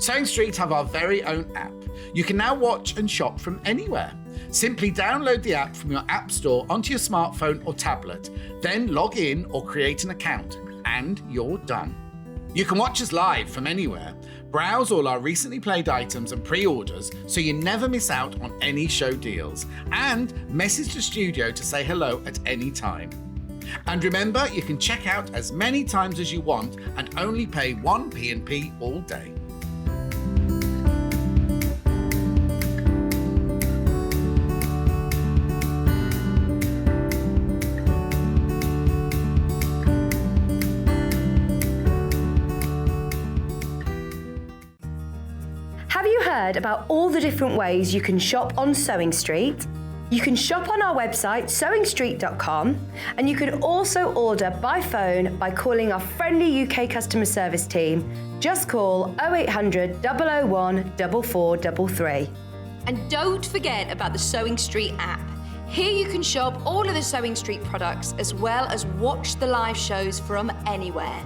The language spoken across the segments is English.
Sewing Street have our very own app. You can now watch and shop from anywhere. Simply download the app from your app store onto your smartphone or tablet, then log in or create an account, and you're done. You can watch us live from anywhere, browse all our recently played items and pre-orders so you never miss out on any show deals, and message the studio to say hello at any time. And remember, you can check out as many times as you want and only pay one P&P all day. Have you heard about all the different ways you can shop on Sewing Street? You can shop on our website sewingstreet.com, and you can also order by phone by calling our friendly UK customer service team. Just call 0800 001 4433. And don't forget about the Sewing Street app. Here you can shop all of the Sewing Street products as well as watch the live shows from anywhere.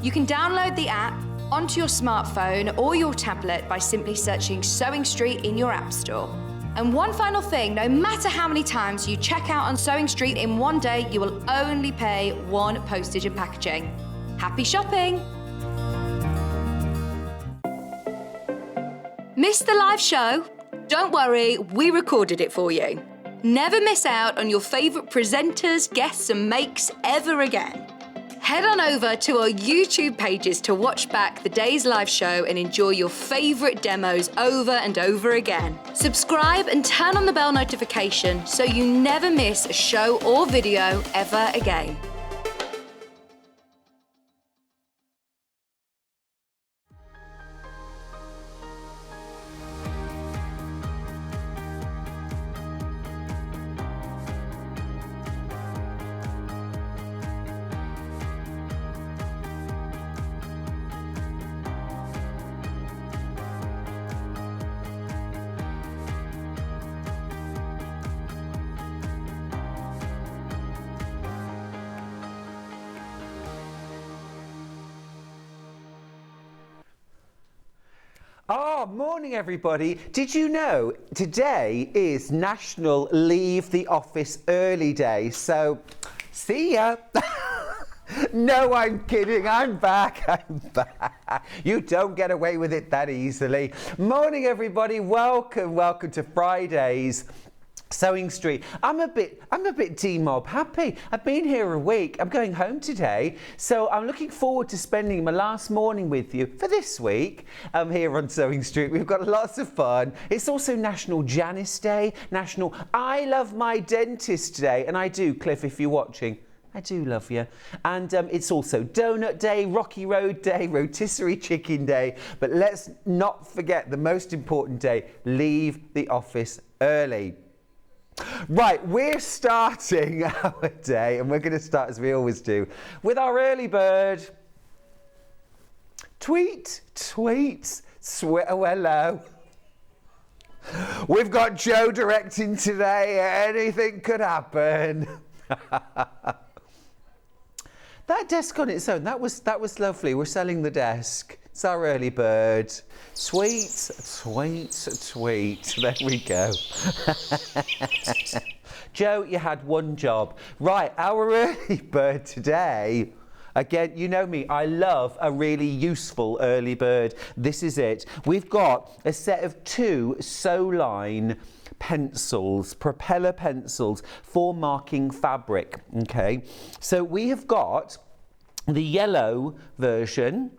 You can download the app onto your smartphone or your tablet by simply searching Sewing Street in your app store. And one final thing, no matter how many times you check out on Sewing Street in one day, you will only pay one postage and packaging. Happy shopping! Missed the live show? Don't worry, we recorded it for you. Never miss out on your favourite presenters, guests and makes ever again. Head on over to our YouTube pages to watch back the day's live show and enjoy your favourite demos over and over again. Subscribe and turn on the bell notification so you never miss a show or video ever again. Oh, morning everybody. Did you know today is National Leave the Office Early Day? So, see ya. No, I'm kidding. I'm back. You don't get away with it that easily. Morning everybody. Welcome to Friday's Sewing Street. I'm a bit D-Mob happy. I've been here a week. I'm going home today. So I'm looking forward to spending my last morning with you for this week here on Sewing Street. We've got lots of fun. It's also National Janice Day, National I Love My Dentist Day. And I do, Cliff, if you're watching. I do love you. And it's also Donut Day, Rocky Road Day, Rotisserie Chicken Day. But let's not forget the most important day, leave the office early. Right, we're starting our day, and we're going to start, as we always do, with our early bird. Tweet, hello. We've got Joe directing today. Anything could happen. That desk on its own, that was lovely. We're selling the desk. It's our early bird. Tweet. There we go. Joe, you had one job. Right, our early bird today. Again, you know me, I love a really useful early bird. This is it. We've got a set of 2 Sewline pencils, propeller pencils for marking fabric, okay? So we have got the yellow version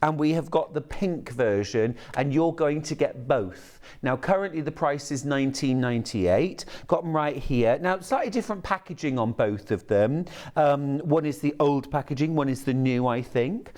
and we have got the pink version, and you're going to get both. Now currently the price is £19.98. Got them right here. Now slightly different packaging on both of them. One is the old packaging, one is the new, I think.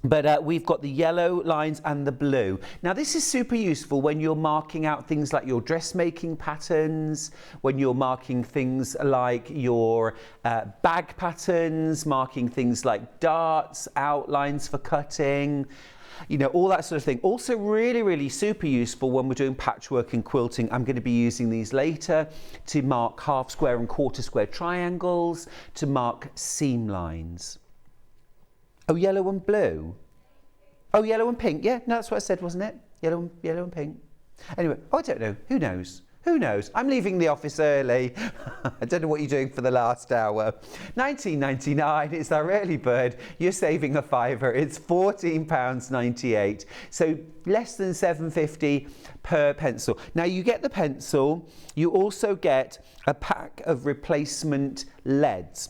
But we've got the yellow lines and the blue. Now this is super useful when you're marking out things like your dressmaking patterns, when you're marking things like your bag patterns, marking things like darts, outlines for cutting, you know, all that sort of thing. Also really, really super useful when we're doing patchwork and quilting. I'm going to be using these later to mark half square and quarter square triangles, to mark seam lines. Oh, yellow and blue. Oh, yellow and pink. Yeah, no, that's what I said, wasn't it? Yellow and pink. Anyway, I don't know. Who knows? Who knows? I'm leaving the office early. I don't know what you're doing for the last hour. £19.99, it's our early bird. You're saving a fiver. It's £14.98. So less than £7.50 per pencil. Now you get the pencil. You also get a pack of replacement leads.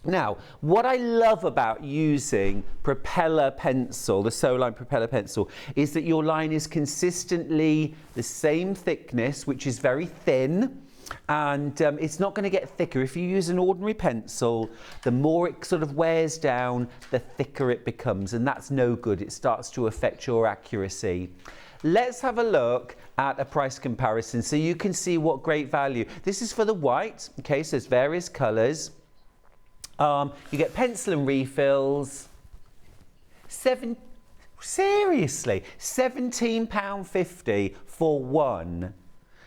Now, what I love about using propeller pencil, the Soline propeller pencil, is that your line is consistently the same thickness, which is very thin, and it's not going to get thicker. If you use an ordinary pencil, the more it sort of wears down, the thicker it becomes, and that's no good. It starts to affect your accuracy. Let's have a look at a price comparison so you can see what great value. This is for the white, okay, so there's various colours. You get pencil and refills. Seriously, £17.50 for one.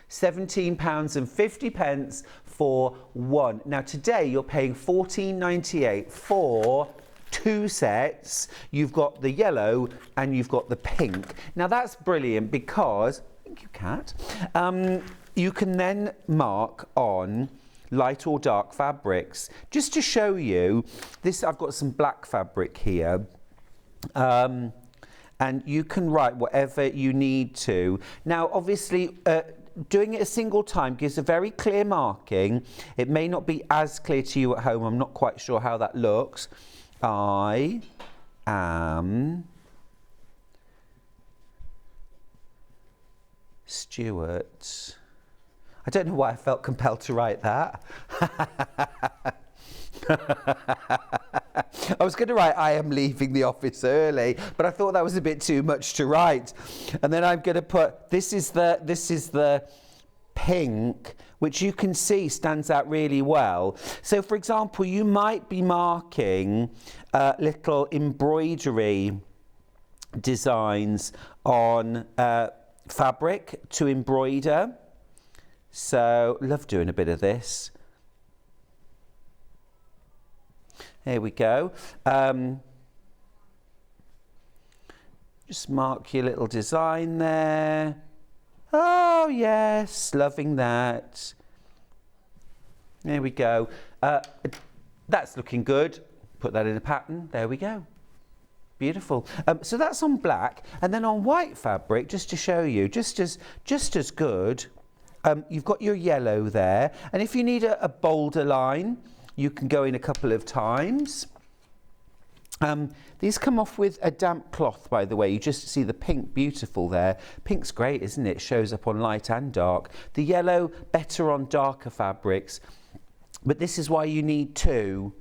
£17.50 for one. Now today you're paying £14.98 for 2 sets. You've got the yellow and you've got the pink. Now that's brilliant because, thank you, Kat, you can then mark on light or dark fabrics. Just to show you this, I've got some black fabric here, and you can write whatever you need to. Now obviously doing it a single time gives a very clear marking. It may not be as clear to you at home. I'm not quite sure how that looks. I am Stuart. I don't know why I felt compelled to write that. I was going to write, I am leaving the office early, but I thought that was a bit too much to write. And then I'm going to put, this is the pink, which you can see stands out really well. So for example, you might be marking little embroidery designs on fabric to embroider. So, love doing a bit of this. There we go. Just mark your little design there. Oh, yes, loving that. There we go. That's looking good. Put that in a pattern. There we go. Beautiful. So that's on black. And then on white fabric, just to show you, just as good. You've got your yellow there, and if you need a bolder line, you can go in a couple of times. These come off with a damp cloth, by the way. You just see the pink, beautiful there. Pink's great, isn't it? Shows up on light and dark. The yellow, better on darker fabrics, but this is why you need 2.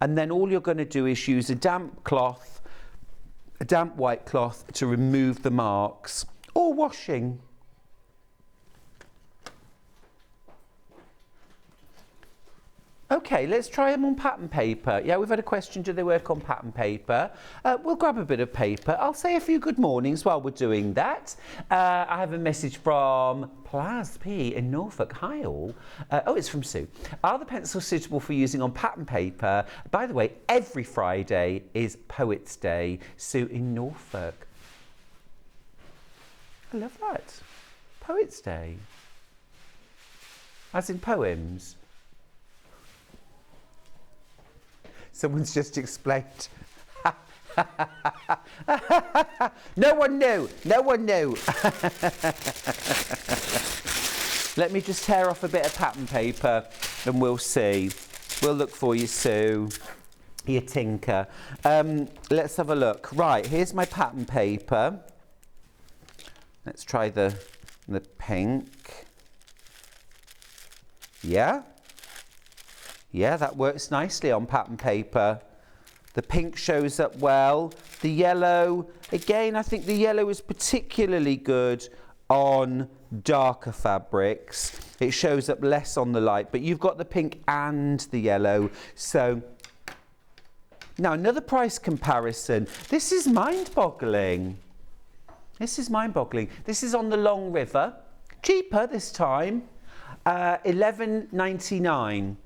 And then all you're going to do is use a damp cloth, a damp white cloth to remove the marks, or washing. Okay, let's try them on pattern paper. Yeah, we've had a question, do they work on pattern paper? We'll grab a bit of paper. I'll say a few good mornings while we're doing that. I have a message from Plaz P in Norfolk. Hi all. Oh, it's from Sue. Are the pencils suitable for using on pattern paper? By the way, every Friday is Poets' Day. Sue in Norfolk. I love that. Poets' Day. As in poems. Someone's just explained. No one knew. No one knew. Let me just tear off a bit of pattern paper and we'll see. We'll look for you, Sue. You tinker. Let's have a look. Right, here's my pattern paper. Let's try the pink. Yeah. Yeah, that works nicely on pattern paper. The pink shows up well. The yellow, again, I think the yellow is particularly good on darker fabrics. It shows up less on the light, but you've got the pink and the yellow. So, now another price comparison. This is mind-boggling. This is mind-boggling. This is on the Long River. Cheaper this time. £11.99.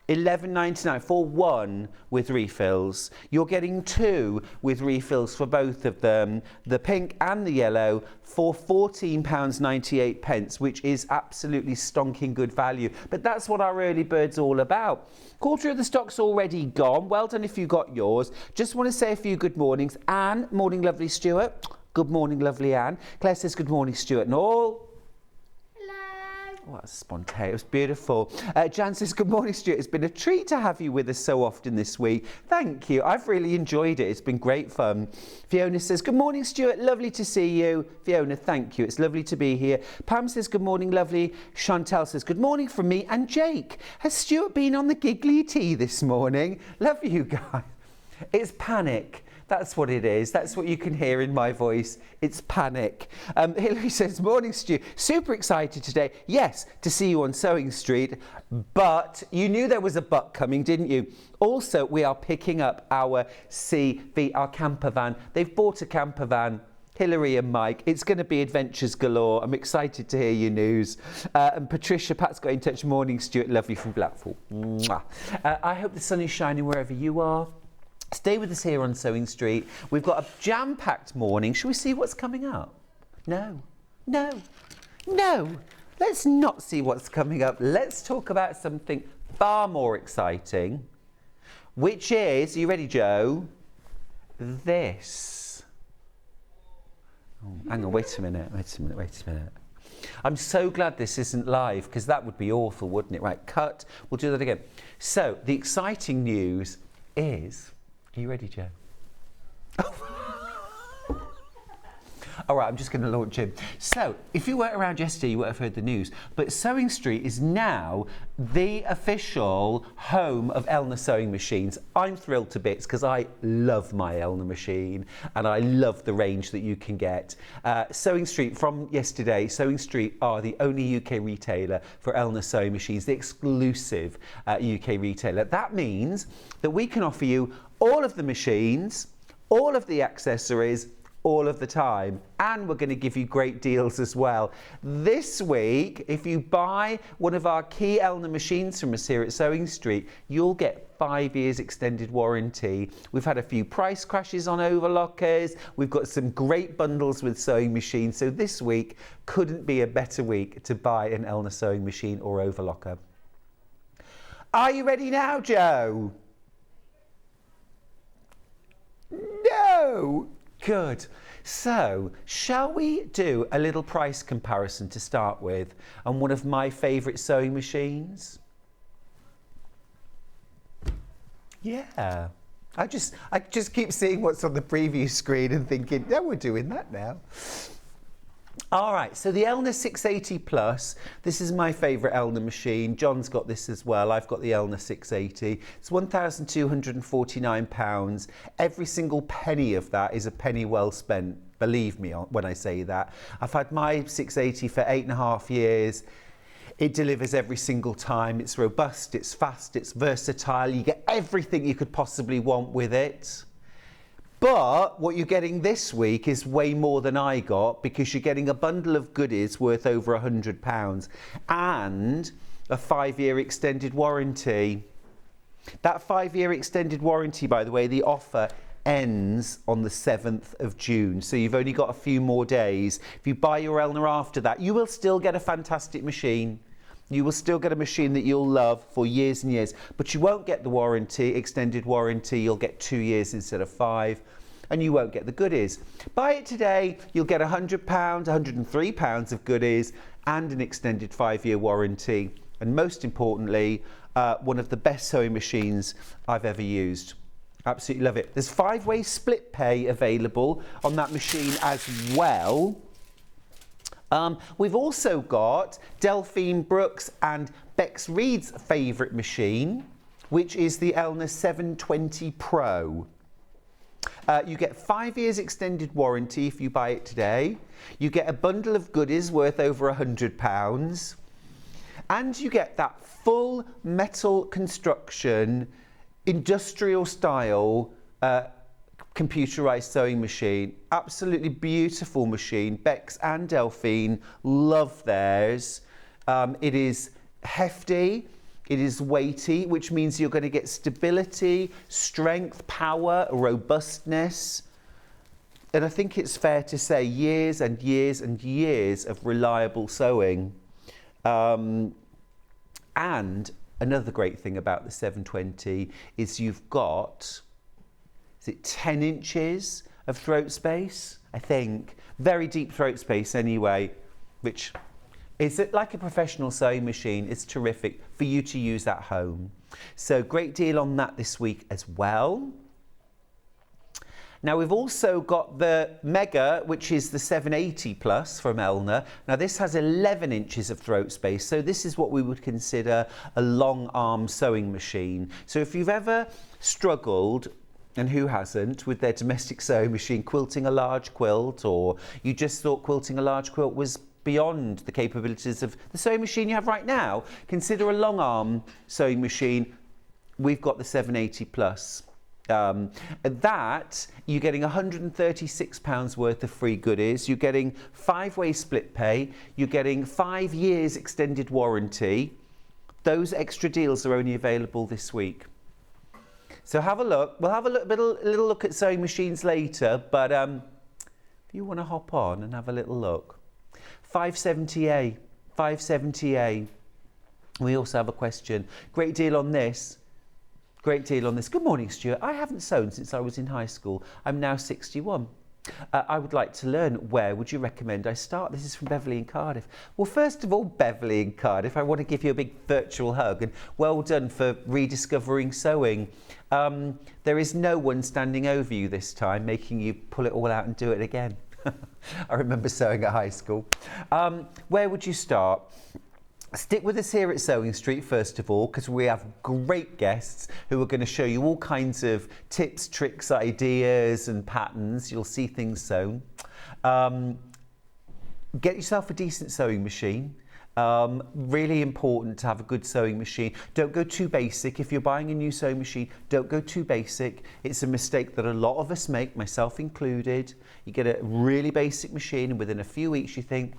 11.99 for one with refills. You're getting two with refills for both of them, the pink and the yellow, for £14.98, which is absolutely stonking good value. But that's what our early bird's all about. Quarter of the stock's already gone. Well done if you got yours. Just want to say a few good mornings. Anne, morning lovely Stuart. Good morning lovely Anne. Claire says good morning Stuart and all. Oh, that's spontaneous, beautiful. Jan says, good morning, Stuart. It's been a treat to have you with us so often this week. Thank you. I've really enjoyed it. It's been great fun. Fiona says, good morning, Stuart. Lovely to see you. Fiona, thank you. It's lovely to be here. Pam says, good morning, lovely. Chantal says, good morning from me and Jake. Has Stuart been on the giggly tea this morning? Love you guys. It's panic. That's what it is. That's what you can hear in my voice. It's panic. Hilary says, morning Stu. Super excited today. Yes, to see you on Sewing Street. But you knew there was a but coming, didn't you? Also, we are picking up our CV, our camper van. They've bought a camper van. Hilary and Mike, it's going to be adventures galore. I'm excited to hear your news. And Patricia, Pat's got in touch. Morning Stuart, lovely from Blackpool. Mwah. I hope the sun is shining wherever you are. Stay with us here on Sewing Street. We've got a jam-packed morning. Shall we see what's coming up? No. Let's not see what's coming up. Let's talk about something far more exciting, which is, are you ready, Joe? This. Oh, hang on, wait a minute. I'm so glad this isn't live, because that would be awful, wouldn't it? Right, cut. We'll do that again. So, the exciting news is... Are you ready, Joe? All right, I'm just going to launch in. So, if you weren't around yesterday, you would have heard the news. But Sewing Street is now the official home of Elna sewing machines. I'm thrilled to bits because I love my Elna machine and I love the range that you can get. Sewing Street, from yesterday, Sewing Street are the only UK retailer for Elna sewing machines, the exclusive UK retailer. That means that we can offer you all of the machines, all of the accessories, all of the time, and we're going to give you great deals as well. This week, if you buy one of our key Elna machines from us here at Sewing Street, you'll get 5 years extended warranty. We've had a few price crashes on overlockers. We've got some great bundles with sewing machines. So this week couldn't be a better week to buy an Elna sewing machine or overlocker. Are you ready now, Joe? No. Good. So, shall we do a little price comparison to start with on one of my favourite sewing machines? Yeah. I just keep seeing what's on the preview screen and thinking, yeah, we're doing that now. All right, so the Elna 680 Plus, this is my favourite Elna machine. John's got this as well. I've got the Elna 680. It's £1,249. Every single penny of that is a penny well spent, believe me when I say that. I've had my 680 for 8.5 years. It delivers every single time. It's robust, it's fast, it's versatile. You get everything you could possibly want with it. But what you're getting this week is way more than I got, because you're getting a bundle of goodies worth over £100 and a 5-year extended warranty. That 5-year extended warranty, by the way, the offer ends on the 7th of June. So you've only got a few more days. If you buy your Elna after that, you will still get a fantastic machine. You will still get a machine that you'll love for years and years, but you won't get the warranty, extended warranty. You'll get 2 years instead of 5, and you won't get the goodies. Buy it today, you'll get £100, £103 of goodies and an extended 5-year warranty. And most importantly, one of the best sewing machines I've ever used. Absolutely love it. There's 5-way split pay available on that machine as well. We've also got Delphine Brooks and Bex Reed's favourite machine, which is the Elna 720 Pro. You get 5 years extended warranty if you buy it today. You get a bundle of goodies worth over £100. And you get that full metal construction, industrial style computerized sewing machine. Absolutely beautiful machine. Bex and Delphine love theirs. It is hefty, It is weighty, which means you're going to get stability, strength, power, robustness. And I think it's fair to say years and years and years of reliable sewing. And another great thing about the 720 is you've got, is it 10 inches of throat space? I think. Very deep throat space anyway, which is like a professional sewing machine. It's terrific for you to use at home. So great deal on that this week as well. Now we've also got the Mega, which is the 780 Plus from Elna. Now this has 11 inches of throat space, so this is what we would consider a long arm sewing machine. So if you've ever struggled, and who hasn't, with their domestic sewing machine, quilting a large quilt, or you just thought quilting a large quilt was beyond the capabilities of the sewing machine you have right now, consider a long arm sewing machine. We've got the 780 Plus. That, you're getting £136 worth of free goodies. You're getting 5-way split pay. You're getting 5 years extended warranty. Those extra deals are only available this week. So have a look. We'll have a little look at sewing machines later, but if you want to hop on and have a little look. 570A, 570A. We also have a question. Great deal on this. Great deal on this. Good morning, Stuart. I haven't sewn since I was in high school. I'm now 61. I would like to learn. Where would you recommend I start? This is from Beverly in Cardiff. Well, first of all, Beverly in Cardiff, I want to give you a big virtual hug and well done for rediscovering sewing. There is no one standing over you this time, making you pull it all out and do it again. I remember sewing at high school. Where would you start? Stick with us here at Sewing Street first of all, because we have great guests who are going to show you all kinds of tips, tricks, ideas and patterns. You'll see things sewn. Get yourself a decent sewing machine. Really important to have a good sewing machine. Don't go too basic. If you're buying a new sewing machine, don't go too basic. It's a mistake that a lot of us make, myself included. You get a really basic machine and within a few weeks you think,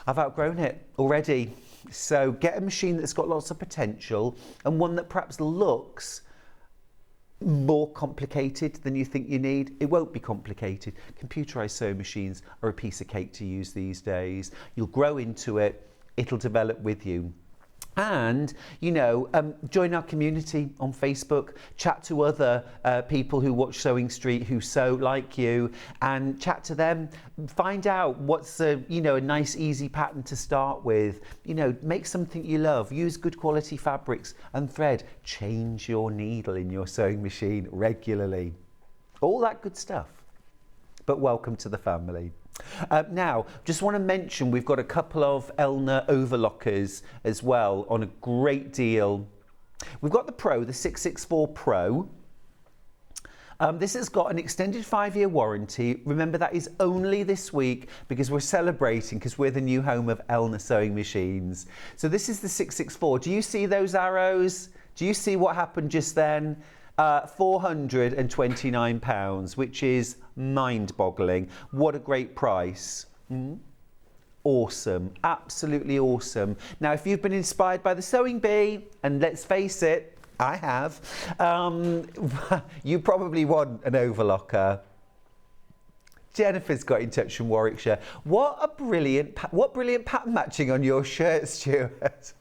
I've outgrown it already. So get a machine that's got lots of potential and one that perhaps looks more complicated than you think you need. It won't be complicated. Computerized sewing machines are a piece of cake to use these days. You'll grow into it. It'll develop with you. And, you know, join our community on Facebook, chat to other people who watch Sewing Street, who sew like you, and chat to them. Find out what's a nice, easy pattern to start with. You know, make something you love. Use good quality fabrics and thread. Change your needle in your sewing machine regularly. All that good stuff. But welcome to the family. Now, just want to mention we've got a couple of Elna overlockers as well on a great deal. We've got the Pro, the 664 Pro. This has got an extended 5-year warranty. Remember, that is only this week because we're celebrating, because we're the new home of Elna sewing machines. So this is the 664. Do you see those arrows? Do you see what happened just then? £429, which is mind-boggling. What a great price. Awesome, absolutely awesome. Now, if you've been inspired by the Sewing Bee, and let's face it, I have, you probably want an overlocker. Jennifer's got in touch from Warwickshire. What brilliant pattern matching on your shirt, Stuart.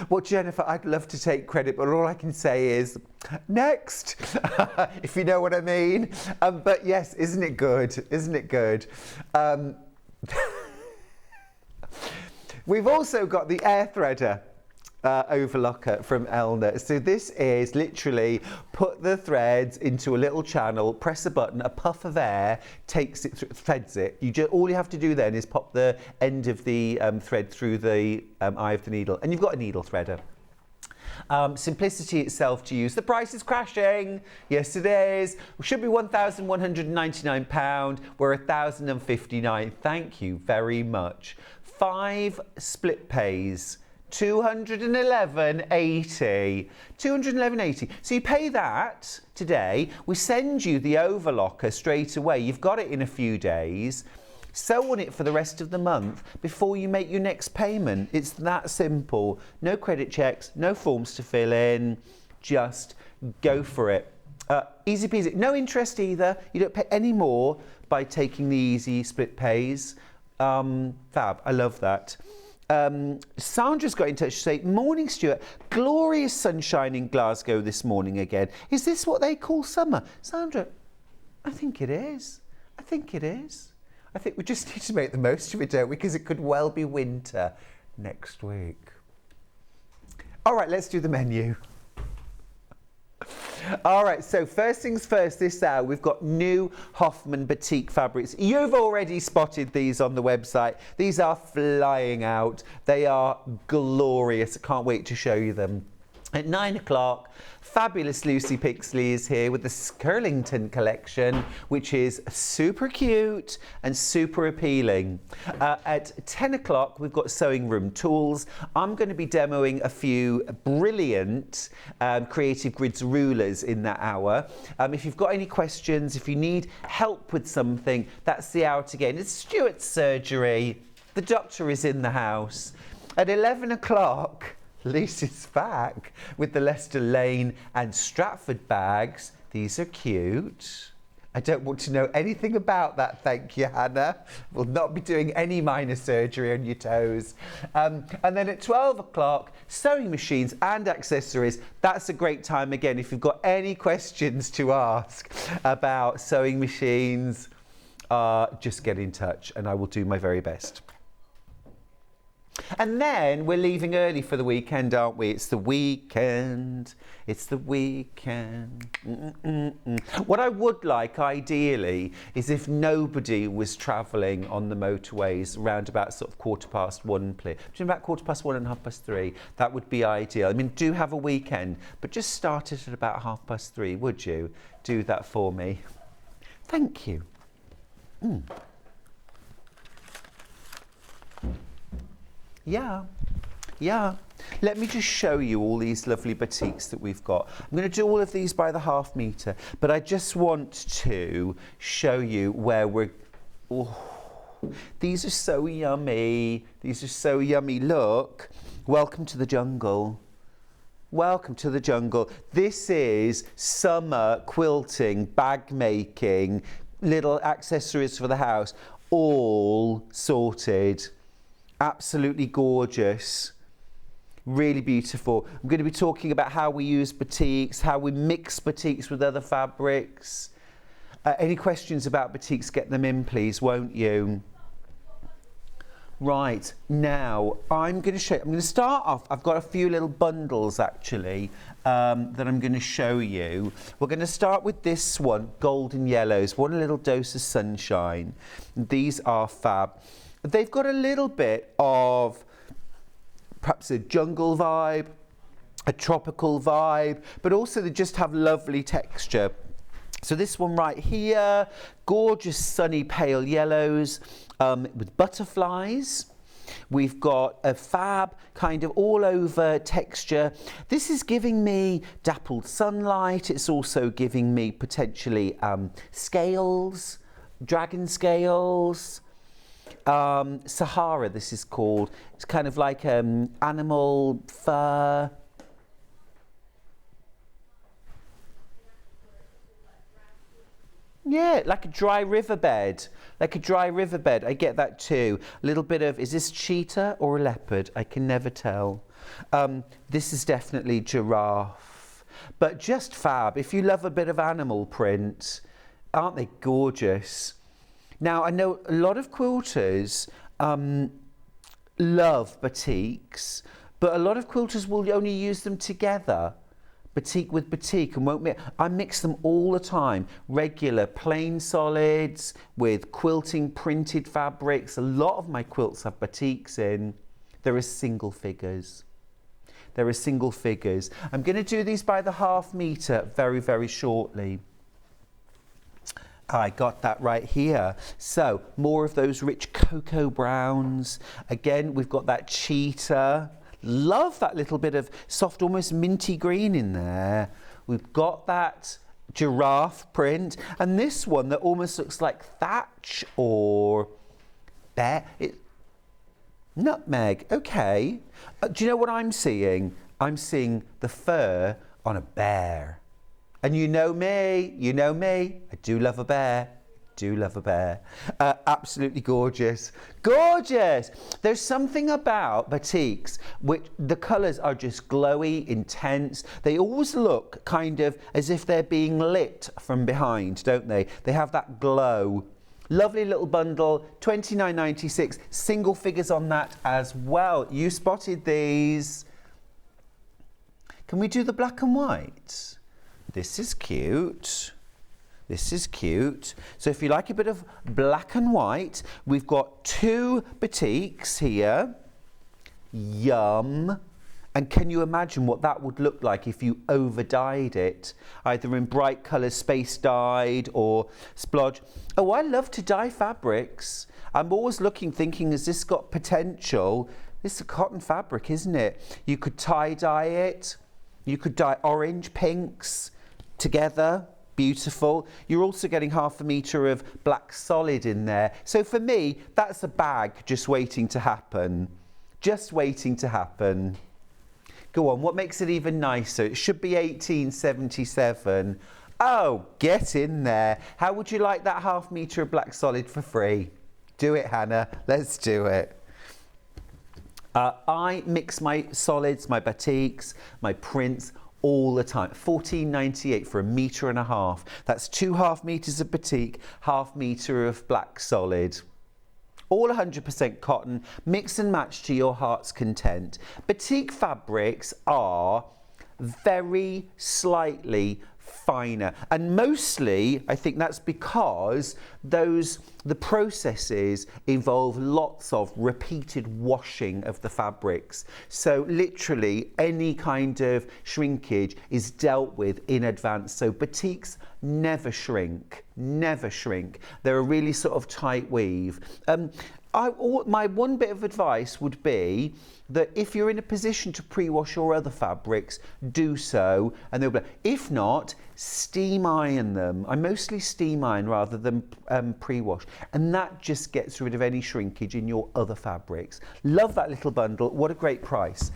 Well, Jennifer, I'd love to take credit, but all I can say is, next, if you know what I mean. But yes, isn't it good? Isn't it good? We've also got the air threader overlocker from Elna. So this is literally put the threads into a little channel, press a button, a puff of air takes it, threads it. All you have to do then is pop the end of the thread through the eye of the needle, and you've got a needle threader. Simplicity itself to use. The price is crashing. Yes, it is. It should be £1,199. We're £1,059. Thank you very much. 5 split pays. £211.80. £211.80. So you pay that today. We send you the overlocker straight away. You've got it in a few days. Sew on it for the rest of the month before you make your next payment. It's that simple. No credit checks, no forms to fill in, just go for it. Easy peasy. No interest either. You don't pay any more by taking the easy split pays. Fab. I love that. Sandra's got in touch to say, morning Stuart, glorious sunshine in Glasgow this morning again. Is this what they call summer? Sandra, I think it is. I think it is. I think we just need to make the most of it, don't we? Because it could well be winter next week. All right, let's do the menu. All right, so first things first, this hour we've got new Hoffman Batik fabrics. You've already spotted these on the website. These are flying out. They are glorious. I can't wait to show you them. At 9 o'clock, fabulous Lucy Pixley is here with the Skirlington Collection, which is super cute and super appealing. At 10 o'clock, we've got Sewing Room Tools. I'm going to be demoing a few brilliant Creative Grids rulers in that hour. If you've got any questions, if you need help with something, that's the hour to get in. It's Stuart's surgery. The doctor is in the house. At 11 o'clock, Lucy's back with the Leicester Lane and Stratford bags. These are cute. I don't want to know anything about that, thank you, Hannah. We'll not be doing any minor surgery on your toes. And then at 12 o'clock, sewing machines and accessories. That's a great time again. If you've got any questions to ask about sewing machines, just get in touch and I will do my very best. And then we're leaving early for the weekend, aren't we? It's the weekend. It's the weekend. What I would like, ideally, is if nobody was travelling on the motorways around about sort of 1:15, between about 1:15 and 3:30. That would be ideal. I mean, do have a weekend, but just start it at about 3:30, would you? Do that for me. Thank you. Yeah. Let me just show you all these lovely batiks that we've got. I'm going to do all of these by the half metre, but I just want to show you where we're... Oh, these are so yummy. These are so yummy. Look. Welcome to the jungle. Welcome to the jungle. This is summer quilting, bag making, little accessories for the house, all sorted. Absolutely gorgeous, really beautiful. I'm going to be talking about how we use batiks, how we mix batiks with other fabrics. Any questions about batiks, get them in please, won't you? Right, now I'm going to show you, I'm going to start off, I've got a few little bundles actually that I'm going to show you. We're going to start with this one, golden yellows, one little dose of sunshine. These are fab. They've got a little bit of perhaps a jungle vibe, a tropical vibe, but also they just have lovely texture. So this one right here, gorgeous sunny pale yellows with butterflies. We've got a fab kind of all over texture. This is giving me dappled sunlight. It's also giving me potentially scales, dragon scales. Sahara, this is called. It's kind of like animal fur. Yeah, like a dry riverbed. Like a dry riverbed. I get that too. A little bit of, is this cheetah or a leopard? I can never tell. This is definitely giraffe. But just fab. If you love a bit of animal print, aren't they gorgeous? Now, I know a lot of quilters love batiks, but a lot of quilters will only use them together, batik with batik, and won't mix. I mix them all the time, regular plain solids with quilting printed fabrics. A lot of my quilts have batiks in. There are single figures. There are single figures. I'm going to do these by the half metre very, very shortly. I got that right here. So more of those rich cocoa browns. Again, we've got that cheetah. Love that little bit of soft, almost minty green in there. We've got that giraffe print. And this one that almost looks like thatch or bear. Nutmeg, okay. Do you know what I'm seeing? I'm seeing the fur on a bear. And you know me, I do love a bear. Do love a bear. Absolutely gorgeous. Gorgeous! There's something about batiks which the colours are just glowy, intense. They always look kind of as if they're being lit from behind, don't they? They have that glow. Lovely little bundle, £29.96. Single figures on that as well. You spotted these. Can we do the black and white? This is cute. This is cute. So if you like a bit of black and white, we've got 2 batiks here. Yum. And can you imagine what that would look like if you over-dyed it? Either in bright colours, space dyed, or splodge. Oh, I love to dye fabrics. I'm always looking, thinking, has this got potential? This is a cotton fabric, isn't it? You could tie-dye it. You could dye orange, pinks together. Beautiful. You're also getting ½ metre of black solid in there. So for me, that's a bag just waiting to happen. Just waiting to happen. Go on, what makes it even nicer? It should be 18.77. Oh, get in there. How would you like that ½ metre of black solid for free? Do it, Hannah. Let's do it. I mix my solids, my batiks, my prints all the time. £14.98 for 1.5 meters. That's 2½ meters of batik, ½ metre of black solid. All 100% cotton, mix and match to your heart's content. Batik fabrics are very slightly finer, and mostly I think that's because the processes involve lots of repeated washing of the fabrics. So literally any kind of shrinkage is dealt with in advance. So batiks never shrink, never shrink. They're a really sort of tight weave. My one bit of advice would be that if you're in a position to pre-wash your other fabrics, do so, and they'll be. If not, steam iron them. I mostly steam iron rather than pre-wash, and that just gets rid of any shrinkage in your other fabrics. Love that little bundle. What a great price.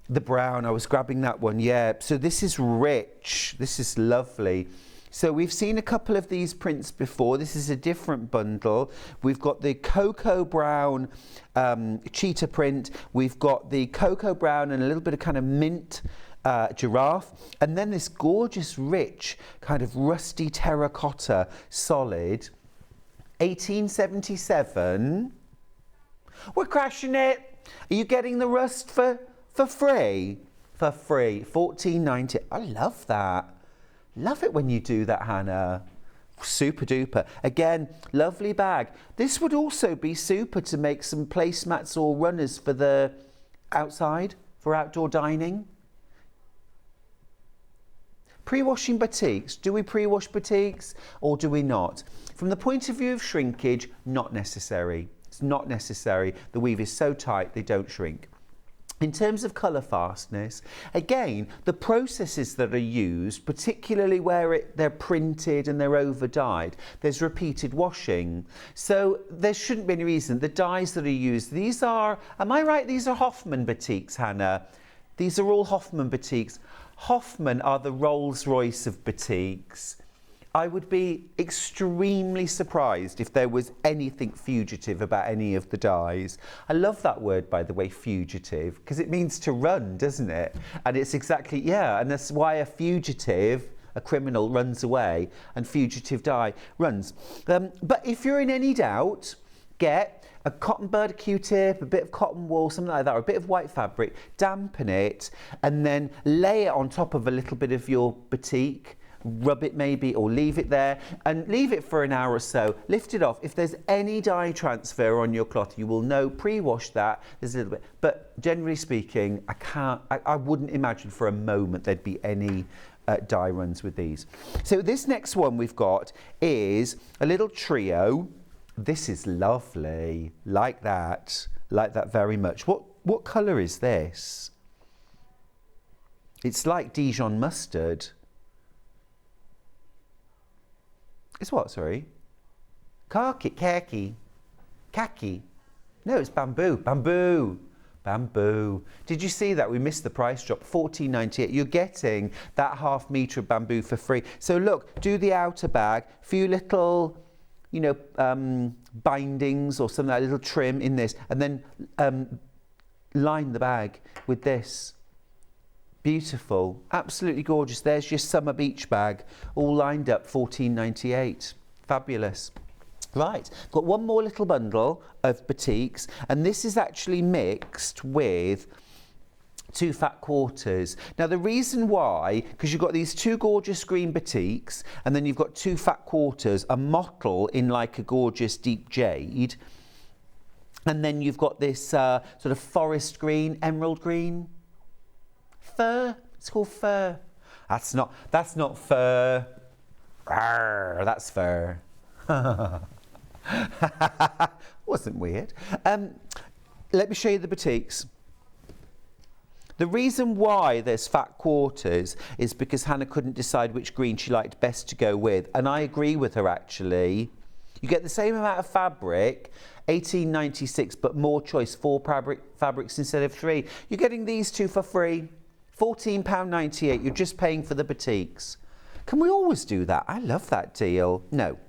The brown, I was grabbing that one, yeah. So this is rich. This is lovely. So we've seen a couple of these prints before. This is a different bundle. We've got the cocoa brown cheetah print. We've got the cocoa brown and a little bit of kind of mint giraffe. And then this gorgeous, rich, kind of rusty terracotta solid. 18.77. We're crashing it. Are you getting the rust for free? For free. 14.90. I love that. Love it when you do that, Hannah. Super duper. Again, lovely bag. This would also be super to make some placemats or runners for the outside, for outdoor dining. Pre-washing batiks. Do we pre-wash batiks or do we not? From the point of view of shrinkage, not necessary. It's not necessary. The weave is so tight, they don't shrink. In terms of colour fastness, again, the processes that are used, particularly where they're printed and they're over-dyed, there's repeated washing. So there shouldn't be any reason. The dyes that are used, these are, am I right, these are Hoffman Batiks, Hannah? These are all Hoffman Batiks. Hoffman are the Rolls-Royce of batiks. I would be extremely surprised if there was anything fugitive about any of the dyes. I love that word, by the way, fugitive, because it means to run, doesn't it? And it's exactly, yeah, and that's why a fugitive, a criminal, runs away, and fugitive dye runs. But if you're in any doubt, get a cotton bud Q-tip, a bit of cotton wool, something like that, or a bit of white fabric, dampen it, and then lay it on top of a little bit of your batik. Rub it maybe, or leave it there and leave it for an hour or so. Lift it off. If there's any dye transfer on your cloth, you will know, pre-wash that. There's a little bit, but generally speaking, I wouldn't imagine for a moment there'd be any dye runs with these. So this next one we've got is a little trio. This is lovely, like that very much. What colour is this? It's like Dijon mustard. It's what, sorry? khaki. No, it's bamboo. Bamboo. Did you see that? We missed the price drop. £14.98. You're getting that ½ metre of bamboo for free. So look, do the outer bag, few little, you know, bindings or something, like a little trim in this, and then line the bag with this. Beautiful, absolutely gorgeous. There's your summer beach bag, all lined up, £14.98. Fabulous. Right, got one more little bundle of batiks, and this is actually mixed with 2 fat quarters. Now the reason why, because you've got these 2 gorgeous green batiks, and then you've got 2 fat quarters, a mottle in like a gorgeous deep jade, and then you've got this sort of forest green, emerald green, fur. It's called fur. That's not fur. Arr, that's fur. Wasn't weird. Let me show you the batiks. The reason why there's fat quarters is because Hannah couldn't decide which green she liked best to go with, and I agree with her actually. You get the same amount of fabric, £18.96, but more choice, 4 fabrics instead of 3. You're getting these 2 for free, £14.98. You're just paying for the batiks. Can we always do that? I love that deal. No.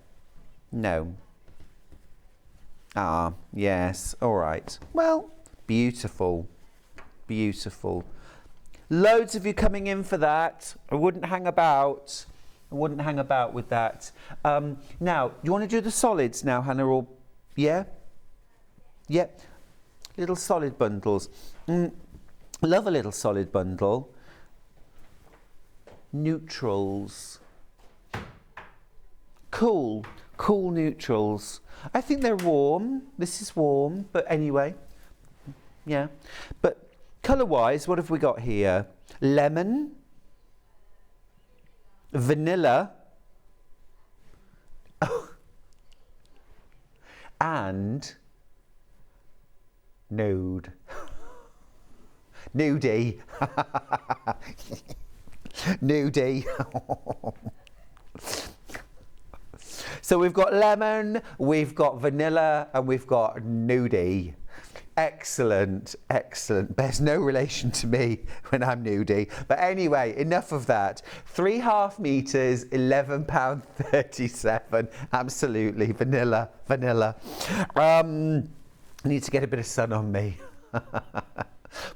Ah, yes, all right. Well, beautiful. Loads of you coming in for that. I wouldn't hang about with that. Now, you want to do the solids now, Hannah, or yeah? Little solid bundles. Love a little solid bundle. Neutrals. Cool neutrals. I think they're warm. This is warm, but anyway, yeah. But colour-wise, what have we got here? Lemon, vanilla, and nude. Nudie. Nudie. So we've got lemon, we've got vanilla, and we've got nudie. Excellent. Bears no relation to me when I'm nudie. But anyway, enough of that. 3 ½ meters, £11.37. Absolutely, vanilla. I need to get a bit of sun on me.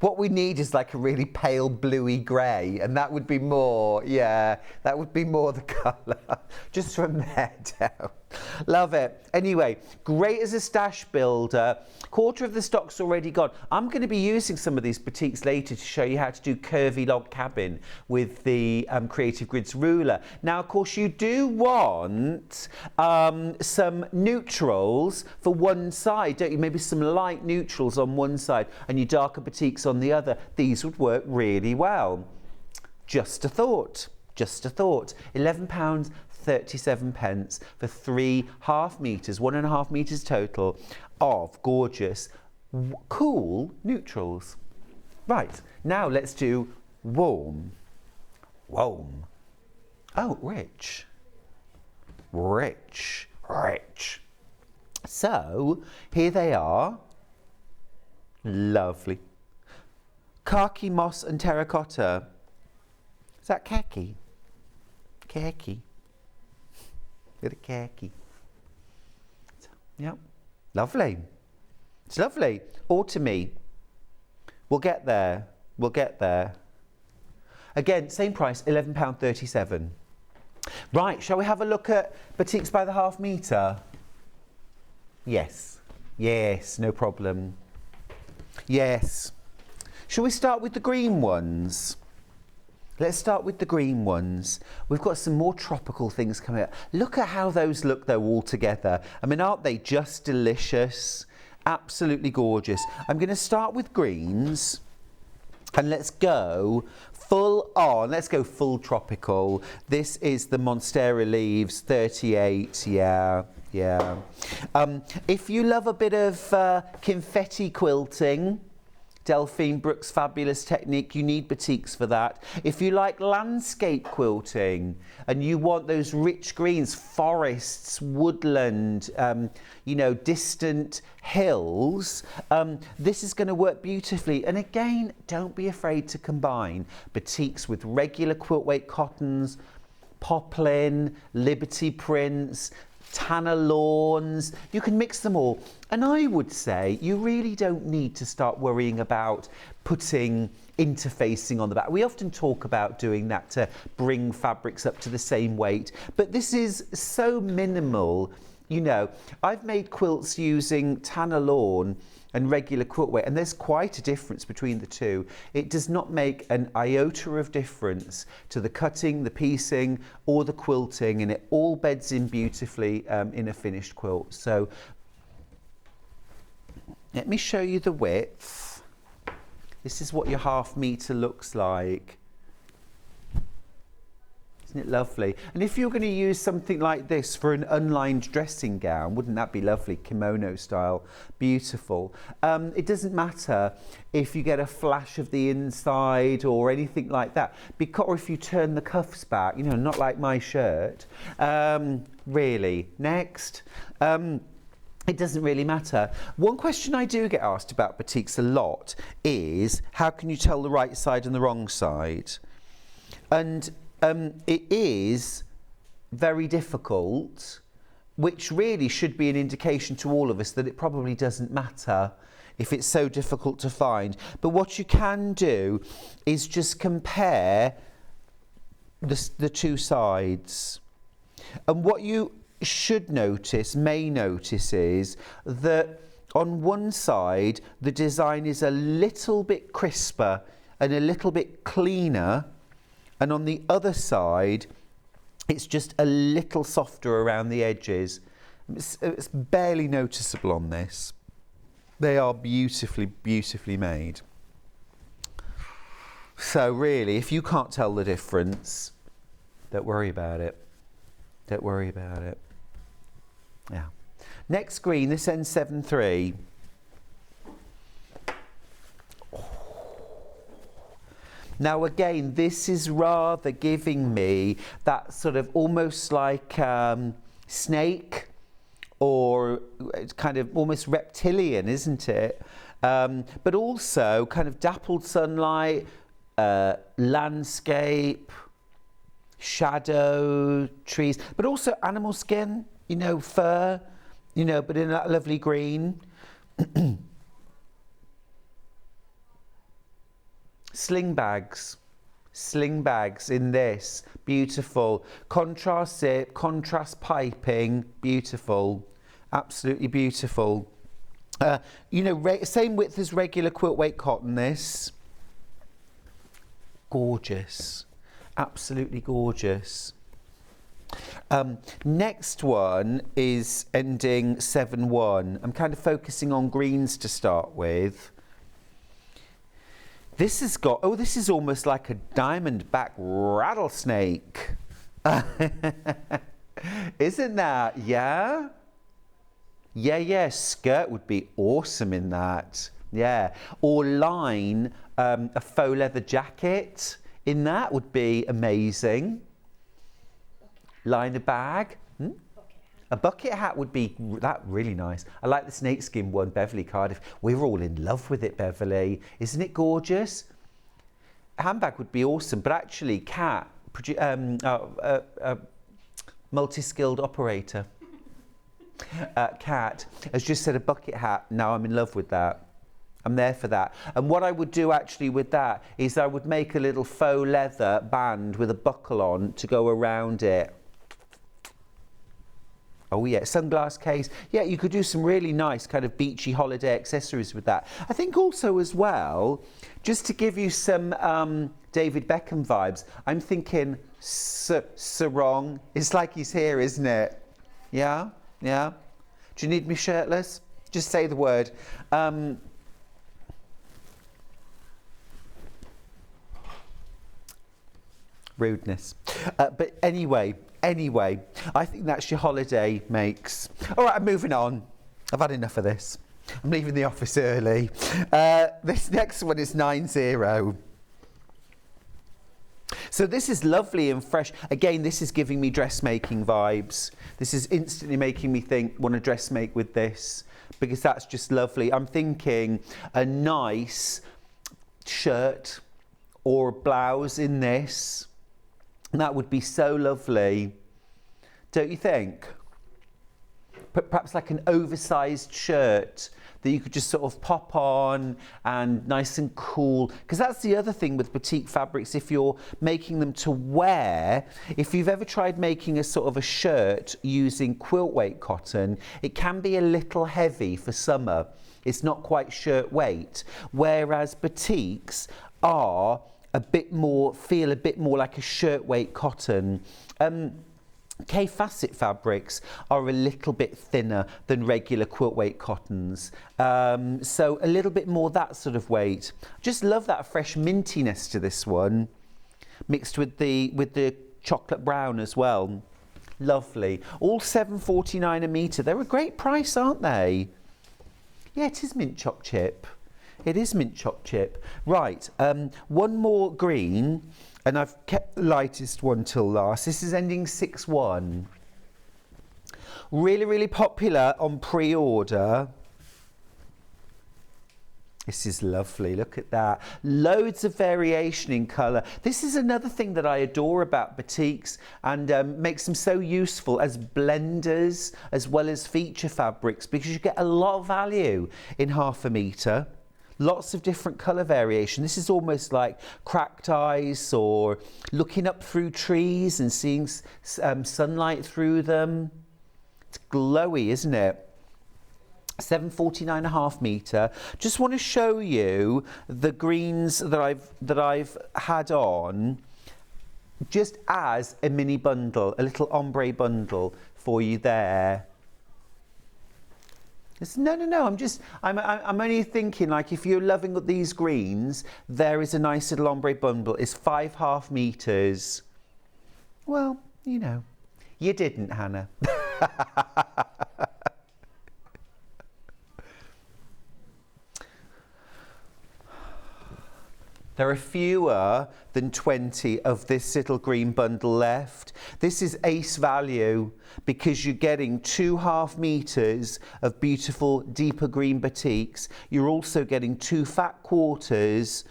What we need is like a really pale bluey grey, and that would be more, that would be more the colour, just from there down. Love it. Anyway, great as a stash builder. Quarter of the stock's already gone. I'm going to be using some of these batiks later to show you how to do curvy log cabin with the Creative Grids ruler. Now, of course, you do want some neutrals for one side, don't you? Maybe some light neutrals on one side and your darker batiks on the other. These would work really well. Just a thought. £11.37 for 3 ½ meters, 1.5 meters total of gorgeous, cool neutrals. Right, now let's do warm. Oh, rich. So, here they are. Lovely. Khaki, moss and terracotta. Is that khaki? Khaki. Bit of khaki. Yep. Lovely. It's lovely. Autumny. We'll get there. Again, same price, £11.37. Right, shall we have a look at batiks by the ½ metre? Yes, no problem. Yes. Shall we start with the green ones? Let's start with the green ones. We've got some more tropical things coming up. Look at how those look though all together. I mean, aren't they just delicious? Absolutely gorgeous. I'm going to start with greens and let's go full on. Let's go full tropical. This is the Monstera Leaves 38. Yeah. If you love a bit of confetti quilting, Delphine Brooks' fabulous technique. You need batiks for that. If you like landscape quilting and you want those rich greens, forests, woodland, you know, distant hills, this is going to work beautifully. And again, don't be afraid to combine batiks with regular quilt weight cottons, poplin, Liberty prints, Tanner lawns. You can mix them all. And I would say you really don't need to start worrying about putting interfacing on the back. We often talk about doing that to bring fabrics up to the same weight, but this is so minimal. You know, I've made quilts using Tanner lawn and regular quilt weight, and there's quite a difference between the two. It does not make an iota of difference to the cutting, the piecing, or the quilting, and it all beds in beautifully in a finished quilt. So let me show you the width. This is what your ½ metre looks like. Isn't it lovely? And if you're going to use something like this for an unlined dressing gown, wouldn't that be lovely? Kimono style, beautiful. It doesn't matter if you get a flash of the inside or anything like that, because, or if you turn the cuffs back, you know, not like my shirt. Really. Next. It doesn't really matter. One question I do get asked about batiks a lot is, how can you tell the right side and the wrong side? And it is very difficult, which really should be an indication to all of us that it probably doesn't matter if it's so difficult to find. But what you can do is just compare the two sides. And what you should notice, may notice, is that on one side the design is a little bit crisper and a little bit cleaner, and on the other side it's just a little softer around the edges. It's barely noticeable on this. They are beautifully, beautifully made. So really, if you can't tell the difference, don't worry about it. Don't worry about it. Yeah. Next green, this N73. Now again, this is rather giving me that sort of almost like snake, or it's kind of almost reptilian, isn't it? But also kind of dappled sunlight, landscape, shadow, trees, but also animal skin, you know, fur, you know, but in that lovely green. Sling bags in this, beautiful. Contrast zip, contrast piping, beautiful, absolutely beautiful. You know, same width as regular quilt weight cotton, this. Gorgeous, absolutely gorgeous. Next one is ending 7-1. I'm kind of focusing on greens to start with. This has got, oh, this is almost like a diamond back rattlesnake. Isn't that? Yeah? Yeah, skirt would be awesome in that. Yeah. Or line a faux leather jacket in that would be amazing. Line a bag. A bucket hat would be that really nice. I like the snakeskin one, Beverly Cardiff. We're all in love with it, Beverly. Isn't it gorgeous? A handbag would be awesome, but actually, Kat, multi-skilled operator, Kat has just said a bucket hat. Now I'm in love with that. I'm there for that. And what I would do actually with that is I would make a little faux leather band with a buckle on to go around it. Oh yeah, sunglass case. Yeah, you could do some really nice kind of beachy holiday accessories with that. I think also as well, just to give you some David Beckham vibes, I'm thinking sarong. It's like he's here, isn't it? Yeah? Yeah? Do you need me shirtless? Just say the word. Rudeness. But anyway, I think that's your holiday makes. All right, I'm moving on. I've had enough of this. I'm leaving the office early. This next one is 90. So this is lovely and fresh. Again, this is giving me dressmaking vibes. This is instantly making me think, want to dressmake with this, because that's just lovely. I'm thinking a nice shirt or blouse in this. That would be so lovely, don't you think? Perhaps like an oversized shirt that you could just sort of pop on and nice and cool. Because that's the other thing with batik fabrics, if you're making them to wear, if you've ever tried making a sort of a shirt using quilt weight cotton, it can be a little heavy for summer. It's not quite shirt weight. Whereas batiks are feel a bit more like a shirt weight cotton. K-facet fabrics are a little bit thinner than regular quilt weight cottons, so a little bit more that sort of weight. Just love that fresh mintiness to this one, mixed with the chocolate brown as well. Lovely. All £7.49 a metre. They're a great price, aren't they? Yeah, it is mint choc chip. It is mint choc chip. Right, one more green. And I've kept the lightest one till last. This is ending 6-1. Really, really popular on pre-order. This is lovely, look at that. Loads of variation in colour. This is another thing that I adore about batiks and makes them so useful as blenders as well as feature fabrics, because you get a lot of value in half a metre. Lots of different colour variation. This is almost like cracked ice or looking up through trees and seeing sunlight through them. It's glowy, isn't it? 7.49 a half metre. Just want to show you the greens that I've had on, just as a mini bundle, a little ombre bundle for you there. No, I'm only thinking, like, if you're loving these greens, there is a nice little ombre bundle. It's 5 half metres. Well, you know, you didn't, Hannah. There are fewer than 20 of this little green bundle left. This is ace value because you're getting 2 half metres of beautiful deeper green batiks. You're also getting 2 fat quarters,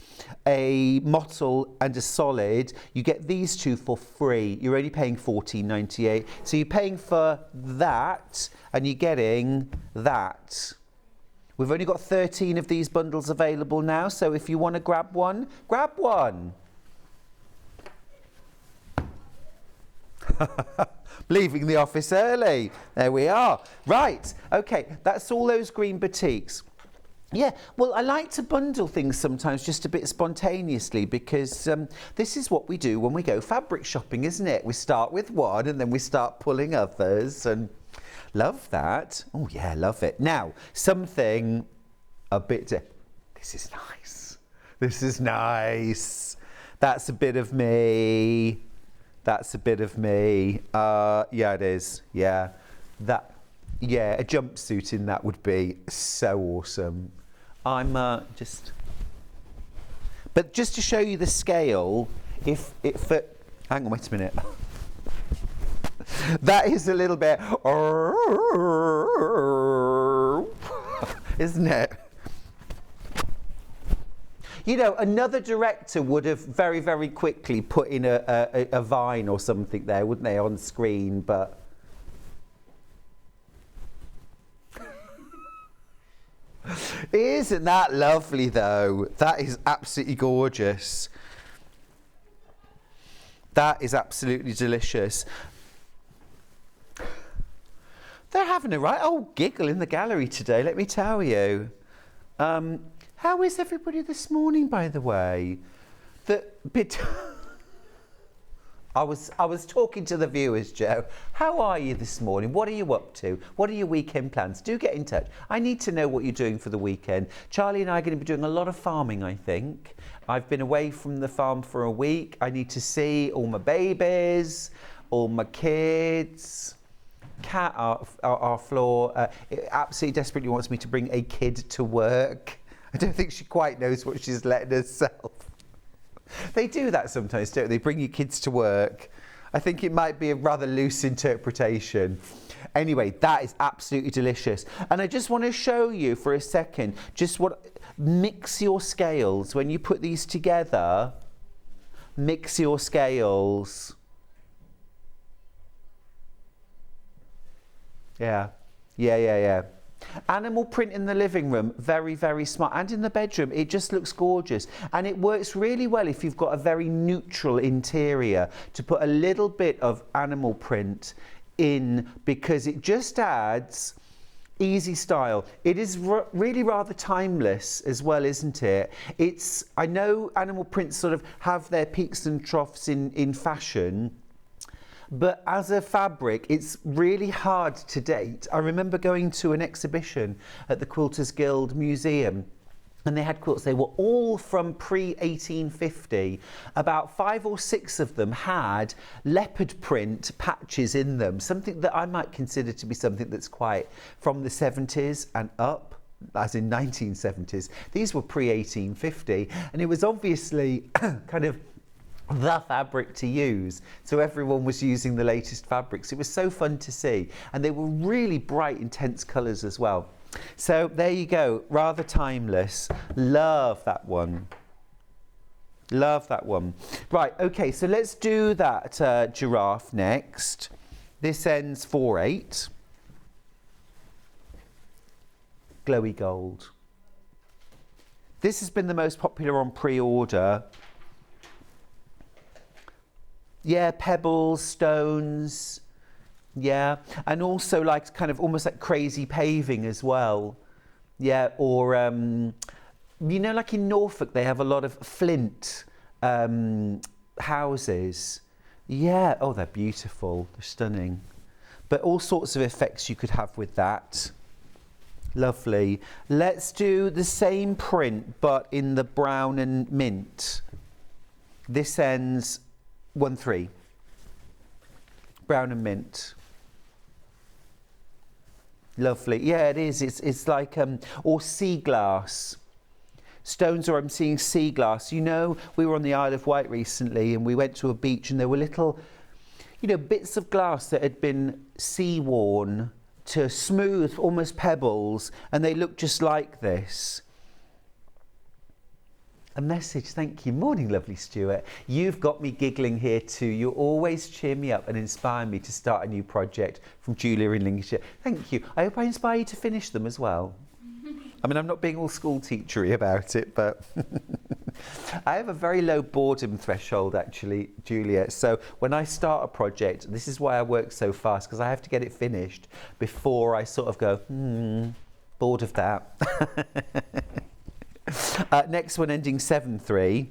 a mottle and a solid. You get these 2 for free. You're only paying £14.98. So you're paying for that and you're getting that. We've only got 13 of these bundles available now, so if you want to grab one, grab one. Leaving the office early. There we are. Right, okay, that's all those green batiks. Yeah, well, I like to bundle things sometimes just a bit spontaneously because this is what we do when we go fabric shopping, isn't it? We start with one and then we start pulling others and... Love that. Oh yeah, love it. Now, something a bit... This is nice. This is nice. That's a bit of me. That's a bit of me. Yeah, it is. Yeah. Yeah, a jumpsuit in that would be so awesome. I'm just... But just to show you the scale, if it fit... Hang on, wait a minute. That is a little bit, isn't it? You know, another director would have very, very quickly put in a vine or something there, wouldn't they, on screen, but... Isn't that lovely, though? That is absolutely gorgeous. That is absolutely delicious. They're having a right old giggle in the gallery today, let me tell you. How is everybody this morning, by the way? I was talking to the viewers, Joe. How are you this morning? What are you up to? What are your weekend plans? Do get in touch. I need to know what you're doing for the weekend. Charlie and I are going to be doing a lot of farming, I think. I've been away from the farm for a week. I need to see all my babies, all my kids. Kat, our floor, absolutely desperately wants me to bring a kid to work. I don't think she quite knows what she's letting herself. They do that sometimes, don't they? They bring your kids to work. I think it might be a rather loose interpretation. Anyway, that is absolutely delicious. And I just want to show you for a second just mix your scales. When you put these together, mix your scales. Yeah. Animal print in the living room, very, very smart. And in the bedroom, it just looks gorgeous. And it works really well if you've got a very neutral interior to put a little bit of animal print in, because it just adds easy style. It is really rather timeless as well, isn't it? I know animal prints sort of have their peaks and troughs in fashion, but as a fabric, it's really hard to date. I remember going to an exhibition at the Quilters Guild Museum, and they had quilts. They were all from pre-1850. About 5 or 6 of them had leopard print patches in them, something that I might consider to be something that's quite from the 70s and up, as in 1970s. These were pre-1850, and it was obviously kind of the fabric to use, so everyone was using the latest fabrics. It was so fun to see, and they were really bright, intense colours as well. So there you go, rather timeless. Love that one. Love that one. Right, okay, so let's do that giraffe next. This ends 4/8. Glowy gold. This has been the most popular on pre-order. Yeah, pebbles, stones, yeah, and also like kind of almost like crazy paving as well. Yeah, or, you know, like in Norfolk, they have a lot of flint houses. Yeah, oh, they're beautiful, they're stunning. But all sorts of effects you could have with that. Lovely. Let's do the same print, but in the brown and mint. This ends 1/3. Brown and mint. Lovely. Yeah, it is. It's like or sea glass. Stones, or I'm seeing sea glass. You know, we were on the Isle of Wight recently, and we went to a beach, and there were little, you know, bits of glass that had been sea worn to smooth, almost pebbles, and they look just like this. A message, thank you. Morning, lovely Stuart. You've got me giggling here too. You always cheer me up and inspire me to start a new project. From Julia in Lincolnshire. Thank you. I hope I inspire you to finish them as well. I mean, I'm not being all school teachery about it, but I have a very low boredom threshold, actually, Julia. So when I start a project, this is why I work so fast, because I have to get it finished before I sort of go, bored of that. Next one ending 7/3.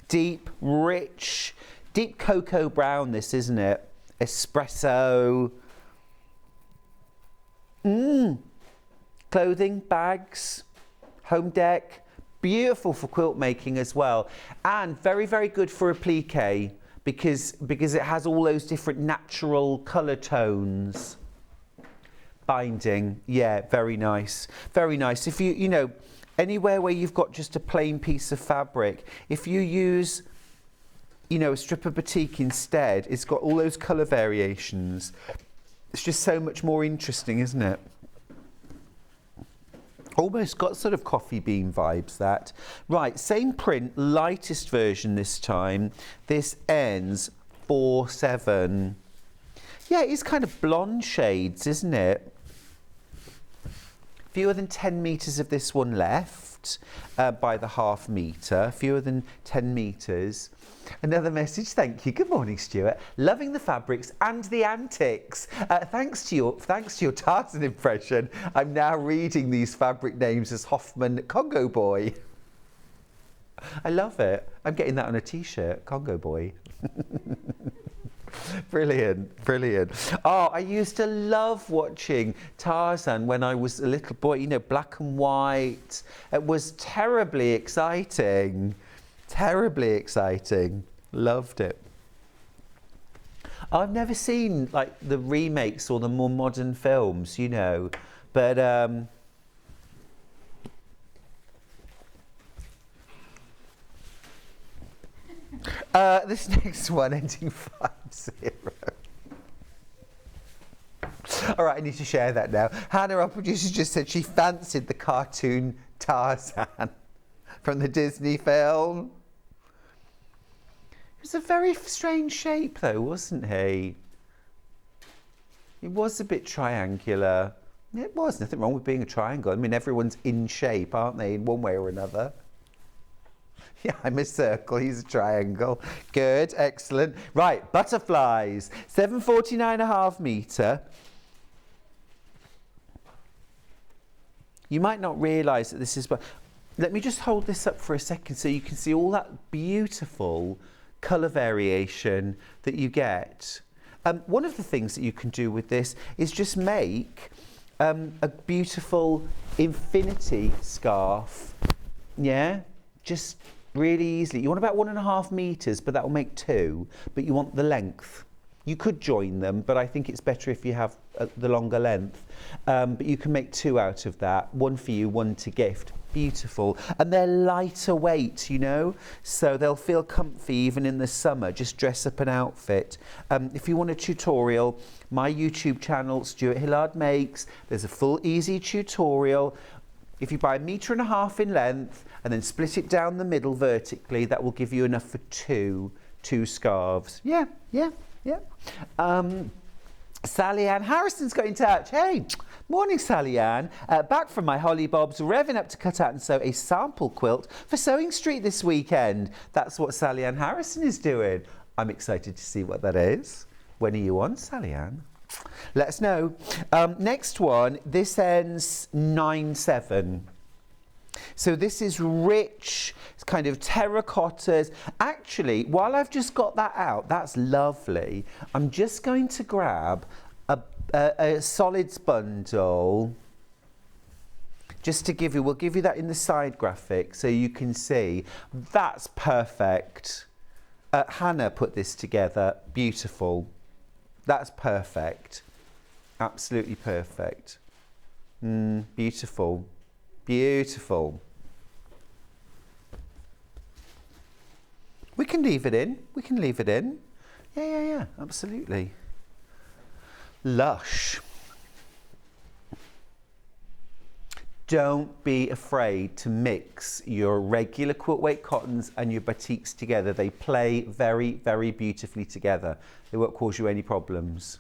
Deep, rich, deep cocoa brown, this, isn't it? Espresso. Clothing, bags, home deck. Beautiful for quilt making as well. And very, very good for applique because it has all those different natural colour tones. Binding, yeah, very nice. Very nice. If you know, anywhere where you've got just a plain piece of fabric, if you use, you know, a strip of batik instead, it's got all those colour variations. It's just so much more interesting, isn't it? Almost got sort of coffee bean vibes, that. Right, same print, lightest version this time. This ends 4/7. Yeah, it's kind of blonde shades, isn't it? Fewer than 10 metres of this one left by the ½ metre. Fewer than 10 metres. Another message, thank you. Good morning, Stuart. Loving the fabrics and the antics. Thanks to your Tarzan impression, I'm now reading these fabric names as Hoffman Congo Boy. I love it. I'm getting that on a t-shirt, Congo Boy. Brilliant, brilliant. Oh, I used to love watching Tarzan when I was a little boy, you know, black and white. It was terribly exciting. Terribly exciting. Loved it. I've never seen like the remakes or the more modern films, you know, but this next one ending 50. All right, I need to share that now. Hannah, our producer, just said she fancied the cartoon Tarzan from the Disney film. It was a very strange shape though, wasn't he? It was a bit triangular. It was, nothing wrong with being a triangle. I mean, everyone's in shape, aren't they, in one way or another? Yeah, I'm a circle, he's a triangle. Good, excellent. Right, butterflies, 749.5 metre. You might not realise that this is, but let me just hold this up for a second so you can see all that beautiful colour variation that you get. One of the things that you can do with this is just make a beautiful infinity scarf. Yeah, just really easily. You want about 1.5 metres, but that will make 2, but you want the length. You could join them, but I think it's better if you have the longer length. But you can make 2 out of that, 1 for you, 1 to gift. Beautiful. And they're lighter weight, you know, so they'll feel comfy even in the summer. Just dress up an outfit. If you want a tutorial, my YouTube channel, Stuart Hillard Makes, there's a full easy tutorial. If you buy 1.5 metres in length and then split it down the middle vertically, that will give you enough for two scarves. Yeah. Sally Ann Harrison's got in touch. Hey, morning Sally Ann. Back from my Holly Bobs, revving up to cut out and sew a sample quilt for Sewing Street this weekend. That's what Sally Ann Harrison is doing. I'm excited to see what that is. When are you on, Sally Ann? Let us know. Next one, this ends 9/7. So this is rich, it's kind of terracottas. Actually, while I've just got that out, that's lovely. I'm just going to grab a solids bundle just to give you, we'll give you that in the side graphic so you can see. That's perfect. Hannah put this together, beautiful. That's perfect. Absolutely perfect. Beautiful. Beautiful. We can leave it in. We can leave it in. Yeah, absolutely. Lush. Don't be afraid to mix your regular quilt weight cottons and your batiks together. They play very, very beautifully together. They won't cause you any problems.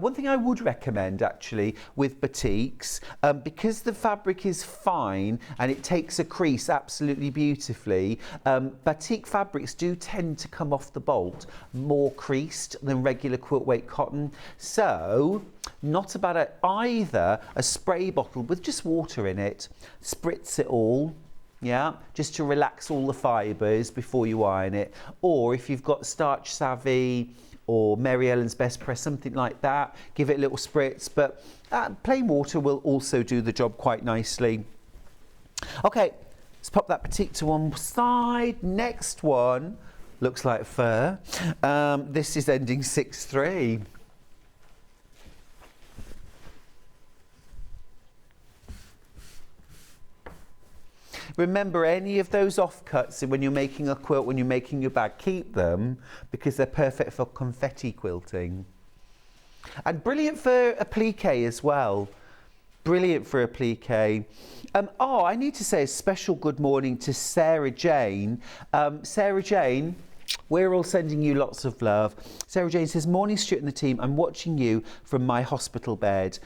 One thing I would recommend actually with batiks, because the fabric is fine and it takes a crease absolutely beautifully, batik fabrics do tend to come off the bolt more creased than regular quilt weight cotton. So not about either a spray bottle with just water in it, spritz it all. Yeah, just to relax all the fibres before you iron it. Or if you've got Starch Savvy or Mary Ellen's Best Press, something like that, give it a little spritz, but plain water will also do the job quite nicely. Okay, let's pop that batik to one side. Next one looks like fur. This is ending 6/3. Remember, any of those offcuts when you're making a quilt, when you're making your bag, keep them because they're perfect for confetti quilting. And brilliant for applique as well. Brilliant for applique. I need to say a special good morning to Sarah Jane. Sarah Jane, we're all sending you lots of love. Sarah Jane says, morning Stuart and the team, I'm watching you from my hospital bed.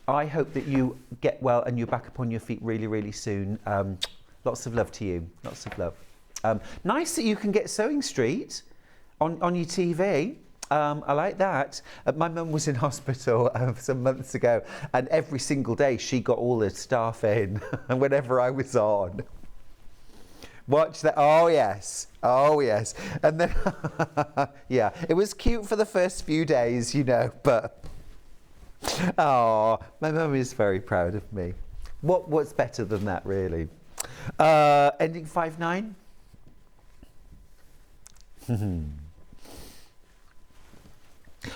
I hope that you get well and you're back up on your feet really, really soon. Lots of love to you. Lots of love. Nice that you can get Sewing Street on your TV. I like that. My mum was in hospital some months ago, and every single day she got all the staff in, and whenever I was on. Watch that. Oh, yes. Oh, yes. And then, yeah, it was cute for the first few days, you know, but... Oh, my mum is very proud of me. What's better than that, really? Ending 5/9.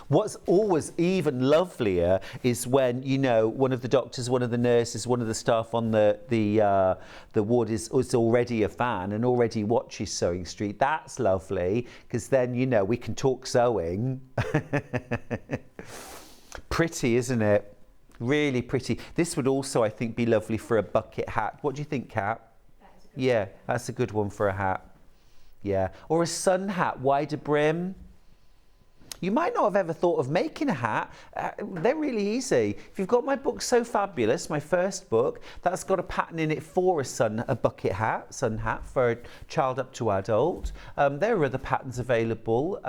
What's always even lovelier is when, you know, one of the doctors, one of the nurses, one of the staff on the ward is already a fan and already watches Sewing Street. That's lovely, because then, you know, we can talk sewing. Pretty, isn't it? Really pretty. This would also, I think, be lovely for a bucket hat. What do you think, Kat? Yeah, that's a good one for a hat. Yeah, or a sun hat, wider brim. You might not have ever thought of making a hat. They're really easy. If you've got my book, So Fabulous, my first book, that's got a pattern in it for a bucket hat, sun hat for a child up to adult. There are other patterns available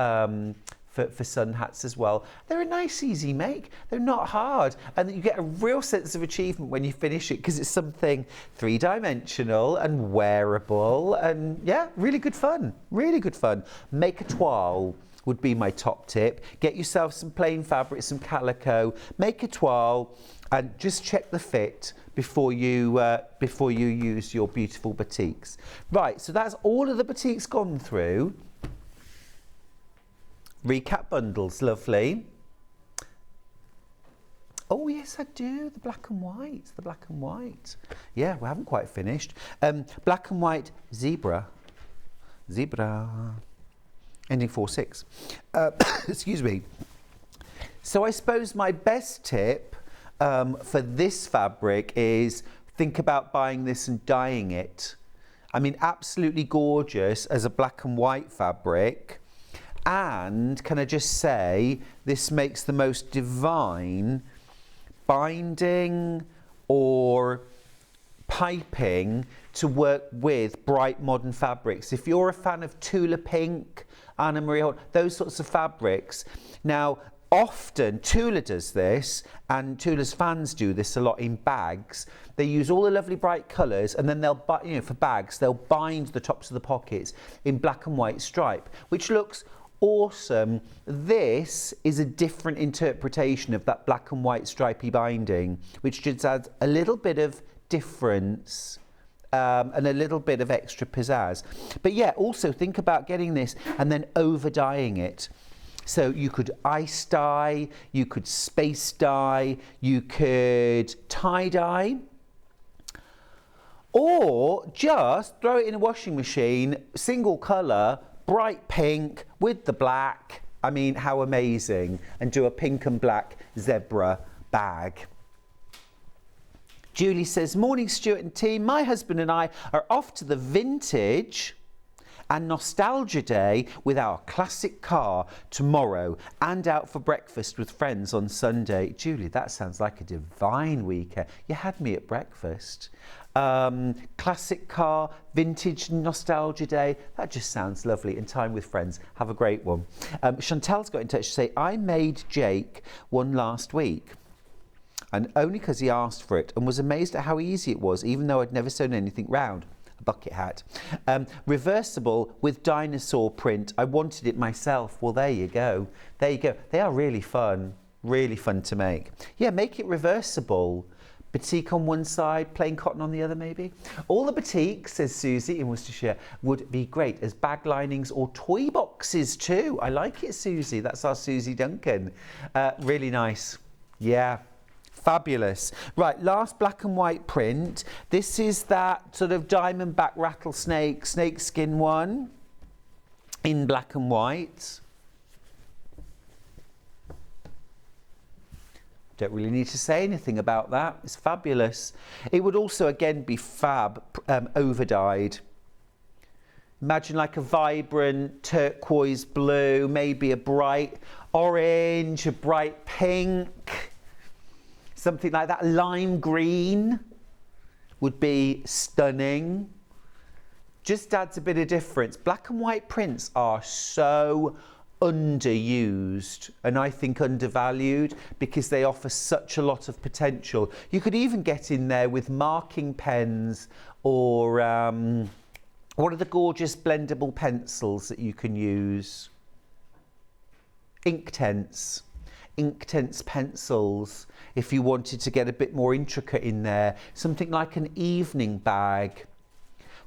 for sun hats as well. They're a nice, easy make. They're not hard. And you get a real sense of achievement when you finish it, because it's something three-dimensional and wearable. And yeah, really good fun. Really good fun. Make a toile would be my top tip. Get yourself some plain fabric, some calico, make a toile, and just check the fit before you use your beautiful batiks. Right, so that's all of the batiks gone through. Recap bundles, lovely. Oh yes, I do, the black and white, the black and white. Yeah, we haven't quite finished. Black and white zebra. Ending 4-6. Excuse me. So I suppose my best tip for this fabric is think about buying this and dyeing it. I mean, absolutely gorgeous as a black and white fabric. And can I just say, this makes the most divine binding or piping to work with bright modern fabrics. If you're a fan of Tula Pink, Anna Marie Holt, those sorts of fabrics. Now, often Tula does this, and Tula's fans do this a lot in bags. They use all the lovely bright colours, and then they'll, you know, for bags, they'll bind the tops of the pockets in black and white stripe, which looks awesome. This is a different interpretation of that black and white stripy binding, which just adds a little bit of difference and a little bit of extra pizzazz. But yeah, also think about getting this and then over dyeing it. So you could ice dye, you could space dye, you could tie dye, or just throw it in a washing machine, single colour, bright pink with the black. I mean, how amazing. And do a pink and black zebra bag. Julie says, morning Stuart and team, my husband and I are off to the vintage and nostalgia day with our classic car tomorrow and out for breakfast with friends on Sunday. Julie, that sounds like a divine weekend. You had me at breakfast. Classic car, vintage nostalgia day, that just sounds lovely. And time with friends, have a great one. Chantal's got in touch to say, I made Jake one last week, and only because he asked for it, and was amazed at how easy it was, even though I'd never sewn anything round. A bucket hat. Reversible with dinosaur print. I wanted it myself. Well, there you go. There you go. They are really fun to make. Yeah, make it reversible. Batik on one side, plain cotton on the other maybe. All the batiks, says Susie in Worcestershire, would be great as bag linings or toy boxes too. I like it, Susie. That's our Susie Duncan. Really nice. Yeah. Fabulous. Right, last black and white print. This is that sort of diamond back rattlesnake, snake skin one in black and white. Don't really need to say anything about that. It's fabulous. It would also again be fab over dyed. Imagine like a vibrant turquoise blue, maybe a bright orange, a bright pink. Something like that. Lime green would be stunning. Just adds a bit of difference. Black and white prints are so underused and I think undervalued because they offer such a lot of potential. You could even get in there with marking pens or what are the gorgeous blendable pencils that you can use? Inktense pencils. If you wanted to get a bit more intricate in there, something like an evening bag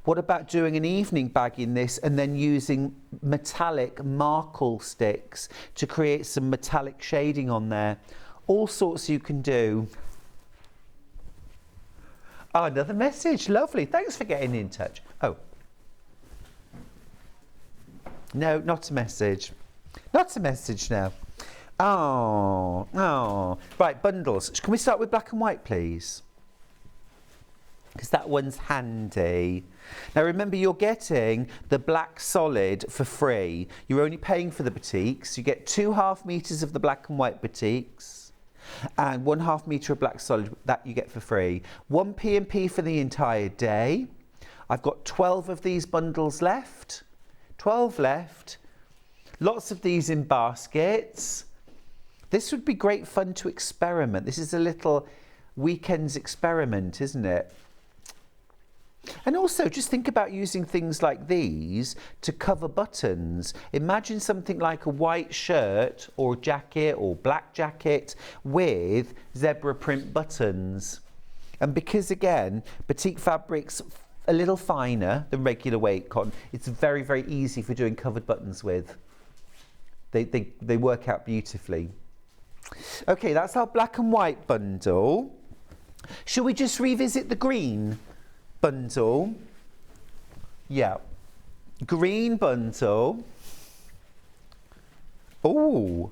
What about doing an evening bag in this and then using metallic markle sticks to create some metallic shading on there? All sorts you can do. Oh, another message. Lovely. Thanks for getting in touch. Oh. No, not a message. Not a message now. Oh, oh. Right, bundles. Can we start with black and white, please? Because that one's handy. Now remember, you're getting the black solid for free. You're only paying for the batiks. You get 2.5 meters of the black and white batiks and 1.5 meter of black solid that you get for free. 1 P&P for the entire day. I've got 12 of these bundles left. 12 left. Lots of these in baskets. This would be great fun to experiment. This is a little weekend's experiment, isn't it? And also just think about using things like these to cover buttons. Imagine something like a white shirt or jacket or black jacket with zebra print buttons. And because again, batik fabric's a little finer than regular weight cotton, it's very, very easy for doing covered buttons with. They work out beautifully. Okay, that's our black and white bundle. Shall we just revisit the green bundle? Yeah, green bundle. Oh,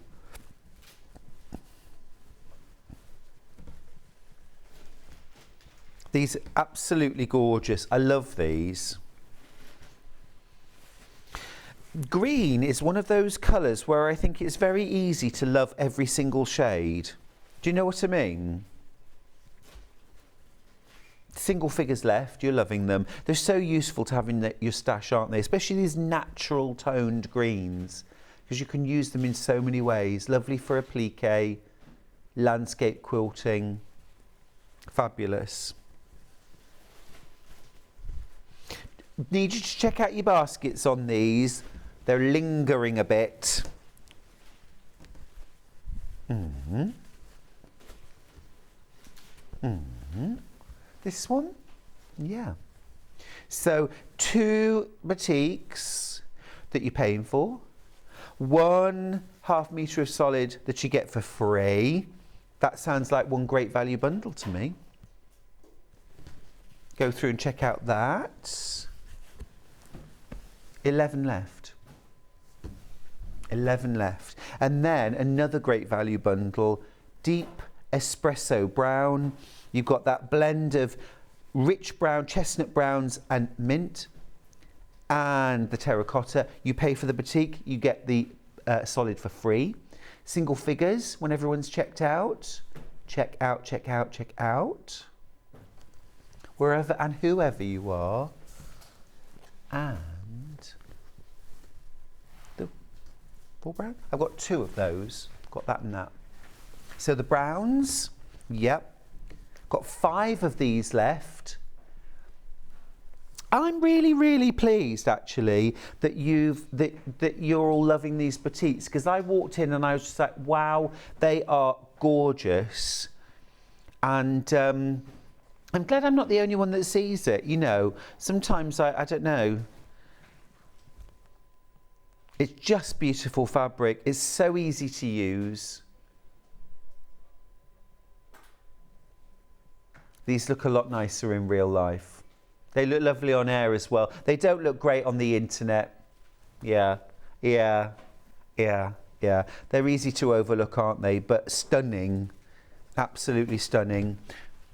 these are absolutely gorgeous. I love these. Green is one of those colours where I think it's very easy to love every single shade. Do you know what I mean? Single figures left, you're loving them. They're so useful to have in your stash, aren't they? Especially these natural toned greens, because you can use them in so many ways. Lovely for applique, landscape quilting. Fabulous. Need you to check out your baskets on these. They're lingering a bit. This one? Yeah. So 2 batiks that you're paying for. 1.5 meter of solid that you get for free. That sounds like one great value bundle to me. Go through and check out that. 11 left. 11 left. And then another great value bundle, deep espresso brown. You've got that blend of rich brown, chestnut browns and mint and the terracotta. You pay for the batik, you get the solid for free. Single figures when everyone's checked out. Check out, check out, check out. Wherever and whoever you are. And the full brown? I've got 2 of those. Got that and that. So the browns, yep. Got 5 of these left. I'm really, really pleased actually that you're all loving these batiks, because I walked in and I was just like, wow, they are gorgeous. And I'm glad I'm not the only one that sees it. You know, sometimes I don't know. It's just beautiful fabric. It's so easy to use. These look a lot nicer in real life. They look lovely on air as well. They don't look great on the internet. Yeah, yeah, yeah, yeah. They're easy to overlook, aren't they? But stunning, absolutely stunning.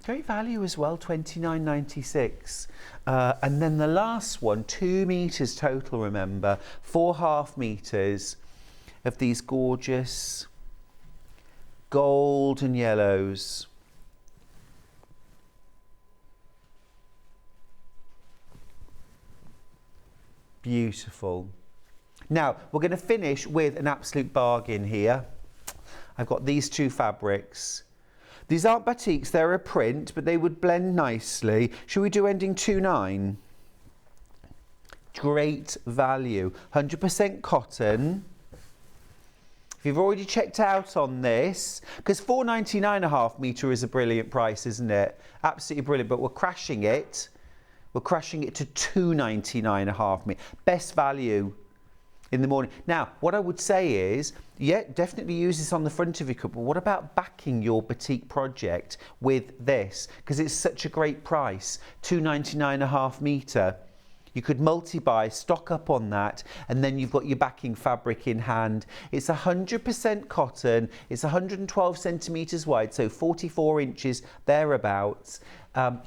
Great value as well, £29.96. And then the last one, 2 meters total, remember, 4.5 meters of these gorgeous gold and yellows. Beautiful. Now, we're going to finish with an absolute bargain here. I've got these 2 fabrics. These aren't batiks, they're a print, but they would blend nicely. Should we do ending 29? Great value. 100% cotton. If you've already checked out on this, because £4.99 1/2 metre is a brilliant price, isn't it? Absolutely brilliant, but we're crashing it. We're crashing it to £2.99 a half metre. Best value in the morning. Now, what I would say is, yeah, definitely use this on the front of your cup, but what about backing your batik project with this? Because it's such a great price, £2.99 a half metre. You could multi-buy, stock up on that, and then you've got your backing fabric in hand. It's 100% cotton. It's 112 centimetres wide, so 44 inches thereabouts.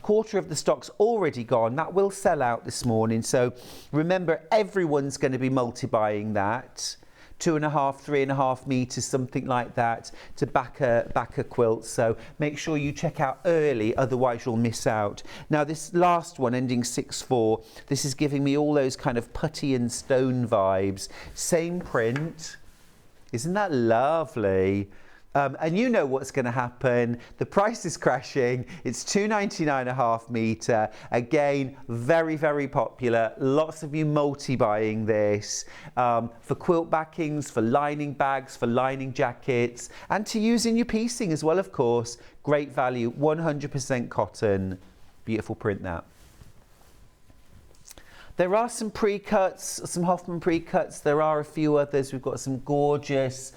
Quarter of the stock's already gone. That will sell out this morning. So remember, everyone's going to be multi-buying that. 2.5, 3.5 meters, something like that, to back a quilt. So make sure you check out early, otherwise you'll miss out. Now this last one, ending 6-4, this is giving me all those kind of putty and stone vibes. Same print. Isn't that lovely? And you know what's going to happen. The price is crashing. It's £2.99 a half metre. Again, very, very popular. Lots of you multi-buying this for quilt backings, for lining bags, for lining jackets, and to use in your piecing as well, of course. Great value, 100% cotton. Beautiful print that. There are some pre-cuts, some Hoffman pre-cuts. There are a few others. We've got some gorgeous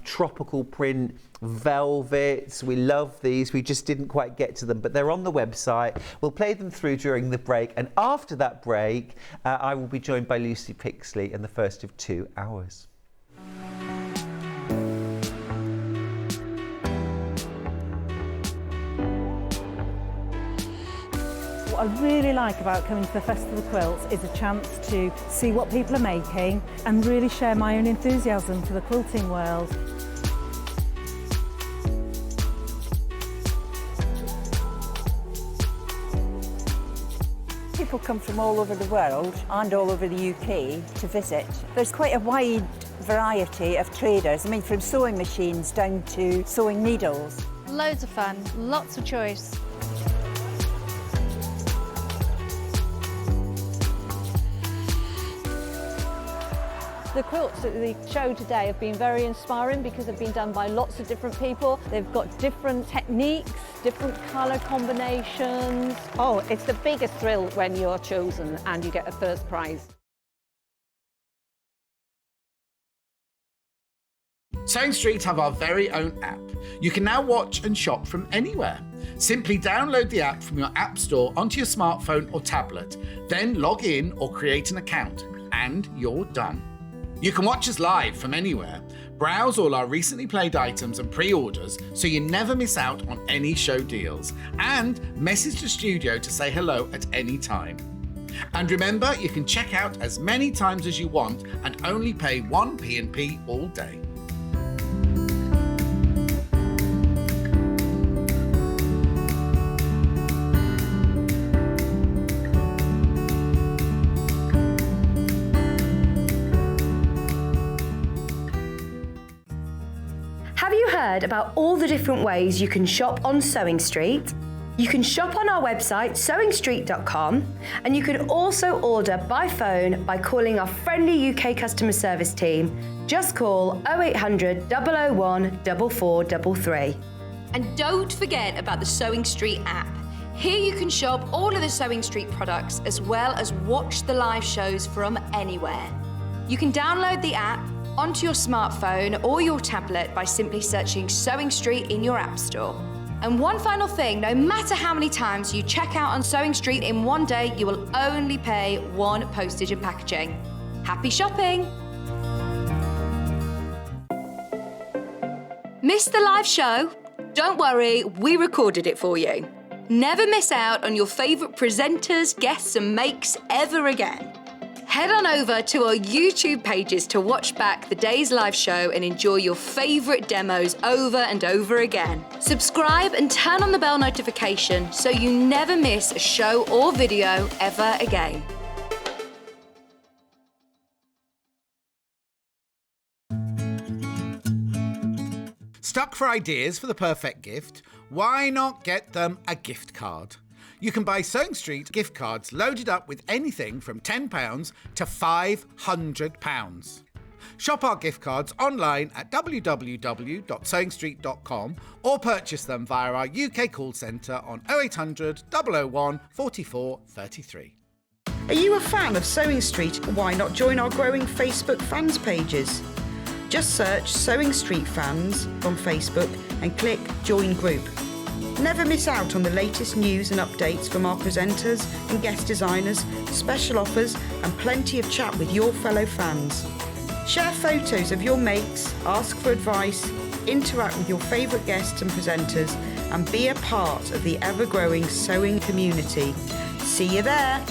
tropical print velvets. We love these. We just didn't quite get to them, but they're on the website. We'll play them through during the break. And after that break, I will be joined by Lucy Pixley in the first of 2 hours. What I really like about coming to the Festival of Quilts is a chance to see what people are making and really share my own enthusiasm for the quilting world. People come from all over the world and all over the UK to visit. There's quite a wide variety of traders, I mean from sewing machines down to sewing needles. Loads of fun, lots of choice. The quilts at the show today have been very inspiring because they've been done by lots of different people. They've got different techniques, different colour combinations. Oh, it's the biggest thrill when you're chosen and you get a first prize. Sewing Street have our very own app. You can now watch and shop from anywhere. Simply download the app from your app store onto your smartphone or tablet, then log in or create an account, and you're done. You can watch us live from anywhere, browse all our recently played items and pre-orders so you never miss out on any show deals, and message the studio to say hello at any time. And remember, you can check out as many times as you want and only pay 1 P&P all day. Have you heard about all the different ways you can shop on Sewing Street? You can shop on our website sewingstreet.com, and you can also order by phone by calling our friendly UK customer service team. Just call 0800 001 4433. And don't forget about the Sewing Street app. Here you can shop all of the Sewing Street products as well as watch the live shows from anywhere. You can download the app onto your smartphone or your tablet by simply searching Sewing Street in your app store. And one final thing, no matter how many times you check out on Sewing Street in one day, you will only pay 1 postage and packaging. Happy shopping! Missed the live show? Don't worry, we recorded it for you. Never miss out on your favourite presenters, guests and makes ever again. Head on over to our YouTube pages to watch back the day's live show and enjoy your favourite demos over and over again. Subscribe and turn on the bell notification so you never miss a show or video ever again. Stuck for ideas for the perfect gift? Why not get them a gift card? You can buy Sewing Street gift cards loaded up with anything from £10 to £500. Shop our gift cards online at www.sewingstreet.com or purchase them via our UK call centre on 0800 001 44 33. Are you a fan of Sewing Street? Why not join our growing Facebook fans pages? Just search Sewing Street Fans on Facebook and click Join Group. Never miss out on the latest news and updates from our presenters and guest designers, special offers and plenty of chat with your fellow fans. Share photos of your makes, ask for advice, interact with your favourite guests and presenters and be a part of the ever-growing sewing community. See you there!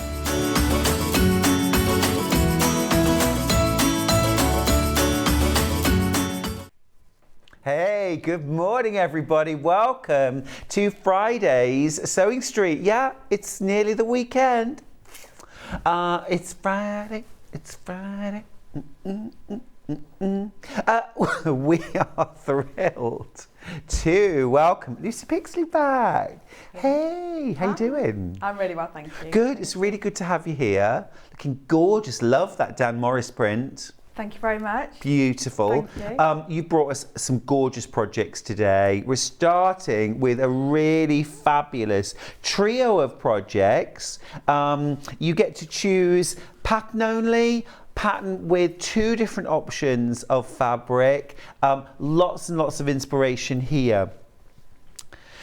Hey, good morning everybody. Welcome to Friday's Sewing Street. Yeah, it's nearly the weekend. It's Friday. We are thrilled to welcome Lucy Pixley back. Hey, how you doing? I'm really well, thank you. Good, it's really good to have you here. Looking gorgeous, love that Dan Morris print. Thank you very much. Beautiful. Thank you. You've brought us some gorgeous projects today. We're starting with a really fabulous trio of projects. You get to choose pattern only, pattern with 2 different options of fabric. Lots and lots of inspiration here.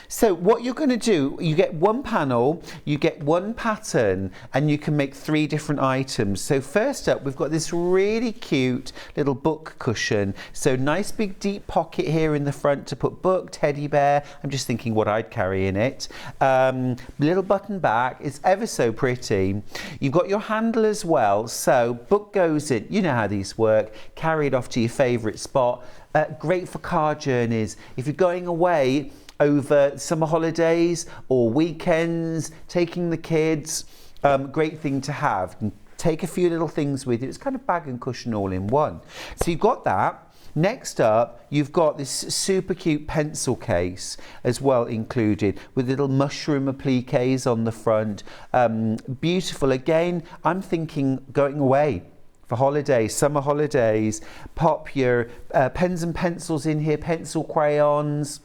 So what you're going to do, you get 1 panel, you get 1 pattern, and you can make 3 different items. So first up, we've got this really cute little book cushion. So nice big deep pocket here in the front to put book, teddy bear. I'm just thinking what I'd carry in it. Little button back, it's ever so pretty. You've got your handle as well. So book goes in, you know how these work, carry it off to your favourite spot. Great for car journeys. If you're going away over summer holidays or weekends, taking the kids, great thing to have. You can take a few little things with you. It's kind of bag and cushion all in one. So you've got that. Next up, you've got this super cute pencil case as well included with little mushroom appliques on the front. Beautiful. Again, I'm thinking going away for holidays, summer holidays. Pop your pens and pencils in here, pencil crayons.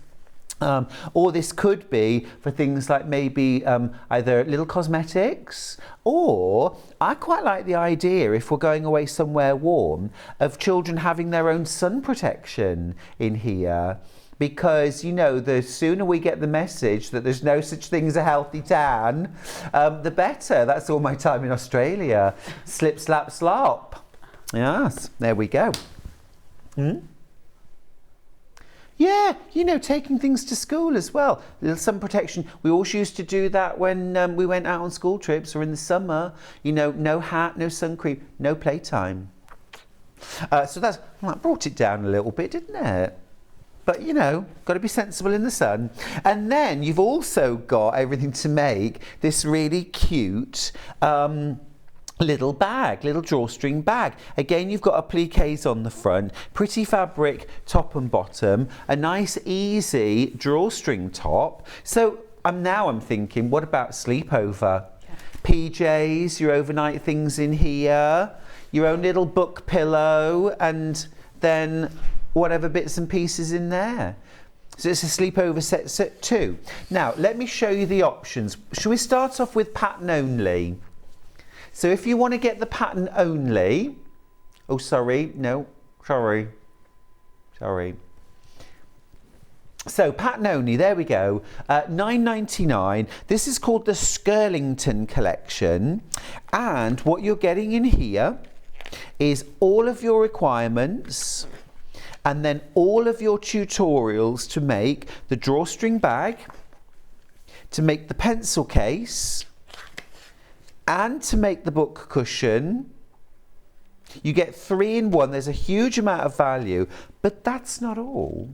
Or this could be for things like maybe either little cosmetics, or I quite like the idea, if we're going away somewhere warm, of children having their own sun protection in here. Because, you know, the sooner we get the message that there's no such thing as a healthy tan, the better. That's all my time in Australia. Slip, slap, slop. Yes, there we go. Yeah, you know, taking things to school as well. A little sun protection. We always used to do that when we went out on school trips or in the summer. You know, no hat, no sun cream, no playtime. So that brought it down a little bit, didn't it? But, you know, got to be sensible in the sun. And then you've also got everything to make this really cute little bag, little drawstring bag. Again, you've got appliques on the front, pretty fabric top and bottom, a nice easy drawstring top. So I'm thinking, what about sleepover? PJs, your overnight things in here, your own little book pillow, and then whatever bits and pieces in there. So it's a sleepover set 2. Now, let me show you the options. Shall we start off with pattern only? So if you want to get the pattern only, oh sorry, no, sorry. So pattern only, there we go, $9.99. This is called the Skirlington Collection, and what you're getting in here is all of your requirements and then all of your tutorials to make the drawstring bag, to make the pencil case, and to make the book cushion. You get 3 in 1. There's a huge amount of value, but that's not all.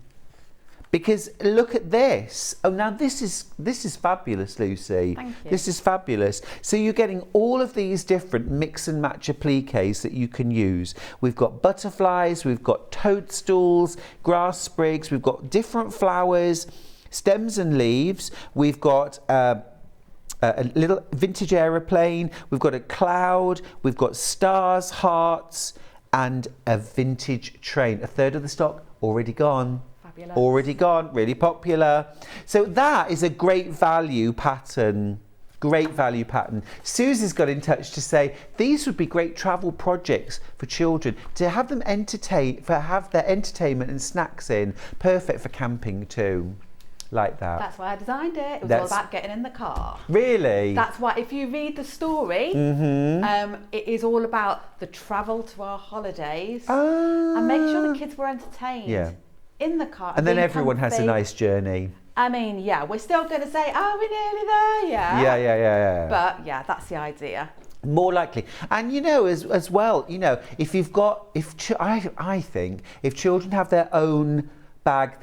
Because look at this. Oh, now this is fabulous, Lucy. Thank you. This is fabulous. So you're getting all of these different mix and match appliques that you can use. We've got butterflies, we've got toadstools, grass sprigs, we've got different flowers, stems and leaves. We've got a little vintage aeroplane, we've got a cloud, we've got stars, hearts, and a vintage train. A third of the stock already gone. Fabulous. Already gone, really popular. So that is a great value pattern. Great value pattern. Susie's got in touch to say these would be great travel projects for children to have them have their entertainment and snacks in. Perfect for camping too. Like that. That's why I designed it. It was all about getting in the car. Really? That's why, if you read the story, it is all about the travel to our holidays and make sure the kids were entertained in the car. And then everyone has a nice journey. I mean, yeah, we're still going to say, are we nearly there? Yeah. Yeah. But yeah, that's the idea. More likely. And you know, as well, you know, I think if children have their own bag,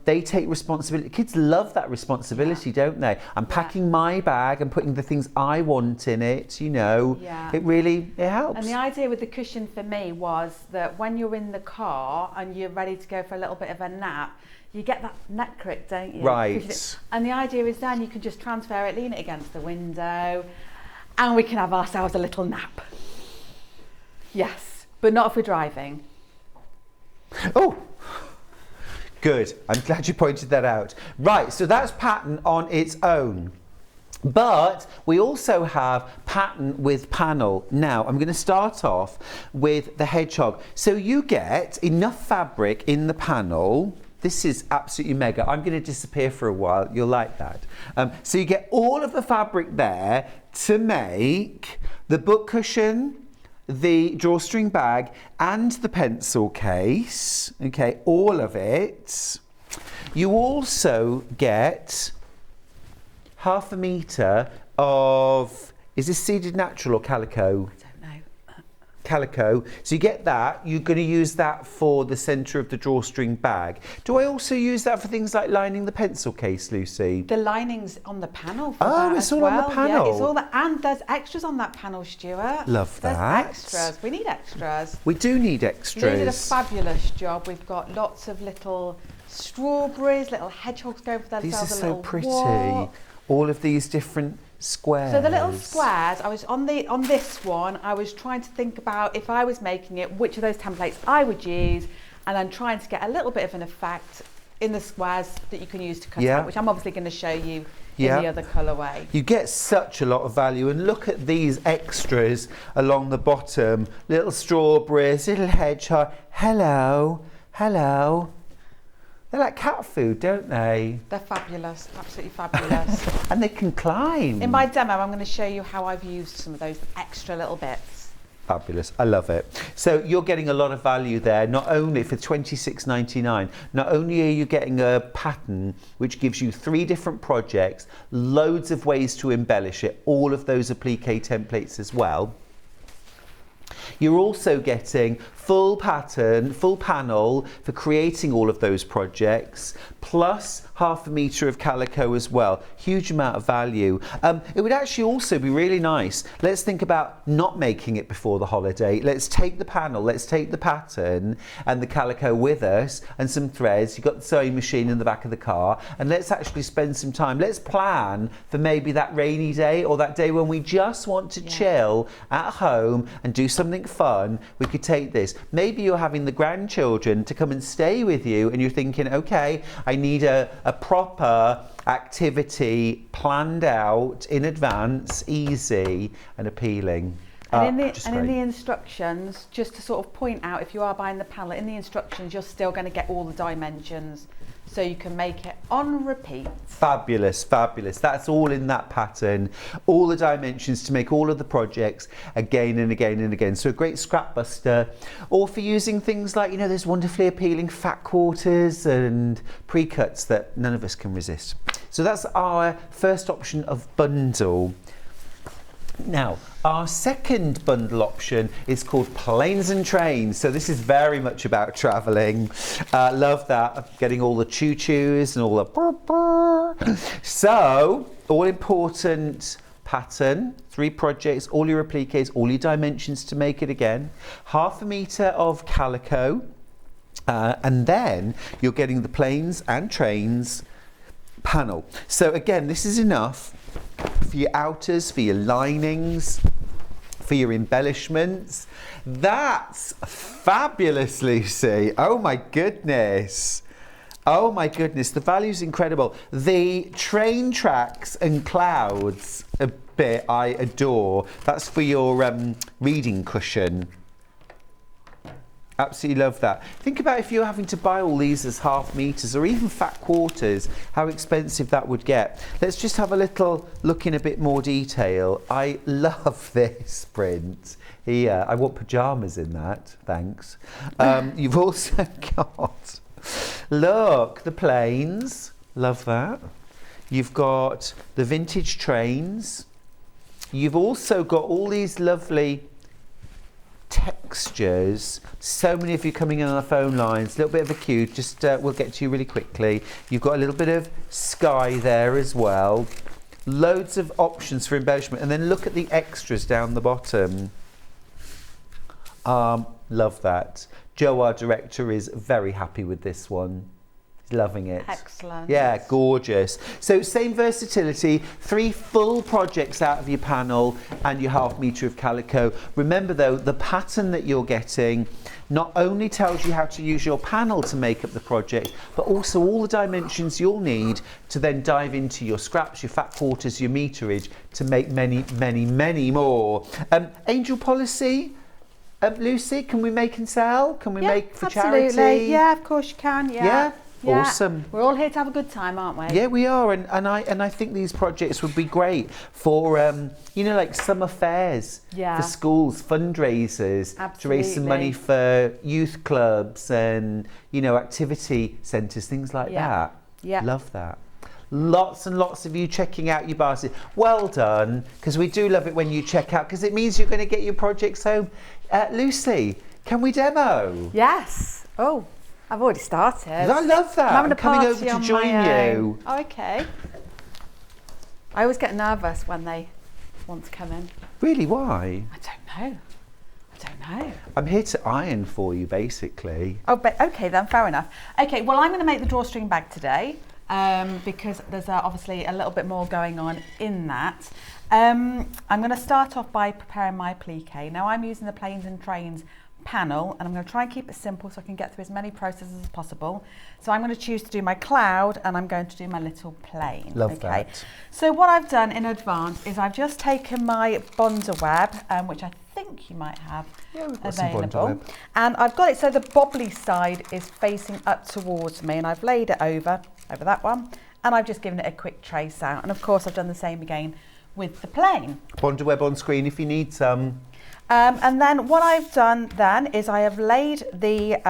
they take responsibility. Kids love that responsibility, don't they? I'm packing my bag and putting the things I want in it, you know. Yeah. It helps. And the idea with the cushion for me was that when you're in the car and you're ready to go for a little bit of a nap, you get that neck crick, don't you? Right. And the idea is then you can just transfer it, lean it against the window, and we can have ourselves a little nap. Yes, but not if we're driving. Oh, good. I'm glad you pointed that out. Right, so that's pattern on its own. But we also have pattern with panel. Now, I'm going to start off with the hedgehog. So you get enough fabric in the panel. This is absolutely mega. I'm going to disappear for a while. You'll like that. So you get all of the fabric there to make the book cushion, the drawstring bag and the pencil case. Okay, all of it. You also get 1/2 metre of, is this seeded natural or calico? Calico. So you get that. You're going to use that for the centre of the drawstring bag. Do I also use that for things like lining the pencil case, Lucy? The lining's on the panel for Oh, that it's as all well. on the panel. Yeah, it's all that, and there's extras on that panel, Stuart. Love that. There's extras. We need extras. We do need They extras. did a fabulous job. We've got lots of little strawberries, little hedgehogs going for These are themselves. so pretty. Walk. All of these different squares. So the little squares, I was on this one, I was trying to think about if I was making it, which of those templates I would use, and then trying to get a little bit of an effect in the squares that you can use to cut out, which I'm obviously going to show you in the other colourway. You get such a lot of value, and look at these extras along the bottom. Little strawberries, little hedgehog. Hello, hello. They're like cat food, don't they? They're fabulous, absolutely fabulous. And they can climb. In my demo, I'm going to show you how I've used some of those extra little bits. Fabulous, I love it. So you're getting a lot of value there, not only for £26.99, not only are you getting a pattern which gives you 3 different projects, loads of ways to embellish it, all of those applique templates as well. You're also getting full pattern, full panel for creating all of those projects, plus 1/2 metre of calico as well. Huge amount of value. It would actually also be really nice. Let's think about not making it before the holiday. Let's take the panel, let's take the pattern and the calico with us and some threads. You've got the sewing machine in the back of the car, and let's actually spend some time. Let's plan for maybe that rainy day or that day when we just want to chill at home and do something fun. We could take this. Maybe you're having the grandchildren to come and stay with you and you're thinking, okay, I need a proper activity planned out in advance, easy and appealing. And in the instructions, just to sort of point out, if you are buying the panel, in the instructions you're still going to get all the dimensions, so you can make it on repeat. Fabulous, fabulous. That's all in that pattern. All the dimensions to make all of the projects again and again and again. So a great scrap buster. Or for using things like, you know, there's wonderfully appealing fat quarters and pre-cuts that none of us can resist. So that's our first option of bundle. Now, our second bundle option is called Planes and Trains. So this is very much about travelling. Love that, getting all the choo-choos and all the brr, brr. So, all important pattern, 3 projects, all your appliques, all your dimensions to make it again. 1/2 metre of calico. And then you're getting the planes and trains panel. So again, this is enough for your outers, for your linings, for your embellishments. That's fabulous, Lucy. Oh my goodness. Oh my goodness, the value's incredible. The train tracks and clouds a bit I adore. That's for your reading cushion. Absolutely love that. Think about if you're having to buy all these as half meters or even fat quarters, how expensive that would get. Let's just have a little look in a bit more detail. I love this print. Here, I want pyjamas in that, thanks. You've also got, look, the planes, love that. You've got the vintage trains. You've also got all these lovely textures. So many of you coming in on the phone lines. A little bit of a cue, just we'll get to you really quickly. You've got a little bit of sky there as well. Loads of options for embellishment. And then look at the extras down the bottom. Love that. Joe, our director, is very happy with this one. Loving it. Excellent. Yeah, gorgeous. So same versatility, 3 full projects out of your panel and your half metre of calico. Remember though, the pattern that you're getting not only tells you how to use your panel to make up the project, but also all the dimensions you'll need to then dive into your scraps, your fat quarters, your meterage to make many, many, many more. Angel policy, Lucy, can we make and sell? Can we make for absolutely. charity? Yeah, of course you can. Yeah? Yeah. Awesome. We're all here to have a good time, aren't we? Yeah, we are, and I think these projects would be great for you know, like summer fairs for schools, fundraisers, to raise some money for youth clubs and, you know, activity centres, things like that. Yeah. Love that. Lots and lots of you checking out your baskets. Well done, because we do love it when you check out, because it means you're going to get your projects home. Lucy, can we demo? Yes. Oh, I've already started. I love that. I'm having a coming party over to on join my you. Oh, okay. I always get nervous when they want to come in. Really, why? I don't know. I'm here to iron for you, basically. Oh, but okay then, fair enough. Okay, well, I'm going to make the drawstring bag today because there's obviously a little bit more going on in that. I'm going to start off by preparing my applique. Now, I'm using the Planes and Trains panel, and I'm going to try and keep it simple so I can get through as many processes as possible. So I'm going to choose to do my cloud, and I'm going to do my little plane. Love that. So what I've done in advance is I've just taken my Bonder web, which I think you might have available, and I've got it so the bobbly side is facing up towards me, and I've laid it over that one, and I've just given it a quick trace out, and of course I've done the same again with the plane. Bonder web on screen if you need some. And then what I've done then is I have laid the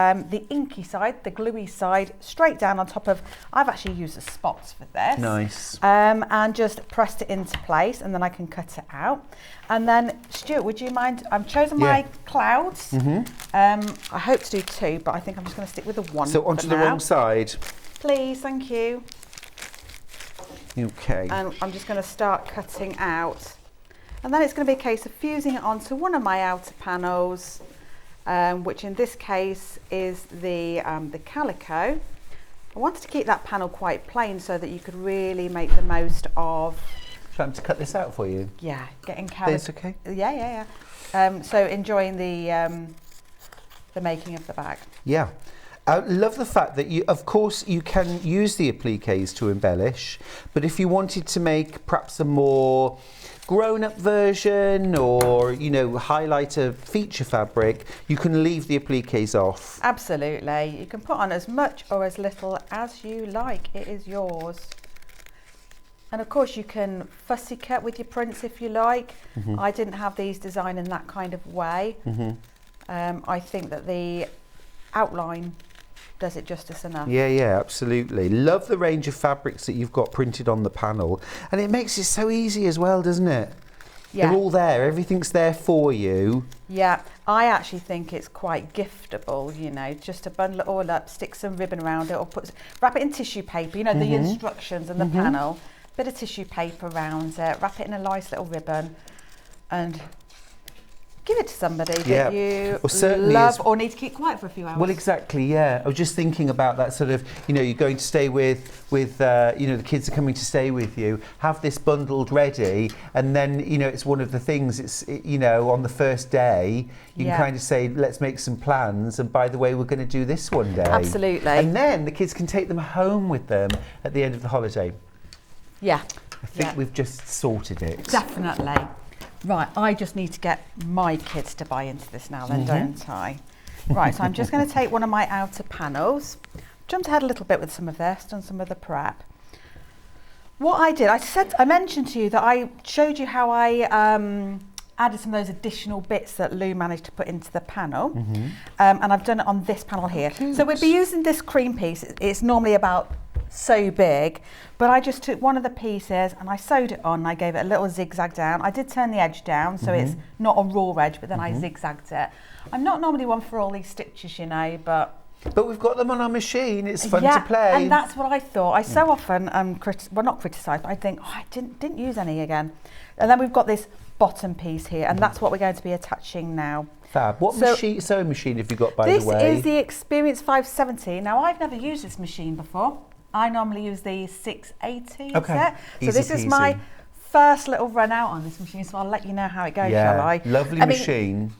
inky side, the gluey side, straight down on top of, I've actually used the spots for this. Nice. And just pressed it into place, and then I can cut it out. And then, Stuart, would you mind, I've chosen my clouds. I hope to do 2, but I think I'm just going to stick with the 1. So onto the wrong side. Please, thank you. Okay. And I'm just going to start cutting out. And then it's going to be a case of fusing it onto one of my outer panels, which in this case is the calico. I wanted to keep that panel quite plain so that you could really make the most of. Shall I to cut this out for you? Yeah, getting calico. That's okay. Yeah. So enjoying the making of the bag. Yeah. I love the fact that you, of course, you can use the appliques to embellish, but if you wanted to make perhaps a more grown-up version or, you know, highlight a feature fabric, you can leave the appliques off. Absolutely. You can put on as much or as little as you like. It is yours. And of course you can fussy cut with your prints if you like. I didn't have these designed in that kind of way. I think that the outline does it justice enough. Yeah, absolutely. Love the range of fabrics that you've got printed on the panel, and it makes it so easy as well, doesn't it? Yeah. They're all there, everything's there for you. Yeah, I actually think it's quite giftable, you know, just to bundle it all up, stick some ribbon around it, or wrap it in tissue paper, you know, the instructions and the panel, bit of tissue paper around it, wrap it in a nice little ribbon, and give it to somebody Yeah. that you Or certainly love is- or need to keep quiet for a few hours. Well, exactly, yeah. I was just thinking about that sort of, you know, you're going to stay with you know, the kids are coming to stay with you, have this bundled ready, and then, you know, it's one of the things, you know, on the first day, you can kind of say, let's make some plans, and by the way, we're going to do this one day. Absolutely. And then the kids can take them home with them at the end of the holiday. Yeah. I think we've just sorted it. Definitely. Right, I just need to get my kids to buy into this now then, don't I? Right, so I'm just going to take one of my outer panels, jumped ahead a little bit with some of this, done some of the prep. What I did, I mentioned to you that I showed you how I added some of those additional bits that Lou managed to put into the panel, and I've done it on this panel here. So we'd be using this cream piece. It's normally about so big, but I just took one of the pieces and I sewed it on. I gave it a little zigzag down. I did turn the edge down so it's not a raw edge, but then I zigzagged it. I'm not normally one for all these stitches, you know, but we've got them on our machine. It's fun to play. And that's what I thought. I so often well, not criticise, but I think, oh, I didn't use any again. And then we've got this bottom piece here, and that's what we're going to be attaching now. Fab. What sewing machine have you got, by the way? This is the Experience 570. Now, I've never used this machine before. I normally use the 680 set. So this is my first little run out on this machine, so I'll let you know how it goes, shall I? Lovely machine.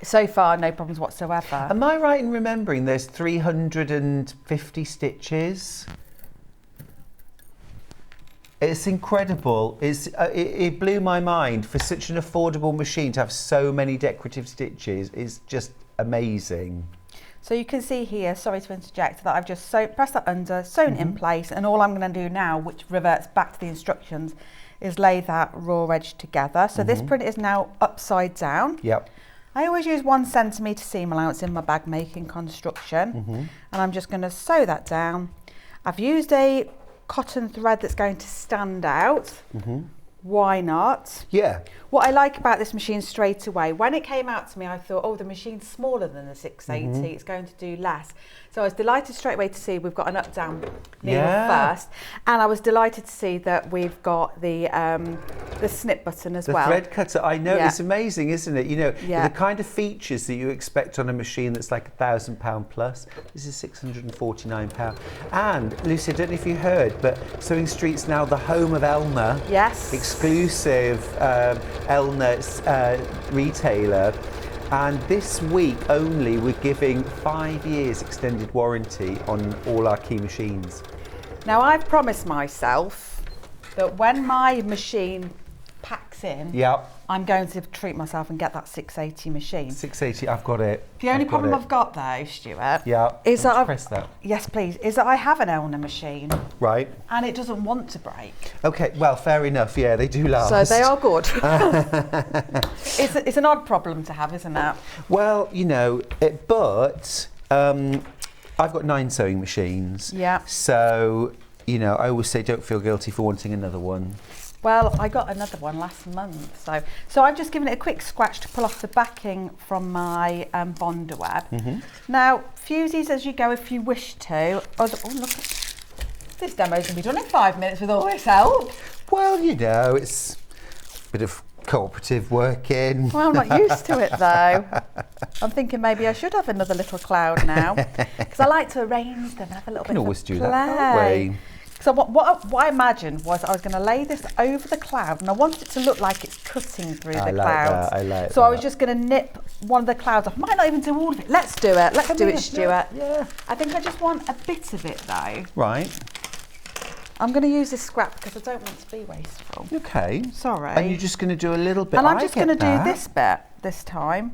So far, no problems whatsoever. Am I right in remembering there's 350 stitches? It's incredible. It blew my mind. For such an affordable machine to have so many decorative stitches is just amazing. So you can see here, sorry to interject, that I've just pressed that under, sewn in place, and all I'm going to do now, which reverts back to the instructions, is lay that raw edge together. So this print is now upside down. Yep. I always use 1 centimetre seam allowance in my bag making construction, and I'm just going to sew that down. I've used a cotton thread that's going to stand out. Why not? Yeah. What I like about this machine straight away, when it came out to me, I thought, oh, the machine's smaller than the 680, it's going to do less. So I was delighted straight away to see we've got an up-down needle first, and I was delighted to see that we've got the snip button as well. The thread cutter, I know, it's amazing, isn't it? You know, the kind of features that you expect on a machine that's like £1,000 plus, this is £649. And Lucy, I don't know if you heard, but Sewing Street's now the home of Elna. Yes. Exclusive Elna retailer. And this week only, we're giving 5 years extended warranty on all our key machines. Now, I've promised myself that when my machine packs in, I'm going to treat myself and get that 680 machine. 680, I've got it. The only problem I've got though, Stuart, is that press that. Yes, please. Is that I have an Elna machine, right, and it doesn't want to break. Okay, well, fair enough. Yeah, they do last. So they are good. It's an odd problem to have, isn't it? Well, you know, but I've got 9 sewing machines. Yeah. So, you know, I always say don't feel guilty for wanting another one. Well, I got another one last month, so I've just given it a quick scratch to pull off the backing from my Bonder web. Now, fuse these as you go if you wish to. Oh, look, this demo's going to be done in 5 minutes with all this help. Well, you know, it's a bit of cooperative working. Well, I'm not used to it though. I'm thinking maybe I should have another little cloud now, because I like to arrange them and have a little bit of play. You can always do that, can't we? So what I imagined was I was going to lay this over the cloud, and I wanted it to look like it's cutting through the clouds. I like that. So I was just going to nip one of the clouds off. Might not even do all of it. Let's do it. Let's do it, Stuart. Yeah. I think I just want a bit of it though. Right. I'm going to use this scrap because I don't want to be wasteful. Okay. Sorry. And you're just going to do a little bit. And I'm just going to do this bit this time.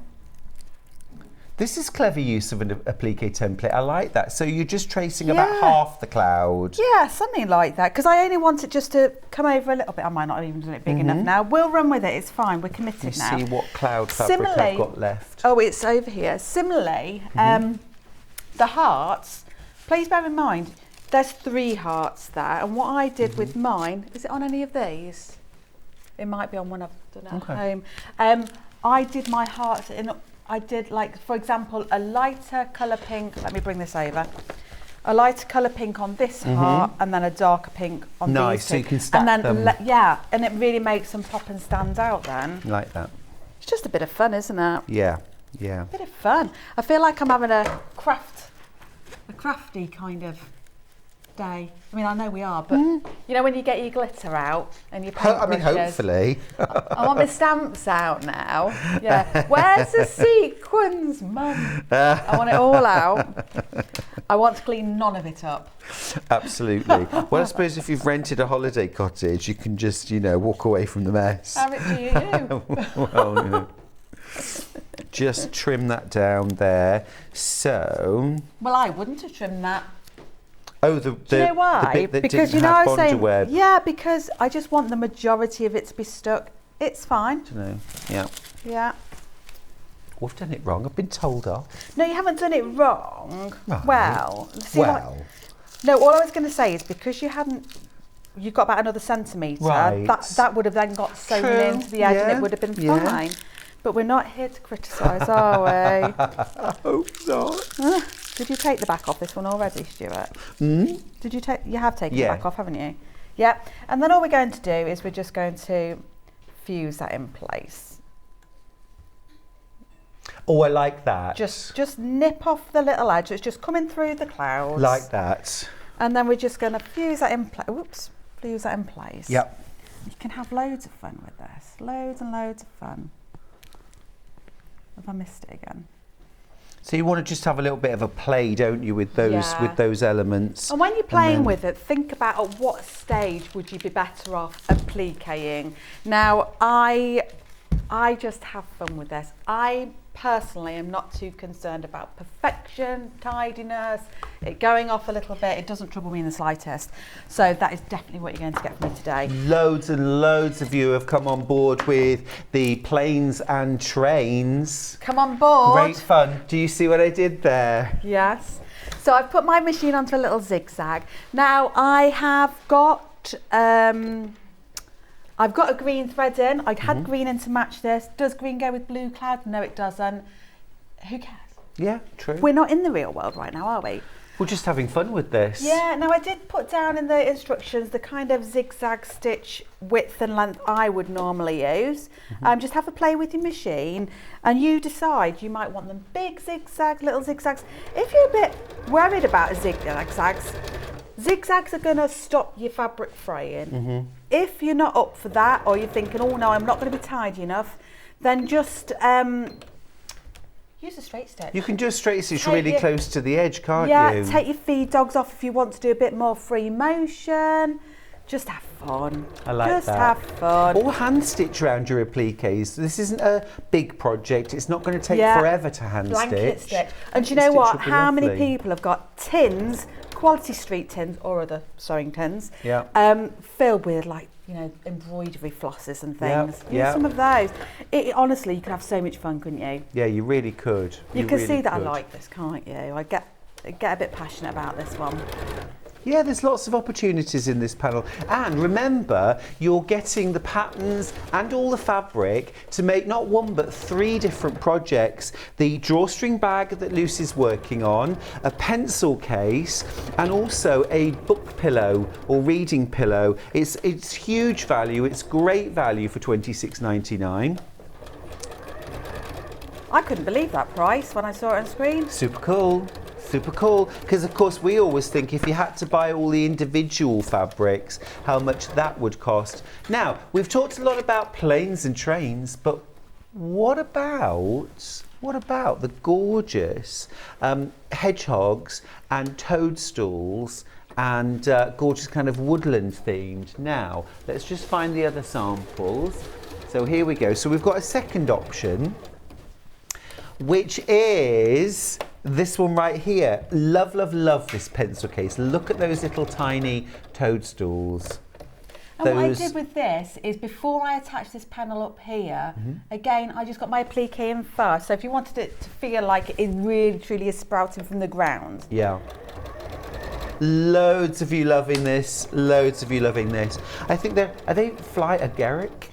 This is clever use of an applique template. I like that. So you're just tracing about half the cloud. Yeah, something like that. Because I only want it just to come over a little bit. I might not even do it big enough now. We'll run with it. It's fine. We're committed now. See what cloud fabric I've got left. Oh, it's over here. Similarly, the hearts, please bear in mind, there's 3 hearts there. And what I did with mine, is it on any of these? It might be on one I've done at home. I did my hearts in... I did, like, for example, a lighter colour pink. Let me bring this over. A lighter colour pink on this heart, and then a darker pink on these two. Nice, so you can stack and then, them. yeah, and it really makes them pop and stand out then. Like that. It's just a bit of fun, isn't it? Yeah, yeah. A bit of fun. I feel like I'm having a crafty kind of day. I mean, I know we are, but you know when you get your glitter out and your paintbrushes. I mean, hopefully. I want my stamps out now. Yeah. Where's the sequins, Mum? I want it all out. I want to clean none of it up. Absolutely. Well, I suppose if you've rented a holiday cottage, you can just, you know, walk away from the mess. How do you? Well, you know, just trim that down there. So. Well, I wouldn't have trimmed that. Oh, Do you know why? The bit that because didn't you know have I was saying, underwear. yeah, because I just want the majority of it to be stuck. It's fine. No. Yeah. Yeah. We've done it wrong. I've been told off. No, you haven't done it wrong. Right. Well, see, Well. no, all I was going to say is because you got about another centimetre. Right. That would have then got sewn True. into the edge, and Yeah. it would have been Yeah. fine. But we're not here to criticise, are we? I hope not. Did you take the back off this one already, Stuart? Did you take? You have taken Yeah. the back off, haven't you? Yeah. And then all we're going to do is we're just going to fuse that in place. Oh, I like that. Just nip off the little edge. It's just coming through the clouds. like that. And then we're just going to fuse that in place. Oops, fuse that in place. Yep. You can have loads of fun with this. Loads and loads of fun. Have I missed it again? So you want to just have a little bit of a play, don't you, with those Yeah. elements? And when you're playing then- with it, think about at what stage would you be better off appliquing. Now, I just have fun with this. I personally am not too concerned about perfection, tidiness, it going off a little bit. It doesn't trouble me in the slightest. So that is definitely what you're going to get from me today. Loads and loads of you have come on board with the planes and trains. Come on board. Great fun. Do you see what I did there? Yes. So I've put my machine onto a little zigzag. Now I have got I've got a green thread in. I had green in to match this. Does green go with blue cloud? No, it doesn't. Who cares? Yeah, true. We're not in the real world right now, are we? We're just having fun with this. Yeah, now I did put down in the instructions the kind of zigzag stitch width and length I would normally use. Just have a play with your machine and you decide. You might want them big zigzag, little zigzags. If you're a bit worried about zigzags, zigzags are going to stop your fabric fraying. If you're not up for that, or you're thinking, oh no, I'm not going to be tidy enough, then just use a straight stitch. You can do a straight stitch Take really your- close to the edge, can't Yeah, you? take your feed dogs off if you want to do a bit more free motion. Just have fun. I like just that. have fun. Or hand stitch around your appliques. This isn't a big project. It's not going to take Yeah. forever to hand Blanket stitch. stitch. And do you know Stitch what? would be How many lovely. people have got tins, quality street tins or other sewing tins, Yeah. filled with like, you know, embroidery flosses and Yeah, things. Use yeah. some of those. Honestly, you could have so much fun, couldn't you? Yeah, you really could. You can really see that could. I like this, can't you? I get a bit passionate about this one. Yeah, there's lots of opportunities in this panel. And remember, you're getting the patterns and all the fabric to make not one but 3 different projects. The drawstring bag that Lucy's working on, a pencil case, and also a book pillow or reading pillow. It's huge value. It's great value for £26.99. I couldn't believe that price when I saw it on screen. Super cool. Super cool, because of course we always think if you had to buy all the individual fabrics, how much that would cost. Now, we've talked a lot about planes and trains, but what about the gorgeous hedgehogs and toadstools and gorgeous kind of woodland themed? Now, let's just find the other samples. So here we go. So we've got a second option, which is this one right here. Love, love, love this pencil case. Look at those little tiny toadstools. And what I did with this is before I attached this panel up here, again, I just got my applique in first. So if you wanted it to feel like it really truly is sprouting from the ground. Yeah. Loads of you loving this. Loads of you loving this. I think are they fly agaric?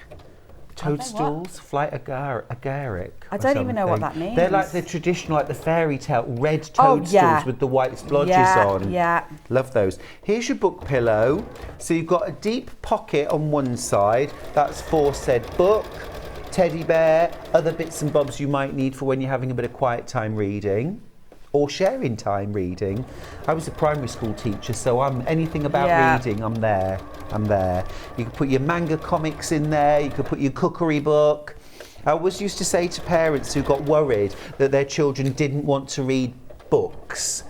Toadstools, flight agaric. I don't even know what that means. They're like the traditional, like the fairy tale red Oh, toadstools yeah. with the white splodges Yeah, on. yeah. Love those. Here's your book pillow. So you've got a deep pocket on one side. That's for said book. teddy bear, other bits and bobs you might need for when you're having a bit of quiet time reading or sharing time reading. I was a primary school teacher, so I'm anything about reading, I'm there. You could put your manga comics in there, you could put your cookery book. I always used to say to parents who got worried that their children didn't want to read books,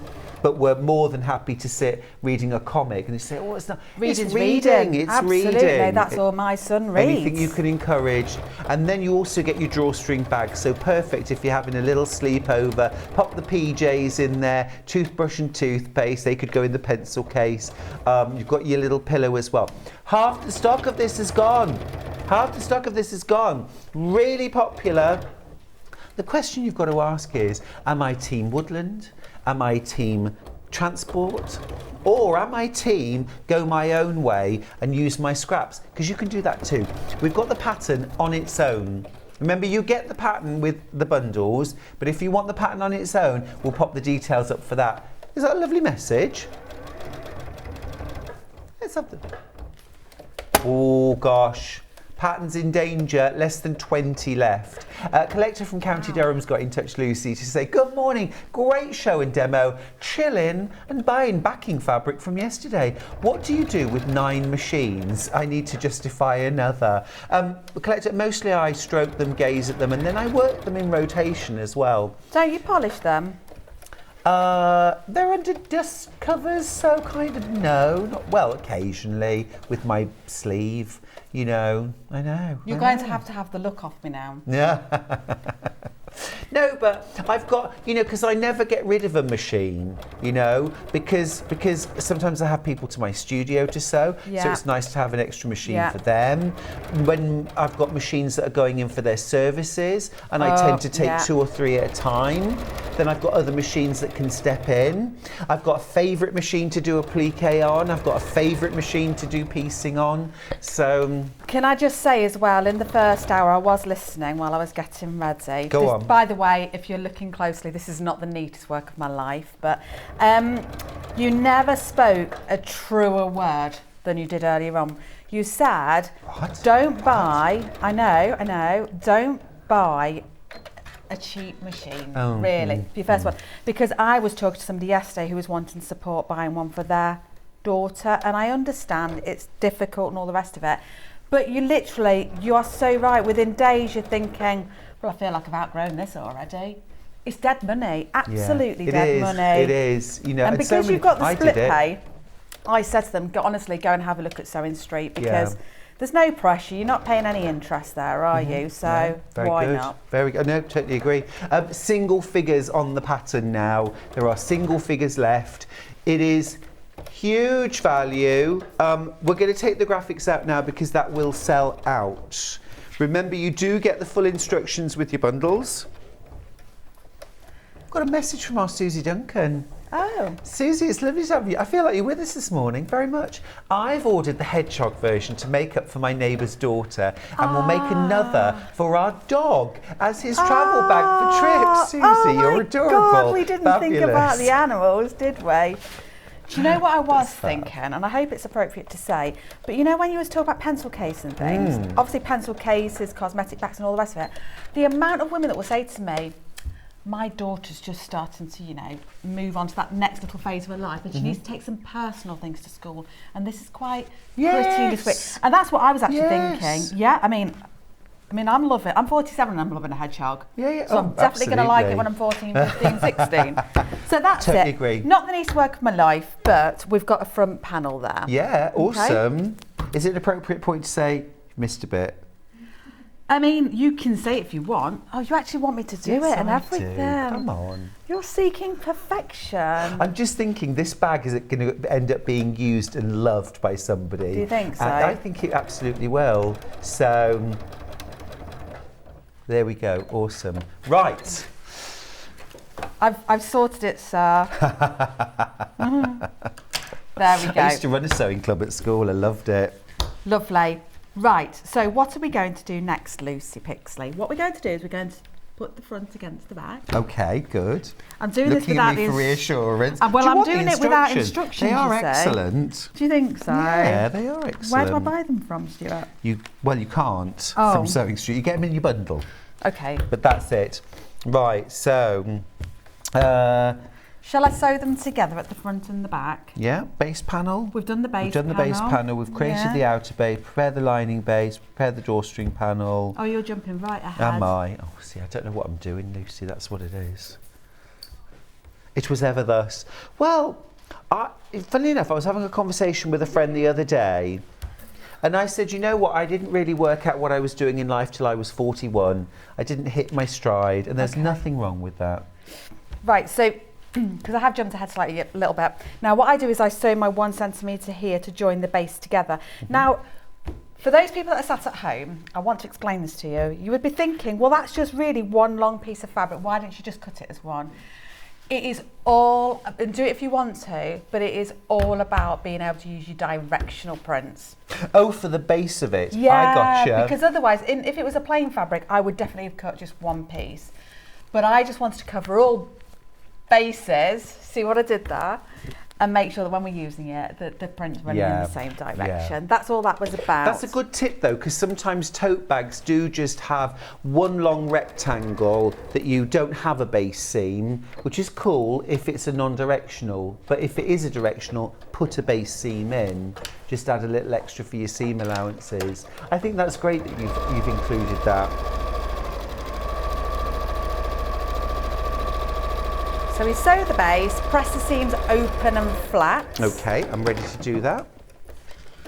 but were more than happy to sit reading a comic, and they say, "Oh, it's not. Reading's it's reading. It's Absolutely, reading." that's all my son reads. Anything you can encourage. And then you also get your drawstring bag, so perfect if you're having a little sleepover. Pop the PJs in there, toothbrush and toothpaste. They could go in the pencil case. You've got your little pillow as well. Half the stock of this is gone. Really popular. The question you've got to ask is, am I team woodland? Am I team transport? Or am I team go my own way and use my scraps? Because you can do that too. We've got the pattern on its own. Remember, you get the pattern with the bundles, but if you want the pattern on its own, we'll pop the details up for that. Is that a lovely message? Let's have the... Oh gosh. Patterns in danger, less than 20 left. Collector from County Durham's got in touch, Lucy, to say, good morning, great show and demo, chilling and buying backing fabric from yesterday. What do you do with 9 machines? I need to justify another. Collector, mostly I stroke them, gaze at them, and then I work them in rotation as well. Don't you polish them? They're under dust covers, so kind of no. Not, well, occasionally with my sleeve, you know. I know. You're going to have the look off me now. Yeah. No, but I've got, you know, because I never get rid of a machine, you know, because sometimes I have people to my studio to sew, so it's nice to have an extra machine for them. When I've got machines that are going in for their services, and I tend to take 2 or 3 at a time, then I've got other machines that can step in. I've got a favourite machine to do applique on, I've got a favourite machine to do piecing on, so... Can I just say as well, in the first hour I was listening while I was getting ready. Go on. By the way, if you're looking closely, this is not the neatest work of my life, but you never spoke a truer word than you did earlier on. You said, don't buy, I know, don't buy a cheap machine, really, for your first one. Because I was talking to somebody yesterday who was wanting support buying one for their daughter, and I understand it's difficult and all the rest of it, but you are so right. Within days you're thinking, well, I feel like I've outgrown this already. It's dead money, absolutely dead money. It is, you know. And because you've got the split pay, I said to them, honestly, go and have a look at Sewing Street, because there's no pressure. You're not paying any interest there, are you? So why not? Very good. No, totally agree. Single figures on the pattern now. There are single figures left. It is huge value. We're going to take the graphics out now because that will sell out. Remember, you do get the full instructions with your bundles. I've got a message from our Susie Duncan. Oh. Susie, it's lovely to have you. I feel like you're with us this morning, very much. I've ordered the hedgehog version to make up for my neighbour's daughter, and we'll make another for our dog as his travel bag for trips. Susie, you're adorable. God, we didn't think about the animals, did we? Do you know what I was thinking, and I hope it's appropriate to say, but you know when you was talking about pencil case and things, obviously pencil cases, cosmetic bags and all the rest of it, the amount of women that will say to me, my daughter's just starting to, you know, move on to that next little phase of her life, and she needs to take some personal things to school, and this is quite pretty this week. And that's what I was actually thinking. Yeah, I mean, I'm loving it. I'm 47 and I'm loving a hedgehog. Yeah. So I'm definitely going to like it when I'm 14, 15, 16. So that's totally it. Agree. Not the neatest work of my life, but we've got a front panel there. Yeah, awesome. Okay. Is it an appropriate point to say, you've missed a bit? I mean, you can say it if you want. Oh, you actually want me to do it and everything. Come on. You're seeking perfection. I'm just thinking this bag is going to end up being used and loved by somebody. Do you think so? And I think it absolutely will. So... there we go, awesome. Right. I've sorted it, sir. There we go. I used to run a sewing club at school, I loved it. Lovely. Right, so what are we going to do next, Lucy Pixley? What we're going to do is we're going to put the front against the back. Okay, good. I'm doing Looking this without at me for reassurance. Well, Do you I'm want the doing it without instructions. They are you say? excellent. Do you think so? Yeah, they are excellent. Where do I buy them from, Stuart? You can't Oh. from Sewing Street. You get them in your bundle. Okay. But that's it. Right, so... Shall I sew them together at the front and the back? yeah, base panel. We've done the base We've done the base panel. We've created the outer base, prepared the lining base, prepared the drawstring panel. Oh, you're jumping right ahead. Am I? Oh, see, I don't know what I'm doing, Lucy. That's what it is. It was ever thus. Well, funnily enough, I was having a conversation with a friend the other day, and I said, you know what, I didn't really work out what I was doing in life till I was 41. I didn't hit my stride, and there's nothing wrong with that. Right, so, because I have jumped ahead slightly a little bit. Now, what I do is I sew my 1 centimetre here to join the base together. Now, for those people that are sat at home, I want to explain this to you. You would be thinking, well, that's just really one long piece of fabric. Why don't you just cut it as one? It is all, and do it if you want to, but it is all about being able to use your directional prints. Oh, for the base of it. Yeah, I gotcha. because otherwise, if it was a plain fabric, I would definitely have cut just one piece. But I just wanted to cover all bases, see what I did there, and make sure that when we're using it, that the print's running in the same direction. Yeah. That's all that was about. That's a good tip though, because sometimes tote bags do just have one long rectangle that you don't have a base seam, which is cool if it's a non-directional, but if it is a directional, put a base seam in. Just add a little extra for your seam allowances. I think that's great that you've included that. So we sew the base, press the seams open and flat. Okay, I'm ready to do that.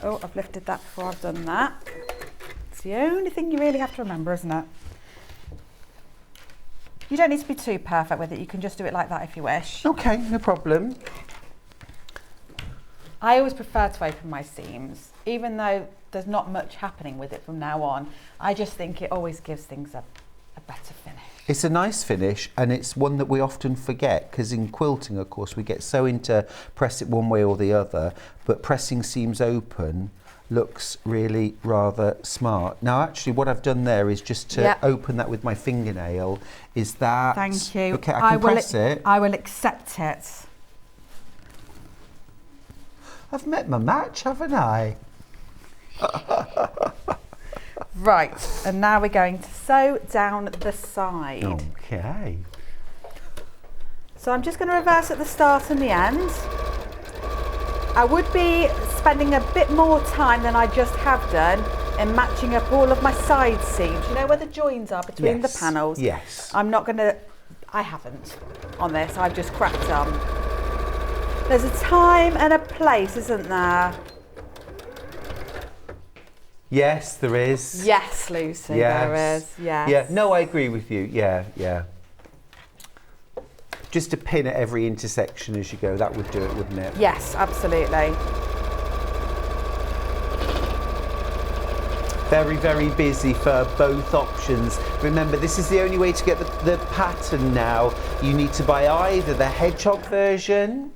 Oh, I've lifted that before I've done that. It's the only thing you really have to remember, isn't it? You don't need to be too perfect with it. You can just do it like that if you wish. Okay, no problem. I always prefer to open my seams, even though there's not much happening with it from now on. I just think it always gives things a better finish. It's a nice finish, and it's one that we often forget, because in quilting, of course, we get so into press it one way or the other, but pressing seams open looks really rather smart. Now, actually, what I've done there is just to open that with my fingernail. Is that... Thank you. Okay, I can press it. I will accept it. I've met my match, haven't I? Right, and now we're going to sew down the side. Okay. So I'm just going to reverse at the start and the end. I would be spending a bit more time than I just have done in matching up all of my side seams. You know where the joins are between the panels? Yes. I'm not going to, I haven't on this, I've just cracked on. There's a time and a place, isn't there? Yes, there is. Yes, Lucy, there is. Yes. Yeah, no, I agree with you. Yeah, yeah. Just a pin at every intersection as you go, that would do it, wouldn't it? Yes, absolutely. Very, very busy for both options. Remember, this is the only way to get the pattern now. You need to buy either the hedgehog version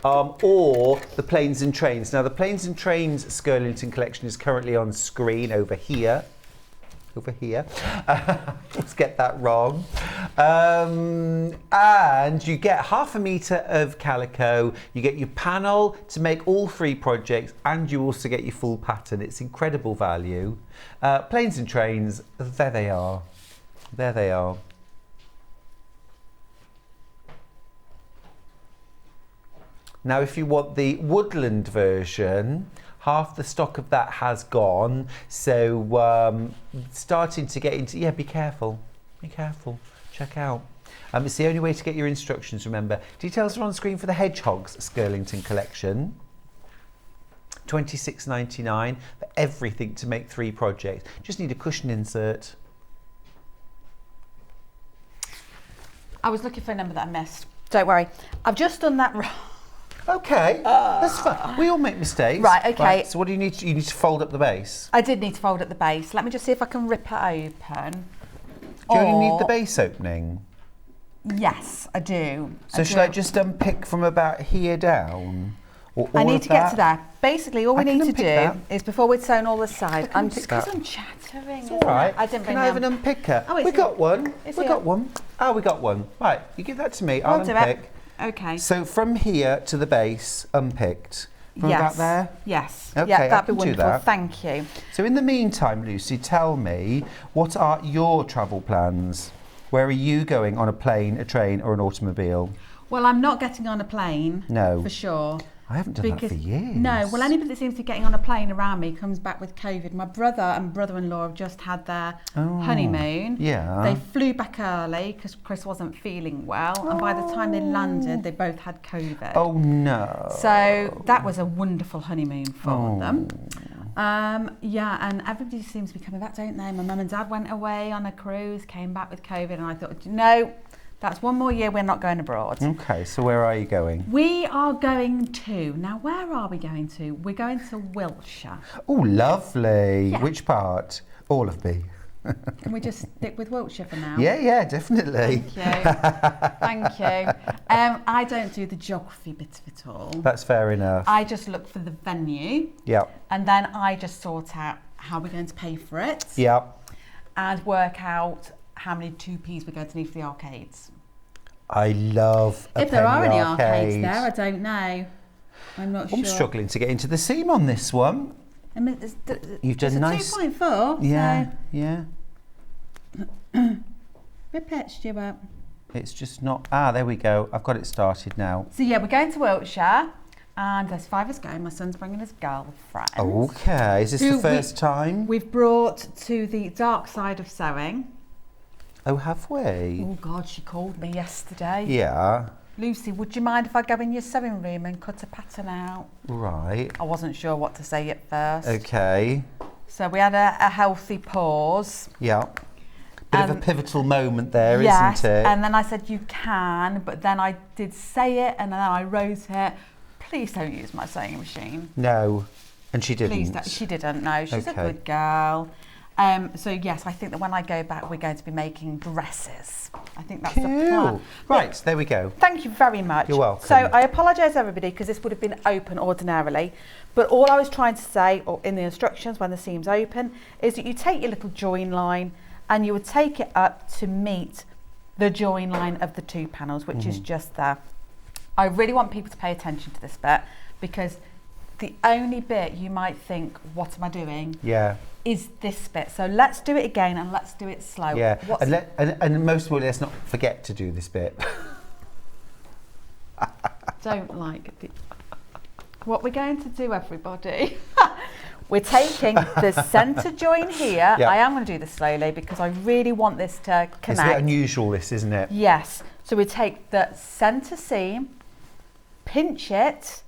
or the Planes and Trains. Now, the Planes and Trains Skirlington Collection is currently on screen over here. Over here. Let's get that wrong. And you get 1/2 metre of calico, you get your panel to make all 3 projects, and you also get your full pattern. It's incredible value. Planes and Trains, there they are. There they are. Now, if you want the woodland version, half the stock of that has gone. So starting to get into, yeah, be careful. Be careful. Check out. It's the only way to get your instructions, remember. Details are on screen for the Hedgehogs Skirlington Collection. $26.99 for everything to make 3 projects. Just need a cushion insert. I was looking for a number that I missed. Don't worry. I've just done that wrong. Okay, that's fine. We all make mistakes. Right, okay. Right, so what do you need? You need to fold up the base. I did need to fold at the base. Let me just see if I can rip it open. Do you only need the base opening? Yes, I do. So should I just unpick from about here down? Or I all need of to get that? to there. Basically, all we I can need to unpick do that. is before we've sewn all the sides, can I'm unpick just because that. I'm chattering. It's isn't all right. it? I didn't Can bring I have an them. unpicker? Oh, it's we here. got one. It's We here. got one. Oh, we got one. Right, you give that to me. I'll I'll do it. unpick. Okay. So from here to the base, unpicked. From Yes. about there? Yes. Okay, yeah, I that'd be can do wonderful. that. Thank you. So in the meantime, Lucy, tell me, what are your travel plans? Where are you going, on a plane, a train or an automobile? Well, I'm not getting on a plane. No. For sure. I haven't done that for years. No, well, anybody that seems to be getting on a plane around me comes back with COVID. My brother and brother-in-law have just had their honeymoon. Yeah. They flew back early because Chris wasn't feeling well, and by the time they landed, they both had COVID. Oh, no. So that was a wonderful honeymoon for them. Yeah, and everybody seems to be coming back, don't they? My mum and dad went away on a cruise, came back with COVID, and I thought, no, that's one more year we're not going abroad. Okay, so where are you going? We are going to, now where are we going to? We're going to Wiltshire. Oh, lovely. Yeah. Which part? All of me. Can we just stick with Wiltshire for now? Yeah, definitely. Thank you. Thank you. I don't do the geography bit of it all. That's fair enough. I just look for the venue. Yeah. And then I just sort out how we're going to pay for it. Yeah. And work out how many 2Ps we're going to need for the arcades. I love a If there are penny any arcade. arcades there, I don't know. I'm not sure. I'm struggling to get into the seam on this one. I mean, You've done it's a nice. 2.4. Yeah, So yeah. rip it, Stuart. It's just not. Ah, there we go. I've got it started now. So yeah, we're going to Wiltshire, and there's 5 of us going. My son's bringing his girlfriend. Okay, is this the first time? We've brought to the dark side of sewing. Oh, have we? Oh God, she called me yesterday. Yeah. Lucy, would you mind if I go in your sewing room and cut a pattern out? Right. I wasn't sure what to say at first. Okay. So we had a healthy pause. Yeah. Bit of a pivotal moment there, Yes, isn't it? and then I said, you can, but then I did say it, and then I wrote it. Please don't use my sewing machine. No, and she didn't. Please don't. She didn't, no. She's Okay. a good girl. So yes, I think that when I go back, we're going to be making dresses. I think that's the plan. Right, there we go. Thank you very much. You're welcome. So I apologise everybody because this would have been open ordinarily, but all I was trying to say, or in the instructions when the seam's open, is that you take your little join line and you would take it up to meet the join line of the 2 panels, which is just there. I really want people to pay attention to this bit because the only bit you might think, what am I doing? Yeah. Is this bit. So let's do it again and let's do it slow. Yeah, and most of all, let's not forget to do this bit. Don't like it. What we're going to do, everybody, we're taking the centre join here. Yep. I am going to do this slowly because I really want this to connect. It's a bit unusual, this, isn't it? Yes. So we take the centre seam, pinch it,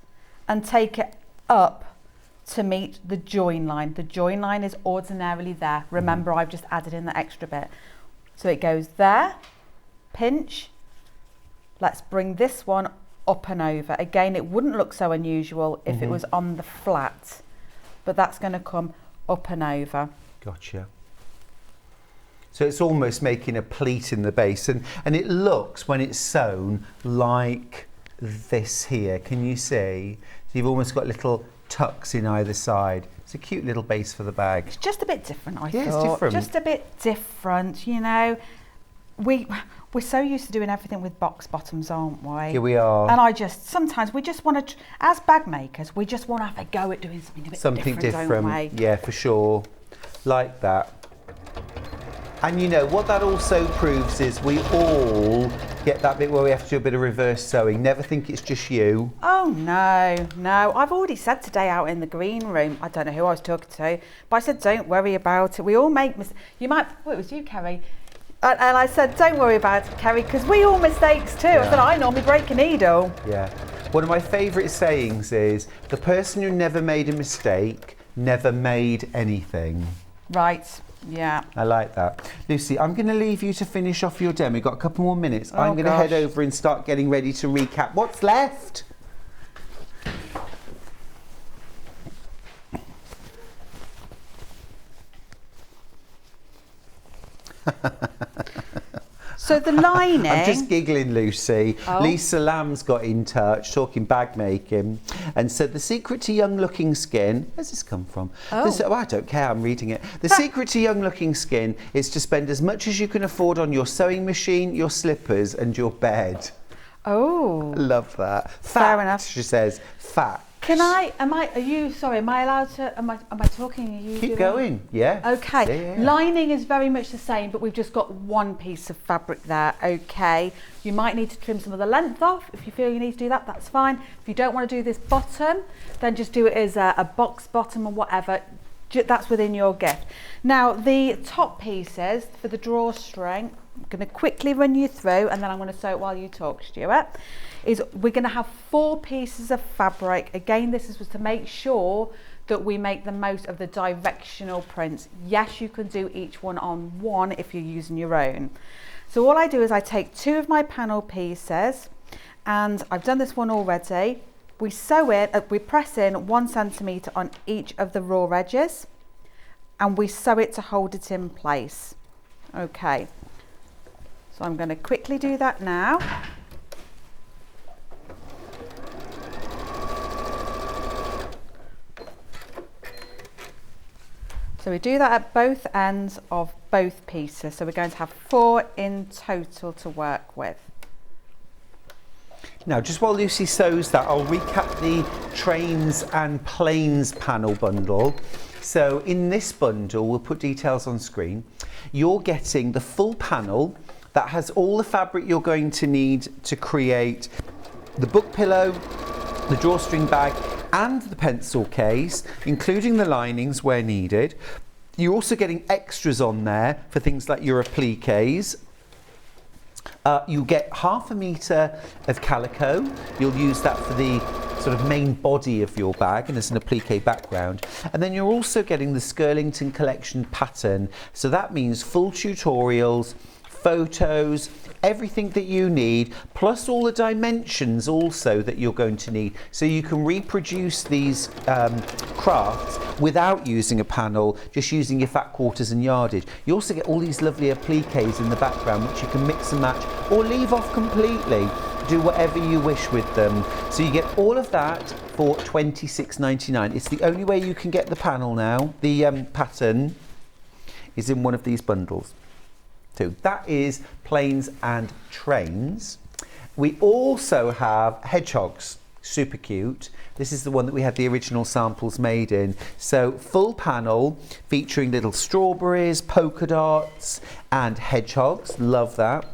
and take it up to meet the join line. The join line is ordinarily there. Remember, I've just added in the extra bit. So it goes there, pinch. Let's bring this one up and over. Again, it wouldn't look so unusual if it was on the flat, but that's going to come up and over. Gotcha. So it's almost making a pleat in the base, and it looks, when it's sewn, like this here. Can you see? So you've almost got little tucks in either side. It's a cute little base for the bag. It's just a bit different, I thought. It's different. Just a bit different, you know. We're so used to doing everything with box bottoms, aren't we? Here we are. And sometimes we just want to, as bag makers, we just want to have a go at doing something a bit different, don't we? Yeah, for sure. Like that. And you know, what that also proves is we all get that bit where we have to do a bit of reverse sewing. Never think it's just you. Oh, no. I've already said today out in the green room, I don't know who I was talking to, but I said, don't worry about it. We all make mistakes. It was you, Kerry. And I said, don't worry about it, Kerry, because we all mistakes too. Yeah. I said, I normally break a needle. Yeah. One of my favourite sayings is, the person who never made a mistake never made anything. Right. Yeah. I like that. Lucy, I'm going to leave you to finish off your demo. We've got a couple more minutes. I'm going to head over and start getting ready to recap what's left. So the lining... I'm just giggling, Lucy. Oh. Lisa Lamb's got in touch, talking bag making, and said the secret to young looking skin, where's this come from? Oh. I don't care, I'm reading it. The secret to young looking skin is to spend as much as you can afford on your sewing machine, your slippers and your bed. Oh. I love that. Fair enough. She says, fact. Am I allowed to, am I talking? Are you Keep doing- going, yeah. Okay, Yeah. lining is very much the same, but we've just got one piece of fabric there, okay. You might need to trim some of the length off. If you feel you need to do that, that's fine. If you don't want to do this bottom, then just do it as a box bottom or whatever. That's within your gift. Now, the top pieces for the drawstring, I'm going to quickly run you through, and then I'm going to sew it while you talk, Stuart. We're going to have 4 pieces of fabric. Again, this is to make sure that we make the most of the directional prints. Yes, you can do each one on one if you're using your own. So all I do is I take 2 of my panel pieces, and I've done this one already. We sew it, we press in 1 centimetre on each of the raw edges, and we sew it to hold it in place. Okay, so I'm going to quickly do that now. So we do that at both ends of both pieces. So we're going to have 4 in total to work with. Now, just while Lucy sews that, I'll recap the trains and planes panel bundle. So in this bundle, we'll put details on screen. You're getting the full panel that has all the fabric you're going to need to create the book pillow, the drawstring bag, and the pencil case, including the linings where needed. You're also getting extras on there for things like your appliques. You get 1/2 metre of calico. You'll use that for the sort of main body of your bag and as an applique background. And then you're also getting the Skirlington Collection pattern. So that means full tutorials, photos, everything that you need, plus all the dimensions also that you're going to need. So you can reproduce these crafts without using a panel, just using your fat quarters and yardage. You also get all these lovely appliques in the background, which you can mix and match or leave off completely. Do whatever you wish with them. So you get all of that for £26.99. It's the only way you can get the panel now. The pattern is in one of these bundles. So that is planes and trains. We also have hedgehogs, super cute. This is the one that we had the original samples made in. So full panel featuring little strawberries, polka dots and hedgehogs, love that.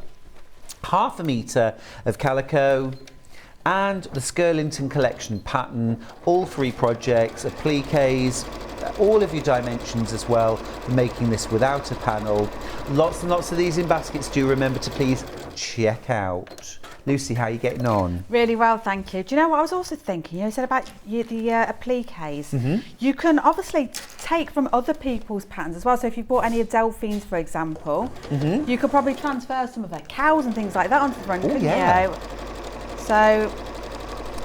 1/2 metre of calico and the Skirlington Collection pattern, all 3 projects, appliques, all of your dimensions as well for making this without a panel. Lots and lots of these in baskets. Do remember to please check out. Lucy, how are you getting on? Really well, thank you. Do you know what I was also thinking? You said about the appliques. You can obviously take from other people's patterns as well. So if you bought any of Delphine's, for example, you could probably transfer some of their cows and things like that onto the front, couldn't you? So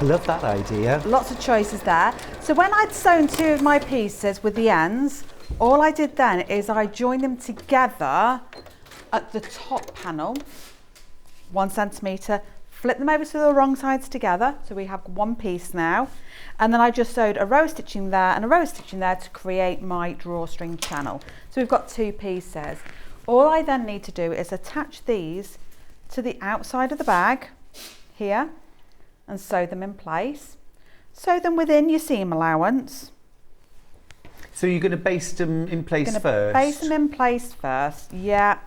I love that idea. Lots of choices there. So when I'd sewn 2 of my pieces with the ends, all I did then is I joined them together at the top panel, 1 centimetre, flip them over to the wrong sides together, so we have one piece now, and then I just sewed a row of stitching there and a row of stitching there to create my drawstring channel. So we've got 2 pieces. All I then need to do is attach these to the outside of the bag here and sew them in place. Sew them within your seam allowance. So you're going to baste them in place first? Baste them in place first, yeah.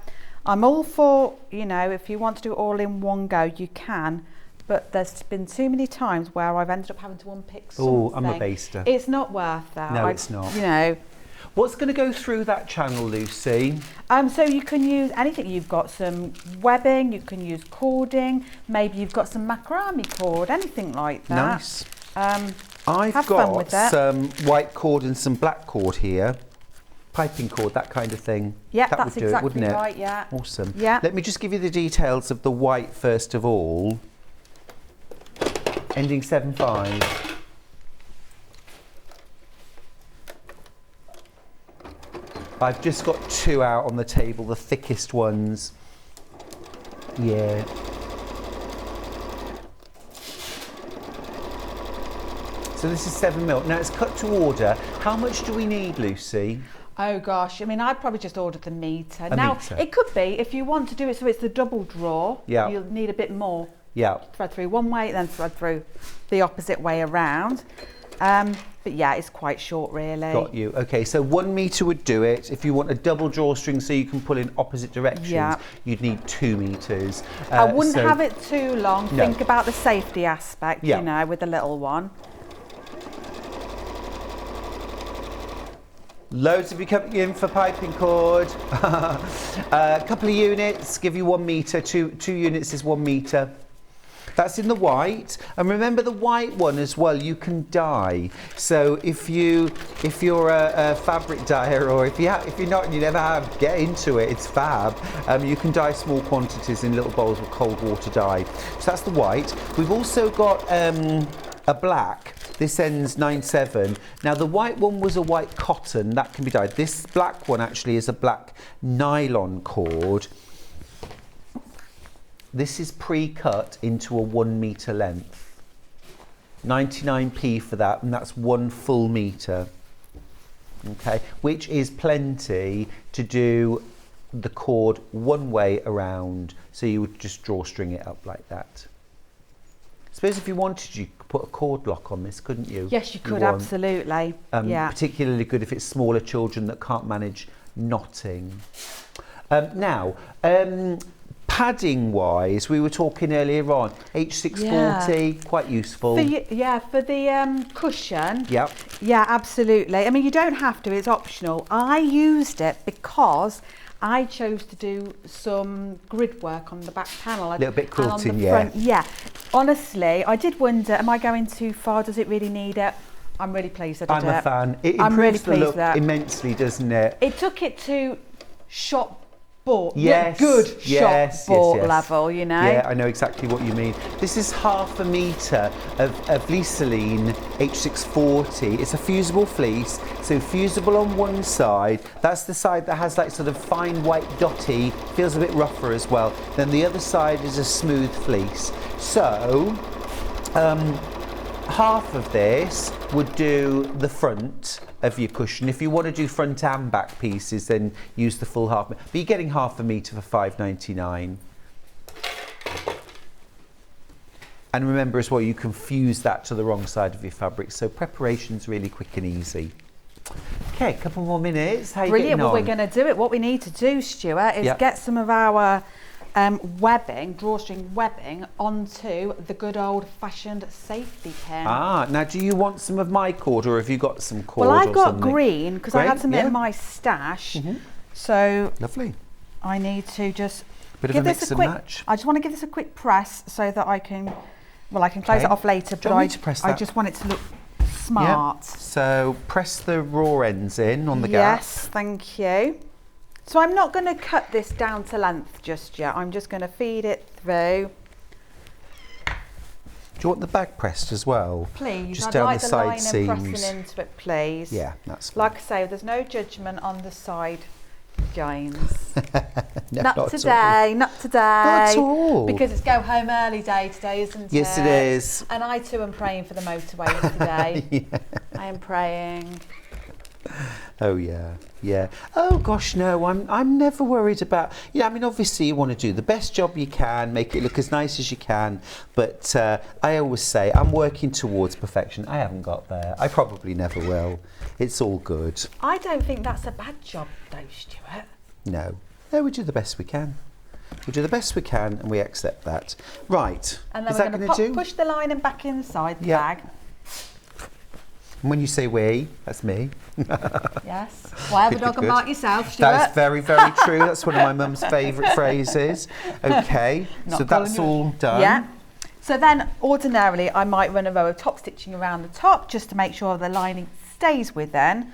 I'm all for, you know, if you want to do it all in one go, you can, but there's been too many times where I've ended up having to unpick something. Oh, I'm a baster. It's not worth that. No, it's not. You know. What's going to go through that channel, Lucy? So you can use anything. You've got some webbing, you can use cording, maybe you've got some macrame cord, anything like that. Nice. I've got some white cord and some black cord here. Piping cord, that kind of thing. Yeah, that that's would do exactly it, wouldn't it? right, yeah. Awesome. Yeah. Let me just give you the details of the white first of all. Ending 7.5. I've just got 2 out on the table, the thickest ones. Yeah. So this is 7mm. Now it's cut to order. How much do we need, Lucy? Oh gosh, I mean, I'd probably just order the metre. A Now, metre. it could be, if you want to do it so it's the double draw, Yeah. you'll need a bit more. Yeah. Thread through one way, then thread through the opposite way around. But yeah, it's quite short, really. Got you. Okay, so 1 metre would do it. If you want a double drawstring so you can pull in opposite directions, Yeah. you'd need 2 metres. I wouldn't so- have it too long. No. Think about the safety aspect, Yeah. you know, with the little one. Loads of you coming in for piping cord. A couple of units, give you 1 metre. Two units is 1 metre. That's in the white, and remember the white one as well. You can dye. So if you're a fabric dyer, or if you're not, and you never have, get into it. It's fab. You can dye small quantities in little bowls with cold water dye. So that's the white. We've also got a black. This ends 9/7. Now the white one was a white cotton that can be dyed. This black one actually is a black nylon cord. This is pre-cut into a 1 metre length. 99p for that, and that's 1 full metre. Okay, which is plenty to do the cord one way around. So you would just drawstring it up like that. Suppose if you wanted, you could put a cord lock on this, couldn't you? Yes, you could, want. absolutely. Yeah. Particularly good if it's smaller children that can't manage knotting. Now, padding wise, we were talking earlier on, H640, quite useful. For the cushion. Yep. Yeah, absolutely. I mean, you don't have to, it's optional. I used it because I chose to do some grid work on the back panel. A little bit and on quilting, the yeah. front. Yeah. Honestly, I did wonder, am I going too far? Does it really need it? I'm really pleased that I did it. I'm a fan. It I'm really improves the pleased look that. immensely, doesn't it? It took it to shop bought. Yes, Good yes, shop bought yes. level, you know? Yeah, I know exactly what you mean. This is 1/2 metre of Lisaline H640. It's a fusible fleece, so fusible on one side. That's the side that has like sort of fine white dotty, feels a bit rougher as well. Then the other side is a smooth fleece. So, half of this would do the front of your cushion. If you want to do front and back pieces, then use the full 1/2 metre. But you're getting 1/2 metre for £5.99. And remember as well, you can fuse that to the wrong side of your fabric. So preparation's really quick and easy. Okay, a couple more minutes. How are you Brilliant. getting Well, on? we're going to do it. What we need to do, Stuart, is get some of our webbing, drawstring webbing, onto the good old-fashioned safety pin. Ah, now do you want some of my cord, or have you got some cord? Well, I've or got something? green because I had Great, some yeah. in my stash. So Lovely. I need to just Bit of give a this mix a and quick. match. I just want to give this a quick press so that I can. Well, I can close Okay. it off later, Do but you want I me to press I that? just want it to look smart. Yeah. So press the raw ends in on the gap. Yes, thank you. So I'm not going to cut this down to length just yet. I'm just going to feed it through. Do you want the back pressed as well? Please, Just I'd down like the the side line seams. and pressing into it, please. Yeah, that's fine. Like I say, there's no judgment on the side joins. No, not at all. today, not today. Not at all. Because it's go home early day today, isn't it? Yes, it is. And I too am praying for the motorway today. Yeah. I am praying. Oh yeah, yeah. Oh gosh, no, I'm never worried about. Yeah, I mean, obviously you want to do the best job you can, make it look as nice as you can. But I always say I'm working towards perfection. I haven't got there. I probably never will. It's all good. I don't think that's a bad job, though, Stuart. No, we do the best we can. We do the best we can, and we accept that. Right. And then Is we're that going going to to do? push the line and back inside the Yeah. bag. And when you say we, that's me. Yes. Why have a Good, dog good, and good. bark yourself, Stuart? That is very, very true. That's one of my mum's favourite phrases. Okay, Not so calling that's you- all done. Yeah. So then, ordinarily, I might run a row of top stitching around the top just to make sure the lining stays within.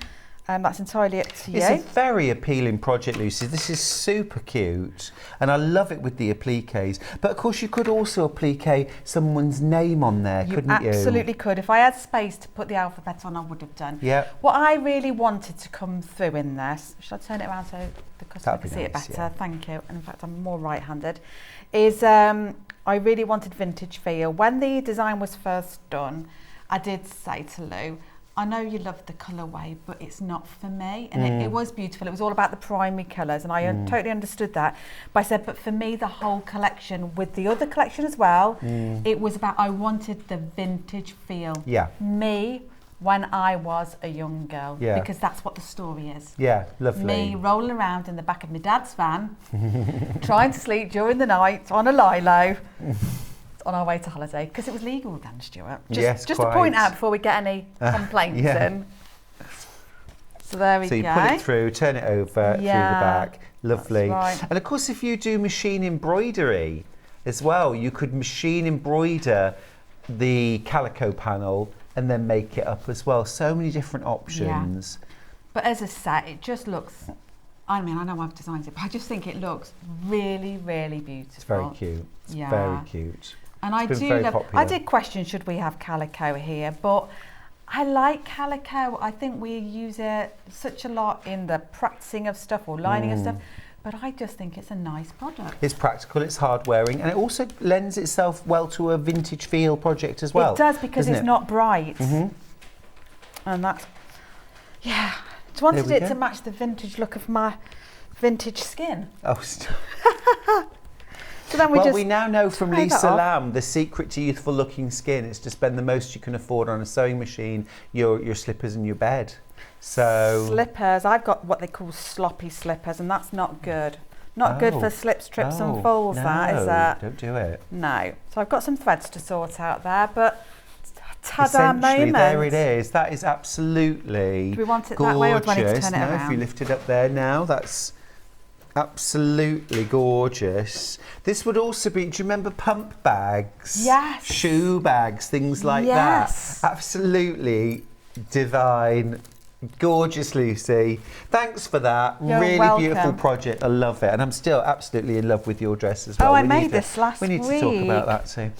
That's entirely up to you. It's a very appealing project, Lucy. This is super cute, and I love it with the appliques. But of course, you could also applique someone's name on there, couldn't you? Absolutely could. If I had space to put the alphabet on, I would have done. Yeah. What I really wanted to come through in this, should I turn it around so the customer That'd can be see it nice, better? yeah. Thank you. And in fact, I'm more right-handed. is I really wanted vintage feel. When the design was first done, I did say to Lou, I know you love the colourway, but it's not for me. And it was beautiful. It was all about the primary colours, and I totally understood that. But I said, but for me, the whole collection, with the other collection as well, it was about, I wanted the vintage feel. Yeah. Me, when I was a young girl. Yeah. Because that's what the story is. Yeah, lovely. Me rolling around in the back of my dad's van, trying to sleep during the night on a lilo. On our way to holiday, because it was legal then, Stuart. Just to point out before we get any complaints in. So there we go. So you pull it through, turn it over through the back. Lovely. Right. And of course, if you do machine embroidery as well, you could machine embroider the calico panel and then make it up as well. So many different options. Yeah. But as a set, it just looks, I mean, I know I've designed it, but I just think it looks really, really beautiful. It's very cute. It's very cute. And I do love, I did question, should we have calico here? But I like calico. I think we use it such a lot in the practicing of stuff or lining of stuff. But I just think it's a nice product. It's practical, it's hard wearing, and it also lends itself well to a vintage feel project as well. It does, because it's not bright. And that's, yeah. I just wanted it to match the vintage look of my vintage skin. Oh, so then we now know from Lisa Lamb the secret to youthful looking skin is to spend the most you can afford on a sewing machine, your slippers and your bed. So slippers, I've got what they call sloppy slippers, and that's not good. Not good for slips, trips and falls, that is that. Don't do it. No. So I've got some threads to sort out there, but ta-da essentially, moment. there it is. That is absolutely Do we want it gorgeous. that way, or do I need to turn it around? If you lift it up there now, that's absolutely gorgeous. This would also be, do you remember pump bags? Yes. Shoe bags, things like Yes. that. Absolutely divine. Gorgeous, Lucy. Thanks for that. You're really welcome. Beautiful project. I love it. And I'm still absolutely in love with your dress as well. Oh, I made this last week. We need week. to talk about that too.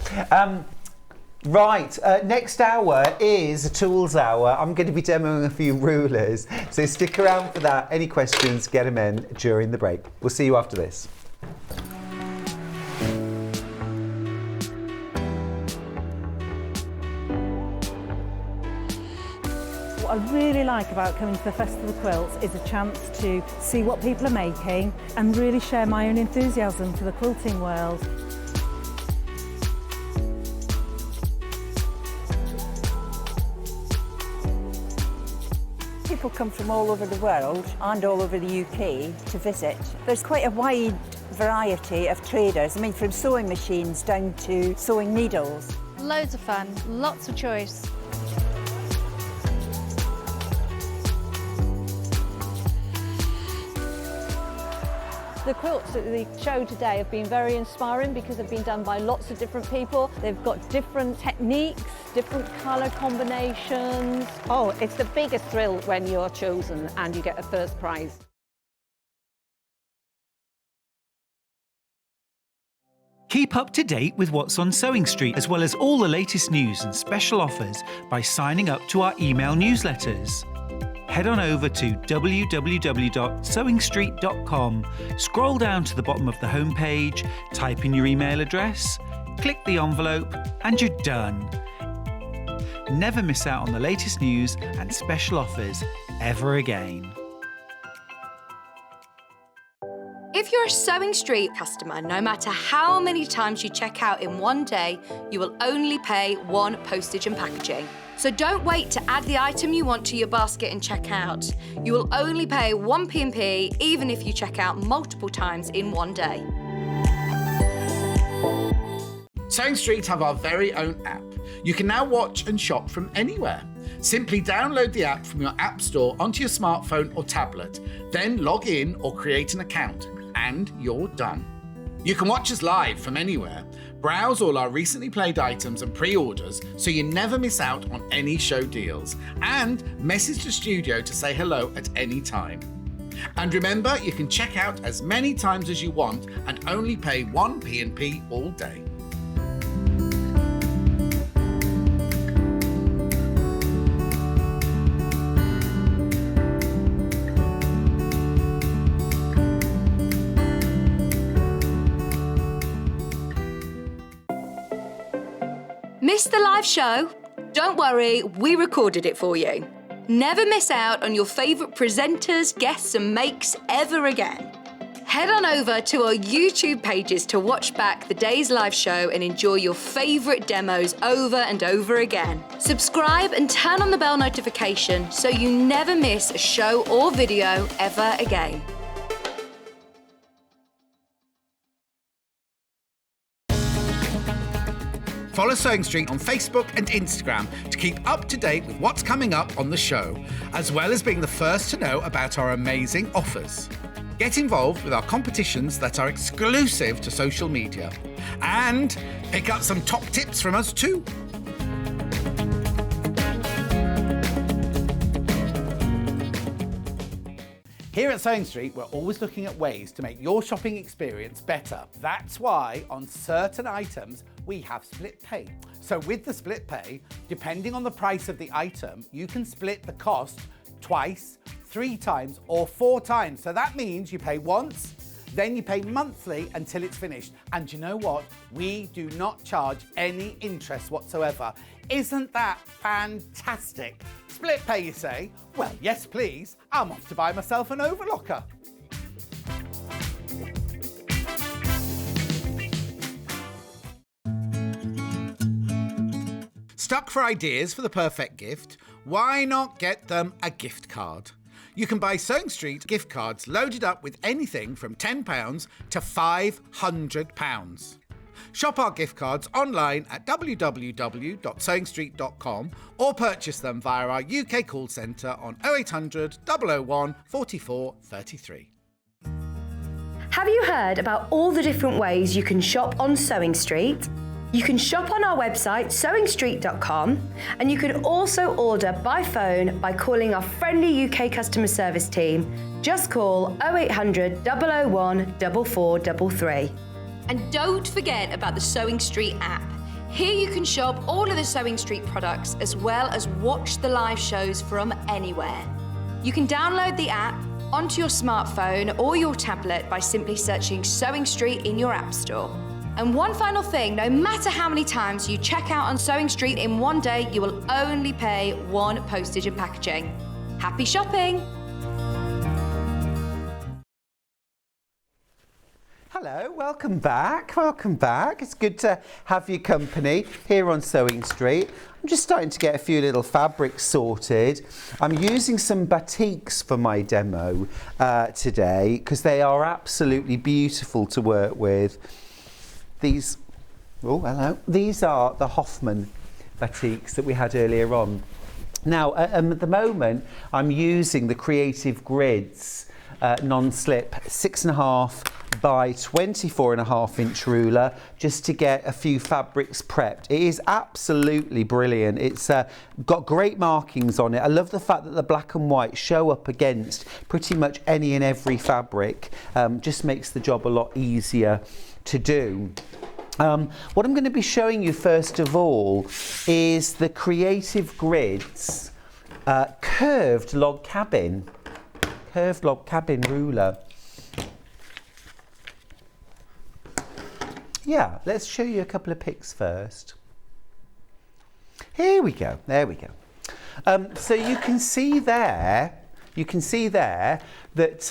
Right, next hour is a tools hour. I'm going to be demoing a few rulers, so stick around for that. Any questions, get them in during the break. We'll see you after this. What I really like about coming to the Festival of Quilts is a chance to see what people are making and really share my own enthusiasm for the quilting world. People come from all over the world and all over the UK to visit. There's quite a wide variety of traders. I mean, from sewing machines down to sewing needles. Loads of fun, lots of choice. The quilts at the show today have been very inspiring because they've been done by lots of different people. They've got different techniques, different colour combinations. Oh, it's the biggest thrill when you're chosen and you get a first prize. Keep up to date with what's on Sewing Street, as well as all the latest news and special offers by signing up to our email newsletters. Head on over to www.sewingstreet.com, scroll down to the bottom of the homepage, type in your email address, click the envelope, and you're done. Never miss out on the latest news and special offers ever again. If you're a Sewing Street customer, no matter how many times you check out in one day, you will only pay one postage and packaging. So don't wait to add the item you want to your basket and check out. You will only pay one P&P even if you check out multiple times in one day. Sewing Street have our very own app. You can now watch and shop from anywhere. Simply download the app from your app store onto your smartphone or tablet, then log in or create an account, and you're done. You can watch us live from anywhere, browse all our recently played items and pre-orders so you never miss out on any show deals, and message the studio to say hello at any time. And remember, you can check out as many times as you want and only pay one P&P all day. Missed the live show? Don't worry, we recorded it for you. Never miss out on your favourite presenters, guests and makes ever again. Head on over to our YouTube pages to watch back the day's live show and enjoy your favourite demos over and over again. Subscribe and turn on the bell notification so you never miss a show or video ever again. Follow Sewing Street on Facebook and Instagram to keep up to date with what's coming up on the show, as well as being the first to know about our amazing offers. Get involved with our competitions that are exclusive to social media. And pick up some top tips from us too. Here at Sewing Street, we're always looking at ways to make your shopping experience better. That's why on certain items, we have split pay. So with the split pay, depending on the price of the item, you can split the cost twice, 3 times or 4 times. So that means you pay once, then you pay monthly until it's finished. And you know what? We do not charge any interest whatsoever. Isn't that fantastic? Split pay, you say? Well, yes, please. I'm off to buy myself an overlocker. Stuck for ideas for the perfect gift? Why not get them a gift card? You can buy Sewing Street gift cards loaded up with anything from £10 to £500. Shop our gift cards online at www.sewingstreet.com or purchase them via our UK call centre on 0800 001 44 33. Have you heard about all the different ways you can shop on Sewing Street? You can shop on our website sewingstreet.com, and you can also order by phone by calling our friendly UK customer service team. Just call 0800 001 4433. And don't forget about the Sewing Street app. Here you can shop all of the Sewing Street products as well as watch the live shows from anywhere. You can download the app onto your smartphone or your tablet by simply searching Sewing Street in your app store. And one final thing, no matter how many times you check out on Sewing Street in one day, you will only pay 1 postage and packaging. Happy shopping! Hello, welcome back. It's good to have your company here on Sewing Street. I'm just starting to get a few little fabrics sorted. I'm using some batiks for my demo today because they are absolutely beautiful to work with. These are the Hoffman Batiks that we had earlier on. Now, at the moment, I'm using the Creative Grids non-slip 6.5 by 24.5 inch ruler just to get a few fabrics prepped. It is absolutely brilliant. It's got great markings on it. I love the fact that the black and white show up against pretty much any and every fabric. Just makes the job a lot easier to do. What I'm going to be showing you first of all is the Creative Grids curved log cabin ruler. Yeah, let's show you a couple of pics first. Here we go, there we go. So you can see there that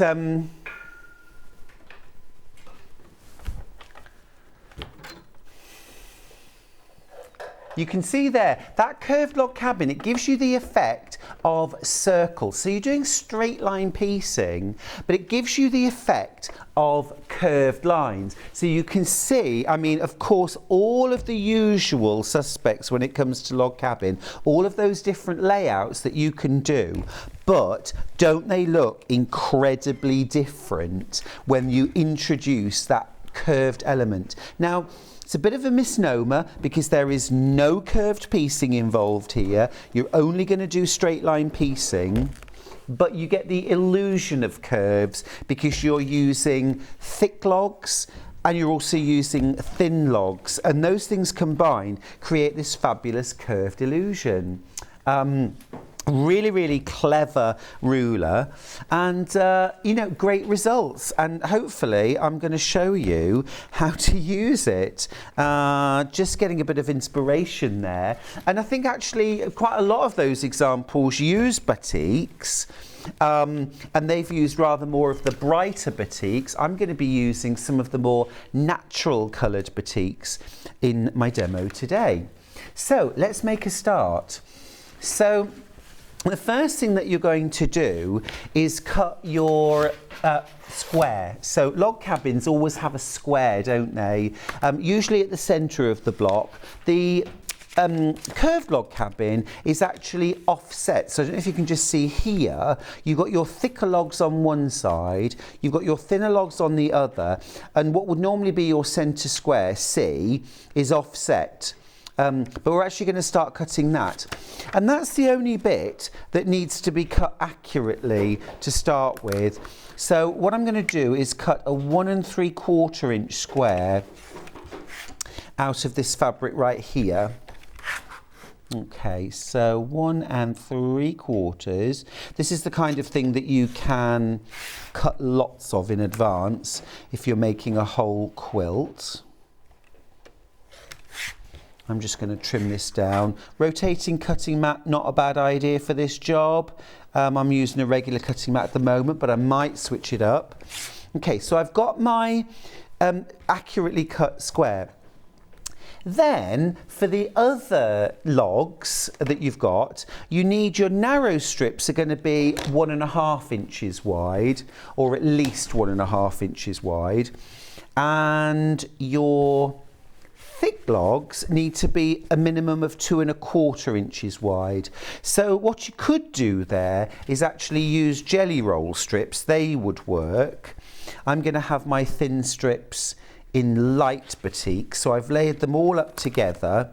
you can see there, that curved log cabin, it gives you the effect of circles. So you're doing straight line piecing, but it gives you the effect of curved lines. So you can see, I mean, of course, all of the usual suspects when it comes to log cabin, all of those different layouts that you can do, but don't they look incredibly different when you introduce that curved element? Now, it's a bit of a misnomer because there is no curved piecing involved here. You're only going to do straight line piecing, but you get the illusion of curves because you're using thick logs and you're also using thin logs, and those things combined create this fabulous curved illusion. Really, really clever ruler, and you know, great results. And hopefully I'm going to show you how to use it. Just getting a bit of inspiration there. And I think actually quite a lot of those examples use batiks. And they've used rather more of the brighter batiks. I'm going to be using some of the more natural coloured batiks in my demo today. So let's make a start. So the first thing that you're going to do is cut your square. So log cabins always have a square, don't they? Usually at the centre of the block. The curved log cabin is actually offset. So I don't know if you can just see here, you've got your thicker logs on one side, you've got your thinner logs on the other, and what would normally be your centre square, C, is offset. But we're actually going to start cutting that. And that's the only bit that needs to be cut accurately to start with. So what I'm going to do is cut a 1 3/4 inch square out of this fabric right here. Okay, so 1 3/4. This is the kind of thing that you can cut lots of in advance if you're making a whole quilt. I'm just going to trim this down. Rotating cutting mat, not a bad idea for this job. I'm using a regular cutting mat at the moment, but I might switch it up. Okay, so I've got my accurately cut square. Then, for the other logs that you've got, you need your narrow strips are going to be 1.5 inches wide, or at least 1.5 inches wide. And your thick logs need to be a minimum of 2 1/4 inches wide. So what you could do there is actually use jelly roll strips. They would work. I'm going to have my thin strips in light batik. So I've layered them all up together,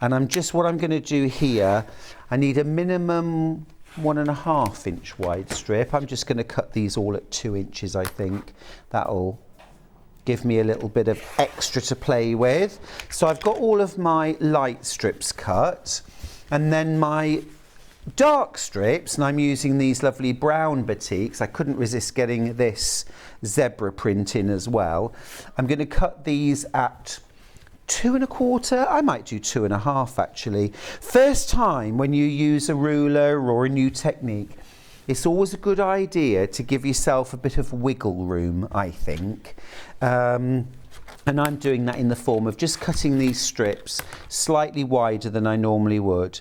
and what I'm going to do here, I need a minimum 1.5 inch wide strip. I'm just going to cut these all at 2 inches, I think. That'll give me a little bit of extra to play with. So I've got all of my light strips cut, and then my dark strips, and I'm using these lovely brown batiks. I couldn't resist getting this zebra print in as well. I'm going to cut these at 2 1/4. I might do 2.5 actually. First time when you use a ruler or a new technique, it's always a good idea to give yourself a bit of wiggle room, I think. And I'm doing that in the form of just cutting these strips slightly wider than I normally would.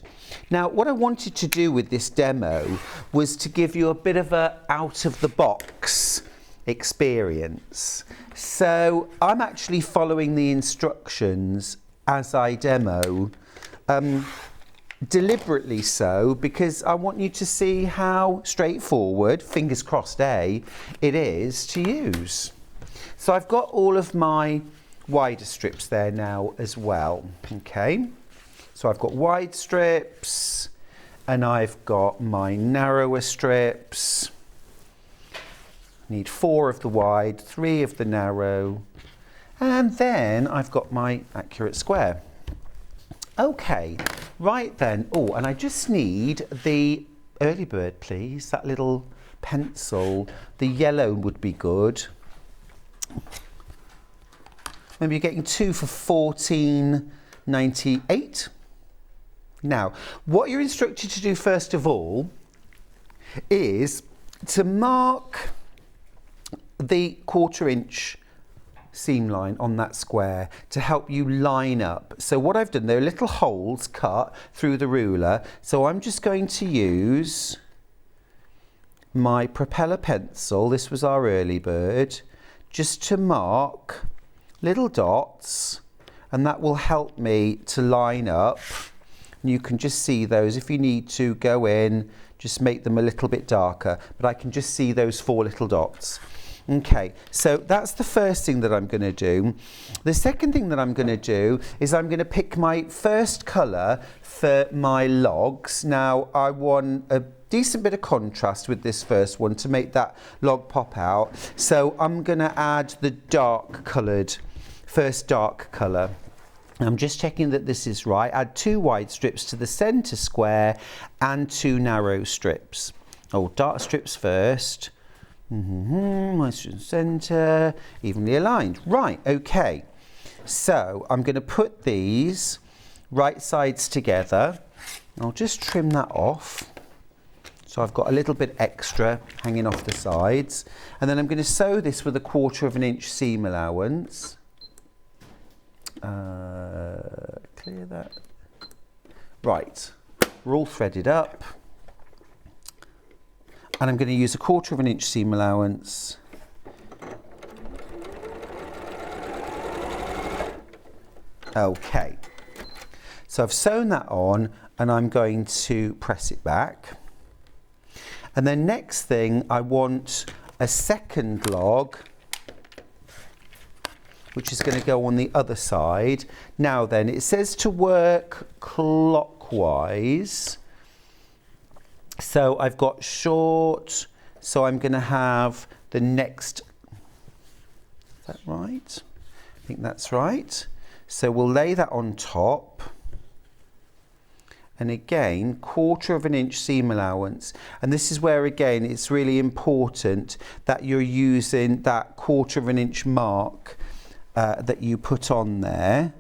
Now, what I wanted to do with this demo was to give you a bit of a out-of-the-box experience. So I'm actually following the instructions as I demo. Deliberately so, because I want you to see how straightforward, fingers crossed, it is to use. So I've got all of my wider strips there now as well. Okay, so I've got wide strips and I've got my narrower strips. Need 4 of the wide, 3 of the narrow, and then I've got my accurate square. Okay, right then. Oh, and I just need the early bird, please. That little pencil. The yellow would be good. Maybe you're getting 2 for $14.98. Now, what you're instructed to do first of all is to mark the 1/4 inch seam line on that square to help you line up. So what I've done, there are little holes cut through the ruler, so I'm just going to use my propeller pencil, this was our early bird, just to mark little dots, and that will help me to line up. And you can just see those. If you need to go in, just make them a little bit darker, but I can just see those 4 little dots. Okay, so that's the first thing that I'm going to do. The second thing that I'm going to do is I'm going to pick my first colour for my logs. Now, I want a decent bit of contrast with this first one to make that log pop out. So I'm going to add the dark coloured, first dark colour. I'm just checking that this is right. Add 2 wide strips to the centre square and 2 narrow strips. Oh, dark strips first. Centre, evenly aligned. Right, okay. So I'm going to put these right sides together. I'll just trim that off. So I've got a little bit extra hanging off the sides. And then I'm going to sew this with a 1/4 inch seam allowance. Clear that. Right, we're all threaded up. And I'm going to use a 1/4 inch seam allowance. Okay, so I've sewn that on and I'm going to press it back. And then next thing, I want a second log, which is going to go on the other side. Now then, it says to work clockwise. So I've got short, so I'm going to have the next, is that right? I think that's right. So we'll lay that on top. And again, 1/4 inch seam allowance. And this is where, again, it's really important that you're using that 1/4 inch mark that you put on there.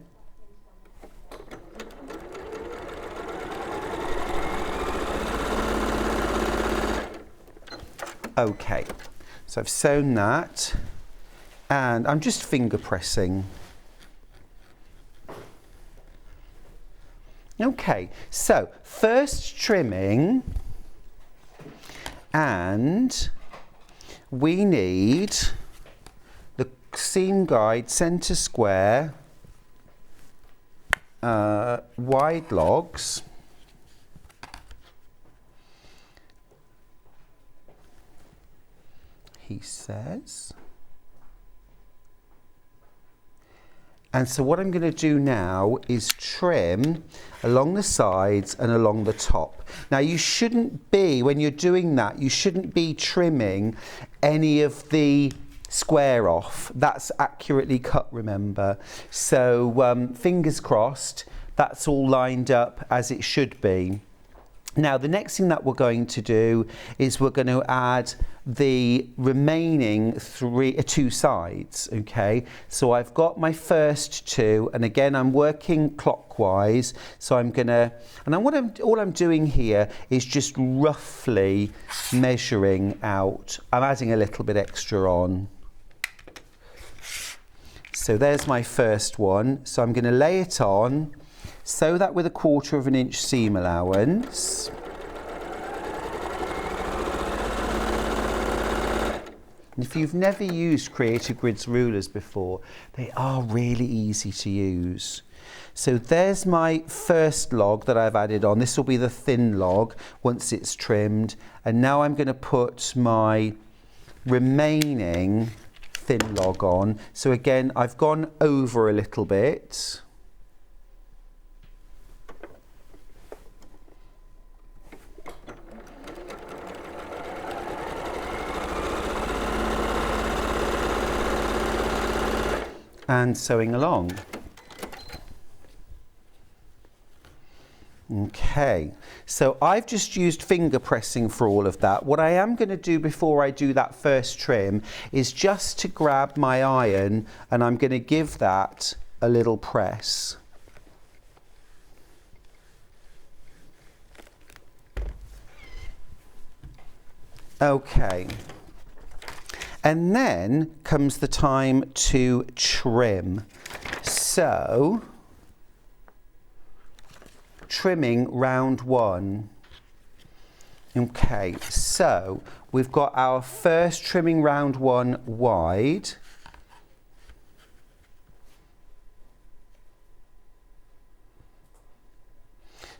Okay, so I've sewn that and I'm just finger pressing. Okay, so first trimming, and we need the seam guide centre square wide logs. He says. And so what I'm going to do now is trim along the sides and along the top. Now you shouldn't be, when you're doing that, you shouldn't be trimming any of the square off. That's accurately cut, remember. So fingers crossed, that's all lined up as it should be. Now the next thing that we're going to do is we're going to add the remaining 2 sides. Okay, so I've got my first 2, and again I'm working clockwise, so I'm gonna, and all I'm doing here is just roughly measuring out. I'm adding a little bit extra on. So there's my first one, so I'm going to lay it on, sew that with a 1/4 inch seam allowance. And if you've never used Creative Grids rulers before, they are really easy to use. So there's my first log that I've added on. This will be the thin log once it's trimmed. And now I'm going to put my remaining thin log on. So again, I've gone over a little bit. And sewing along. Okay, so I've just used finger pressing for all of that. What I am going to do before I do that first trim is just to grab my iron, and I'm going to give that a little press. Okay. And then comes the time to trim. So, trimming round 1. Okay, so we've got our first trimming round 1 wide.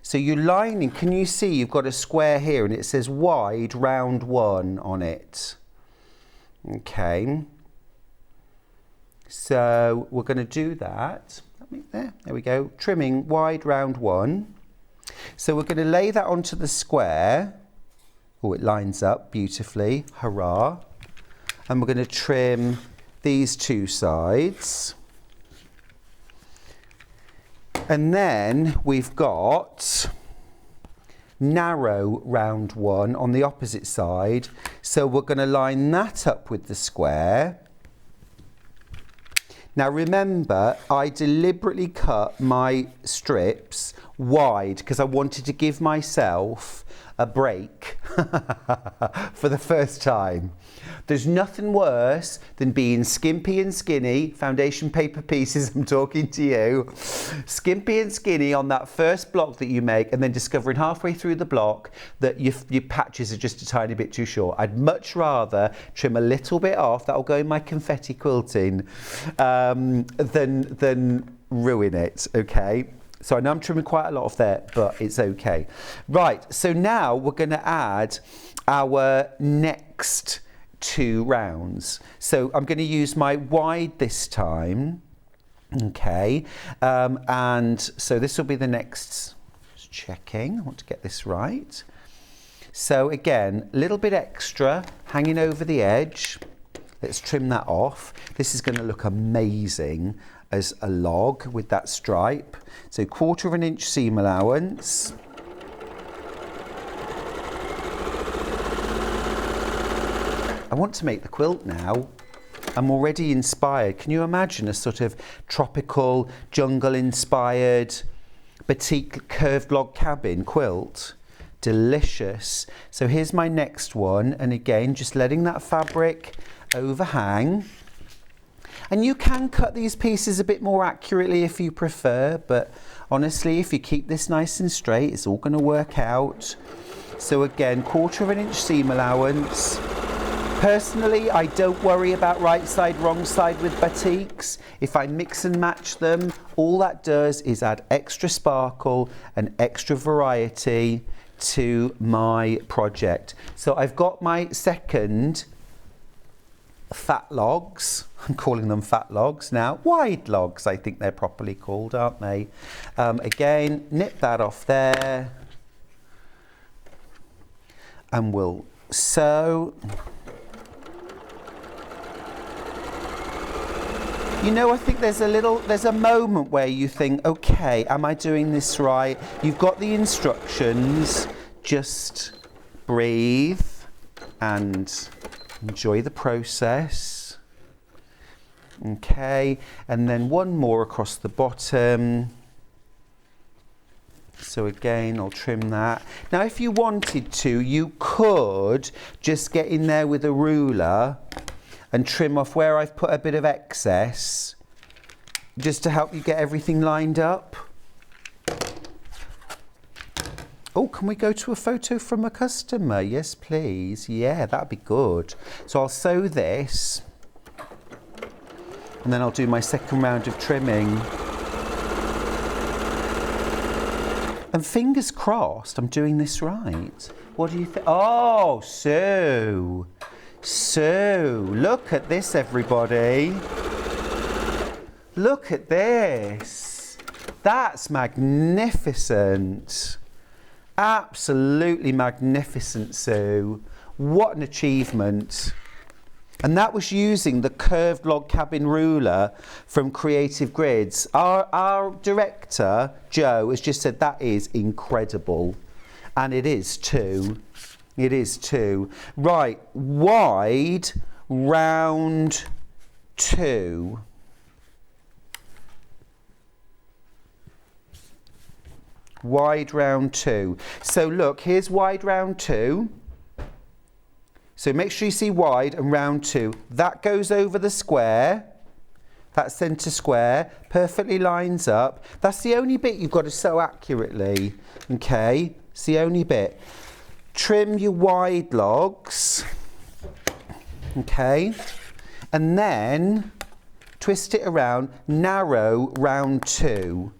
So you're lining, can you see you've got a square here and it says wide round 1 on it. Okay, so we're going to do that. There we go. Trimming wide round 1. So we're going to lay that onto the square. Oh, it lines up beautifully. Hurrah. And we're going to trim these 2 sides. And then we've got narrow round one on the opposite side. So we're going to line that up with the square. Now remember, I deliberately cut my strips wide because I wanted to give myself a break for the first time. There's nothing worse than being skimpy and skinny, foundation paper pieces, I'm talking to you, skimpy and skinny on that first block that you make, and then discovering halfway through the block that your patches are just a tiny bit too short. I'd much rather trim a little bit off, that'll go in my confetti quilting, than ruin it, okay? So I know I'm trimming quite a lot off there, but it's okay. Right, so now we're going to add our next 2 rounds. So I'm going to use my wide this time, okay? And so this will be the next, just checking, I want to get this right. So again, a little bit extra hanging over the edge. Let's trim that off. This is going to look amazing as a log with that stripe. So 1/4 inch seam allowance. I want to make the quilt now. I'm already inspired. Can you imagine a sort of tropical, jungle-inspired batik curved log cabin quilt? Delicious. So here's my next one, and again, just letting that fabric overhang. And you can cut these pieces a bit more accurately if you prefer, but honestly, if you keep this nice and straight, it's all going to work out. So again, 1/4 inch seam allowance. Personally, I don't worry about right side, wrong side with batiks. If I mix and match them, all that does is add extra sparkle and extra variety to my project. So I've got my second fat logs. I'm calling them fat logs now. Wide logs, I think they're properly called, aren't they? Again, nip that off there. And we'll sew. You know, I think there's a moment where you think, okay, am I doing this right? You've got the instructions, just breathe and enjoy the process. Okay, and then one more across the bottom. So again, I'll trim that. Now, if you wanted to, you could just get in there with a ruler and trim off where I've put a bit of excess, just to help you get everything lined up. Oh, can we go to a photo from a customer? Yes, please. Yeah, that'd be good. So I'll sew this, and then I'll do my second round of trimming. And fingers crossed, I'm doing this right. What do you think? Oh, Sue. Sue, look at this, everybody. Look at this. That's magnificent. Absolutely magnificent, Sue. What an achievement. And that was using the curved log cabin ruler from Creative Grids. Our director, Joe, has just said that is incredible. And it is too. It is too. Right, wide round 2. Wide round 2. So look, here's wide round 2. So make sure you see wide and round 2. That goes over the square. That centre square perfectly lines up. That's the only bit you've got to sew accurately. Okay, it's the only bit. Trim your wide logs. Okay, and then twist it around, narrow round 2.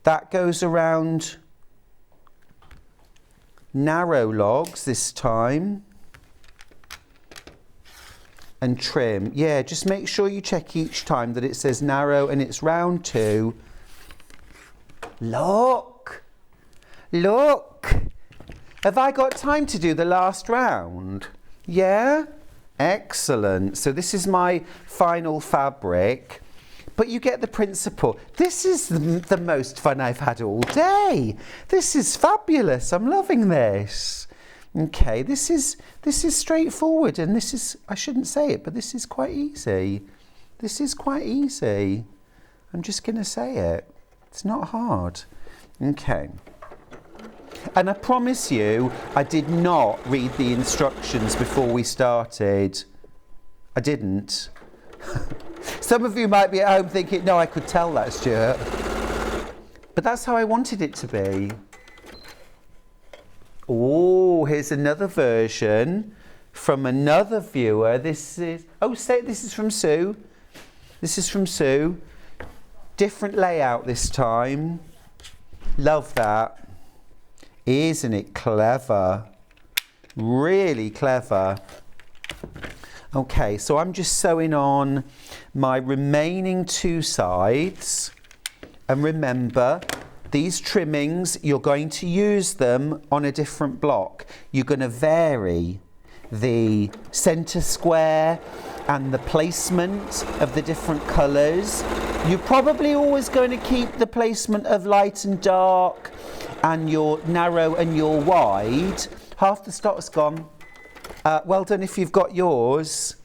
That goes around narrow logs this time. And trim. Yeah, just make sure you check each time that it says narrow and it's round 2. Look! Look! Have I got time to do the last round? Yeah? Excellent. So this is my final fabric. but you get the principle. This is the most fun I've had all day. This is fabulous. I'm loving this. Okay, this is straightforward, and this is, I shouldn't say it, but this is quite easy. This is quite easy. I'm just going to say it. It's not hard. Okay. And I promise you, I did not read the instructions before we started. I didn't. Some of you might be at home thinking, no, I could tell that, Stuart. But that's how I wanted it to be. Oh, here's another version from another viewer. This is, this is from Sue. This is from Sue. Different layout this time. Love that. Isn't it clever? Really clever. Okay, so I'm just sewing on my remaining 2 sides. And remember, these trimmings, you're going to use them on a different block. You're going to vary the centre square and the placement of the different colours. You're probably always going to keep the placement of light and dark and your narrow and your wide. Half the stock's gone. Well done if you've got yours.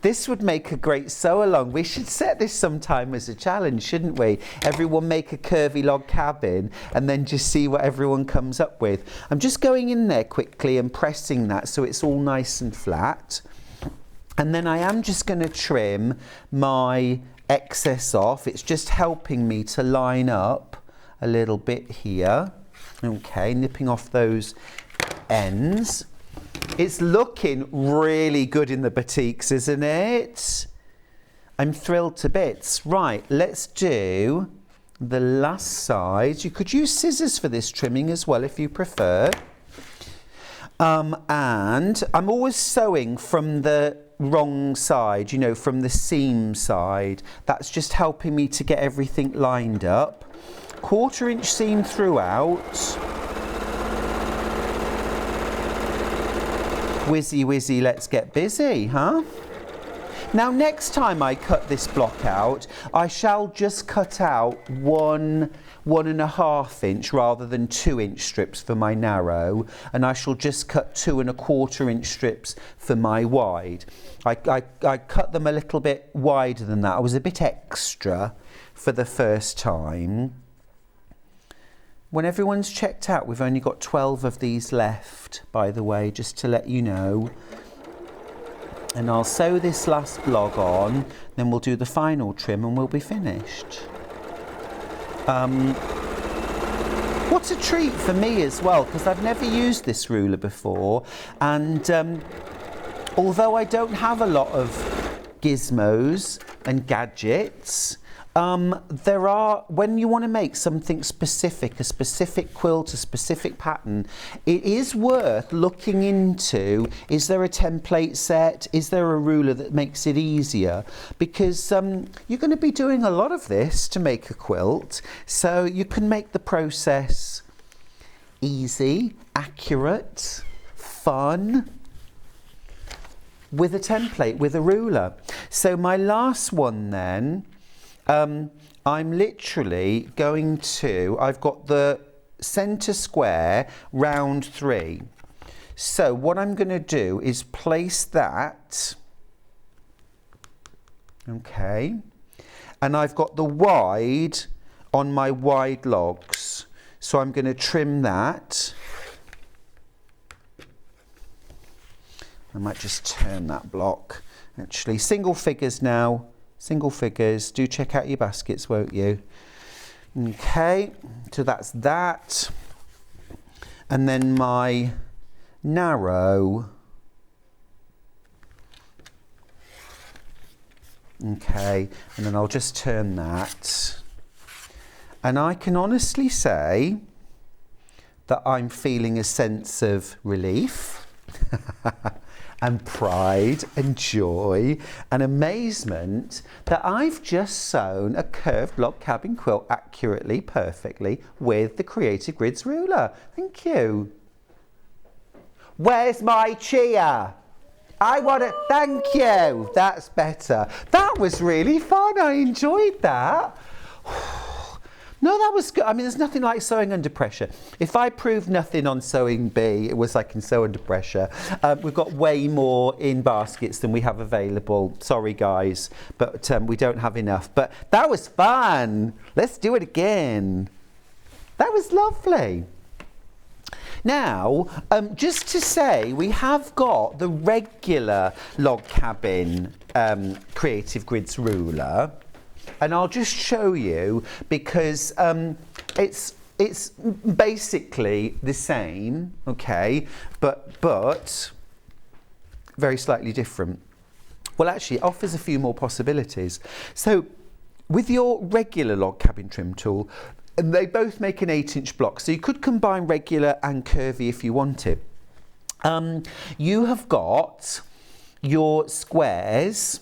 This would make a great sew along. We should set this sometime as a challenge, shouldn't we? Everyone make a curvy log cabin and then just see what everyone comes up with. I'm just going in there quickly and pressing that so it's all nice and flat. And then I am just going to trim my excess off. It's just helping me to line up a little bit here. Okay, nipping off those ends. It's looking really good in the batiks, isn't it? I'm thrilled to bits. Right, let's do the last side. You could use scissors for this trimming as well if you prefer. And I'm always sewing from the wrong side, you know, from the seam side. That's just helping me to get everything lined up. 1/4 inch seam throughout. Whizzy whizzy, let's get busy, huh? Now next time I cut this block out, I shall just cut out 1.5 inch rather than 2 inch strips for my narrow, and I shall just cut 2.25 inch strips for my wide. I cut them a little bit wider than that. I was a bit extra for the first time. When everyone's checked out, we've only got 12 of these left, by the way, just to let you know. And I'll sew this last blog on, then we'll do the final trim and we'll be finished. What's a treat for me as well, because I've never used this ruler before, and although I don't have a lot of gizmos and gadgets, there are, when you want to make something specific, a specific quilt, a specific pattern, it is worth looking into, is there a template set? Is there a ruler that makes it easier? Because you're going to be doing a lot of this to make a quilt, so you can make the process easy, accurate, fun, with a template, with a ruler. So my last one then, I'm literally going to, I've got the centre square round 3. So what I'm going to do is place that, okay, and I've got the wide on my wide logs. So I'm going to trim that. I might just turn that block. Actually, single figures now. Single figures. Do check out your baskets, won't you? Okay, so that's that. And then my narrow. Okay, and then I'll just turn that. And I can honestly say that I'm feeling a sense of relief. And pride and joy and amazement that I've just sewn a curved log cabin quilt accurately, perfectly with the Creative Grids ruler. Thank you. Where's my cheer? I want to, thank you. That's better. That was really fun. I enjoyed that. No, that was good. I mean, there's nothing like sewing under pressure. If I proved nothing on sewing B, it was I can sew under pressure. We've got way more in baskets than we have available. Sorry, guys, but we don't have enough. But that was fun. Let's do it again. That was lovely. Now, just to say, we have got the regular log cabin Creative Grids ruler. And I'll just show you because it's basically the same, okay, but very slightly different. Well, actually, it offers a few more possibilities. So, with your regular log cabin trim tool, and they both make an 8-inch block, so you could combine regular and curvy if you wanted. You have got your squares.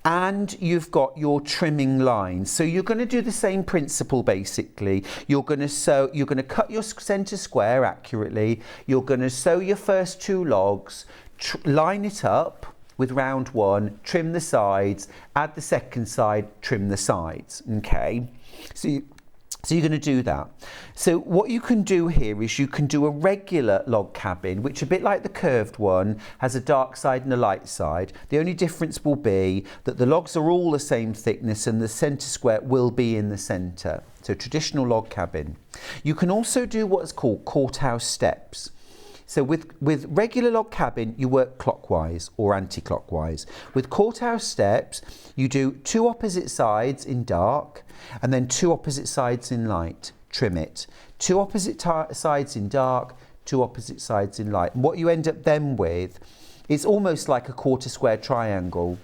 And you've got your trimming lines. So you're going to do the same principle basically. You're going to cut your centre square accurately. You're going to sew your first 2 logs, line it up with round 1, trim the sides, add the second side, trim the sides. Okay. So you're going to do that. So what you can do here is you can do a regular log cabin, which a bit like the curved one, has a dark side and a light side. The only difference will be that the logs are all the same thickness and the centre square will be in the centre. So traditional log cabin. You can also do what's called courthouse steps. So with regular log cabin, you work clockwise or anti-clockwise. With courthouse steps, you do 2 opposite sides in dark and then 2 opposite sides in light. Trim it. 2 opposite sides in dark, 2 opposite sides in light. And what you end up then with is almost like a quarter square triangle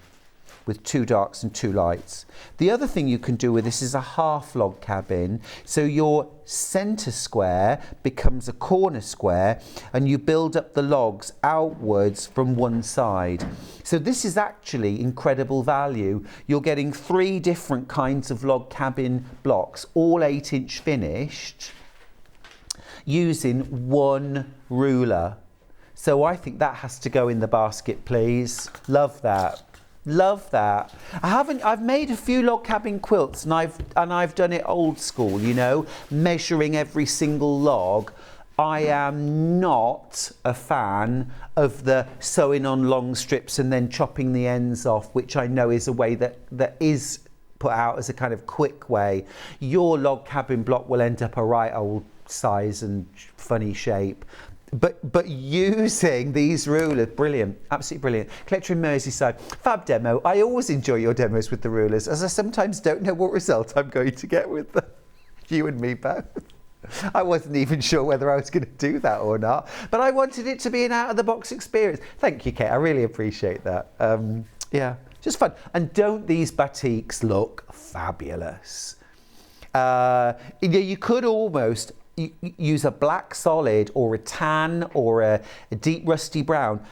with 2 darks and 2 lights. The other thing you can do with this is a half log cabin. So your centre square becomes a corner square and you build up the logs outwards from one side. So this is actually incredible value. You're getting 3 different kinds of log cabin blocks, all 8-inch finished, using 1 ruler. So I think that has to go in the basket, please. Love that. Love that. I've made a few log cabin quilts and I've done it old school, you know, measuring every single log. I am not a fan of the sewing on long strips and then chopping the ends off, which I know is a way that is put out as a kind of quick way. Your log cabin block will end up a right old size and funny shape. But using these rulers, brilliant, absolutely brilliant. Collector in Merseyside, fab demo. I always enjoy your demos with the rulers, as I sometimes don't know what result I'm going to get with them. You and me both. I wasn't even sure whether I was going to do that or not, but I wanted it to be an out-of-the-box experience. Thank you, Kate. I really appreciate that. Yeah, just fun. And don't these batiks look fabulous? You could almost use a black solid or a tan or a deep rusty brown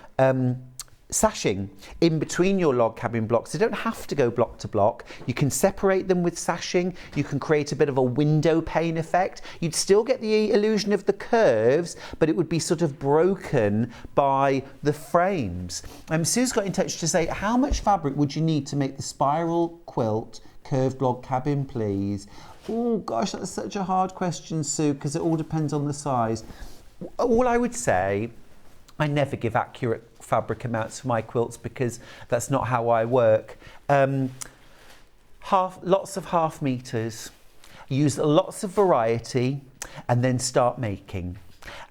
sashing in between your log cabin blocks. They don't have to go block to block. You can separate them with sashing. You can create a bit of a window pane effect. You'd still get the illusion of the curves, but it would be sort of broken by the frames. Sue's got in touch to say, how much fabric would you need to make the spiral quilt curved log cabin, please? Oh gosh, that's such a hard question, Sue, because it all depends on the size. All I would say, I never give accurate fabric amounts for my quilts because that's not how I work. Lots of half meters, use lots of variety, and then start making.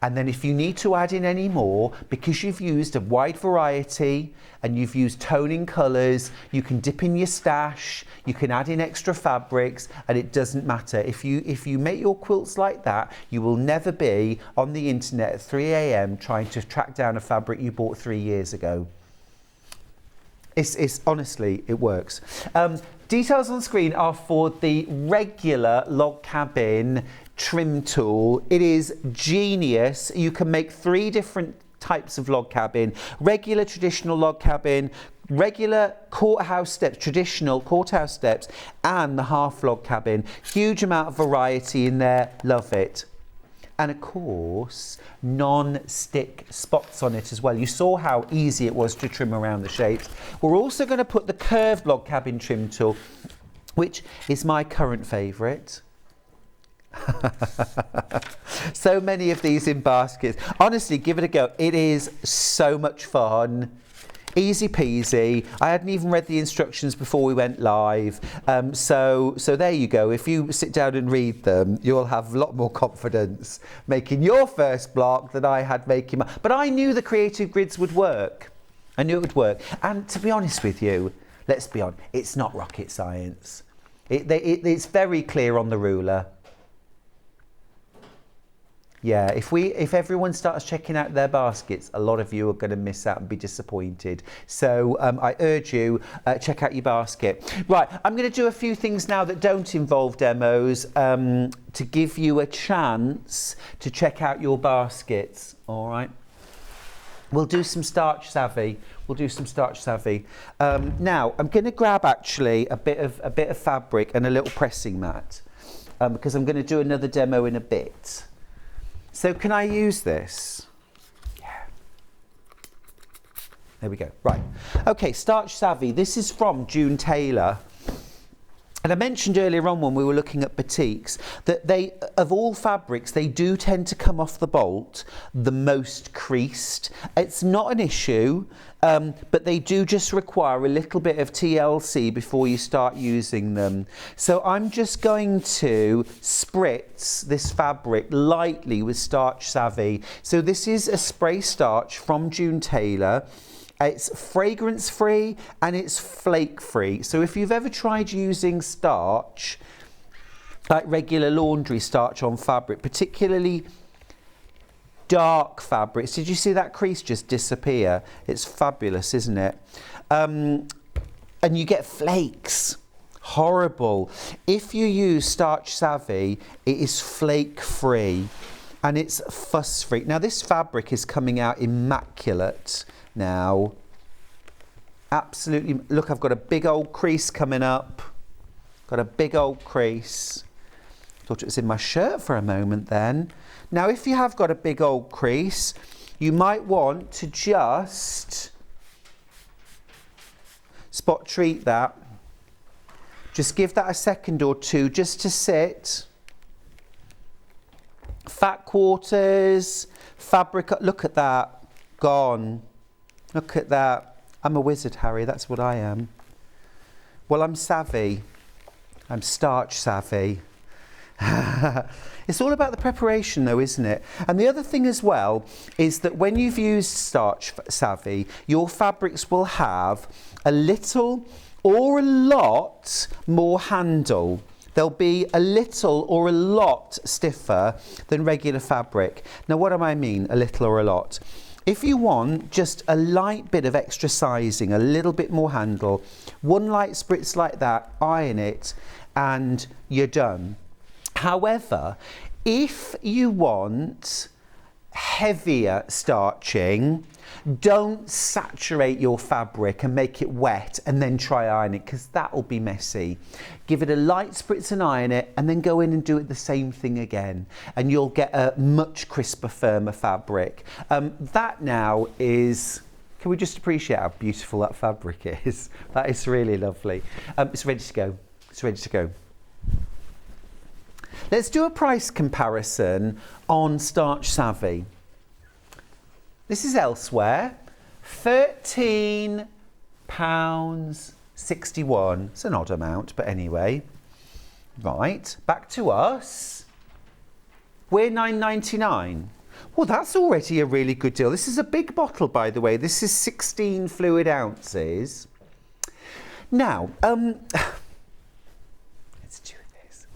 And then if you need to add in any more, because you've used a wide variety and you've used toning colours, you can dip in your stash, you can add in extra fabrics, and it doesn't matter. If you make your quilts like that, you will never be on the internet at 3 a.m. trying to track down a fabric you bought 3 years ago. It's honestly, it works. Details on screen are for the regular log cabin trim tool. It is genius. You can make 3 different types of log cabin: regular traditional log cabin, regular courthouse steps, traditional courthouse steps, and the half log cabin. Huge amount of variety in there. Love it. and of course non-stick spots on it as well. You saw how easy it was to trim around the shapes. We're also going to put the curved log cabin trim tool, which is my current favourite. So many of these in baskets. Honestly, give it a go. It is so much fun. Easy peasy. I hadn't even read the instructions before we went live. So there you go. If you sit down and read them, you'll have a lot more confidence making your first block than I had making mine. But I knew the creative grids would work. I knew it would work. And to be honest with you, let's be honest, it's not rocket science. It's very clear on the ruler. Yeah, if everyone starts checking out their baskets, a lot of you are going to miss out and be disappointed. So I urge you, check out your basket. Right, I'm going to do a few things now that don't involve demos to give you a chance to check out your baskets. All right. We'll do some starch savvy. Now, I'm going to grab actually a bit of fabric and a little pressing mat because I'm going to do another demo in a bit. So can I use this? Yeah. There we go. Right. Okay, Starch Savvy. This is from June Taylor. And I mentioned earlier on when we were looking at batiks that they, of all fabrics, they do tend to come off the bolt the most creased. It's not an issue, but they do just require a little bit of TLC before you start using them. So I'm just going to spritz this fabric lightly with Starch Savvy. So this is a spray starch from June Taylor. It's fragrance free and it's flake free. So if you've ever tried using starch, like regular laundry starch on fabric, particularly dark fabrics, did you see that crease just disappear? It's fabulous, isn't it? And you get flakes. Horrible. If you use Starch Savvy, it is flake free and it's fuss free. Now this fabric is coming out immaculate. Now, absolutely, look, I've got a big old crease coming up. Got a big old crease. Thought it was in my shirt for a moment then. Now, if you have got a big old crease, you might want to just spot treat that. Just give that a second or two just to sit. Fat quarters, fabric, look at that, gone. Look at that. I'm a wizard, Harry. That's what I am. Well, I'm savvy. I'm starch savvy. It's all about the preparation though, isn't it? And the other thing as well is that when you've used Starch Savvy, your fabrics will have a little or a lot more handle. They'll be a little or a lot stiffer than regular fabric. Now, what do I mean, a little or a lot? If you want just a light bit of extra sizing, a little bit more handle, one light spritz like that, iron it, and you're done. However, if you want heavier starching, don't saturate your fabric and make it wet and then try iron it, because that will be messy. Give it a light spritz and iron it, and then go in and do it the same thing again, and you'll get a much crisper, firmer fabric. That now is, can we just appreciate how beautiful that fabric is? That is really lovely. It's ready to go. It's ready to go. Let's do a price comparison on Starch Savvy. This is elsewhere, £13.61. It's an odd amount, but anyway. Right, back to us. We're £9.99. Well, that's already a really good deal. This is a big bottle, by the way. This is 16 fluid ounces. Now, let's do this.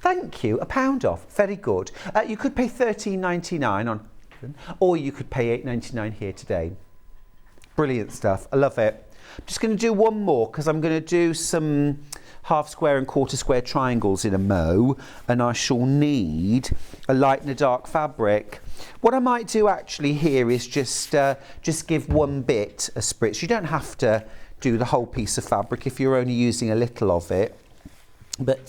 Thank you, £1 off. Very good. You could pay £13.99 on, or you could pay £8.99 here today. Brilliant stuff. I love it. I'm just going to do one more because I'm going to do some half square and quarter square triangles in a mo, and I shall need a light and a dark fabric. What I might do actually here is just give one bit a spritz. You don't have to do the whole piece of fabric if you're only using a little of it, but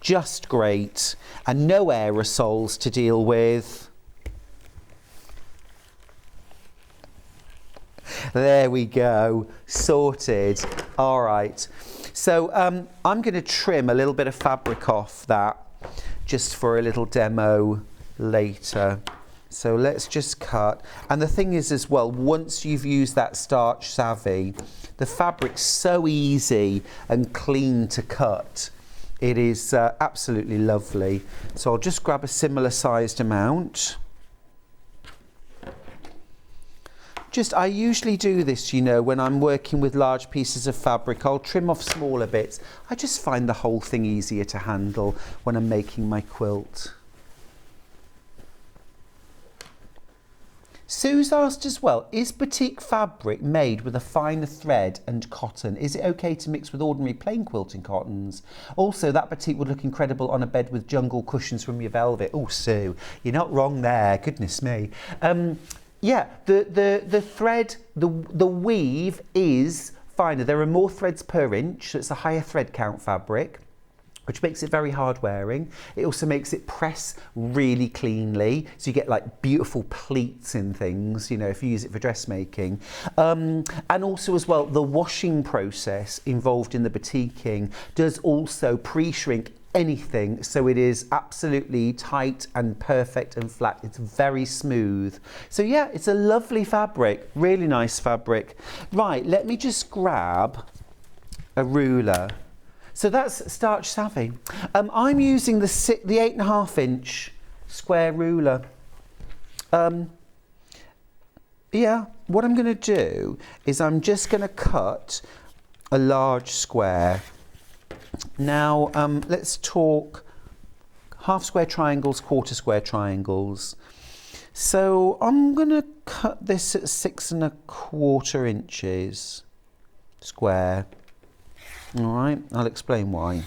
just great, and no aerosols to deal with. There we go, sorted. All right, so I'm going to trim a little bit of fabric off that just for a little demo later. So let's just cut. And the thing is as well, once you've used that Starch Savvy, the fabric's so easy and clean to cut. It is absolutely lovely. So I'll just grab a similar sized amount. I usually do this, you know, when I'm working with large pieces of fabric. I'll trim off smaller bits. I just find the whole thing easier to handle when I'm making my quilt. Sue's asked as well, is batik fabric made with a finer thread and cotton? Is it okay to mix with ordinary plain quilting cottons? Also, that batik would look incredible on a bed with jungle cushions from your velvet. Oh, Sue, you're not wrong there. Goodness me. Yeah, the thread, the weave is finer. There are more threads per inch, so it's a higher thread count fabric, which makes it very hard wearing. It also makes it press really cleanly, so you get like beautiful pleats in things, you know, if you use it for dressmaking. And also as well, the washing process involved in the batiking does also pre-shrink anything, so it is absolutely tight and perfect and flat. It's very smooth. So yeah, it's a lovely fabric, really nice fabric. Right, let me just grab a ruler. So that's Starch Savvy. I'm using the 8.5 inch square ruler. Yeah, what I'm going to do is I'm just going to cut a large square. Now, let's talk half square triangles, quarter square triangles. So I'm going to cut this at 6.25 inches square. All right, I'll explain why.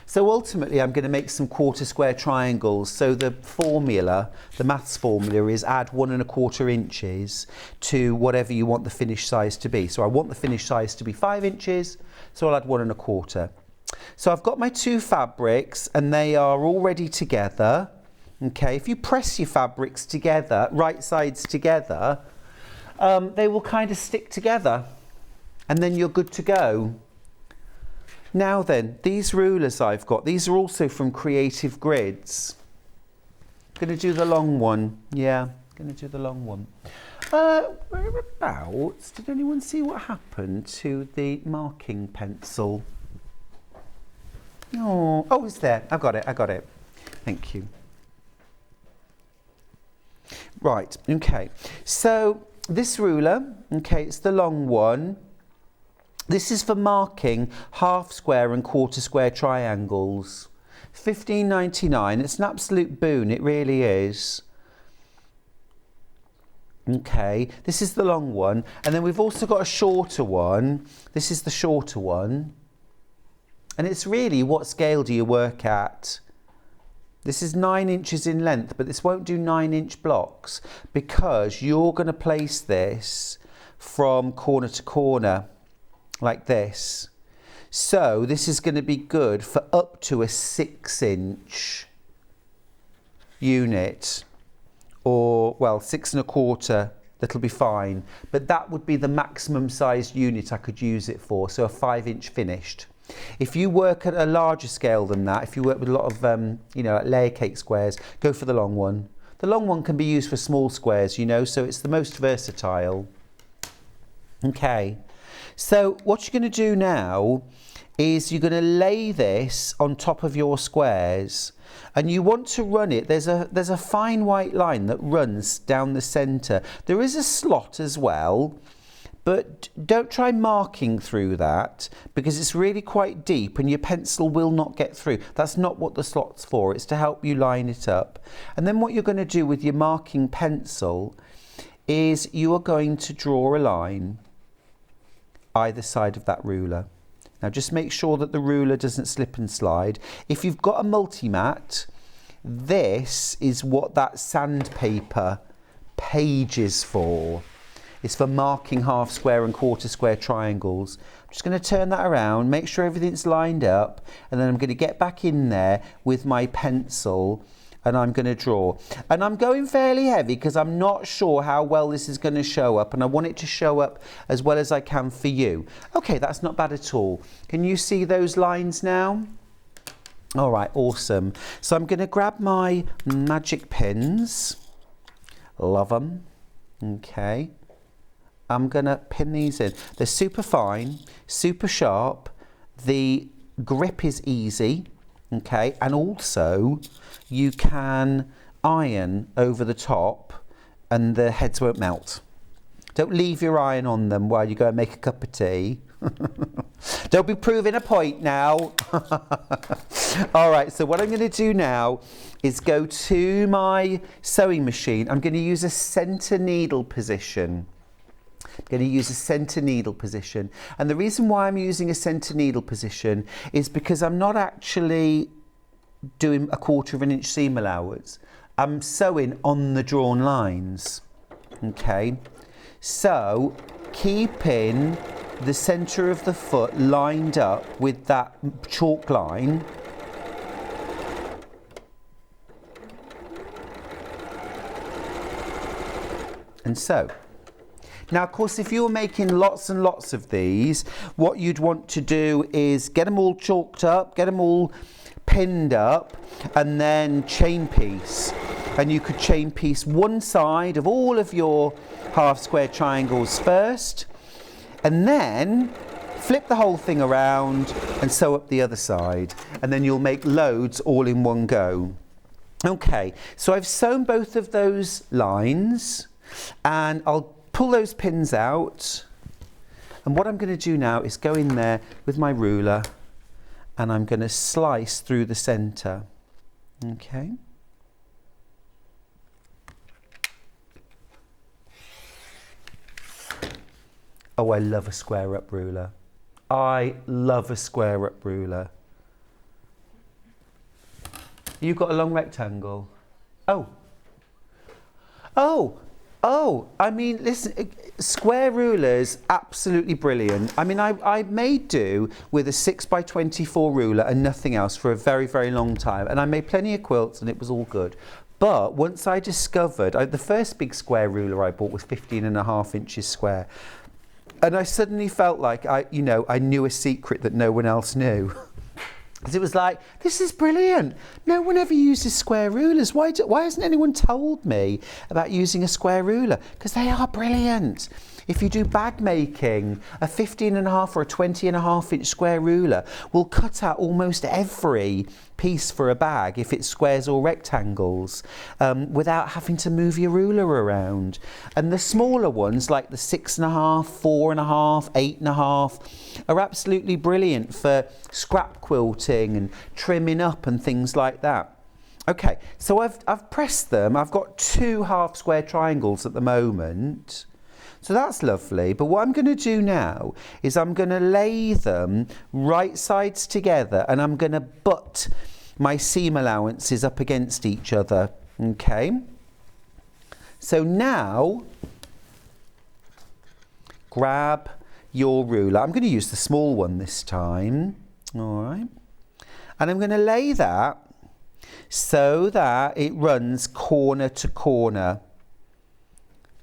So ultimately, I'm going to make some quarter square triangles. So the formula, the maths formula, is add 1.25 inches to whatever you want the finished size to be. So I want the finished size to be 5 inches, so I'll add 1.25. So I've got my two fabrics and they are already together. Okay, if you press your fabrics together, right sides together, they will kind of stick together and then you're good to go. Now then, these rulers I've got, these are also from Creative Grids. I'm going to do the long one. Yeah, going to do the long one. Whereabouts? Did anyone see what happened to the marking pencil? Oh, it's there. I got it. Thank you. Right, okay. So this ruler, okay, it's the long one. This is for marking half square and quarter square triangles. £15.99. It's an absolute boon, it really is. Okay, this is the long one. And then we've also got a shorter one. This is the shorter one. And it's really, what scale do you work at? This is 9 inches in length, but this won't do 9-inch blocks because you're going to place this from corner to corner like this. So this is going to be good for up to a 6-inch unit, or well, 6.25. That'll be fine, but that would be the maximum size unit I could use it for, so a 5-inch finished. If you work at a larger scale than that, if you work with a lot of you know, like layer cake squares, go for the long one. The long one can be used for small squares, you know, so it's the most versatile. Okay, so what you're going to do now is you're going to lay this on top of your squares, and you want to run it. There's a fine white line that runs down the centre. There is a slot as well, but don't try marking through that because it's really quite deep and your pencil will not get through. That's not what the slot's for. It's to help you line it up. And then what you're going to do with your marking pencil is you are going to draw a line either side of that ruler. Now just make sure that the ruler doesn't slip and slide. If you've got a multi-mat, this is what that sandpaper page is for. is for marking half square and quarter square triangles. I'm just going to turn that around, make sure everything's lined up, and then I'm going to get back in there with my pencil and I'm going to draw. And I'm going fairly heavy because I'm not sure how well this is going to show up, and I want it to show up as well as I can for you. Okay, that's not bad at all. Can you see those lines now? All right, awesome. So I'm going to grab my magic pins. Love them. Okay. I'm going to pin these in. They're super fine, super sharp. The grip is easy. Okay. And also you can iron over the top and the heads won't melt. Don't leave your iron on them while you go and make a cup of tea. Don't be proving a point now. All right, so what I'm going to do now is go to my sewing machine. I'm going to use a centre needle position. I'm going to use a centre needle position. And the reason why I'm using a centre needle position is because I'm not actually doing a 1/4 of an inch seam allowance. I'm sewing on the drawn lines. Okay, so keeping the centre of the foot lined up with that chalk line. And so, now of course if you're making lots and lots of these, what you'd want to do is get them all chalked up, get them all pinned up, and then chain piece. And you could chain piece one side of all of your half square triangles first, and then flip the whole thing around and sew up the other side, and then you'll make loads all in one go. Okay, so I've sewn both of those lines and I'll pull those pins out, and what I'm going to do now is go in there with my ruler and I'm going to slice through the centre. Okay. Oh, I love a square up ruler. I love a square up ruler. You've got a long rectangle. Oh. Oh. Oh, I mean, listen, square rulers, absolutely brilliant. I mean, I made do with a 6x24 ruler and nothing else for a very, very long time. And I made plenty of quilts and it was all good. But once I discovered, the first big square ruler I bought was 15.5 inches square. And I suddenly felt like I knew a secret that no one else knew. Because it was like, this is brilliant. No one ever uses square rulers. Why hasn't anyone told me about using a square ruler? Because they are brilliant. If you do bag making, a 15.5 or a 20.5 inch square ruler will cut out almost every piece for a bag if it's squares or rectangles without having to move your ruler around. And the smaller ones like the 6.5, 4.5, 8.5 are absolutely brilliant for scrap quilting and trimming up and things like that. Okay, so I've pressed them. I've got 2 half square triangles at the moment. So that's lovely, but what I'm going to do now is I'm going to lay them right sides together and I'm going to butt my seam allowances up against each other, okay? So now, grab your ruler. I'm going to use the small one this time, all right? And I'm going to lay that so that it runs corner to corner.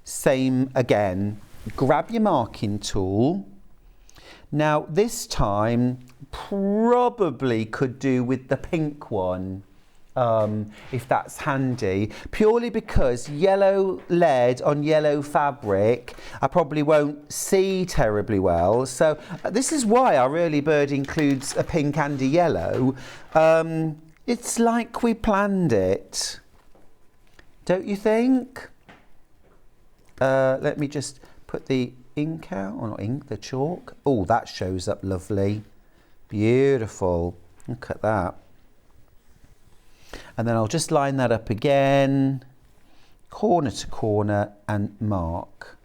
Same again, grab your marking tool. Now this time probably could do with the pink one if that's handy, purely because yellow lead on yellow fabric I probably won't see terribly well. So this is why our early bird includes a pink and a yellow. It's like we planned it, don't you think? Let me just put the ink out, or not ink, the chalk. Oh, that shows up lovely. Beautiful. Look at that. And then I'll just line that up again, corner to corner, and mark.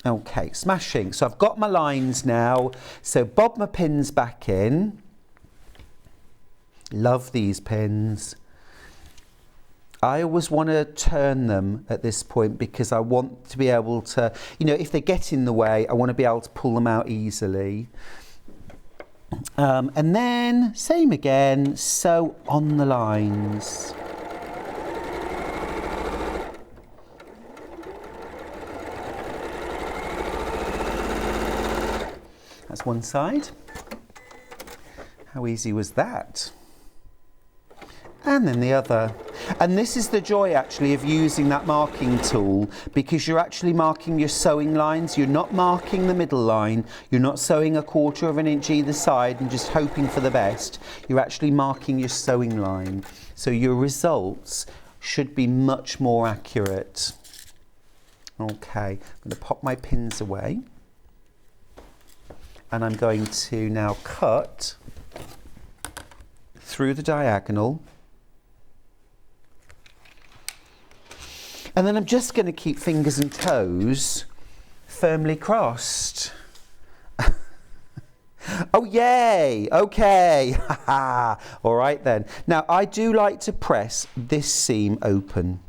Okay, smashing. So I've got my lines now. So bob my pins back in. Love these pins. I always want to turn them at this point because I want to be able to, you know, if they get in the way, I want to be able to pull them out easily. And then, same again, sew on the lines. That's one side. How easy was that? And then the other. And this is the joy actually of using that marking tool, because you're actually marking your sewing lines. You're not marking the middle line. You're not sewing 1/4 of an inch either side and just hoping for the best. You're actually marking your sewing line. So your results should be much more accurate. Okay, I'm going to pop my pins away. And I'm going to now cut through the diagonal. And then I'm just going to keep fingers and toes firmly crossed. Oh, yay! Okay. All right then. Now, I do like to press this seam open.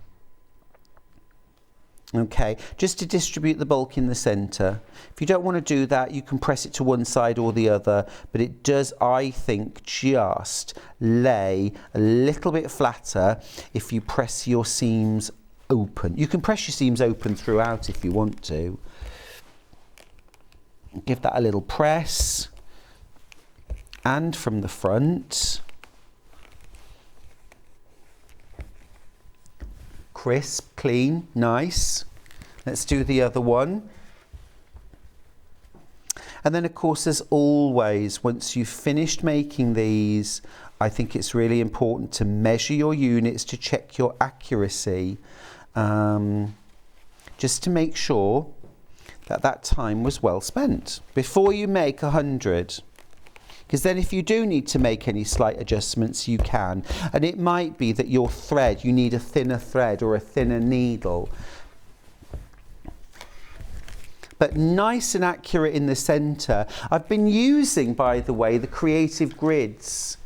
Okay, just to distribute the bulk in the centre. If you don't want to do that, you can press it to one side or the other, but it does, I think, just lay a little bit flatter if you press your seams open. You can press your seams open throughout if you want to. Give that a little press. And from the front. Crisp, clean, nice. Let's do the other one. And then of course, as always, once you've finished making these, I think it's really important to measure your units to check your accuracy. Just to make sure that that time was well spent before you make 100. Because then if you do need to make any slight adjustments, you can. And it might be that your thread, you need a thinner thread or a thinner needle. But nice and accurate in the centre. I've been using, by the way, the Creative Grids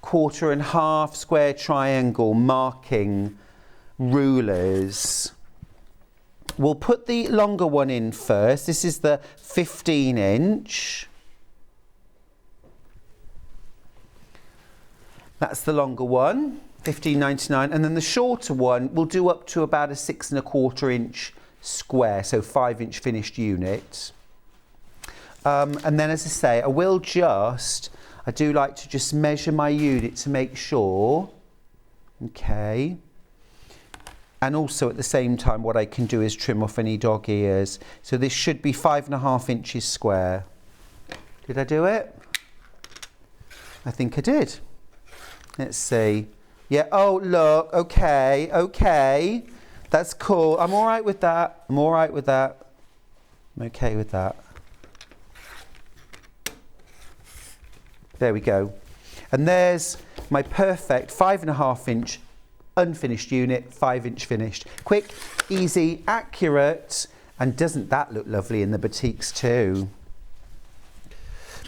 1/4 square triangle marking rulers. We'll put the longer one in first. This is the 15-inch. That's the longer one, $15.99, and then the shorter one we'll do up to about a 6 1/4 inch square, so 5-inch finished unit. And then, as I say, I do like to just measure my unit to make sure. Okay. And also at the same time, what I can do is trim off any dog ears. So this should be 5 1/2 inches square. Did I do it? I think I did. Let's see. Yeah, oh, look, okay, okay. That's cool. I'm all right with that. I'm all right with that. I'm okay with that. There we go. And there's my perfect 5 1/2 inch unfinished unit, 5-inch finished. Quick, easy, accurate, and doesn't that look lovely in the batiks too?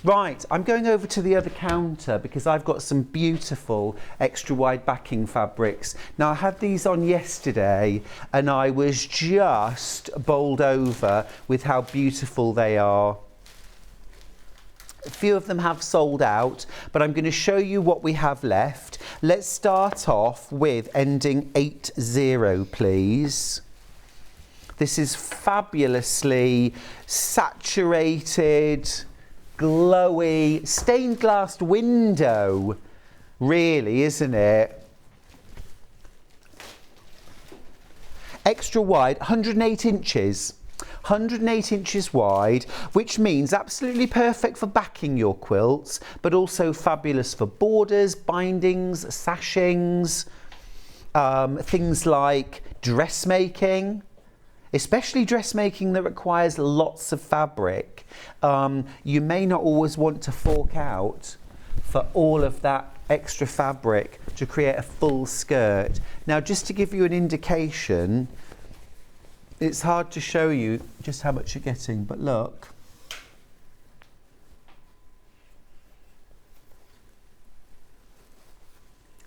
Right, I'm going over to the other counter because I've got some beautiful extra wide backing fabrics. Now, I had these on yesterday and I was just bowled over with how beautiful they are. A few of them have sold out, but I'm going to show you what we have left. Let's start off with ending 80, please. This is fabulously saturated, glowy, stained glass window, really, isn't it? Extra wide, 108 inches. 108 inches wide, which means absolutely perfect for backing your quilts, but also fabulous for borders, bindings, sashings, things like dressmaking, especially dressmaking that requires lots of fabric. You may not always want to fork out for all of that extra fabric to create a full skirt. Now, just to give you an indication, it's hard to show you just how much you're getting, but look.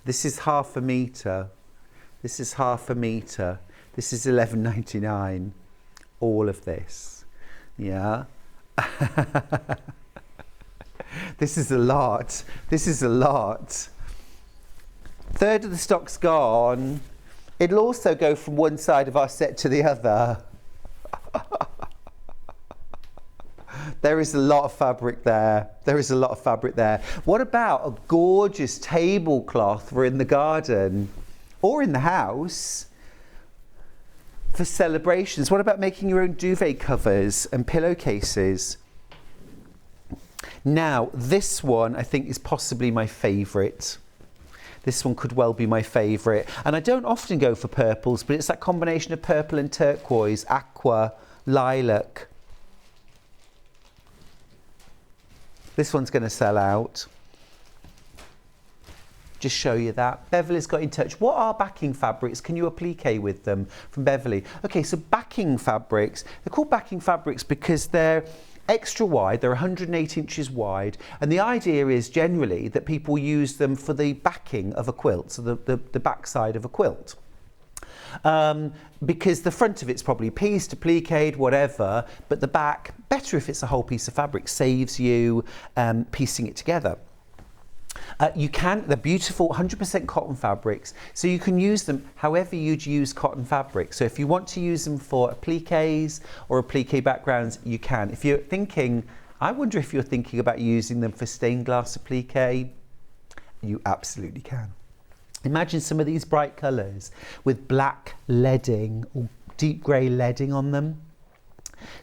This is 1/2 metre. This is half a metre. This is £11.99. All of this. Yeah. This is a lot. This is a lot. Third of the stock's gone. It'll also go from one side of our set to the other. There is a lot of fabric there. There is a lot of fabric there. What about a gorgeous tablecloth for in the garden or in the house for celebrations? What about making your own duvet covers and pillowcases? Now, this one I think is possibly my favourite. This one could well be my favourite. And I don't often go for purples, but it's that combination of purple and turquoise, aqua, lilac. This one's going to sell out. Just show you that. Beverly's got in touch. What are backing fabrics? Can you applique with them? From Beverly. Okay, so backing fabrics. They're called backing fabrics because they're extra wide. They're 108 inches wide. And the idea is generally that people use them for the backing of a quilt, so the back side of a quilt. Because the front of it's probably pieced, appliqued, whatever, but the back, better if it's a whole piece of fabric, saves you piecing it together. They're beautiful 100% cotton fabrics, so you can use them however you'd use cotton fabric. So if you want to use them for appliques or applique backgrounds, you can. If you're thinking, I wonder if you're thinking about using them for stained glass applique, you absolutely can. Imagine some of these bright colours with black leading or deep grey leading on them.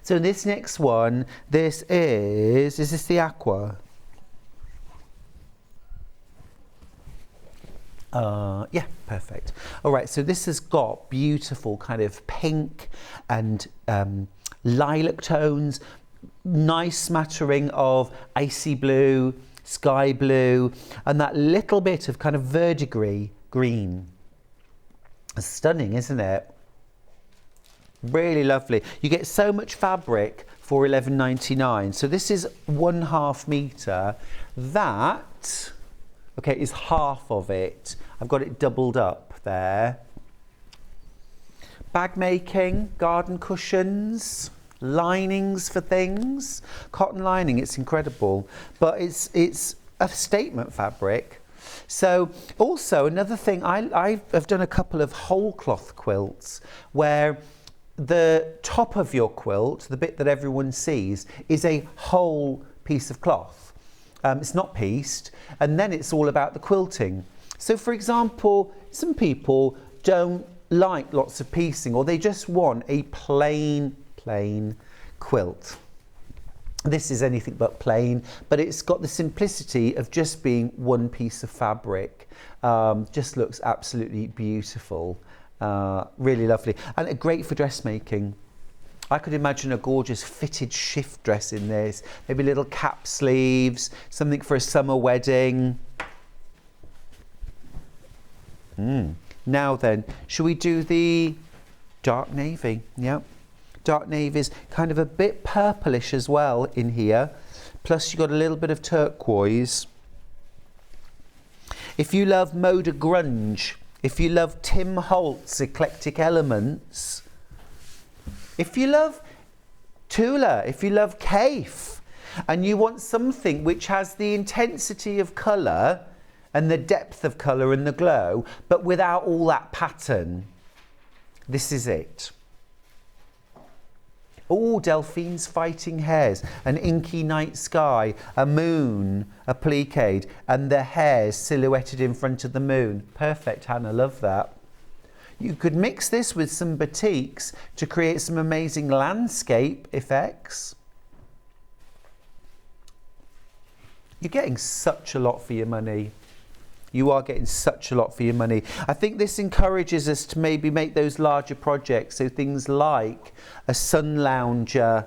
So this next one, is this the aqua? Yeah, perfect. All right, so this has got beautiful kind of pink and lilac tones, nice smattering of icy blue, sky blue, and that little bit of kind of verdigris green. It's stunning, isn't it? Really lovely. You get so much fabric for £11.99. So this is 1/2 metre. That, okay, is half of it. I've got it doubled up there. Bag making, garden cushions, linings for things, cotton lining. It's incredible, but it's a statement fabric. So also another thing, I have done a couple of whole cloth quilts where the top of your quilt, the bit that everyone sees, is a whole piece of cloth. It's not pieced, and then it's all about the quilting. So for example, some people don't like lots of piecing, or they just want a plain quilt. This is anything but plain, but it's got the simplicity of just being one piece of fabric. Just looks absolutely beautiful. Really lovely, and great for dressmaking. I could imagine a gorgeous fitted shift dress in this, maybe little cap sleeves, something for a summer wedding. Now then, shall we do the dark navy? Yeah, dark navy is kind of a bit purplish as well in here, plus you've got a little bit of turquoise. If you love Moda Grunge, if you love Tim Holt's eclectic elements, if you love Tula, if you love Kaif, and you want something which has the intensity of colour and the depth of colour and the glow, but without all that pattern, this is it. Oh, Delphine's fighting hares, an inky night sky, a moon, appliqued, and the hares silhouetted in front of the moon. Perfect, Hannah, love that. You could mix this with some batiks to create some amazing landscape effects. You're getting such a lot for your money. You are getting such a lot for your money. I think this encourages us to maybe make those larger projects. So things like a sun lounger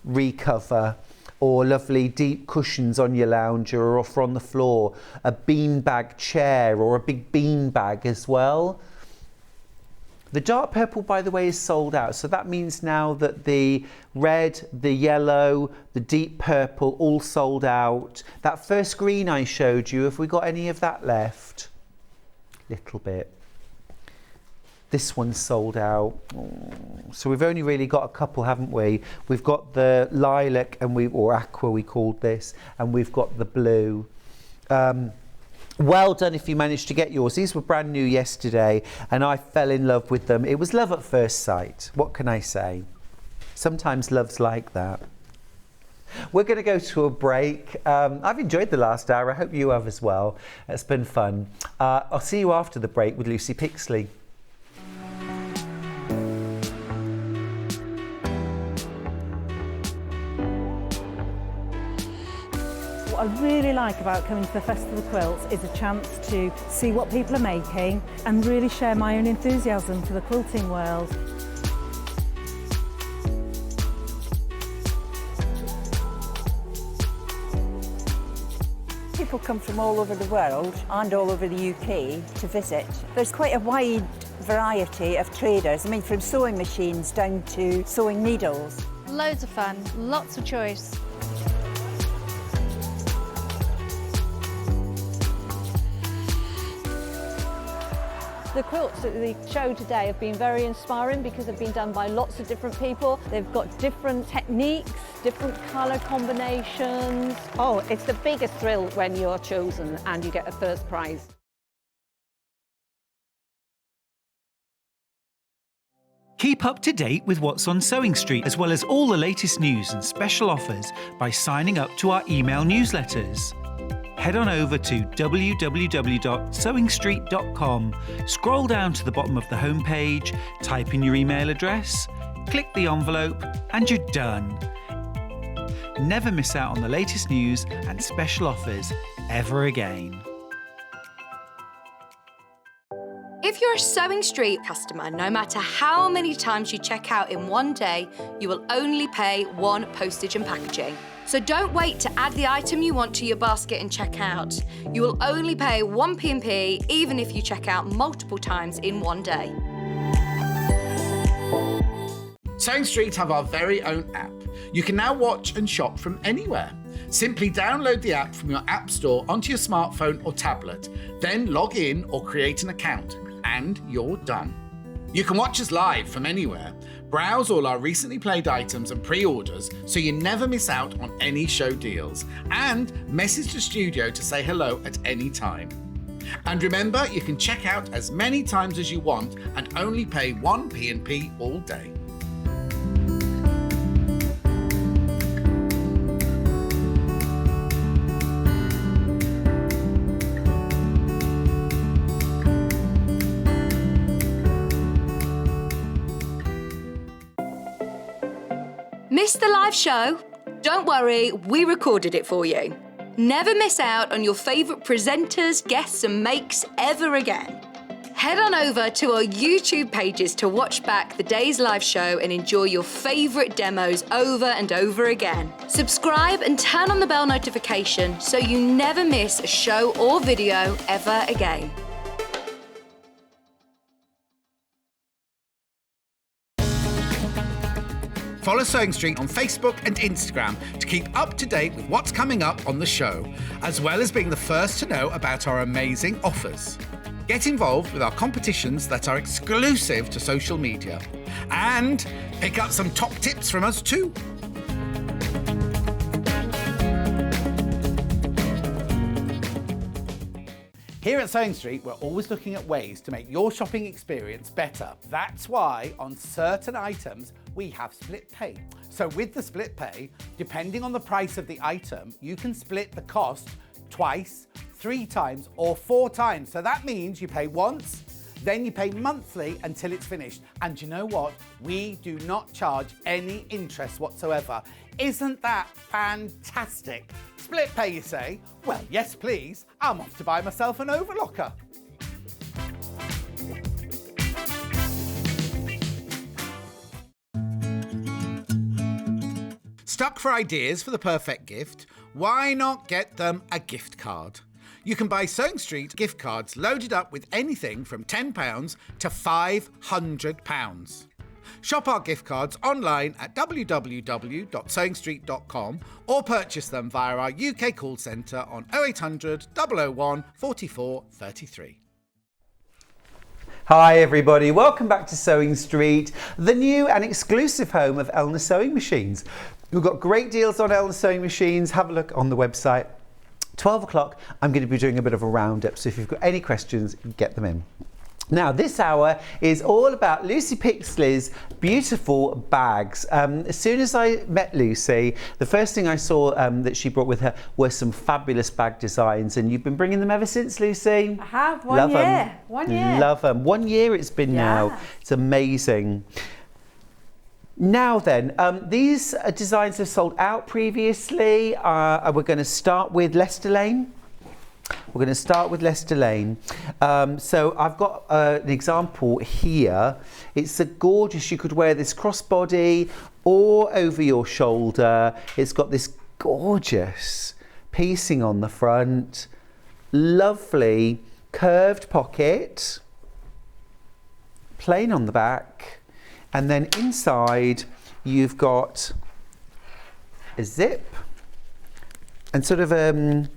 recover, or lovely deep cushions on your lounger or off on the floor, a beanbag chair or a big beanbag as well. The dark purple, by the way, is sold out. So that means now that the red, the yellow, the deep purple, all sold out. That first green I showed you, have we got any of that left? Little bit. This one's sold out. So we've only really got a couple, haven't we? We've got the lilac or aqua we called this, and we've got the blue. Well done if you managed to get yours. These were brand new yesterday and I fell in love with them. It was love at first sight. What can I say? Sometimes love's like that. We're going to go to a break. I've enjoyed the last hour. I hope you have as well. It's been fun. I'll see you after the break with Lucy Pixley. What I really like about coming to the Festival of Quilts is a chance to see what people are making and really share my own enthusiasm for the quilting world. People come from all over the world and all over the UK to visit. There's quite a wide variety of traders. I mean, from sewing machines down to sewing needles. Loads of fun, lots of choice. The quilts at the show today have been very inspiring because they've been done by lots of different people. They've got different techniques, different colour combinations. Oh, it's the biggest thrill when you're chosen and you get a first prize. Keep up to date with what's on Sewing Street, as well as all the latest news and special offers by signing up to our email newsletters. Head on over to www.sewingstreet.com, scroll down to the bottom of the homepage, type in your email address, click the envelope, and you're done. Never miss out on the latest news and special offers ever again. If you're a Sewing Street customer, no matter how many times you check out in one day, you will only pay one postage and packaging. So don't wait to add the item you want to your basket and check out. You will only pay one P&P even if you check out multiple times in one day. Sewing Street have our very own app. You can now watch and shop from anywhere. Simply download the app from your app store onto your smartphone or tablet, then log in or create an account, and you're done. You can watch us live from anywhere, browse all our recently played items and pre-orders so you never miss out on any show deals, and message the studio to say hello at any time. And remember, you can check out as many times as you want and only pay one P&P all day. Missed the live show? Don't worry, we recorded it for you. Never miss out on your favourite presenters, guests and makes ever again. Head on over to our YouTube pages to watch back the day's live show and enjoy your favourite demos over and over again. Subscribe and turn on the bell notification so you never miss a show or video ever again. Follow Sewing Street on Facebook and Instagram to keep up to date with what's coming up on the show, as well as being the first to know about our amazing offers. Get involved with our competitions that are exclusive to social media, and pick up some top tips from us too. Here at Sewing Street, we're always looking at ways to make your shopping experience better. That's why on certain items, we have split pay. So with the split pay, depending on the price of the item, you can split the cost twice, 3 times, or 4 times. So that means you pay once, then you pay monthly until it's finished. And you know what? We do not charge any interest whatsoever. Isn't that fantastic? Split pay, you say? Well, yes, please. I'm off to buy myself an overlocker. Stuck for ideas for the perfect gift? Why not get them a gift card? You can buy Sewing Street gift cards loaded up with anything from £10 to £500. Shop our gift cards online at www.sewingstreet.com or purchase them via our UK call centre on 0800 001 44 33. Hi everybody, welcome back to Sewing Street, the new and exclusive home of Elna Sewing Machines. We've got great deals on Elna Sewing Machines. Have a look on the website. 12 o'clock, I'm going to be doing a bit of a roundup, so if you've got any questions, get them in. Now, this hour is all about Lucy Pixley's beautiful bags. As soon as I met Lucy, the first thing I saw that she brought with her were some fabulous bag designs, and you've been bringing them ever since, Lucy? I have, Love one year. them. 1 year. Love them. 1 year it's been now. It's amazing. Now then, these designs have sold out previously. We're going to start with Leicester Lane. We're going to start with Leicester Lane. So I've got an example here. It's a gorgeous, you could wear this crossbody or over your shoulder. It's got this gorgeous piecing on the front, lovely curved pocket, plain on the back, and then inside you've got a zip and sort of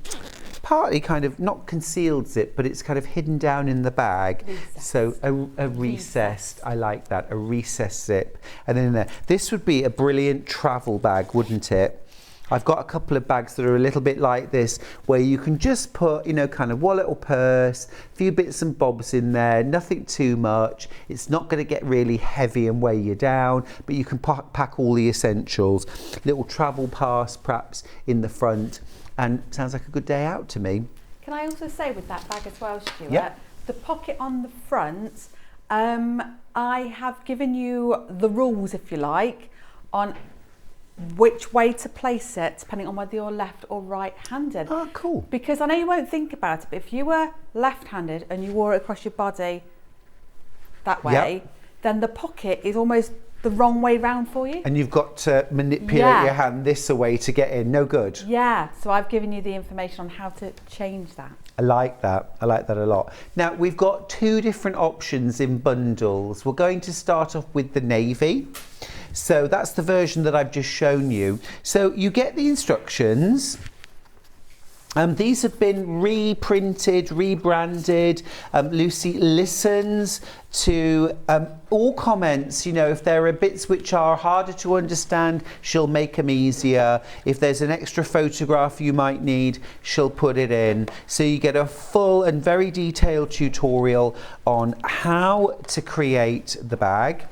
partly kind of not concealed zip, but it's kind of hidden down in the bag. So a recessed, I like that, a recessed zip. And then in there, this would be a brilliant travel bag, wouldn't it? I've got a couple of bags that are a little bit like this, where you can just put, you know, kind of wallet or purse, a few bits and bobs in there, nothing too much. It's not going to get really heavy and weigh you down, but you can pack all the essentials. Little travel pass perhaps in the front, and sounds like a good day out to me. Can I also say with that bag as well, Stuart, Yep. the pocket on the front, I have given you the rules, if you like, on which way to place it depending on whether you're left or right-handed. Oh, cool. Because I know you won't think about it, but if you were left-handed and you wore it across your body that way, Yep. then the pocket is almost the wrong way round for you. And you've got to manipulate your hand this way to get in. No good. Yeah, so I've given you the information on how to change that. I like that. I like that a lot. Now, we've got two different options in bundles. We're going to start off with the navy. So that's the version that I've just shown you. So you get the instructions. These have been reprinted, rebranded. Lucy listens to all comments. You know, if there are bits which are harder to understand, she'll make them easier. If there's an extra photograph you might need, she'll put it in. So you get a full and very detailed tutorial on how to create the bag.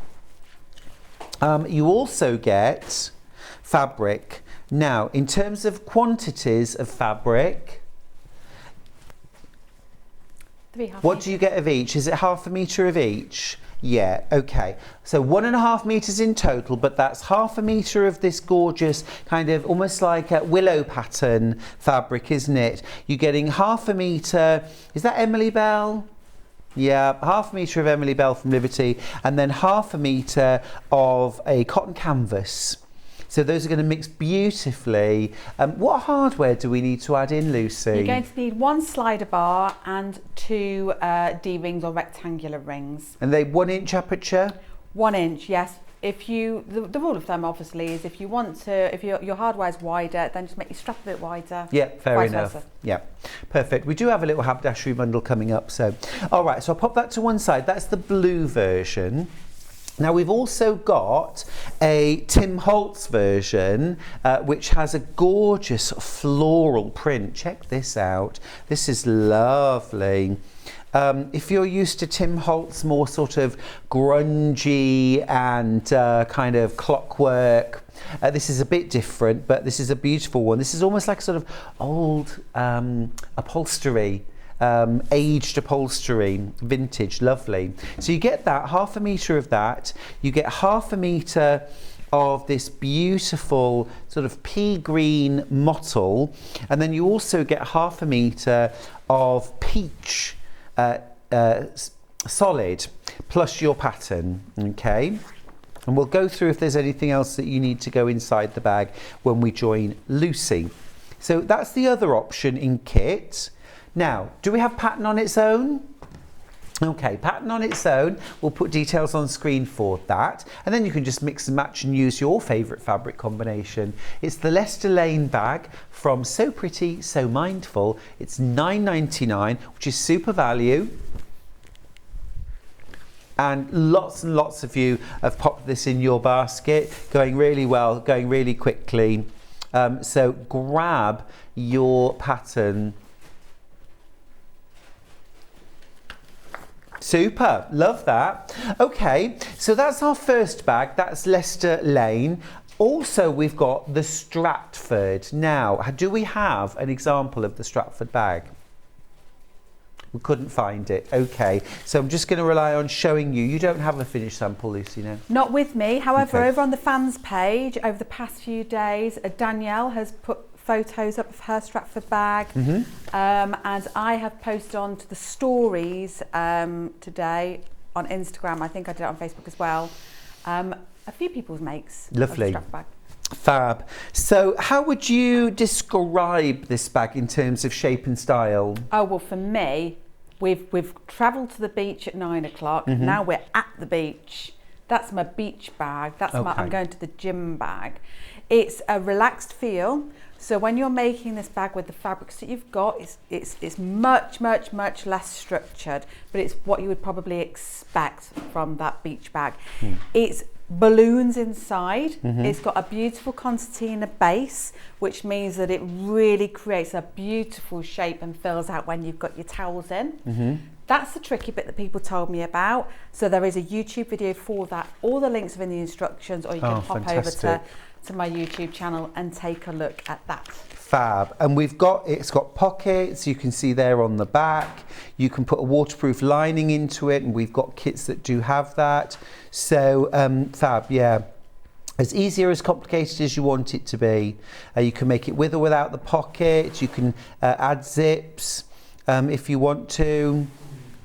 You also get fabric. Now, in terms of quantities of fabric, what do you get of each? Is it ½ metre of each? Yeah, okay. So 1.5 metres in total, but that's ½ metre of this gorgeous kind of almost like a willow pattern fabric, isn't it? You're getting ½ metre, is that Emily Bell? Yeah, ½ metre of Emily Bell from Liberty, and then ½ metre of a cotton canvas. So those are going to mix beautifully. What hardware do we need to add in, Lucy? You're going to need 1 slider bar and 2 D-rings or rectangular rings. And they 1 inch aperture? 1 inch, yes. If you, the rule of thumb obviously is if you want to, if your hardware is wider, then just make your strap a bit wider. Yeah, fair enough. Versa. Yeah, perfect. We do have a little haberdashery bundle coming up. So, all right, so I'll pop that to one side. That's the blue version. Now we've also got a Tim Holtz version, which has a gorgeous floral print. Check this out. This is lovely. If you're used to Tim Holtz, more sort of grungy and kind of clockwork, this is a bit different, but this is a beautiful one. This is almost like sort of old upholstery. Aged upholstery, vintage, lovely. So you get that, ½ metre of that. You get ½ metre of this beautiful sort of pea green mottle, and then you also get ½ metre of peach solid plus your pattern. Okay, and we'll go through if there's anything else that you need to go inside the bag when we join Lucy. So that's the other option in kit. Now, do we have pattern on its own? Okay, pattern on its own. We'll put details on screen for that. And then you can just mix and match and use your favourite fabric combination. It's the Leicester Lane bag from So Pretty, So Mindful. It's £9.99, which is super value. And lots of you have popped this in your basket, going really well, going really quickly. So grab your pattern. Super, love that. Okay, so that's our first bag, that's Leicester Lane. Also, we've got the Stratford. Now, do we have an example of the Stratford bag? We couldn't find it. Okay, so I'm just going to rely on showing you. You don't have a finished sample, Lucy, no? Not with me. However, Okay. over on the fans page, over the past few days, Danielle has put photos up of her Stratford bag, and I have posted on to the stories today on Instagram. I think I did it on Facebook as well. A few people's makes. Lovely. Of the Stratford bag. Fab. So how would you describe this bag in terms of shape and style? Oh, well, for me, we've travelled to the beach at 9 o'clock. Now we're at the beach. That's my beach bag. That's my, I'm going to the gym bag. It's a relaxed feel. So when you're making this bag with the fabrics that you've got, it's much less structured, but it's what you would probably expect from that beach bag. It's balloons inside. It's got a beautiful concertina base, which means that it really creates a beautiful shape and fills out when you've got your towels in. That's the tricky bit that people told me about. So there is a YouTube video for that. All the links are in the instructions, or you can hop over to my YouTube channel and take a look at that. Fab. And it's got pockets, you can see there on the back. You can put a waterproof lining into it, and we've got kits that do have that. So fab, yeah. As easy or as complicated as you want it to be. You can make it with or without the pocket. You can add zips if you want to.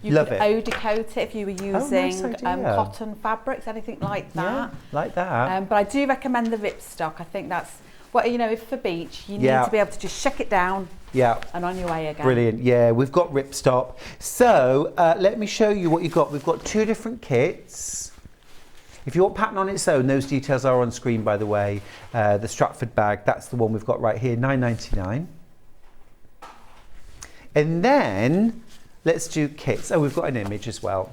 You Love could it. eau-de-coat it if you were using cotton fabrics, anything like that. Yeah, like that. But I do recommend the ripstock. I think that's, well, you know, if for beach, you need to be able to just shuck it down and on your way again. Brilliant. Yeah, we've got ripstop. So let me show you what you've got. We've got 2 different kits. If you want pattern on its own, those details are on screen, by the way. The Stratford bag, that's the one we've got right here, £9.99. And then let's do kits. Oh, we've got an image as well.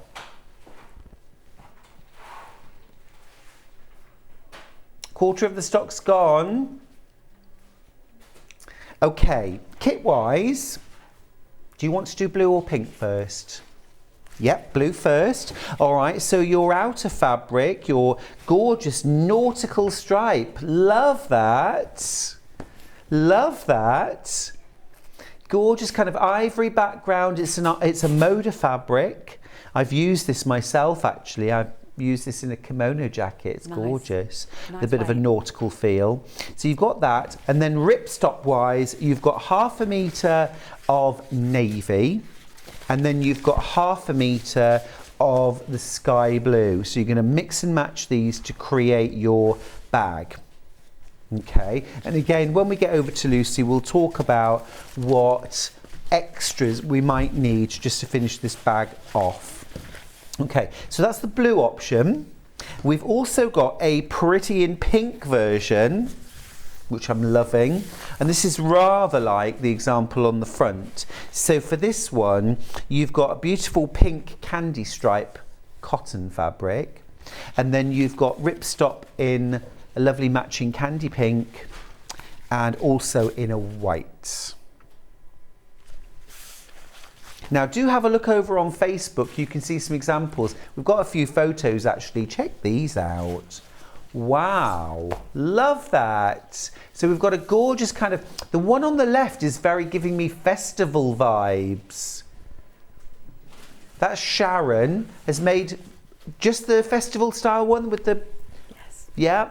Quarter of the stock's gone. Okay, kit-wise, do you want to do blue or pink first? Yep, blue first. All right, so your outer fabric, your gorgeous nautical stripe. Love that. Love that. Gorgeous kind of ivory background. It's a Moda fabric. I've used this myself, actually. I've used this in a kimono jacket. It's gorgeous. With a bit of a nautical feel. So you've got that. And then ripstop wise, you've got 1/2 metre of navy. And then you've got 1/2 metre of the sky blue. So you're going to mix and match these to create your bag. Okay, and again, when we get over to Lucy, we'll talk about what extras we might need just to finish this bag off. Okay, so that's the blue option. We've also got a pretty in pink version, which I'm loving. And this is rather like the example on the front. So for this one, you've got a beautiful pink candy stripe cotton fabric. And then you've got ripstop in a lovely matching candy pink, and also in a white. Now do have a look over on Facebook, you can see some examples. We've got a few photos actually, check these out. Wow, love that. So we've got a gorgeous kind of, the one on the left is very giving me festival vibes. That's Sharon has made just the festival style one with the, yeah,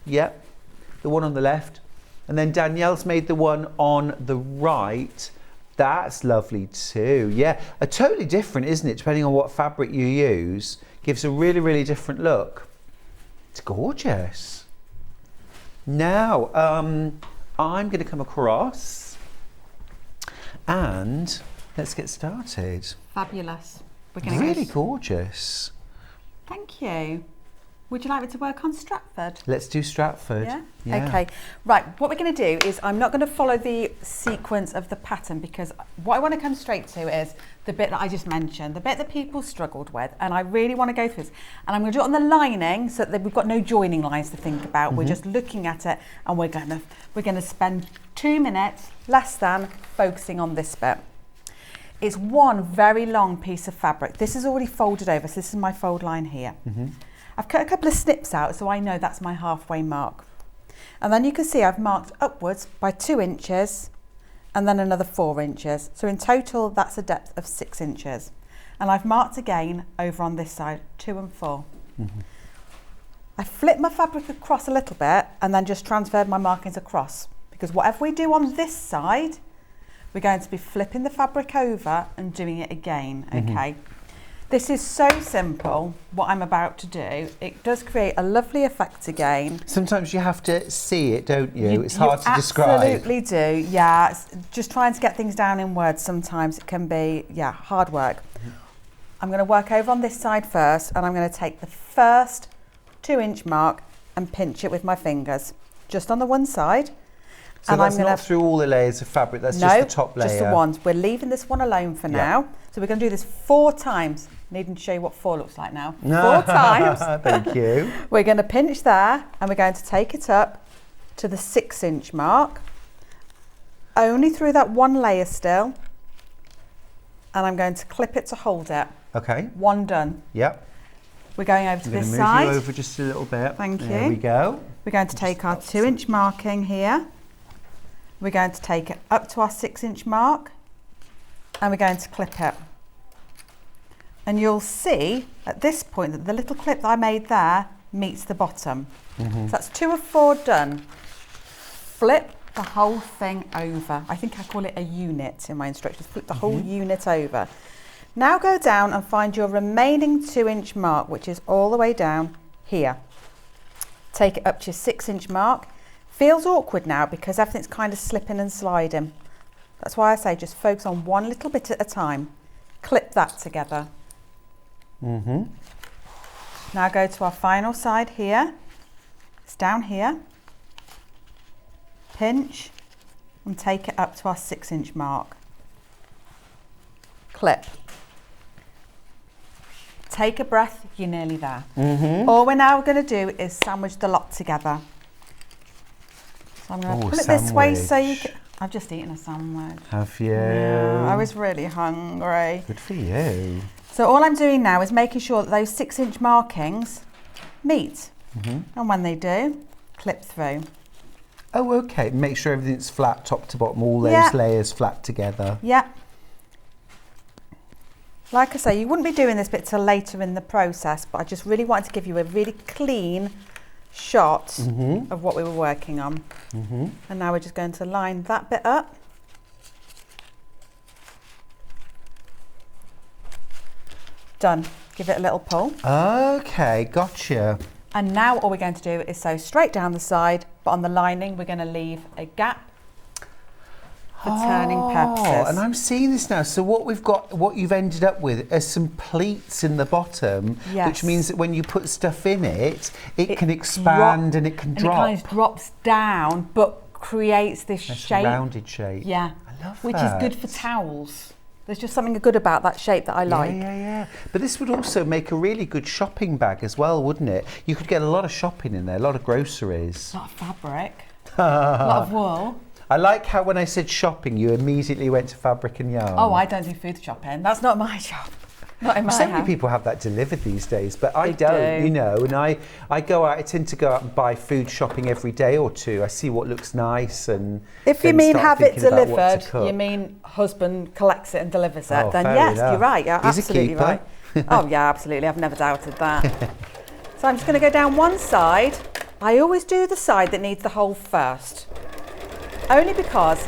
the one on the left. And then Danielle's made the one on the right. That's lovely too. Yeah, a totally different, isn't it? Depending on what fabric you use, gives a really, really different look. It's gorgeous. Now, I'm going to come across and let's get started. Fabulous. Really gorgeous. Thank you. Would you like me to work on Stratford? Let's do Stratford. Yeah? Okay. Right, what we're going to do is I'm not going to follow the sequence of the pattern because what I want to come straight to is the bit that I just mentioned, the bit that people struggled with, and I really want to go through this. And I'm going to do it on the lining so that we've got no joining lines to think about. We're just looking at it and we're going to spend 2 minutes, less than, focusing on this bit. It's one very long piece of fabric. This is already folded over, so this is my fold line here. I've cut a couple of snips out so I know that's my halfway mark. And then you can see I've marked upwards by 2 inches and then another 4 inches. So in total, that's a depth of 6 inches. And I've marked again over on this side, 2 and 4. I flip my fabric across a little bit and then just transferred my markings across because whatever we do on this side, we're going to be flipping the fabric over and doing it again, okay? This is so simple, what I'm about to do. It does create a lovely effect again. Sometimes you have to see it, don't you? It's hard to describe. Absolutely do, yeah. Just trying to get things down in words sometimes it can be, hard work. I'm going to work over on this side first and I'm going to take the first 2-inch mark and pinch it with my fingers, just on the one side. So that's not through all the layers of fabric, that's just the top layer? No, just the ones. We're leaving this one alone for now. So we're going to do this 4 times. Needing to show you what 4 looks like now. 4 times. Thank you. We're going to pinch there and we're going to take it up to the 6-inch mark. Only through that one layer still. And I'm going to clip it to hold it. Okay. 1 done. Yep. We're going over to this move side. You over just a little bit. Thank you. There we go. We're going to take our 2-inch marking here. We're going to take it up to our 6-inch mark and we're going to clip it. And you'll see at this point that the little clip that I made there meets the bottom. So that's 2 of 4 done. Flip the whole thing over. I think I call it a unit in my instructions. Flip the whole unit over. Now go down and find your remaining 2-inch mark, which is all the way down here. Take it up to your 6-inch mark. Feels awkward now because everything's kind of slipping and sliding. That's why I say just focus on one little bit at a time. Clip that together. Now go to our final side here. It's down here. Pinch and take it up to our 6-inch mark. Clip. Take a breath, you're nearly there. All we're now going to do is sandwich the lot together. So I'm going to put it this way so you can... I've just eaten a sandwich. Have you? Yeah, I was really hungry. Good for you. So all I'm doing now is making sure that those 6-inch markings meet. And when they do, clip through. Oh, okay. Make sure everything's flat top to bottom, all those layers flat together. Yeah. Like I say, you wouldn't be doing this bit till later in the process, but I just really wanted to give you a really clean shot of what we were working on. And now we're just going to line that bit up. Done. Give it a little pull. Okay, gotcha. And now all we're going to do is sew straight down the side, but on the lining we're going to leave a gap for turning purposes. And I'm seeing this now. So what we've got, what you've ended up with are some pleats in the bottom, which means that when you put stuff in it, it can expand and it can drop. And it kind of drops down, but creates this shape. Rounded shape. Yeah. I love which that. is good for towels. There's just something good about that shape that I like. Yeah. But this would also make a really good shopping bag as well, wouldn't it? You could get a lot of shopping in there, a lot of groceries. A lot of fabric, a lot of wool. I like how when I said shopping, you immediately went to fabric and yarn. Oh, I don't do food shopping. That's not my job. Not in my So house. many people have that delivered these days, but I don't, you know, and I go out, I tend to go out and buy food shopping every day or two. I see what looks nice and if you mean have it delivered, you mean husband collects it and delivers it, then yes, you're right, you're absolutely right. Oh yeah, absolutely, I've never doubted that. So I'm just going to go down one side. I always do the side that needs the hole first. Only because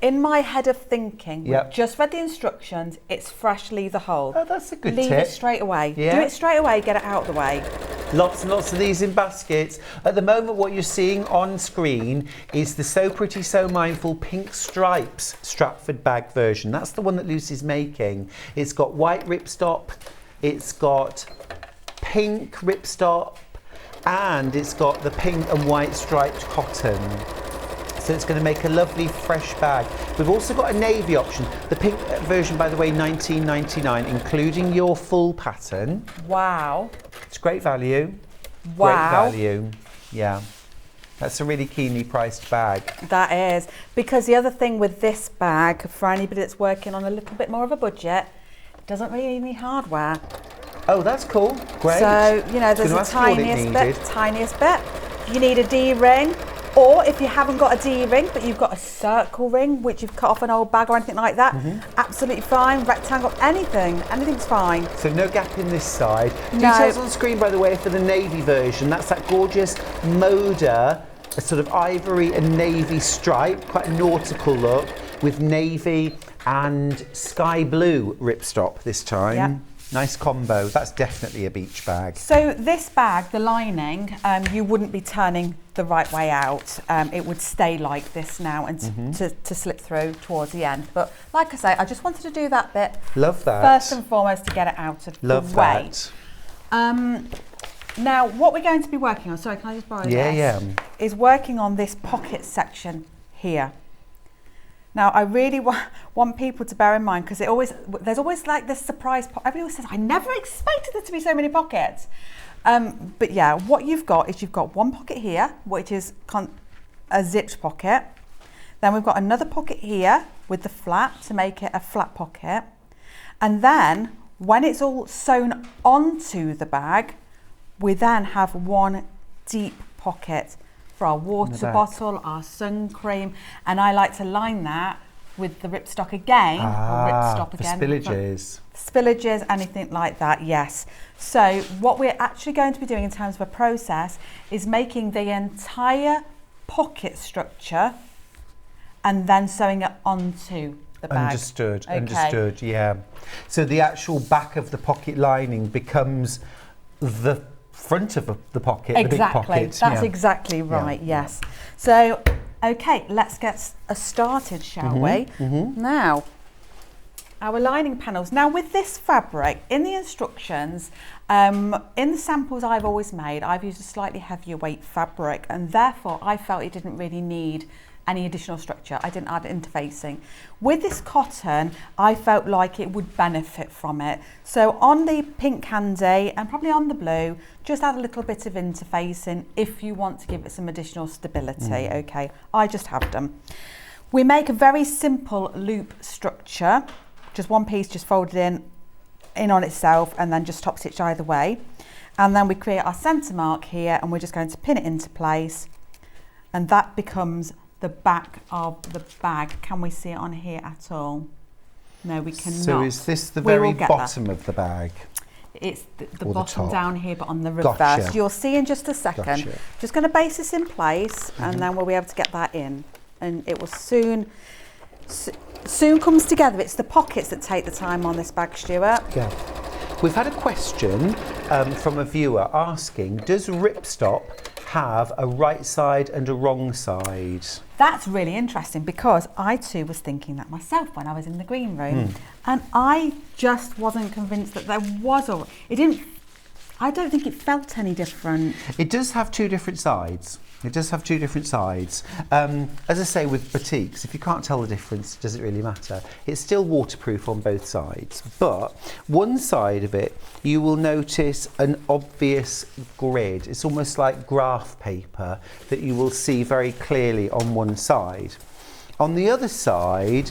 in my head of thinking, we've just read the instructions, it's fresh, leave the hole. Oh, that's a good tip. Leave it straight away. Yeah. Do it straight away, get it out of the way. Lots and lots of these in baskets. At the moment, what you're seeing on screen is the So Pretty, So Mindful Pink Stripes Stratford bag version. That's the one that Lucy's making. It's got white ripstop, it's got pink ripstop and it's got the pink and white striped cotton. So it's going to make a lovely fresh bag. We've also got a navy option. The pink version, by the way, $19.99, including your full pattern. Wow. It's great value. Wow. Great value. Yeah. That's a really keenly priced bag. That is. Because the other thing with this bag, for anybody that's working on a little bit more of a budget, it doesn't really need any hardware. Oh, that's cool. Great. So, you know, there's the tiniest bit. You need a D-ring. Or if you haven't got a D-ring, but you've got a circle ring, which you've cut off an old bag or anything like that, absolutely fine. Rectangle, anything's fine. So no gap in this side. No. Details on screen, by the way, for the navy version. That's that gorgeous Moda, a sort of ivory and navy stripe, quite a nautical look, with navy and sky blue ripstop this time. Yeah. Nice combo. That's definitely a beach bag. So this bag, the lining, you wouldn't be turning the right way out. It would stay like this now and to slip through towards the end. But like I say, I just wanted to do that bit. Love that. First and foremost, to get it out of the way. Now, what we're going to be working on, sorry, can I just borrow this? Is working on this pocket section here. Now, I really want people to bear in mind, because there's always like this surprise. Everybody always says, I never expected there to be so many pockets. But yeah, what you've got is you've got one pocket here, which is a zipped pocket. Then we've got another pocket here with the flap to make it a flat pocket. And then when it's all sewn onto the bag, we then have one deep pocket for our water bottle, our sun cream, and I like to line that with the ripstop again, or ripstop again. Spillages. Spillages, anything like that, yes. So what we're actually going to be doing in terms of a process is making the entire pocket structure and then sewing it onto the bag. Understood, okay. Understood, yeah. So the actual back of the pocket lining becomes the front of the pocket, exactly. The big pocket. That's exactly right, yes. So, okay, let's get started, shall we? Now, our lining panels. Now, with this fabric, in the instructions, in the samples I've always made, I've used a slightly heavier weight fabric, and therefore I felt it didn't really need any additional structure. I didn't add interfacing. With this cotton, I felt like it would benefit from it. So on the pink candy and probably on the blue, just add a little bit of interfacing if you want to give it some additional stability. Okay, I just have them. We make a very simple loop structure, just one piece just folded in on itself and then just top stitch either way. And then we create our center mark here and we're just going to pin it into place, and that becomes the back of the bag. Can we see it on here at all? No, we cannot. So is this the very bottom of the bag? It's the bottom down here, but on the reverse. Gotcha. You'll see in just a second. Gotcha. Just going to base this in place, and then we'll be able to get that in, and it will soon comes together. It's the pockets that take the time on this bag, Stuart. Yeah. We've had a question from a viewer asking, does ripstop have a right side and a wrong side? That's really interesting, because I too was thinking that myself when I was in the green room, and I just wasn't convinced that there was I don't think it felt any different. It does have two different sides. It does have two different sides. As I say, with batiks, if you can't tell the difference, does it really matter? It's still waterproof on both sides, but one side of it, you will notice an obvious grid. It's almost like graph paper that you will see very clearly on one side. On the other side,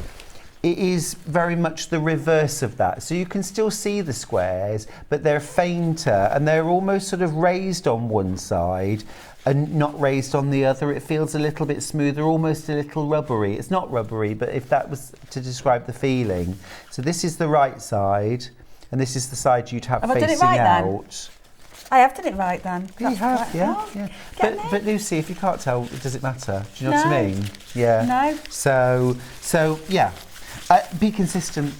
it is very much the reverse of that. So you can still see the squares, but they're fainter and they're almost sort of raised on one side and not raised on the other. It feels a little bit smoother, almost a little rubbery. It's not rubbery, but if that was to describe the feeling. So this is the right side, and this is the side you'd have facing I done it right out. then? I have done it right then. You have, right. yeah. Oh, yeah. But Lucy, if you can't tell, does it matter? Do you know what I mean? Yeah. No. So yeah, be consistent.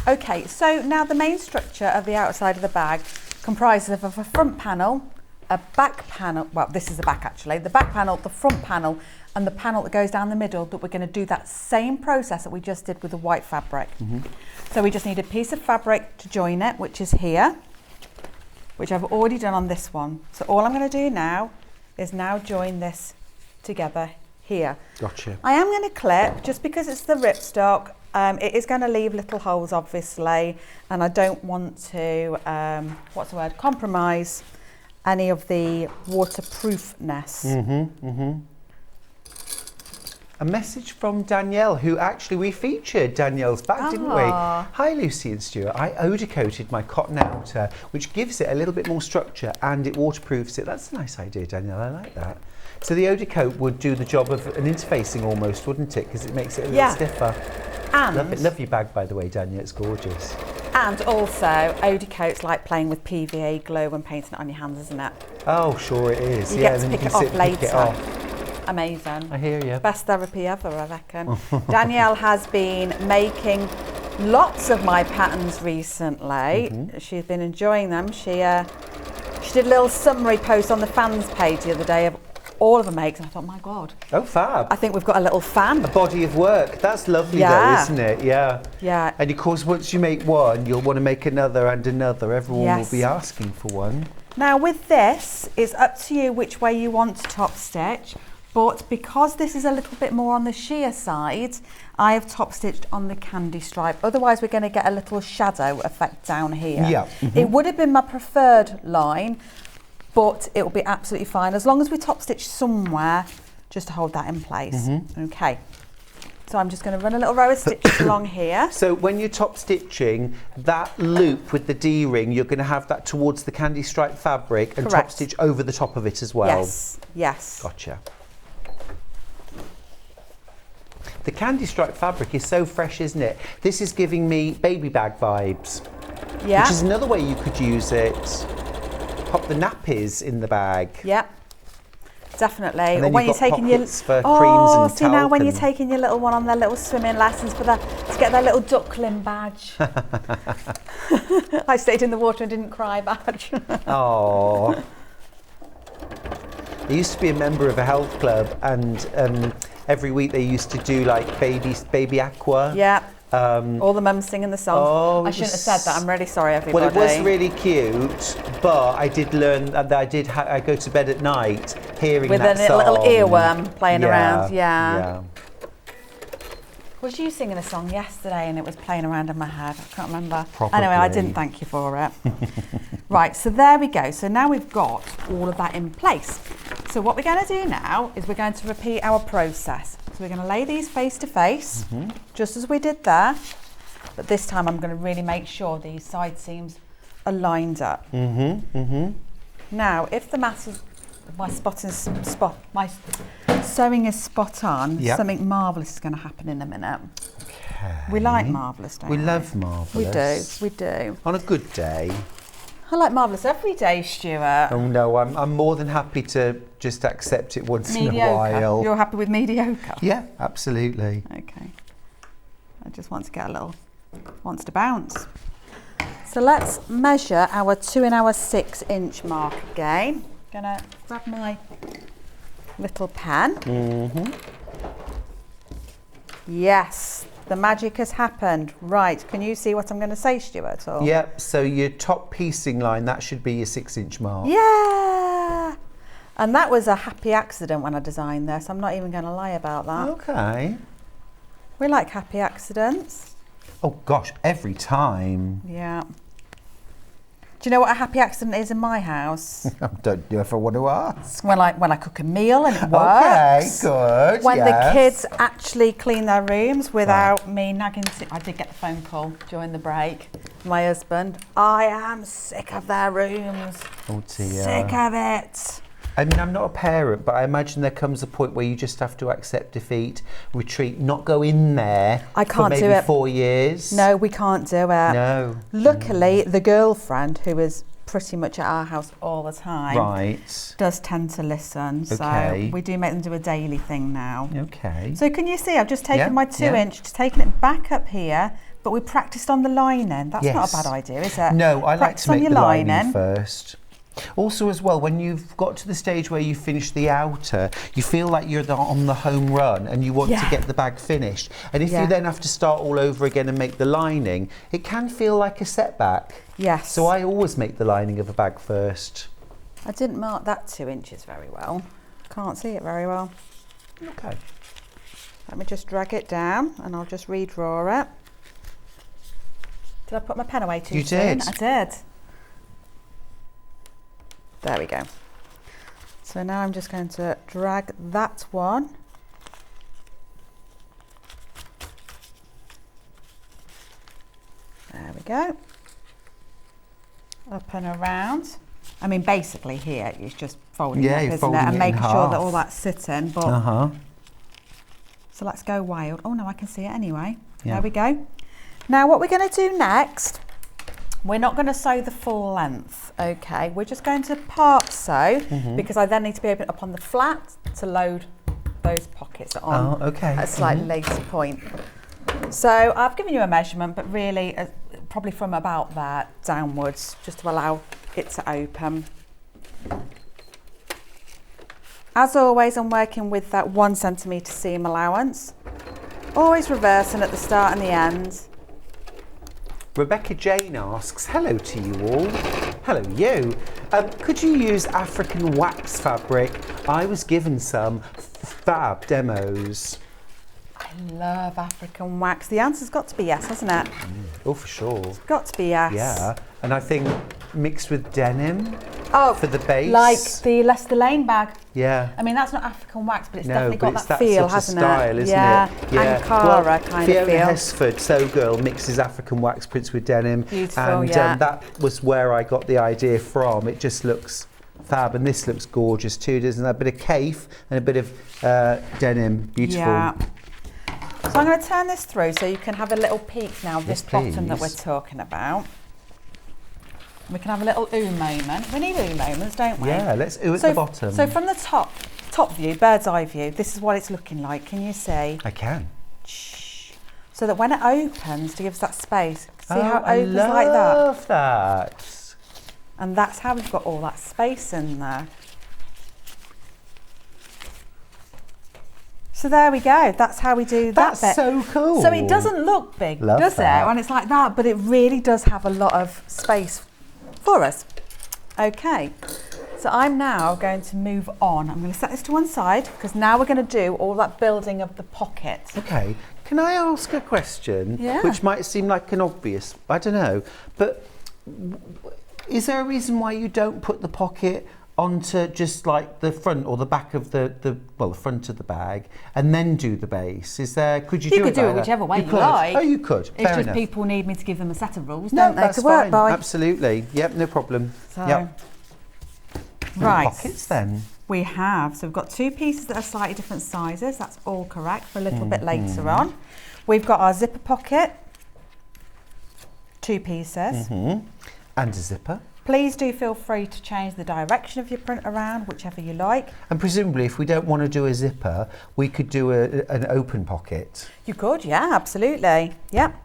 Okay, so now the main structure of the outside of the bag comprises of a front panel, a back panel, well, this is the back actually, the back panel, the front panel, and the panel that goes down the middle, that we're going to do that same process that we just did with the white fabric. So we just need a piece of fabric to join it, which is here. which I've already done on this one. So all I'm going to do now is now join this together here. Gotcha. I am going to clip, just because it's the ripstock, it is going to leave little holes obviously, and I don't want to, compromise any of the waterproofness. A message from Danielle, who actually we featured Danielle's bag, didn't we? Hi Lucy and Stuart, I odor coated my cotton outer, which gives it a little bit more structure and it waterproofs it. That's a nice idea, Danielle, I like that. So the odor coat would do the job of an interfacing almost, wouldn't it? Because it makes it a little stiffer. And love your bag, by the way, Danielle, it's gorgeous. And also, Odie coat's like playing with PVA glue and painting it on your hands, isn't it? Oh, sure it is. You yeah, get to then pick you it can off sit and pick it later. off. Amazing. I hear you. Best therapy ever, I reckon. Danielle has been making lots of my patterns recently. She's been enjoying them. She did a little summary post on the fans page the other day of all of her makes, and I thought, my God. Oh, fab. I think we've got a little fan. A body of work. That's lovely though, isn't it? Yeah. Yeah. And of course, once you make one, you'll want to make another and another. Everyone will be asking for one. Now with this, it's up to you which way you want to top stitch. But because this is a little bit more on the sheer side, I have top stitched on the candy stripe. Otherwise, we're going to get a little shadow effect down here. Yeah. It would have been my preferred line, but it will be absolutely fine as long as we top stitch somewhere just to hold that in place. Okay. So I'm just going to run a little row of stitches along here. So when you're top stitching, that loop with the D-ring, you're going to have that towards the candy stripe fabric and top stitch over the top of it as well. Yes. Yes. Gotcha. The candy stripe fabric is so fresh, isn't it? This is giving me baby bag vibes. Yeah. Which is another way you could use it. Pop the nappies in the bag. Yeah. Definitely. And then or when you've you're got taking your pockets for creams and see now when talc you're taking your little one on their little swimming lessons to get their little duckling badge. I stayed in the water and didn't cry badge. Oh. I used to be a member of a health club, and every week they used to do like baby aqua. Yeah. All the mums singing the song. Oh, I shouldn't have said that. I'm really sorry, everybody. Well, it was really cute, but I did learn that I go to bed at night hearing with that song. With a little earworm playing around. Yeah. Was you singing a song yesterday and it was playing around in my head? I can't remember. Probably. Anyway, I didn't thank you for it. Right, so there we go. So now we've got all of that in place. So what we're going to do now is we're going to repeat our process. So we're going to lay these face to face, just as we did there. But this time I'm going to really make sure these side seams are lined up. Now, if the my sewing is spot on, something marvellous is going to happen in a minute. Okay. We like marvellous, don't we? We love marvellous. We do. On a good day. I like marvellous every day, Stuart. Oh no, I'm more than happy to just accept it once in a while. You're happy with mediocre? Yeah, absolutely. Okay. I just want to get a little, wants to bounce. So let's measure our 2 and our 6 inch mark again. Gonna grab my little pen. Yes, the magic has happened. Right, can you see what I'm going to say, Stuart? Or? Yep, so your top piecing line, that should be your 6 inch mark. Yeah! And that was a happy accident when I designed this. I'm not even going to lie about that. Okay. We like happy accidents. Oh gosh, every time. Yeah. Do you know what a happy accident is in my house? I don't know if I want to ask. When I cook a meal and it works. Okay, good. When the kids actually clean their rooms without me nagging. I did get the phone call during the break. My husband. I am sick of their rooms. Oh dear. Sick of it. I mean, I'm not a parent, but I imagine there comes a point where you just have to accept defeat, retreat, not go in there for maybe 4 years. No, we can't do it. No. Luckily, the girlfriend, who is pretty much at our house all the time, does tend to listen. So we do make them do a daily thing now. Okay. So can you see, I've just taken my 2 inch, taken it back up here, but we practiced on the lining. That's not a bad idea, is it? No, I like to make the lining first. Also as well, when you've got to the stage where you finish the outer, you feel like you're on the home run and you want to get the bag finished. And if you then have to start all over again and make the lining, it can feel like a setback. Yes. So I always make the lining of a bag first. I didn't mark that 2 inches very well. Can't see it very well. Okay. Let me just drag it down and I'll just redraw it. Did I put my pen away too soon? You did. I did. There we go. So now I'm just going to drag that one. There we go. Up and around. I mean, basically here it's just folding it up, isn't it? And making sure that all that's sitting. But so let's go wild. Oh no, I can see it anyway. There we go. Now what we're going to do next, we're not going to sew the full length, okay? We're just going to part sew because I then need to be able to up on the flat to load those pockets on at a slightly later point. So I've given you a measurement, but really probably from about there downwards, just to allow it to open. As always, I'm working with that 1 centimetre seam allowance, always reversing at the start and the end. Rebecca Jane asks, hello to you all. Hello you. Could you use African wax fabric? I was given some fab demos. I love African wax. The answer's got to be yes, hasn't it? Oh, for sure. It's got to be yes. Yeah, and I think mixed with denim for the base. Like the Leicester Lane bag. Yeah. I mean, that's not African wax, but it's No, definitely but got it's that that feel, sort of hasn't style, it? isn't it? Yeah. Ankara kind Fiona of feel. Hesford, So Girl, mixes African wax prints with denim. Beautiful, and that was where I got the idea from. It just looks fab, and this looks gorgeous too, doesn't it? A bit of kaif and a bit of denim. Beautiful. Yeah. So I'm going to turn this through so you can have a little peek now of this bottom that we're talking about. We can have a little ooh moment. We need ooh moments, don't we? Yeah, let's ooh at the bottom. So from the top view, bird's eye view, this is what it's looking like. Can you see? I can. So that when it opens, to give us that space. See how it opens I like that? love that. And that's how we've got all that space in there. So there we go. That's how we do that bit. That's so cool. So it doesn't look big, does it? When it's like that, but it really does have a lot of space for us. Okay. So I'm now going to move on. I'm going to set this to one side because now we're going to do all that building of the pocket. Okay. Can I ask a question? Yeah. Which might seem like an obvious, I don't know, but is there a reason why you don't put the pocket onto just like the front or the back of the front of the bag and then do the base? Is there, could you do it? You could do it like whichever way you could. like. Oh, you could. It's Fair just enough. people need me to give them a set of rules, No, don't they, that's to work fine. by. Absolutely. Yep, no problem. So, yep. right. Pockets then. We have, so we've got 2 pieces that are slightly different sizes. That's all correct for a little bit later on. We've got our zipper pocket, 2 pieces. And a zipper. Please do feel free to change the direction of your print around, whichever you like. And presumably, if we don't want to do a zipper, we could do an open pocket. You could, yeah, absolutely. Yep.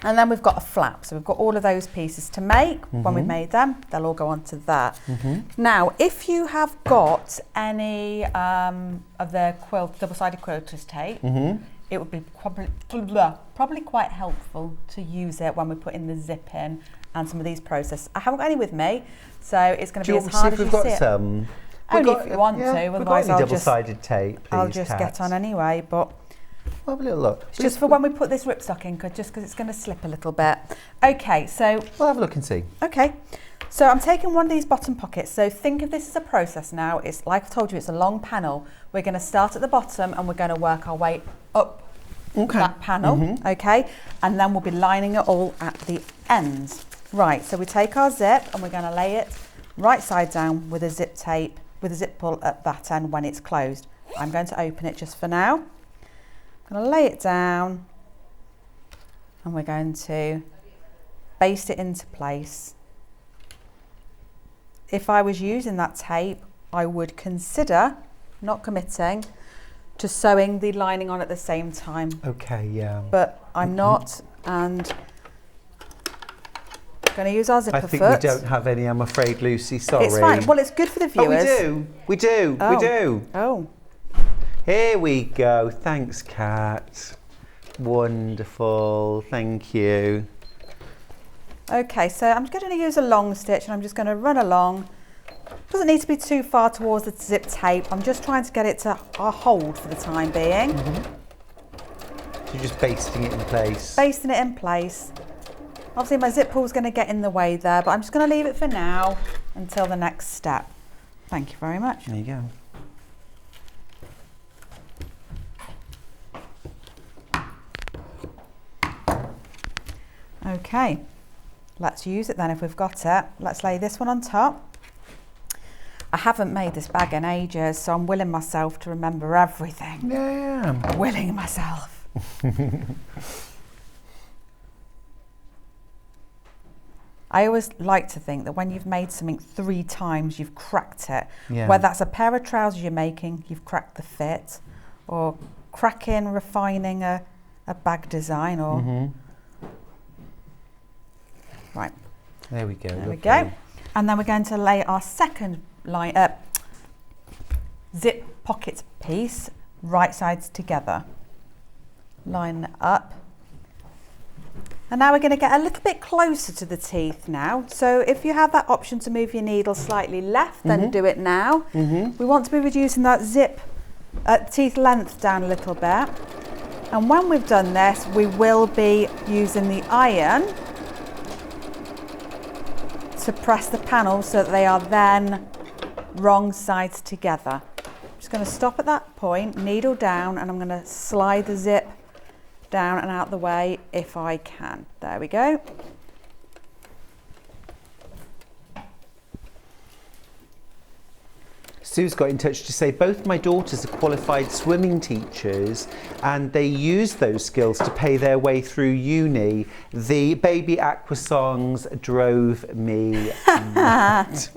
And then we've got a flap. So we've got all of those pieces to make. When we've made them, they'll all go onto that. Now, if you have got any of the double-sided quilter's tape, it would be probably quite helpful to use it when we put in the zip in and some of these processes. I haven't got any with me, so it's going to be as hard as you see it. We've got some. Only if you want to, otherwise I'll double-sided tape, please, I'll just get on anyway, but we'll have a little look. It's just for when we put this ripstock in, just because it's going to slip a little bit. Okay, so we'll have a look and see. Okay, so I'm taking one of these bottom pockets. So think of this as a process now. It's like I've told you, it's a long panel. We're going to start at the bottom and we're going to work our way up that panel, okay? And then we'll be lining it all at the ends. Right, so we take our zip and we're going to lay it right side down with a zip tape, with a zip pull at that end when it's closed. I'm going to open it just for now. I'm going to lay it down and we're going to baste it into place. If I was using that tape, I would consider, not committing, to sewing the lining on at the same time. Okay, yeah. But I'm not, and Going to use our zipper I think foot. we don't have any, I'm afraid, Lucy. Sorry. It's fine. Well, it's good for the viewers. Oh, we do. Oh. We do. Oh. Here we go. Thanks, Kat. Wonderful. Thank you. Okay, so I'm going to use a long stitch and I'm just going to run along. Doesn't need to be too far towards the zip tape. I'm just trying to get it to hold for the time being. So you're just basting it in place. Basting it in place. Obviously my zip pull is going to get in the way there, but I'm just going to leave it for now until the next step. Thank you very much. There you go. Okay, let's use it then if we've got it. Let's lay this one on top. I haven't made this bag in ages, so I'm willing myself to remember everything. Yeah. Willing myself. I always like to think that when you've made something 3 times, you've cracked it. Yeah. Whether that's a pair of trousers you're making, you've cracked the fit, or cracking, refining a bag design, or... Right. There we go. There we go. And then we're going to lay our second line zip pocket piece right sides together. Line it up. And now we're going to get a little bit closer to the teeth now. So if you have that option to move your needle slightly left, then do it now. We want to be reducing that zip teeth length down a little bit. And when we've done this, we will be using the iron to press the panel so that they are then wrong sides together. I'm just going to stop at that point, needle down, and I'm going to slide the zip down and out the way if I can. There we go. Sue's got in touch to say both my daughters are qualified swimming teachers and they use those skills to pay their way through uni. The baby aqua songs drove me mad.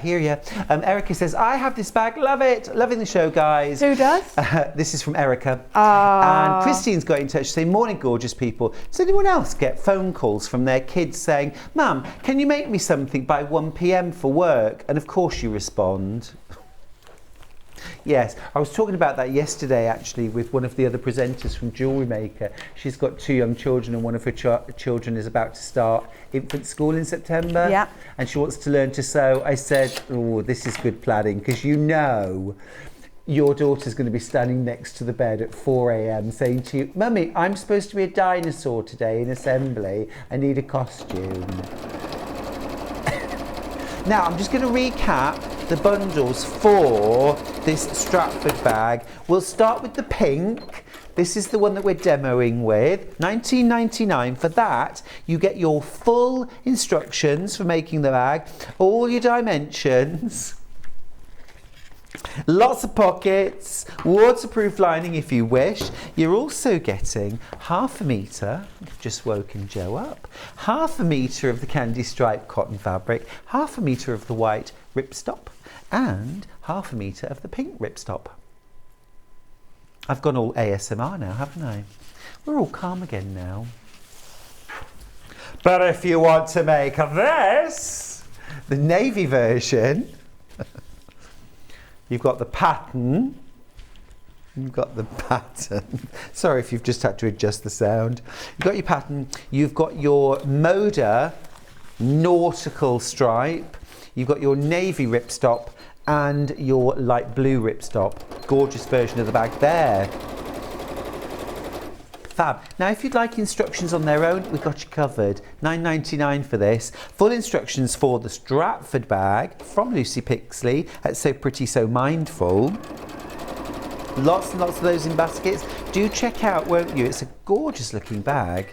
Here you. Erica says, I have this bag, love it, loving the show, guys. Who does? This is from Erica. And Christine's got in touch to say, morning, gorgeous people. Does anyone else get phone calls from their kids saying, Mum, can you make me something by 1 p.m. for work? And of course you respond. Yes, I was talking about that yesterday actually with one of the other presenters from Jewellery Maker. She's got 2 young children and one of her children is about to start infant school in September. Yeah. And she wants to learn to sew. I said, oh, this is good planning because you know your daughter's going to be standing next to the bed at 4 a.m. saying to you, Mummy, I'm supposed to be a dinosaur today in assembly. I need a costume. Now, I'm just going to recap the bundles for this Stratford bag. We'll start with the pink. This is the one that we're demoing with. $19.99. For that, you get your full instructions for making the bag, all your dimensions, lots of pockets, waterproof lining if you wish. You're also getting 1/2 metre, I've just woken Joe up, 1/2 metre of the candy stripe cotton fabric, 1/2 metre of the white ripstop, and 1/2 metre of the pink ripstop. I've gone all ASMR now, haven't I? We're all calm again now. But if you want to make this, the navy version, you've got the pattern. You've got the pattern. Sorry if you've just had to adjust the sound. You've got your pattern. You've got your Moda nautical stripe. You've got your navy ripstop and your light blue ripstop. Gorgeous version of the bag there. Fab. Now, if you'd like instructions on their own, we've got you covered. $9.99 for this. Full instructions for the Stratford bag from Lucy Pixley at So Pretty So Mindful. Lots and lots of those in baskets. Do check out, won't you? It's a gorgeous looking bag.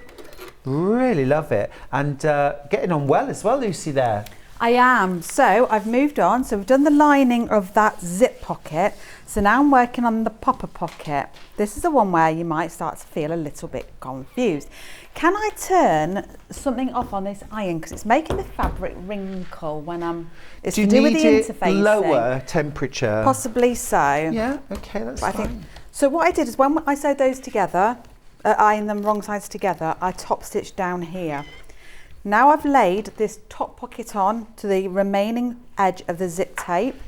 Really love it. And getting on well as well, Lucy, there. I am. So I've moved on. So we've done the lining of that zip pocket. So now I'm working on the popper pocket. This is the one where you might start to feel a little bit confused. Can I turn something off on this iron because it's making the fabric wrinkle when I'm... It's to do with the interfacing. Lower temperature? Possibly so. Yeah, okay, that's fine. So what I did is when I sewed those together, ironed them wrong sides together, I top stitched down here. Now I've laid this top pocket on to the remaining edge of the zip tape,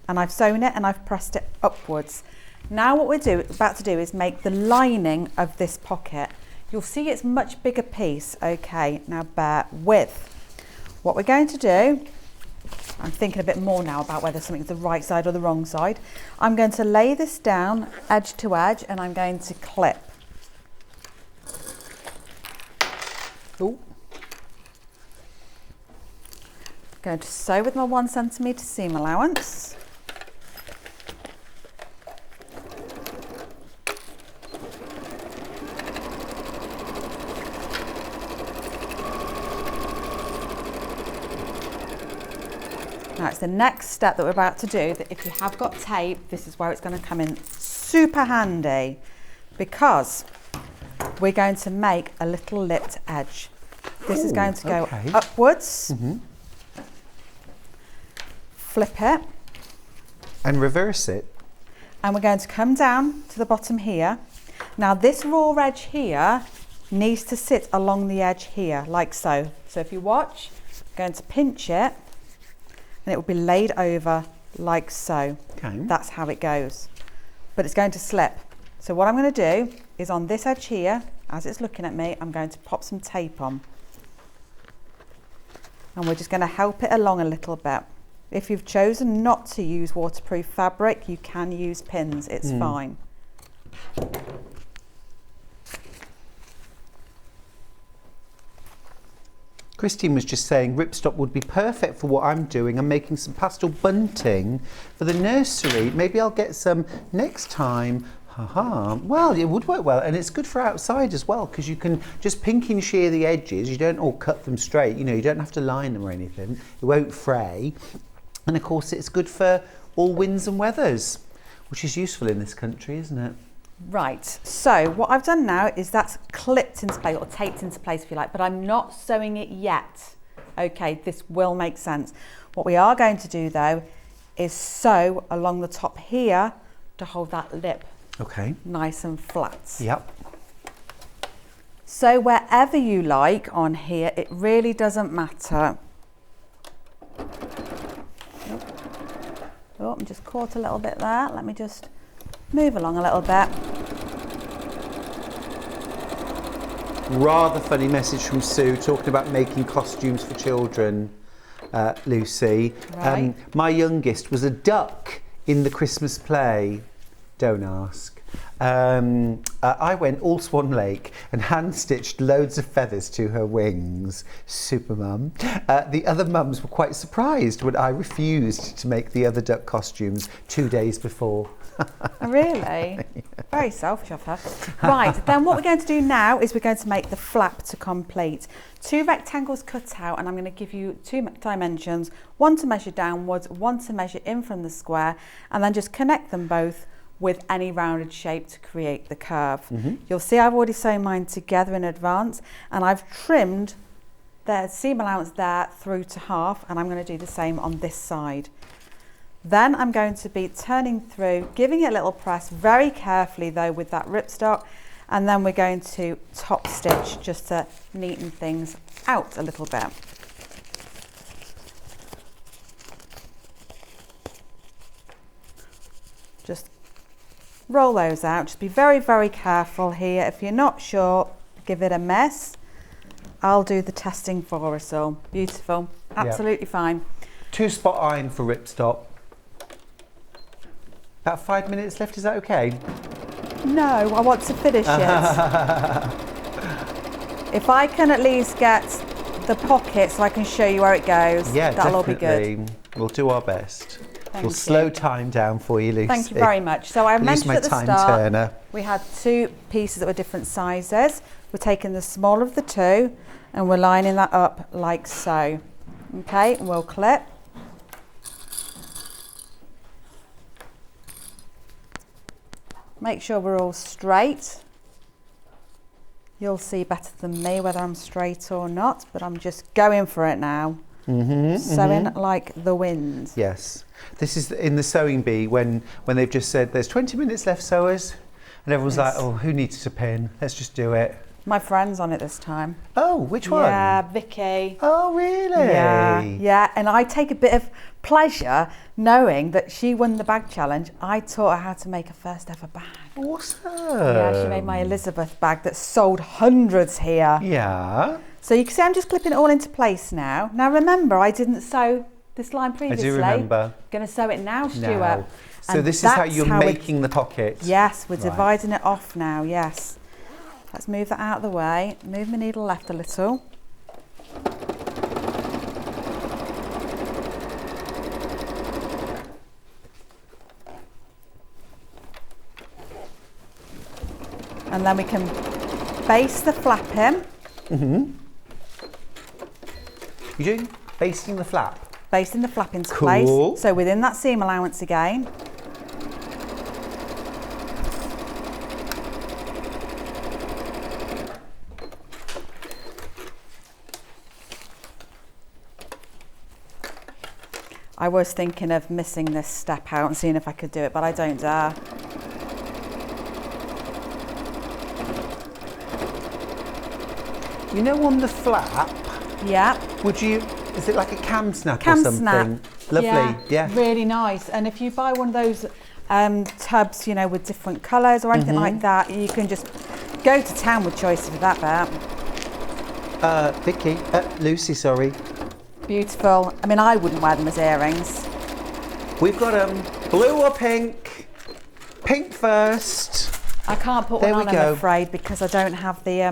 and I've sewn it and I've pressed it upwards. Now what we're about to do is make the lining of this pocket. You'll see it's much bigger piece. Okay, now bear with. What we're going to do, I'm thinking a bit more now about whether something's the right side or the wrong side. I'm going to lay this down edge to edge and I'm going to clip. Ooh. Going to sew with my 1 centimetre seam allowance. Now it's the next step that we're about to do, that if you have got tape, this is where it's going to come in super handy, because we're going to make a little lipped edge. This is going to go upwards, flip it. And reverse it. And we're going to come down to the bottom here. Now this raw edge here needs to sit along the edge here, like so. So if you watch, I'm going to pinch it and it will be laid over like so. Okay. That's how it goes. But it's going to slip. So what I'm going to do is on this edge here, as it's looking at me, I'm going to pop some tape on. And we're just going to help it along a little bit. If you've chosen not to use waterproof fabric, you can use pins, it's fine. Christine was just saying ripstop would be perfect for what I'm doing. I'm making some pastel bunting for the nursery. Maybe I'll get some next time. Haha. Well, it would work well, and it's good for outside as well, because you can just pink and shear the edges. You don't all cut them straight. You know, you don't have to line them or anything. It won't fray. And of course, it's good for all winds and weathers, which is useful in this country, isn't it? Right, so what I've done now is that's clipped into place, or taped into place if you like, but I'm not sewing it yet. Okay, this will make sense. What we are going to do though is sew along the top here to hold that lip nice and flat. Yep. So wherever you like on here, it really doesn't matter. Oh, I'm just caught a little bit there. Let me just move along a little bit. Rather funny message from Sue talking about making costumes for children, Lucy. Right. My youngest was a duck in the Christmas play. Don't ask. I went all Swan Lake and hand-stitched loads of feathers to her wings. Super mum. The other mums were quite surprised when I refused to make the other duck costumes 2 days before. Oh, really? Very selfish of her. Right, then what we're going to do now is we're going to make the flap to complete. 2 rectangles cut out, and I'm going to give you 2 dimensions, one to measure downwards, one to measure in from the square, and then just connect them both with any rounded shape to create the curve. You'll see I've already sewn mine together in advance, and I've trimmed the seam allowance there through to half, and I'm going to do the same on this side. Then I'm going to be turning through, giving it a little press very carefully though with that ripstop, and then we're going to top stitch just to neaten things out a little bit. Just roll those out. Just be very, very careful here. If you're not sure, give it a miss. I'll do the testing for us all. Beautiful. Absolutely fine. 2 spot iron for ripstop. About 5 minutes left, is that okay? No, I want to finish it. If I can at least get the pocket so I can show you where it goes, that'll all be good. We'll do our best. Thank We'll you. slow time down for you, Lucy. Thank you very much. So I mentioned at the time start, turner. we had 2 pieces that were different sizes. We're taking the smaller of the 2 and we're lining that up like so. Okay, and we'll clip. Make sure we're all straight. You'll see better than me whether I'm straight or not, but I'm just going for it now. Sewing like the wind. Yes. This is in the sewing bee when they've just said there's 20 minutes left, sewers, and everyone's like, oh, who needs to pin? Let's just do it. My friend's on it this time. Oh, which one? Yeah, Vicky. Oh, really? Yeah. And I take a bit of pleasure knowing that she won the bag challenge. I taught her how to make a first ever bag. Awesome. Yeah, she made my Elizabeth bag that sold hundreds here. Yeah. So you can see I'm just clipping it all into place now. Now remember, I didn't sew this line previously. I do remember. Going to sew it now, Stuart. Now. So And this is how that's you're making the pocket? Yes, we're Right. dividing it off now, yes. Let's move that out of the way. Move my needle left a little. And then we can base the flap in. You're doing basting the flap? Basting the flap into Cool. place. So within that seam allowance again. I was thinking of missing this step out and seeing if I could do it, but I don't dare. You know, on the flap, Yeah. is it like a cam snap Cam or something? snap. Lovely, yeah. Really nice. And if you buy one of those tubs, you know, with different colours or anything like that, you can just go to town with choices of that bit. Lucy, sorry. Beautiful. I mean, I wouldn't wear them as earrings. We've got blue or pink? Pink first. I can't put There one we on, I'm go. afraid, because I don't have the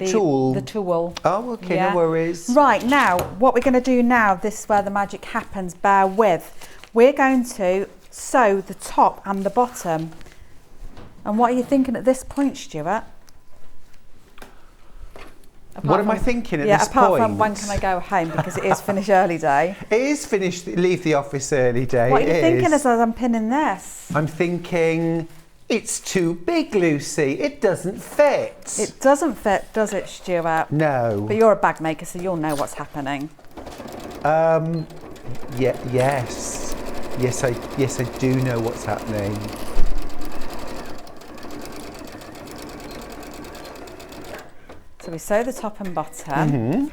tool. The tool. Oh, okay, Yeah. no worries. Right, now, what we're going to do now, this is where the magic happens, bear with. We're going to sew the top and the bottom. And what are you thinking at this point, Stuart? What am I thinking at this point? Yeah, apart from when can I go home, because it is finish early day. It is finished, leave the office early day. What are you it thinking is. as I'm pinning this? I'm thinking, it's too big, Lucy. It doesn't fit. It doesn't fit, does it, Stuart? No. But you're a bag maker, so you'll know what's happening. Yes. Yes, I do know what's happening. So we sew the top and bottom.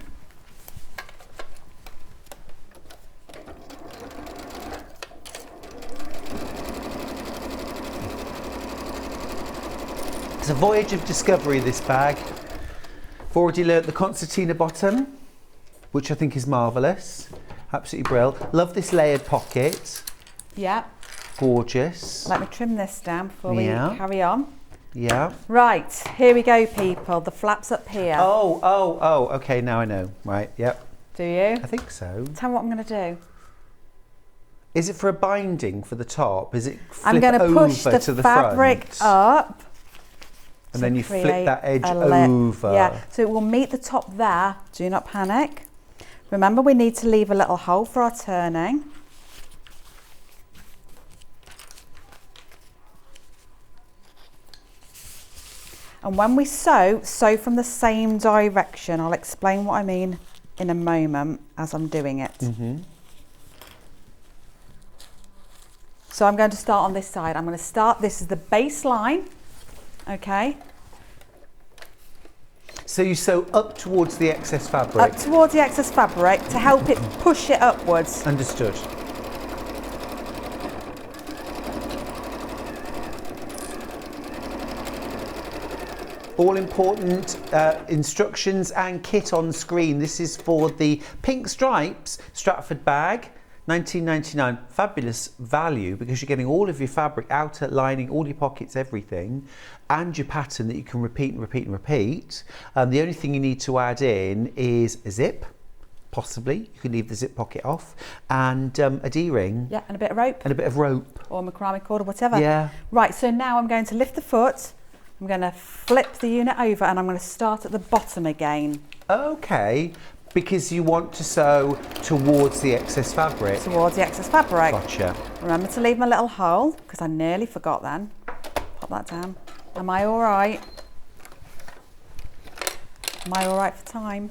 It's a voyage of discovery, this bag. I've already learnt the concertina bottom, which I think is marvellous. Absolutely brilliant. Love this layered pocket. Yeah. Gorgeous. Let me trim this down before we Yeah. carry on. Yeah. Right, here we go, people. The flap's up here. Oh, okay, now I know. Right, yep. Do you? I think so. Tell me what I'm going to do. Is it for a binding for the top? Is it flip I'm going to push over the to the fabric front? up. And to then you flip create that edge a lip. over. Yeah, so it will meet the top there. Do not panic. Remember, we need to leave a little hole for our turning. And when we sew from the same direction. I'll explain what I mean in a moment as I'm doing it. So I'm going to start on this side. I'm going to start, this is the baseline, okay? So you sew up towards the excess fabric? Up towards the excess fabric to help it push it upwards. Understood. All important instructions and kit on screen. This is for the Pink Stripes Stratford bag, £19.99. Fabulous value because you're getting all of your fabric, outer, lining, all your pockets, everything, and your pattern that you can repeat and repeat and repeat. The only thing you need to add in is a zip, possibly. You can leave the zip pocket off, and a D-ring. Yeah, and a bit of rope. And a bit of rope. Or macrame cord or whatever. Yeah. Right, so now I'm going to lift the foot. I'm going to flip the unit over and I'm going to start at the bottom again. Okay, because you want to sew towards the excess fabric. Towards the excess fabric. Gotcha. Remember to leave my little hole, because I nearly forgot then. Pop that down. Am I all right? Am I all right for time?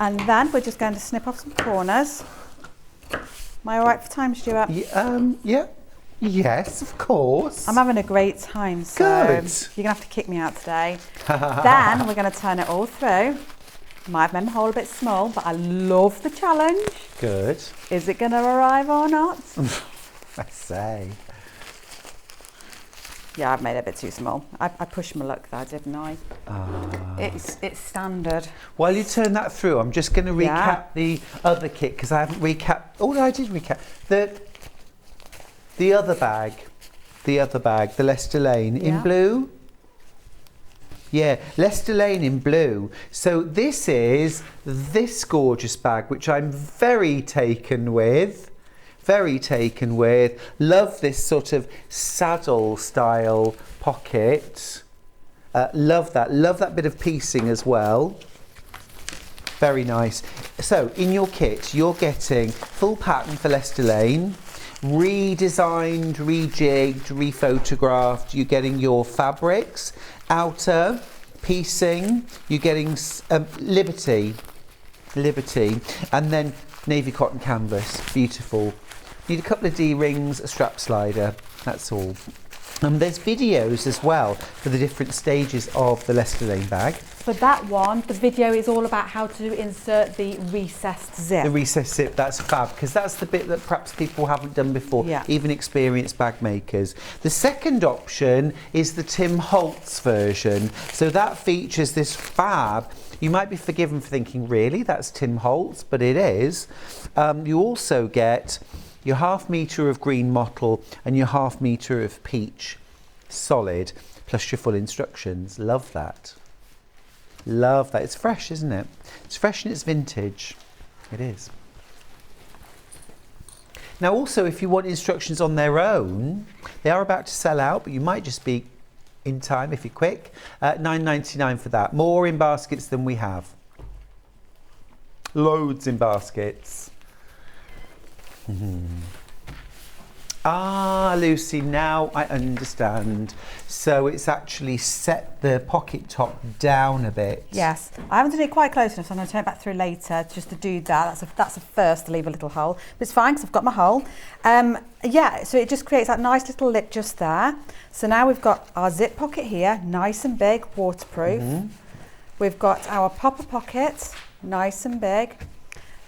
And then we're just going to snip off some corners. Am I all right for time, Stuart? Yeah. Yes, of course. I'm having a great time, so Good. you're going to have to kick me out today. Then we're going to turn it all through. Might have made my hole a bit small, but I love the challenge. Good. Is it going to arrive or not? I say. Yeah, I've made it a bit too small. I pushed my luck there, didn't I? It's standard. While you turn that through, I'm just going to recap the other kit because I haven't recapped. Oh, no, I did recap. The other bag, the Leicester Lane in blue. Yeah, Leicester Lane in blue. So this is this gorgeous bag, which I'm very taken with. Love this sort of saddle style pocket. Love that bit of piecing as well. Very nice. So in your kit, you're getting full pattern for Leicester Lane, redesigned, rejigged, rephotographed. You're getting your fabrics, outer piecing. You're getting Liberty, and then navy cotton canvas. Beautiful. Need a couple of D-rings, a strap slider. That's all. There's videos as well for the different stages of the Leicester Lane bag. For that one, the video is all about how to insert the recessed zip. The recessed zip, that's fab, because that's the bit that perhaps people haven't done before, even experienced bag makers. The second option is the Tim Holtz version. So that features this fab. You might be forgiven for thinking, really, that's Tim Holtz, but it is. You also get your ½ metre of green mottle and your ½ metre of peach solid, plus your full instructions. Love that. Love that. It's fresh, isn't it? It's fresh and it's vintage. It is. Now also, if you want instructions on their own, they are about to sell out, but you might just be in time if you're quick. £9.99 for that. More in baskets than we have. Loads in baskets. Ah, Lucy, now I understand. So it's actually set the pocket top down a bit. Yes, I haven't done it quite close enough, so I'm going to turn it back through later just to do that. That's a first to leave a little hole. But it's fine because I've got my hole. Yeah, so it just creates that nice little lip just there. So now we've got our zip pocket here, nice and big, waterproof. We've got our popper pocket, nice and big.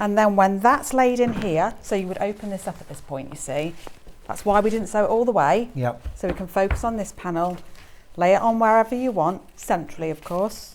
And then when that's laid in here, so you would open this up at this point, you see. That's why we didn't sew it all the way. Yep. So we can focus on this panel, lay it on wherever you want, centrally of course.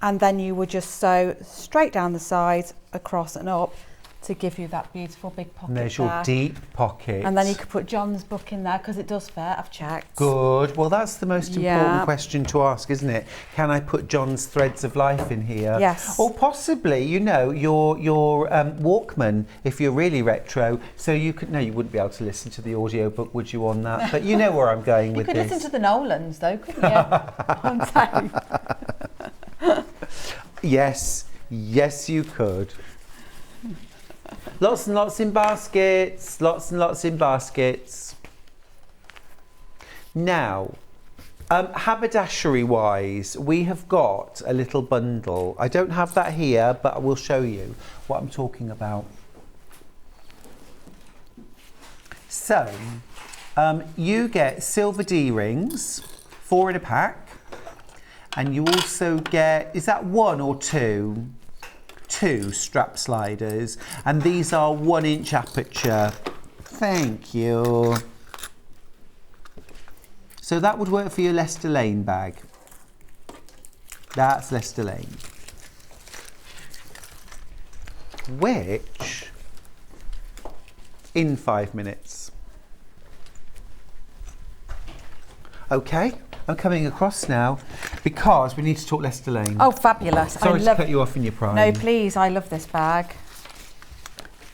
And then you would just sew straight down the sides, across and up to give you that beautiful big pocket. And there's your deep pocket. And then you could put John's book in there because it does fit, I've checked. Good. Well, that's the most important question to ask, isn't it? Can I put John's Threads of Life in here? Yes. Or possibly, you know, your Walkman, if you're really retro, so you could, no, you wouldn't be able to listen to the audiobook, would you, on that? But you know where I'm going with this. You could listen to the Nolans though, couldn't you? On tape. Yes, yes you could. Lots and lots in baskets, lots and lots in baskets. Now, haberdashery wise, we have got a little bundle. I don't have that here, but I will show you what I'm talking about. So, you get silver D-rings, 4 in a pack, and you also get, is that 1 or 2? 2 strap sliders, and these are 1-inch aperture. Thank you. So that would work for your Leicester Lane bag. That's Leicester Lane. Which, in 5 minutes. Okay, I'm coming across now because we need to talk Leicester Lane. Oh, fabulous. Sorry to cut you off in your prime. No, please, I love this bag.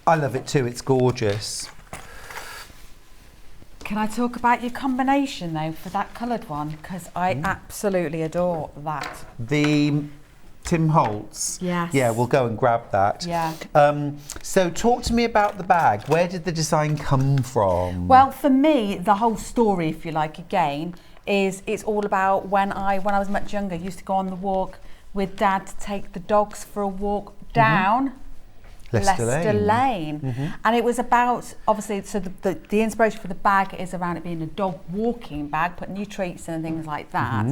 I love it too, it's gorgeous. Can I talk about your combination though for that coloured one? Because I absolutely adore that. The Tim Holtz? Yes. Yeah, we'll go and grab that. Yeah. So talk to me about the bag. Where did the design come from? Well, for me, the whole story, if you like, again, is it's all about when I was much younger, used to go on the walk with Dad to take the dogs for a walk down Leicester Lane. And it was about, obviously, so the inspiration for the bag is around it being a dog walking bag, putting new treats in and things like that.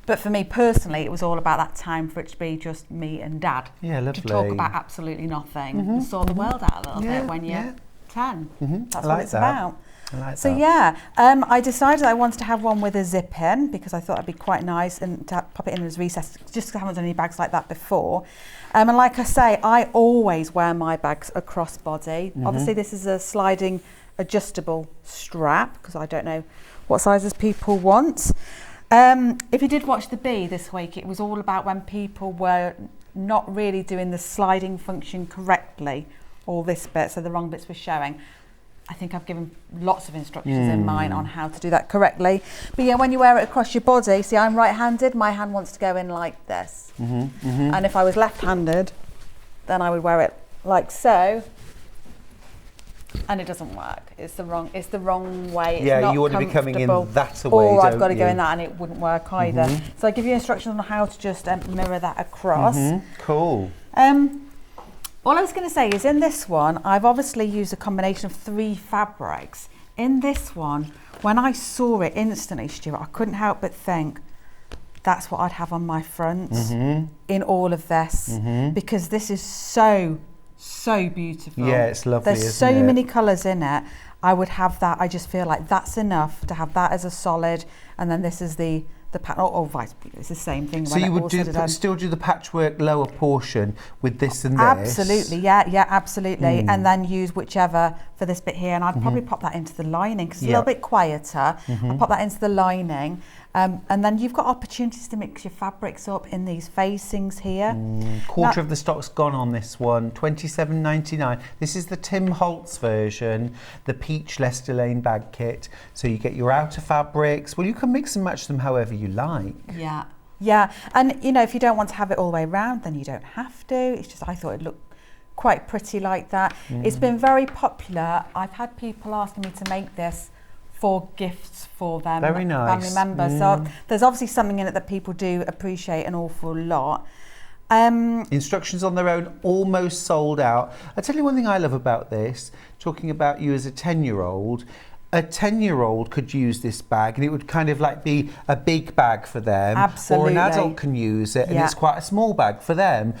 But for me personally, it was all about that time for it to be just me and Dad. Yeah, lovely. To talk about absolutely nothing and sort the world out a little bit when you're 10. That's what it's about. I like So that. yeah, I decided I wanted to have one with a zip in because I thought it'd be quite nice and to pop it in as recess, just because I haven't done any bags like that before. And like I say, I always wear my bags across body. Obviously this is a sliding adjustable strap because I don't know what sizes people want. If you did watch the Bee this week, it was all about when people were not really doing the sliding function correctly, all this bit, so the wrong bits were showing. I think I've given lots of instructions in mine on how to do that correctly. But yeah, when you wear it across your body, see, I'm right-handed, my hand wants to go in like this. And if I was left-handed, then I would wear it like so. And it doesn't work. It's the wrong way. It's not you want to be coming in that way, or I've got to don't go you? in that and it wouldn't work either. So I give you instructions on how to just mirror that across. Cool. All I was going to say is in this one, I've obviously used a combination of 3 fabrics. In this one, when I saw it instantly, Stuart, I couldn't help but think, that's what I'd have on my front in all of this, because this is so beautiful. Yeah, it's lovely, There's isn't so it? many colours in it. I would have that. I just feel like that's enough to have that as a solid, and then this is the pattern, or vice, it's the same thing. So you would still do the patchwork lower portion with this and this? Absolutely, yeah, absolutely. And then use whichever for this bit here, and I'd probably pop that into the lining because it's a little bit quieter. I'll pop that into the lining. And then you've got opportunities to mix your fabrics up in these facings here. Quarter of the stock's gone on this one, £27.99. This is the Tim Holtz version, the Peach Leicester Lane bag kit. So you get your outer fabrics. Well, you can mix and match them however you like. Yeah. And you know, if you don't want to have it all the way around, then you don't have to. It's just I thought it'd look quite pretty like that. It's been very popular. I've had people asking me to make this for gifts for them, Very nice. family members. So there's obviously something in it that people do appreciate an awful lot. Instructions on their own, almost sold out. I tell you one thing I love about this, talking about you as a 10-year-old, a 10-year-old could use this bag and it would kind of like be a big bag for them. Absolutely. Or an adult can use it and it's quite a small bag for them.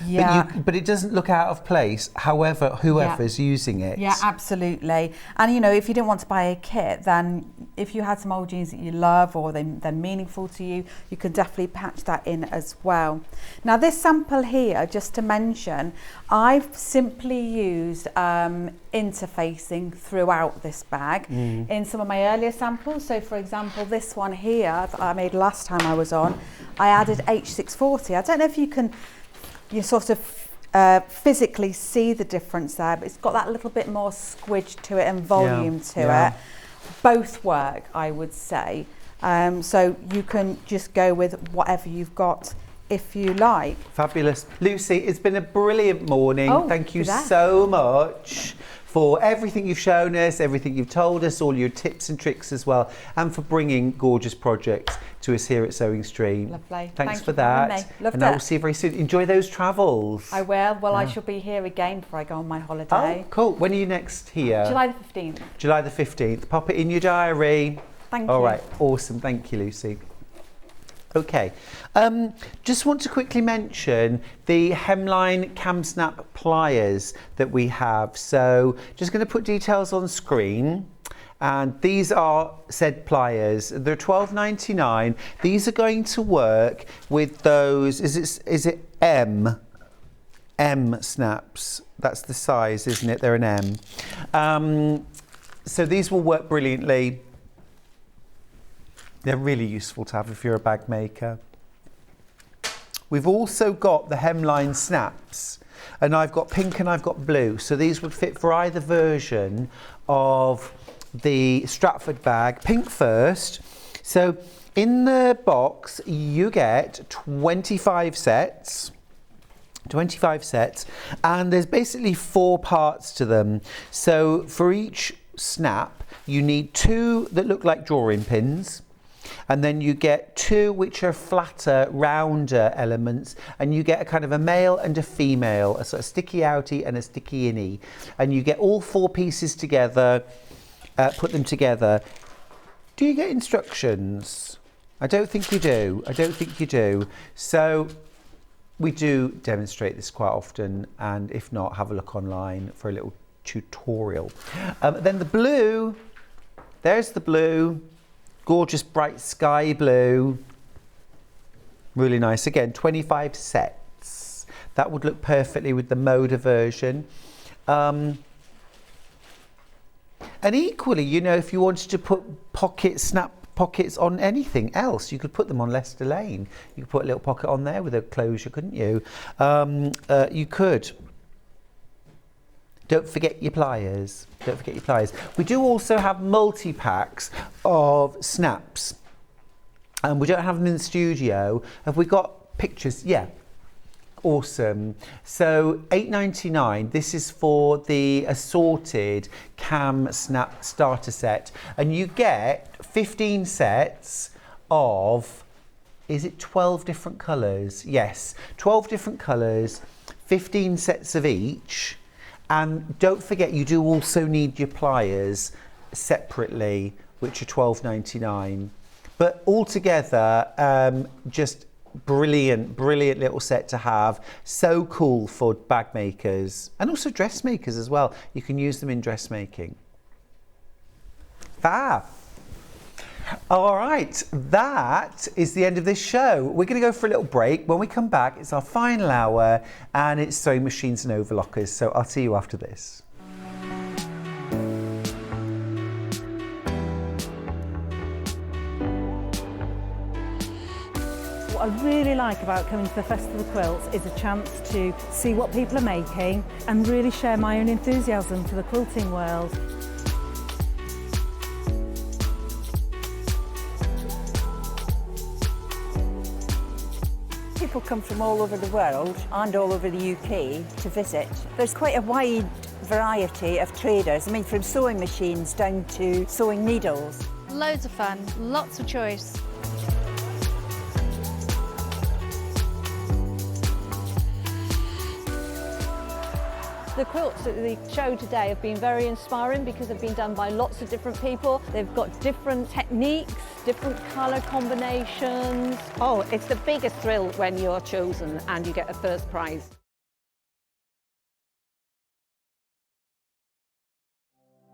But it doesn't look out of place, however, whoever's using it. Yeah, absolutely. And you know, if you didn't want to buy a kit, then if you had some old jeans that you love or they're meaningful to you, you can definitely patch that in as well. Now this sample here, just to mention, I've simply used interfacing throughout this bag in some of my earlier samples. So for example, this one here that I made last time I was on, I added H640. I don't know if you can sort of physically see the difference there, but it's got that little bit more squidge to it and volume to it. Both work, I would say. So you can just go with whatever you've got if you like. Fabulous. Lucy, it's been a brilliant morning. Thank you so much for everything you've shown us, everything you've told us, all your tips and tricks as well, and for bringing gorgeous projects to us here at Sewing Street. Lovely. Thanks for you having that. me. Loved and it. I will see you very soon. Enjoy those travels. I will. Well, I shall be here again before I go on my holiday. Oh, cool. When are you next here? July the 15th. July the 15th. Pop it in your diary. Thank you. All right. Awesome. Thank you, Lucy. Okay, just want to quickly mention the hemline cam snap pliers that we have. So just going to put details on screen. And these are said pliers. They're £12.99. These are going to work with those, is it M snaps? That's the size, isn't it? They're an M. So these will work brilliantly. They're really useful to have if you're a bag maker. We've also got the hemline snaps, and I've got pink and I've got blue. So these would fit for either version of the Stratford bag. Pink first. So in the box, you get 25 sets. 25 sets, and there's basically 4 parts to them. So for each snap, you need 2 that look like drawing pins. And then you get 2 which are flatter, rounder elements, and you get a kind of a male and a female, a sort of sticky outie and a sticky innie. And you get all 4 pieces together, put them together. Do you get instructions? I don't think you do. I don't think you do. So we do demonstrate this quite often, and if not, have a look online for a little tutorial. Then the blue, there's the blue, gorgeous bright sky blue. Really nice. Again, 25 sets. That would look perfectly with the Moda version. And equally, you know, if you wanted to put snap pockets on anything else, you could put them on Leicester Lane. You could put a little pocket on there with a closure, couldn't you? You could. Don't forget your pliers. Don't forget your pliers. We do also have multi-packs of snaps. And we don't have them in the studio. Have we got pictures? Yeah. Awesome. So £8.99. This is for the assorted cam snap starter set, and you get 15 sets of, is it 12 different colours? Yes, 12 different colours, 15 sets of each. And don't forget, you do also need your pliers separately, which are £12.99. But altogether, just brilliant little set to have. So cool for bag makers and also dressmakers as well. You can use them in dressmaking. Fab. All right, that is the end of this show. We're going to go for a little break. When we come back, it's our final hour and it's sewing machines and overlockers. So I'll see you after this. What I really like about coming to the Festival of Quilts is a chance to see what people are making and really share my own enthusiasm for the quilting world. People come from all over the world and all over the UK to visit. There's quite a wide variety of traders, I mean from sewing machines down to sewing needles. Loads of fun, lots of choice. The quilts at the show today have been very inspiring because they've been done by lots of different people. They've got different techniques, different colour combinations. Oh, it's the biggest thrill when you're chosen and you get a first prize.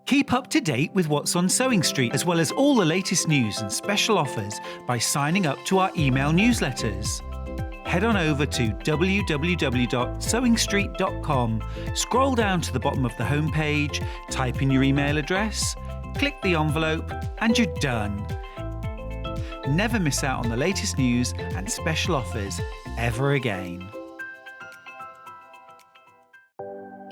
Keep up to date with what's on Sewing Street, as well as all the latest news and special offers by signing up to our email newsletters. Head on over to www.sewingstreet.com, scroll down to the bottom of the homepage, type in your email address, click the envelope, and you're done. Never miss out on the latest news and special offers ever again.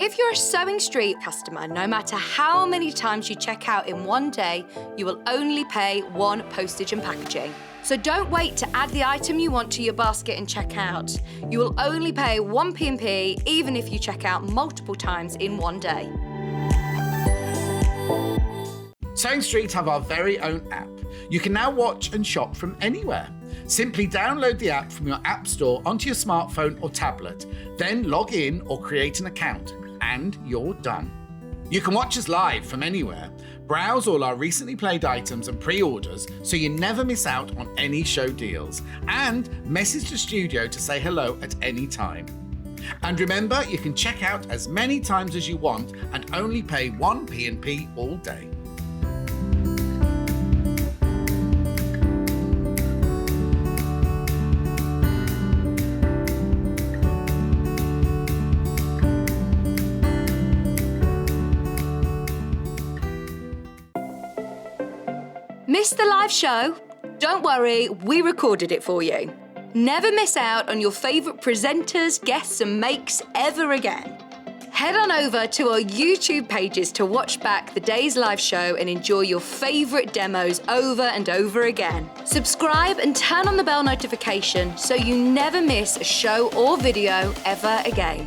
If you're a Sewing Street customer, no matter how many times you check out in one day, you will only pay 1 postage and packaging. So don't wait to add the item you want to your basket and check out. You will only pay 1 P&P even if you check out multiple times in one day. Sewing Street have our very own app. You can now watch and shop from anywhere. Simply download the app from your app store onto your smartphone or tablet, then log in or create an account, and you're done. You can watch us live from anywhere, browse all our recently played items and pre-orders so you never miss out on any show deals, and message the studio to say hello at any time. And remember, you can check out as many times as you want and only pay 1 P&P all day. Missed the live show? Don't worry, we recorded it for you. Never miss out on your favourite presenters, guests and makes ever again. Head on over to our YouTube pages to watch back the day's live show and enjoy your favourite demos over and over again. Subscribe and turn on the bell notification so you never miss a show or video ever again.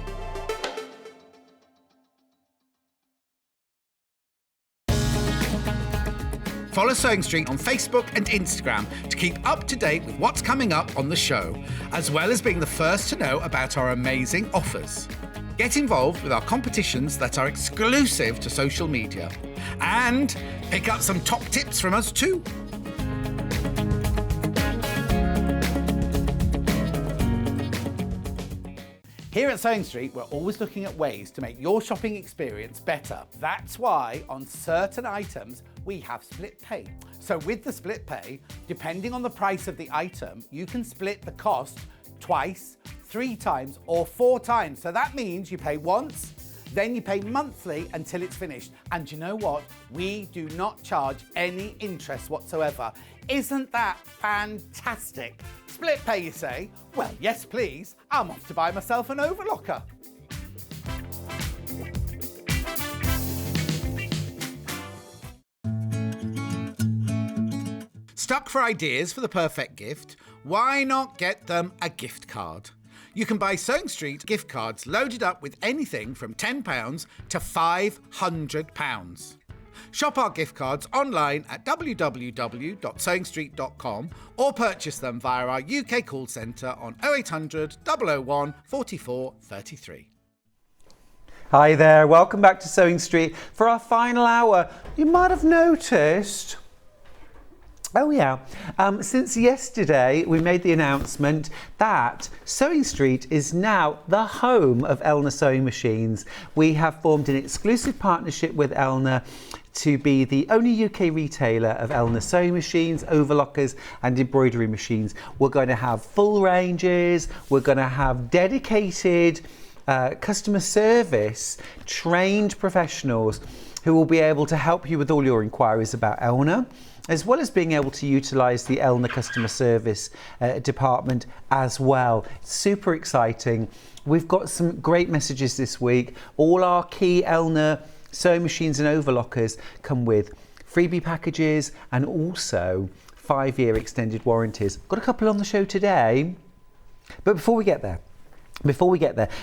Follow Sewing Street on Facebook and Instagram to keep up to date with what's coming up on the show, as well as being the first to know about our amazing offers. Get involved with our competitions that are exclusive to social media. And pick up some top tips from us too. Here at Sewing Street, we're always looking at ways to make your shopping experience better. That's why on certain items, we have split pay. So with the split pay, depending on the price of the item, you can split the cost twice, 3 times, or 4 times. So that means you pay once, then you pay monthly until it's finished. And you know what? We do not charge any interest whatsoever. Isn't that fantastic? Split pay, you say? Well, yes, please. I'm off to buy myself an overlocker. Stuck for ideas for the perfect gift? Why not get them a gift card? You can buy Sewing Street gift cards loaded up with anything from £10 to £500. Shop our gift cards online at www.sewingstreet.com or purchase them via our UK call centre on 0800 001 44 33. Hi there, welcome back to Sewing Street for our final hour. You might have noticed, since yesterday we made the announcement that Sewing Street is now the home of Elna Sewing Machines. We have formed an exclusive partnership with Elna to be the only UK retailer of Elna sewing machines, overlockers and embroidery machines. We're going to have full ranges, we're going to have dedicated customer service, trained professionals who will be able to help you with all your inquiries about Elna, as well as being able to utilise the Elna customer service department as well. Super exciting. We've got some great messages this week. All our key Elna sewing machines and overlockers come with freebie packages and also 5-year extended warranties. Got a couple on the show today, but before we get there,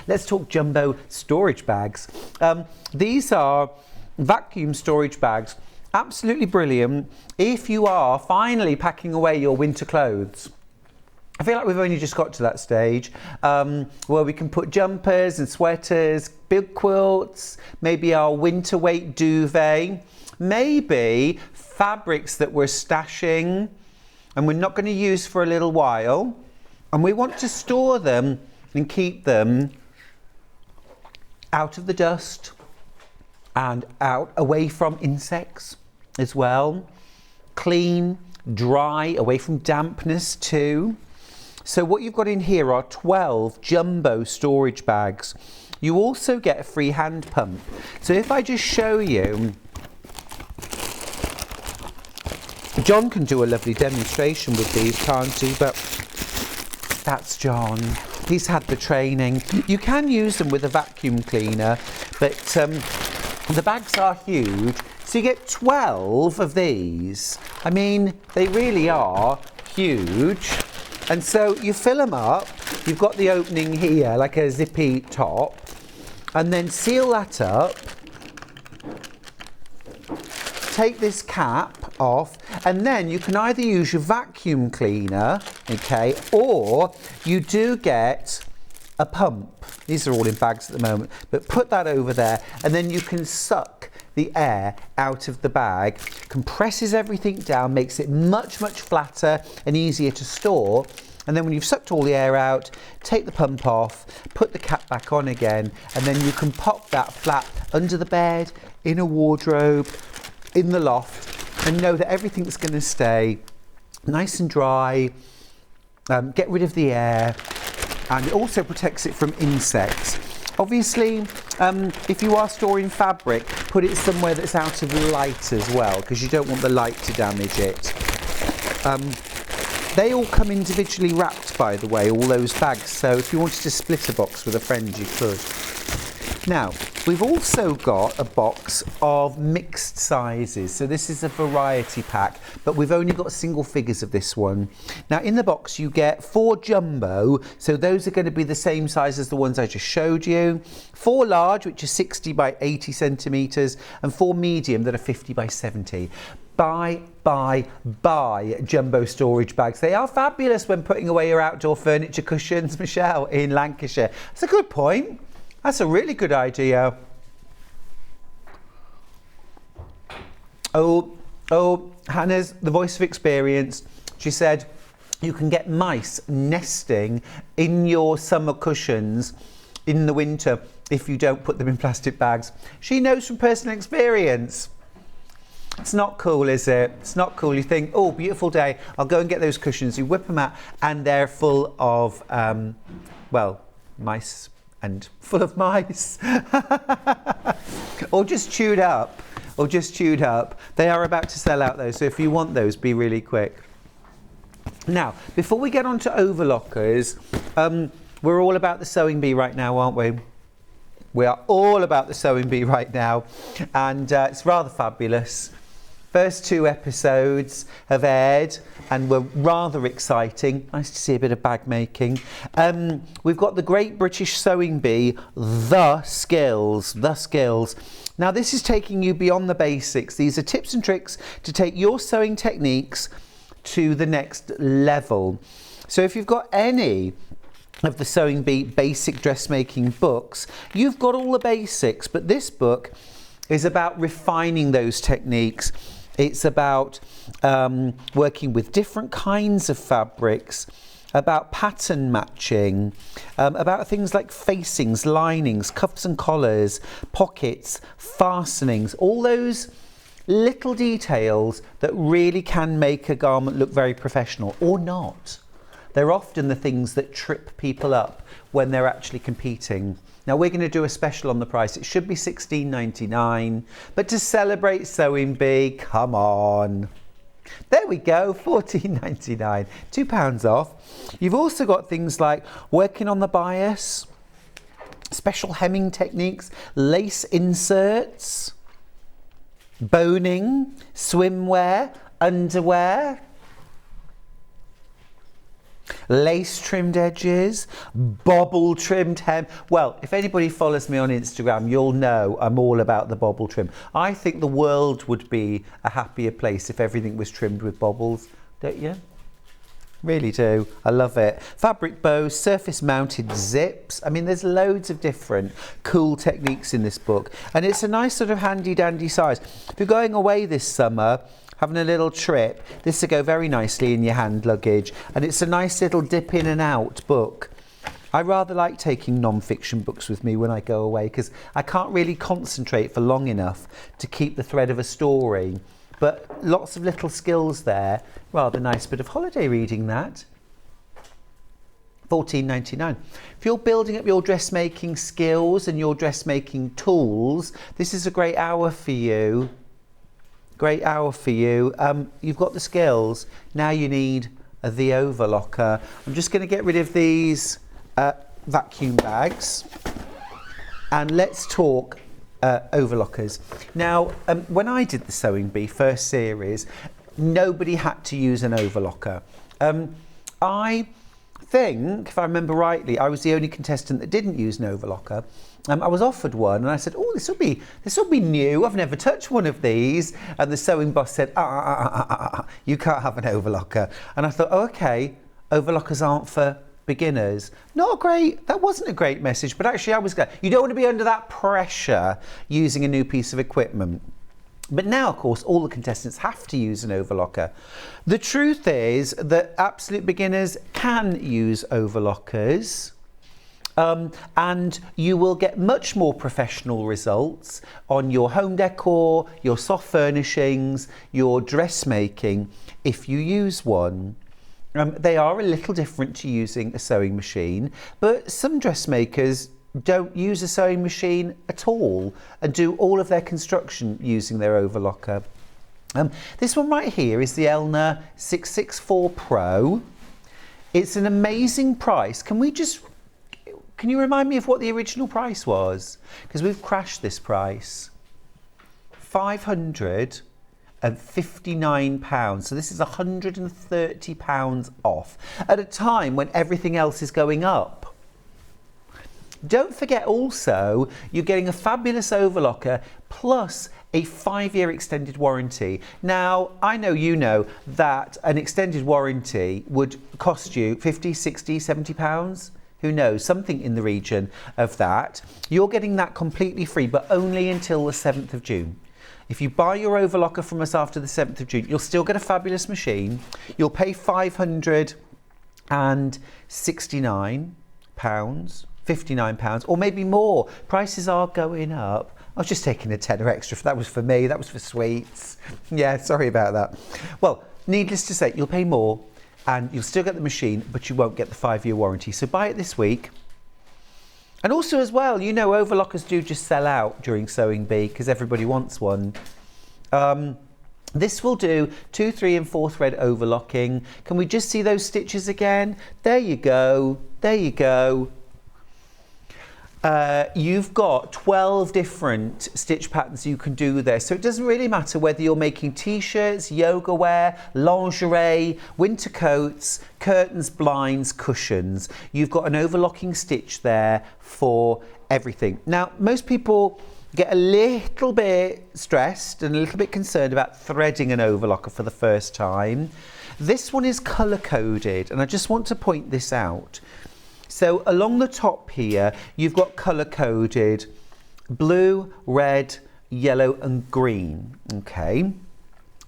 let's talk jumbo storage bags. These are vacuum storage bags, absolutely brilliant if you are finally packing away your winter clothes. I feel like we've only just got to that stage where we can put jumpers and sweaters, big quilts, maybe our winter weight duvet, maybe fabrics that we're stashing and we're not going to use for a little while, and we want to store them and keep them out of the dust and out away from insects as well. Clean, dry, away from dampness too. So what you've got in here are 12 jumbo storage bags. You also get a free hand pump. So if I just show you, John can do a lovely demonstration with these, can't he? But that's John. He's had the training. You can use them with a vacuum cleaner, but the bags are huge. So you get 12 of these. I mean, they really are huge. And so you fill them up, you've got the opening here, like a zippy top, and then seal that up, take this cap off, and then you can either use your vacuum cleaner, okay, or you do get a pump. These are all in bags at the moment, but put that over there, and then you can suck the air out of the bag, compresses everything down, makes it much flatter and easier to store. And then when you've sucked all the air out, take the pump off, put the cap back on again, and then you can pop that flat under the bed, in a wardrobe, in the loft, and know that everything's going to stay nice and dry, get rid of the air, and it also protects it from insects. Obviously, if you are storing fabric, put it somewhere that's out of light as well, because you don't want the light to damage it. They all come individually wrapped, by the way, all those bags, so if you wanted to split a box with a friend, you could. Now, we've also got a box of mixed sizes. So this is a variety pack, but we've only got single figures of this one. Now, in the box, you get 4 jumbo. So those are going to be the same size as the ones I just showed you. 4 large, which are 60 by 80 centimetres, and 4 medium that are 50 by 70. buy jumbo storage bags. They are fabulous when putting away your outdoor furniture cushions, Michelle, in Lancashire. That's a good point. That's a really good idea. Oh, Hannah's the voice of experience. She said you can get mice nesting in your summer cushions in the winter if you don't put them in plastic bags. She knows from personal experience. It's not cool, is it? It's not cool. You think, oh, beautiful day, I'll go and get those cushions. You whip them out and they're full of, well, mice and full of mice. Or just chewed up. They are about to sell out though, so if you want those, be really quick. Now, before we get on to overlockers, we're all about the sewing bee right now, aren't we? We are all about the sewing bee right now, and it's rather fabulous. First 2 episodes have aired and were rather exciting. Nice to see a bit of bag making. We've got the Great British Sewing Bee, The Skills. Now this is taking you beyond the basics. These are tips and tricks to take your sewing techniques to the next level. So if you've got any of the Sewing Bee basic dressmaking books, you've got all the basics, but this book is about refining those techniques. It's about working with different kinds of fabrics, about pattern matching, about things like facings, linings, cuffs and collars, pockets, fastenings, all those little details that really can make a garment look very professional, or not. They're often the things that trip people up when they're actually competing. Now we're going to do a special on the price. It should be $16.99, but to celebrate Sewing Bee, come on. There we go, $14.99, £2 off. You've also got things like working on the bias, special hemming techniques, lace inserts, boning, swimwear, underwear, lace trimmed edges, bobble trimmed hem. Well, if anybody follows me on Instagram, you'll know I'm all about the bobble trim. I think the world would be a happier place if everything was trimmed with bobbles, don't you? Really do. I love it. Fabric bows, surface mounted zips. I mean, there's loads of different cool techniques in this book, and it's a nice sort of handy dandy size. If you're going away this summer, having a little trip, this will go very nicely in your hand luggage, and it's a nice little dip in and out book. I rather like taking non-fiction books with me when I go away because I can't really concentrate for long enough to keep the thread of a story, but lots of little skills there. Rather nice bit of holiday reading, that. $14.99. If you're building up your dressmaking skills and your dressmaking tools, this is a great hour for you. Great hour for you. You've got the skills. Now you need the overlocker. I'm just going to get rid of these vacuum bags and let's talk overlockers. Now, when I did the Sewing Bee first series, nobody had to use an overlocker. I think, if I remember rightly, I was the only contestant that didn't use an overlocker. I was offered one and I said, oh, this will be new. I've never touched one of these. And the sewing boss said, you can't have an overlocker. And I thought, oh, okay, overlockers aren't for beginners. That wasn't a great message, but actually I was glad. You don't want to be under that pressure using a new piece of equipment. But now, of course, all the contestants have to use an overlocker. The truth is that absolute beginners can use overlockers. And you will get much more professional results on your home decor, your soft furnishings, your dressmaking if you use one. They are a little different to using a sewing machine, but some dressmakers don't use a sewing machine at all and do all of their construction using their overlocker. This one right here is the Elna 664 Pro. It's an amazing price. Can you remind me of what the original price was? Because we've crashed this price. £559. So this is £130 off at a time when everything else is going up. Don't forget also, you're getting a fabulous overlocker plus a 5-year extended warranty. Now, I know you know that an extended warranty would cost you 50, 60, 70 pounds. Who knows, something in the region of that. You're getting that completely free, but only until the 7th of June. If you buy your overlocker from us after the 7th of June, you'll still get a fabulous machine. You'll pay £569, £59, or maybe more. Prices are going up. I was just taking a tenner extra. That was for me. That was for sweets. Yeah, sorry about that. Well, needless to say, you'll pay more and you'll still get the machine, but you won't get the 5-year warranty. So buy it this week. And also as well, you know, overlockers do just sell out during Sewing Bee because everybody wants one. This will do 2, 3 and 4 thread overlocking. Can we just see those stitches again? There you go. There you go. You've got 12 different stitch patterns you can do there. So it doesn't really matter whether you're making t-shirts, yoga wear, lingerie, winter coats, curtains, blinds, cushions. You've got an overlocking stitch there for everything. Now, most people get a little bit stressed and a little bit concerned about threading an overlocker for the first time. This one is colour coded, and I just want to point this out. So along the top here, you've got colour coded blue, red, yellow and green, okay?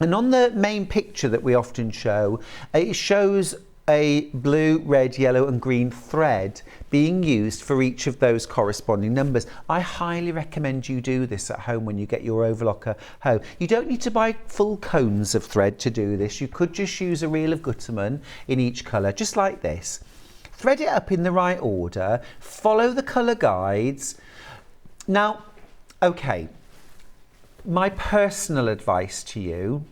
And on the main picture that we often show, it shows a blue, red, yellow and green thread being used for each of those corresponding numbers. I highly recommend you do this at home when you get your overlocker home. You don't need to buy full cones of thread to do this. You could just use a reel of Gutermann in each colour, just like this. Thread it up in the right order, follow the colour guides. Now, okay, my personal advice to you,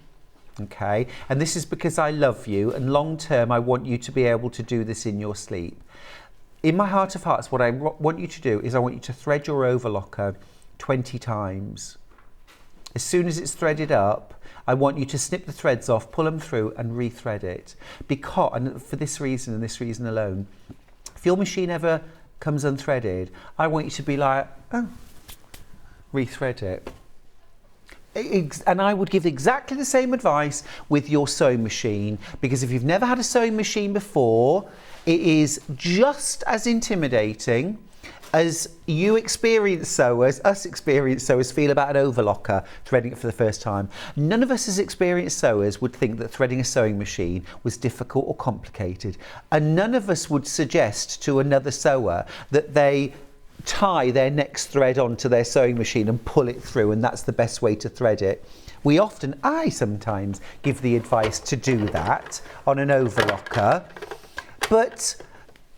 okay, and this is because I love you and long term I want you to be able to do this in your sleep. In my heart of hearts, what I want you to do is I want you to thread your overlocker 20 times. As soon as it's threaded up, I want you to snip the threads off, pull them through and rethread it. Because, and for this reason and this reason alone, if your machine ever comes unthreaded, I want you to be like, oh, rethread it. And I would give exactly the same advice with your sewing machine, because if you've never had a sewing machine before, it is just as intimidating as you experienced sewers, us experienced sewers feel about an overlocker threading it for the first time. None of us as experienced sewers would think that threading a sewing machine was difficult or complicated. And none of us would suggest to another sewer that they tie their next thread onto their sewing machine and pull it through, and that's the best way to thread it. We often, I sometimes give the advice to do that on an overlocker, but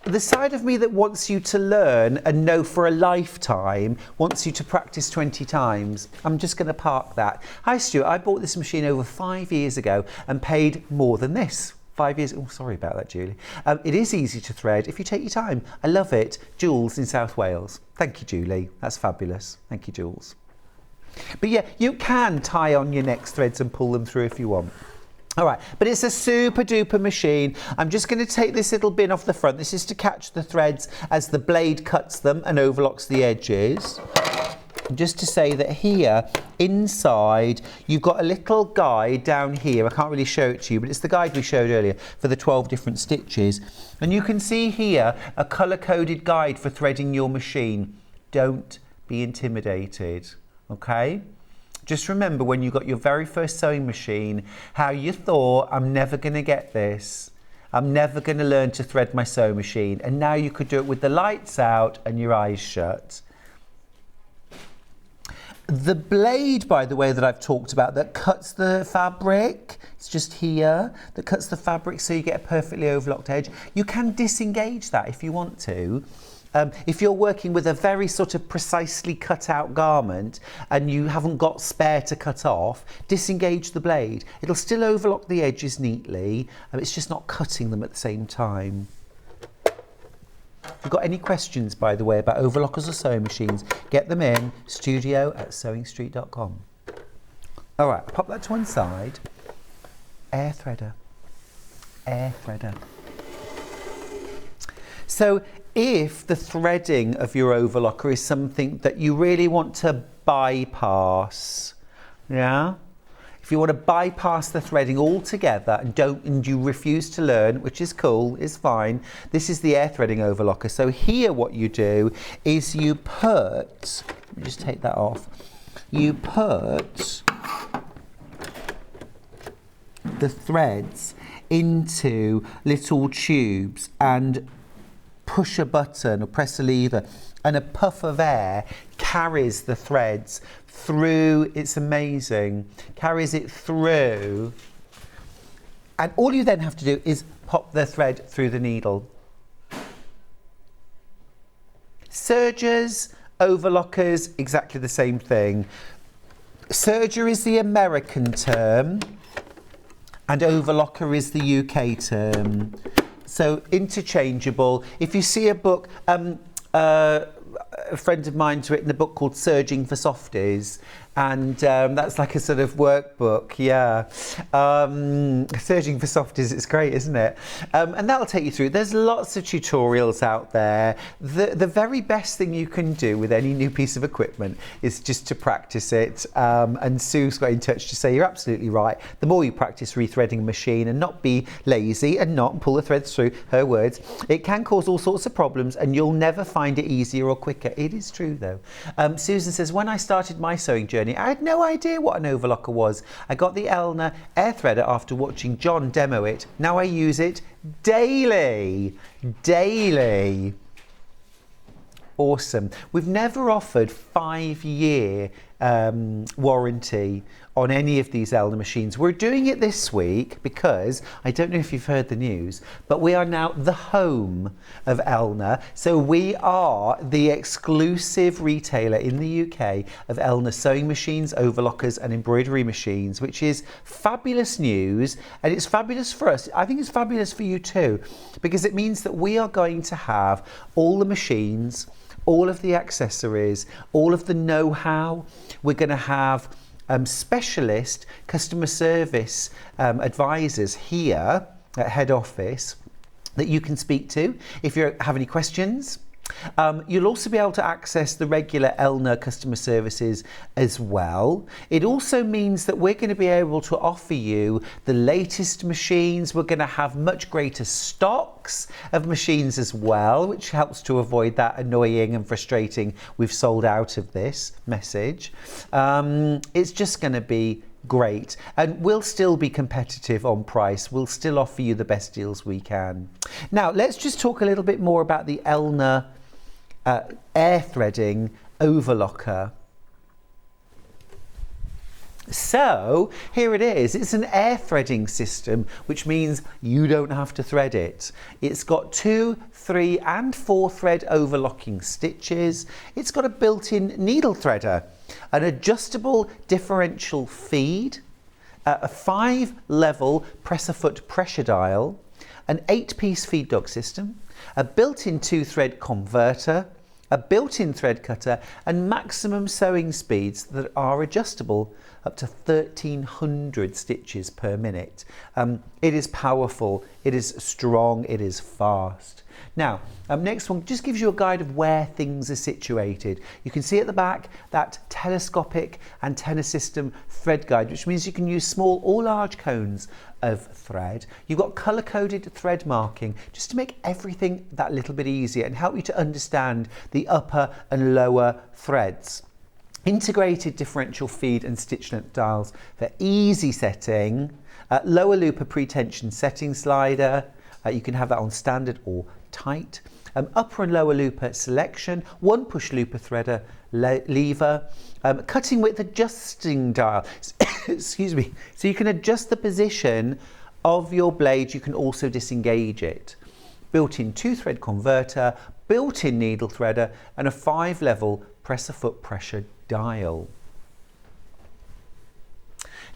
the side of me that wants you to learn and know for a lifetime wants you to practice 20 times. I'm just going to park that. Hi Stuart, I bought this machine over 5 years ago and paid more than this. 5 years, oh sorry about that Julie. It is easy to thread if you take your time. I love it. Jules in South Wales. Thank you Julie, that's fabulous. Thank you Jules. But yeah, you can tie on your next threads and pull them through if you want. All right, but it's a super duper machine. I'm just going to take this little bin off the front. This is to catch the threads as the blade cuts them and overlocks the edges. Just to say that here inside you've got a little guide down here. I can't really show it to you, but it's the guide we showed earlier for the 12 different stitches. And you can see here a colour-coded guide for threading your machine. Don't be intimidated, okay? Just remember when you got your very first sewing machine, how you thought, I'm never going to get this. I'm never going to learn to thread my sewing machine. And now you could do it with the lights out and your eyes shut. The blade, by the way, that I've talked about that cuts the fabric, it's just here, that cuts the fabric so you get a perfectly overlocked edge. You can disengage that if you want to. If you're working with a very sort of precisely cut out garment and you haven't got spare to cut off, disengage the blade. It'll still overlock the edges neatly, it's just not cutting them at the same time. If you've got any questions, by the way, about overlockers or sewing machines, get them in studio@sewingstreet.com. All right, pop that to one side. Air threader. Air threader. So if the threading of your overlocker is something that you really want to bypass, yeah? If you want to bypass the threading altogether and you refuse to learn, which is cool, is fine, this is the air threading overlocker. So here what you do is you put, let me just take that off, you put the threads into little tubes and push a button or press a lever, and a puff of air carries the threads through. It's amazing. Carries it through. And all you then have to do is pop the thread through the needle. Sergers, overlockers, exactly the same thing. Serger is the American term and overlocker is the UK term. So interchangeable. If you see a book, a friend of mine's written a book called Surging for Softies, and that's like a sort of workbook, yeah. Surging for Softies, it's great, isn't it? And that'll take you through. There's lots of tutorials out there. The very best thing you can do with any new piece of equipment is just to practice it. And Sue's got in touch to say you're absolutely right. The more you practice rethreading a machine and not be lazy and not pull the threads through, her words, it can cause all sorts of problems and you'll never find it easier or quicker. It is true though. Susan says, when I started my sewing journey, I had no idea what an overlocker was. I got the Elna air threader after watching John demo it. Now I use it daily. Daily. Awesome. We've never offered 5-year warranty on any of these Elna machines. We're doing it this week because, I don't know if you've heard the news, but we are now the home of Elna. So we are the exclusive retailer in the UK of Elna sewing machines, overlockers and embroidery machines, which is fabulous news. And it's fabulous for us. I think it's fabulous for you too, because it means that we are going to have all the machines, all of the accessories, all of the know-how. We're going to have specialist customer service advisors here at head office that you can speak to if you have any questions. You'll also be able to access the regular Elna customer services as well. It also means that we're going to be able to offer you the latest machines. We're going to have much greater stocks of machines as well, which helps to avoid that annoying and frustrating "we've sold out of this" message. It's just going to be great, and we'll still be competitive on price. We'll still offer you the best deals we can. Now let's just talk a little bit more about the Elna air threading overlocker. So here it is. It's an air threading system, which means you don't have to thread it. It's got 2, 3 and 4 thread overlocking stitches. It's got a built-in needle threader, an adjustable differential feed, a 5-level press-a-foot pressure dial, an 8-piece feed dog system, a built-in 2-thread converter, a built-in thread cutter and maximum sewing speeds that are adjustable up to 1,300 stitches per minute. It is powerful, it is strong, it is fast. Now, next one just gives you a guide of where things are situated. You can see at the back that telescopic antenna system thread guide, which means you can use small or large cones of thread. You've got colour-coded thread marking just to make everything that little bit easier and help you to understand the upper and lower threads. Integrated differential feed and stitch length dials for easy setting. Lower looper pre-tension setting slider. You can have that on standard or tight. Upper and lower looper selection. 1 push looper threader lever. Cutting width adjusting dial. Excuse me. So you can adjust the position of your blade. You can also disengage it. Built-in 2-thread converter, built-in needle threader and a 5-level press-a-foot pressure dial.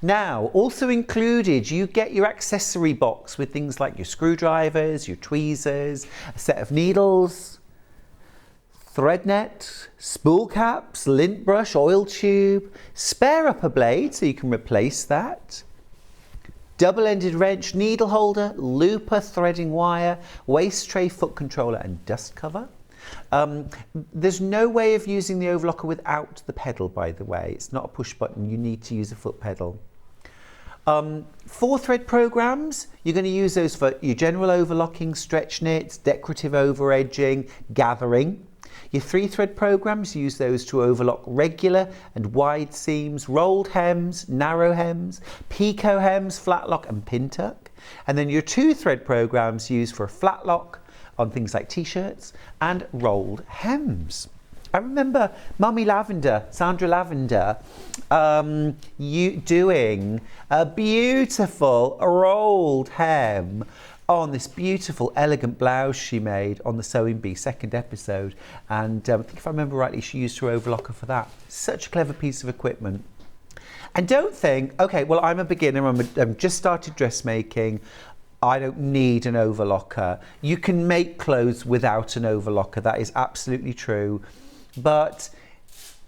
Now, also included, you get your accessory box with things like your screwdrivers, your tweezers, a set of needles, thread net, spool caps, lint brush, oil tube, spare upper blade so you can replace that, double-ended wrench, needle holder, looper, threading wire, waist tray, foot controller and dust cover. There's no way of using the overlocker without the pedal, by the way. It's not a push button, you need to use a foot pedal. 4 thread programs, you're going to use those for your general overlocking, stretch knits, decorative over edging, gathering. Your 3 thread programs, use those to overlock regular and wide seams, rolled hems, narrow hems, picot hems, flat lock and pin tuck. And then your 2 thread programs used for a flat lock on things like t-shirts and rolled hems. I remember Mummy Lavender, Sandra Lavender, you doing a beautiful rolled hem on this beautiful elegant blouse she made on the Sewing Bee 2nd episode, and I think if I remember rightly she used her overlocker for that. Such a clever piece of equipment. And don't think, okay, well I'm a beginner, I'm just started dressmaking, I don't need an overlocker. You can make clothes without an overlocker, that is absolutely true, but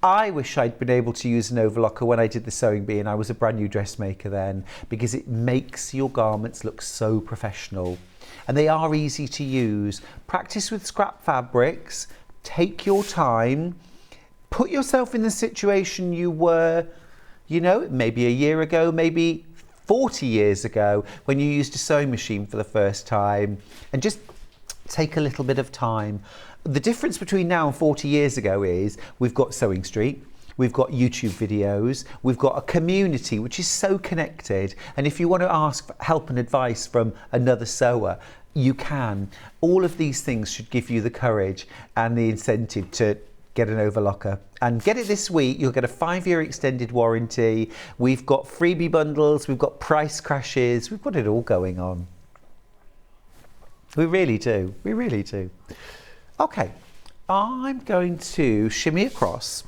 I wish I'd been able to use an overlocker when I did the Sewing Bee and I was a brand new dressmaker then, because it makes your garments look so professional. And they are easy to use. Practice with scrap fabrics, take your time, put yourself in the situation you were, you know, maybe a year ago, maybe 40 years ago, when you used a sewing machine for the first time, and just take a little bit of time. The difference between now and 40 years ago is we've got Sewing Street, we've got YouTube videos, we've got a community which is so connected, and if you want to ask for help and advice from another sewer, you can. All of these things should give you the courage and the incentive to get an overlocker. And get it this week, you'll get a 5-year extended warranty, we've got freebie bundles, we've got price crashes, we've got it all going on. We really do, we really do. Okay, I'm going to shimmy across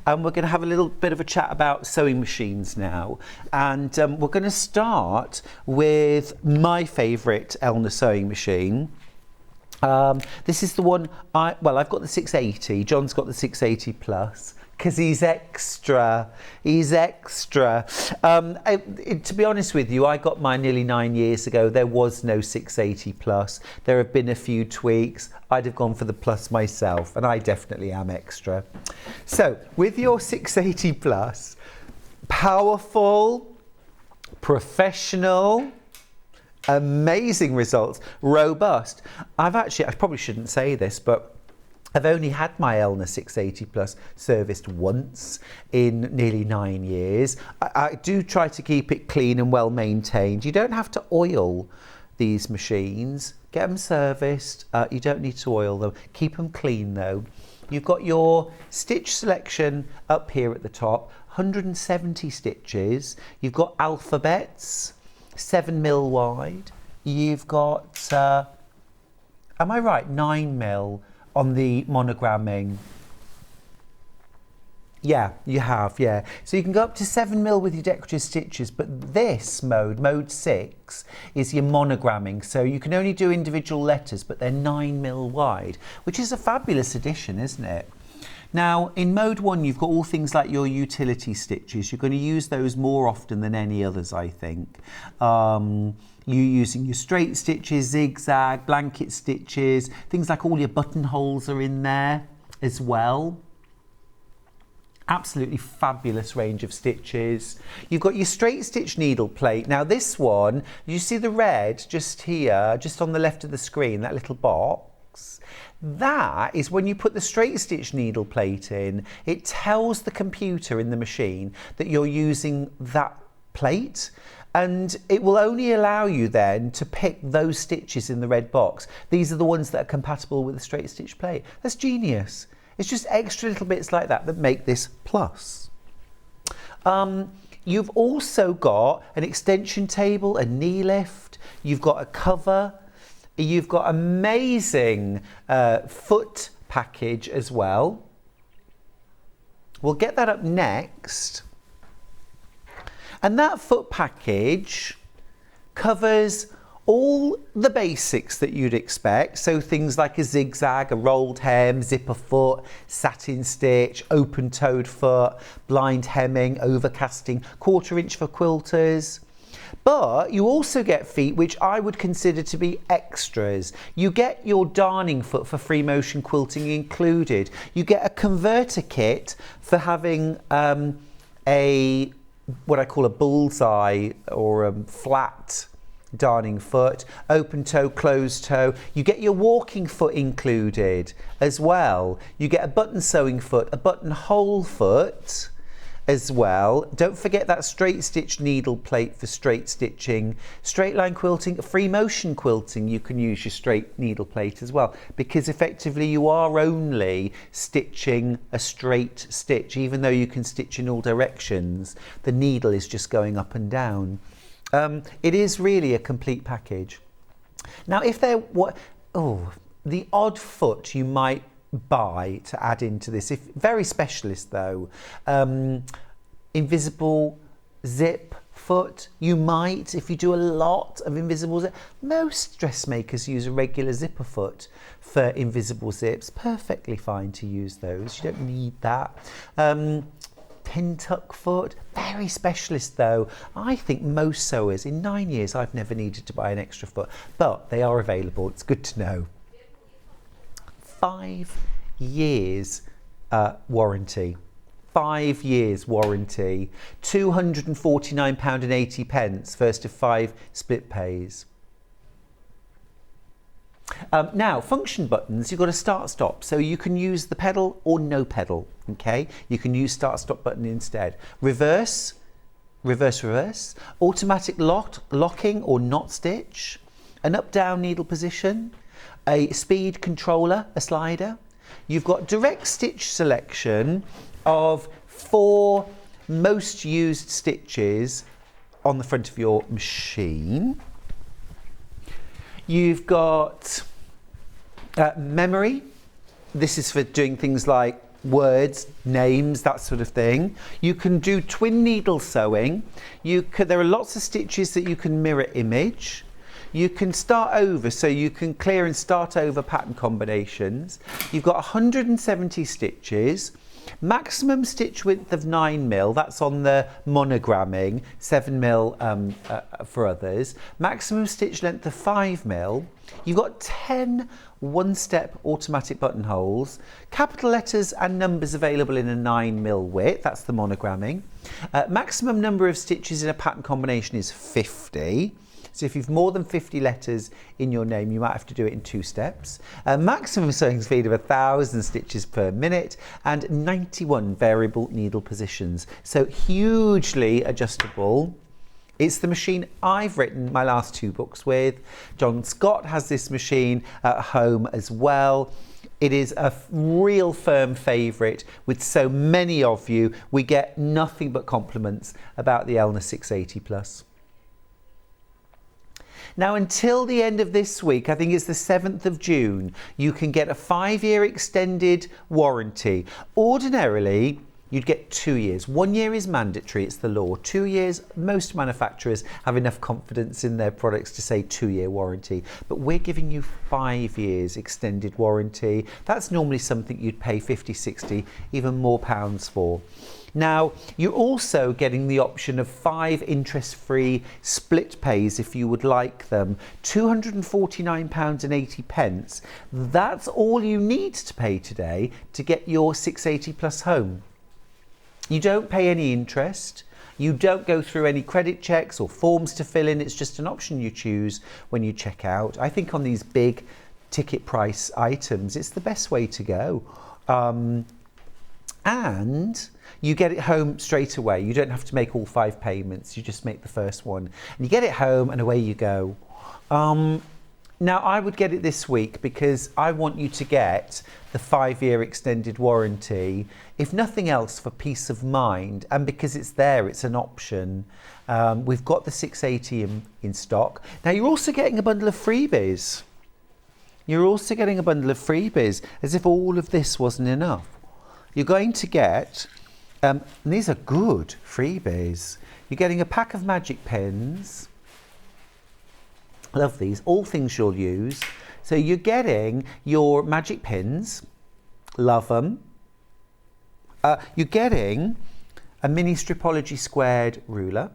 and we're going to have a little bit of a chat about sewing machines now. And we're going to start with my favourite Elna sewing machine. This is the one, I've got the 680, John's got the 680 plus. Because he's extra. To be honest with you, I got mine nearly 9 years ago. There was no 680 plus. There have been a few tweaks. I'd have gone for the plus myself, and I definitely am extra. So with your 680 plus, powerful, professional, amazing results, robust. I probably shouldn't say this, but I've only had my Elna 680 Plus serviced once in nearly 9 years. I do try to keep it clean and well maintained. You don't have to oil these machines. Get them serviced. You don't need to oil them. Keep them clean though. You've got your stitch selection up here at the top, 170 stitches. You've got alphabets, 7mm wide. You've got, am I right, 9mm on the monogramming. Yeah, you have, yeah. So you can go up to 7mm with your decorative stitches, but this mode 6, is your monogramming. So you can only do individual letters, but they're 9mm wide, which is a fabulous addition, isn't it? Now, in mode 1, you've got all things like your utility stitches. You're going to use those more often than any others, I think. You're using your straight stitches, zigzag, blanket stitches, things like all your buttonholes are in there as well. Absolutely fabulous range of stitches. You've got your straight stitch needle plate. Now this one, you see the red just here, just on the left of the screen, that little box? That is when you put the straight stitch needle plate in, it tells the computer in the machine that you're using that plate. And it will only allow you then to pick those stitches in the red box. These are the ones that are compatible with the straight stitch plate. That's genius. It's just extra little bits like that that make this plus. You've also got an extension table, a knee lift. You've got a cover. You've got amazing foot package as well. We'll get that up next. And that foot package covers all the basics that you'd expect. So things like a zigzag, a rolled hem, zipper foot, satin stitch, open-toed foot, blind hemming, overcasting, 1/4 inch for quilters. But you also get feet which I would consider to be extras. You get your darning foot for free motion quilting included. You get a converter kit for having what I call a bullseye or a flat darning foot, open toe, closed toe. You get your walking foot included as well. You get a button sewing foot, a buttonhole foot as well. Don't forget that straight stitch needle plate for straight stitching. Straight line quilting, free motion quilting, you can use your straight needle plate as well, because effectively you are only stitching a straight stitch. Even though you can stitch in all directions, the needle is just going up and down. It is really a complete package. Now, if there were the odd foot you might buy to add into this, if very specialist though, invisible zip foot, you might, if you do a lot of invisible zip. Most dressmakers use a regular zipper foot for invisible zips. Perfectly fine to use those, you don't need that. Pin tuck foot, very specialist though. I think most sewers, in 9 years I've never needed to buy an extra foot, but they are available, it's good to know. 5 years warranty. 5 years warranty. £249.80, first of 5 split pays. Now, function buttons, you've got a start stop, so you can use the pedal or no pedal, okay? You can use start stop button instead. Reverse, reverse, reverse, automatic locking or knot stitch, an up down needle position, a speed controller, a slider. You've got direct stitch selection of 4 most used stitches on the front of your machine. You've got memory. This is for doing things like words, names, that sort of thing. You can do twin needle sewing. There are lots of stitches that you can mirror image. You can start over, so you can clear and start over pattern combinations. You've got 170 stitches. Maximum stitch width of 9mm, that's on the monogramming, 7mm for others. Maximum stitch length of 5mm. You've got 10 one-step automatic buttonholes. Capital letters and numbers available in a 9mm width, that's the monogramming. Maximum number of stitches in a pattern combination is 50. So if you've more than 50 letters in your name, you might have to do it in 2 steps. Maximum sewing speed of 1,000 stitches per minute and 91 variable needle positions. So hugely adjustable. It's the machine I've written my last 2 books with. John Scott has this machine at home as well. It is a real firm favourite with so many of you. We get nothing but compliments about the Elna 680 Plus. Now, until the end of this week, I think it's the 7th of June, you can get a 5-year extended warranty. Ordinarily, you'd get 2 years. 1 year is mandatory, it's the law. 2 years, most manufacturers have enough confidence in their products to say 2-year warranty. But we're giving you 5 years extended warranty. That's normally something you'd pay 50, 60, even more pounds for. Now, you're also getting the option of 5 interest-free split pays if you would like them. £249.80. That's all you need to pay today to get your 680 Plus home. You don't pay any interest. You don't go through any credit checks or forms to fill in. It's just an option you choose when you check out. I think on these big ticket price items, it's the best way to go. And you get it home straight away. You don't have to make all 5 payments. You just make the first one. And you get it home and away you go. Now, I would get it this week because I want you to get the 5-year extended warranty, if nothing else, for peace of mind. And because it's there, it's an option. We've got the 680 in stock. Now, you're also getting a bundle of freebies. You're also getting a bundle of freebies, as if all of this wasn't enough. You're going to get, and these are good freebies. You're getting a pack of magic pens. Love these, all things you'll use. So you're getting your magic pins, love them. You're getting a mini Stripology squared ruler.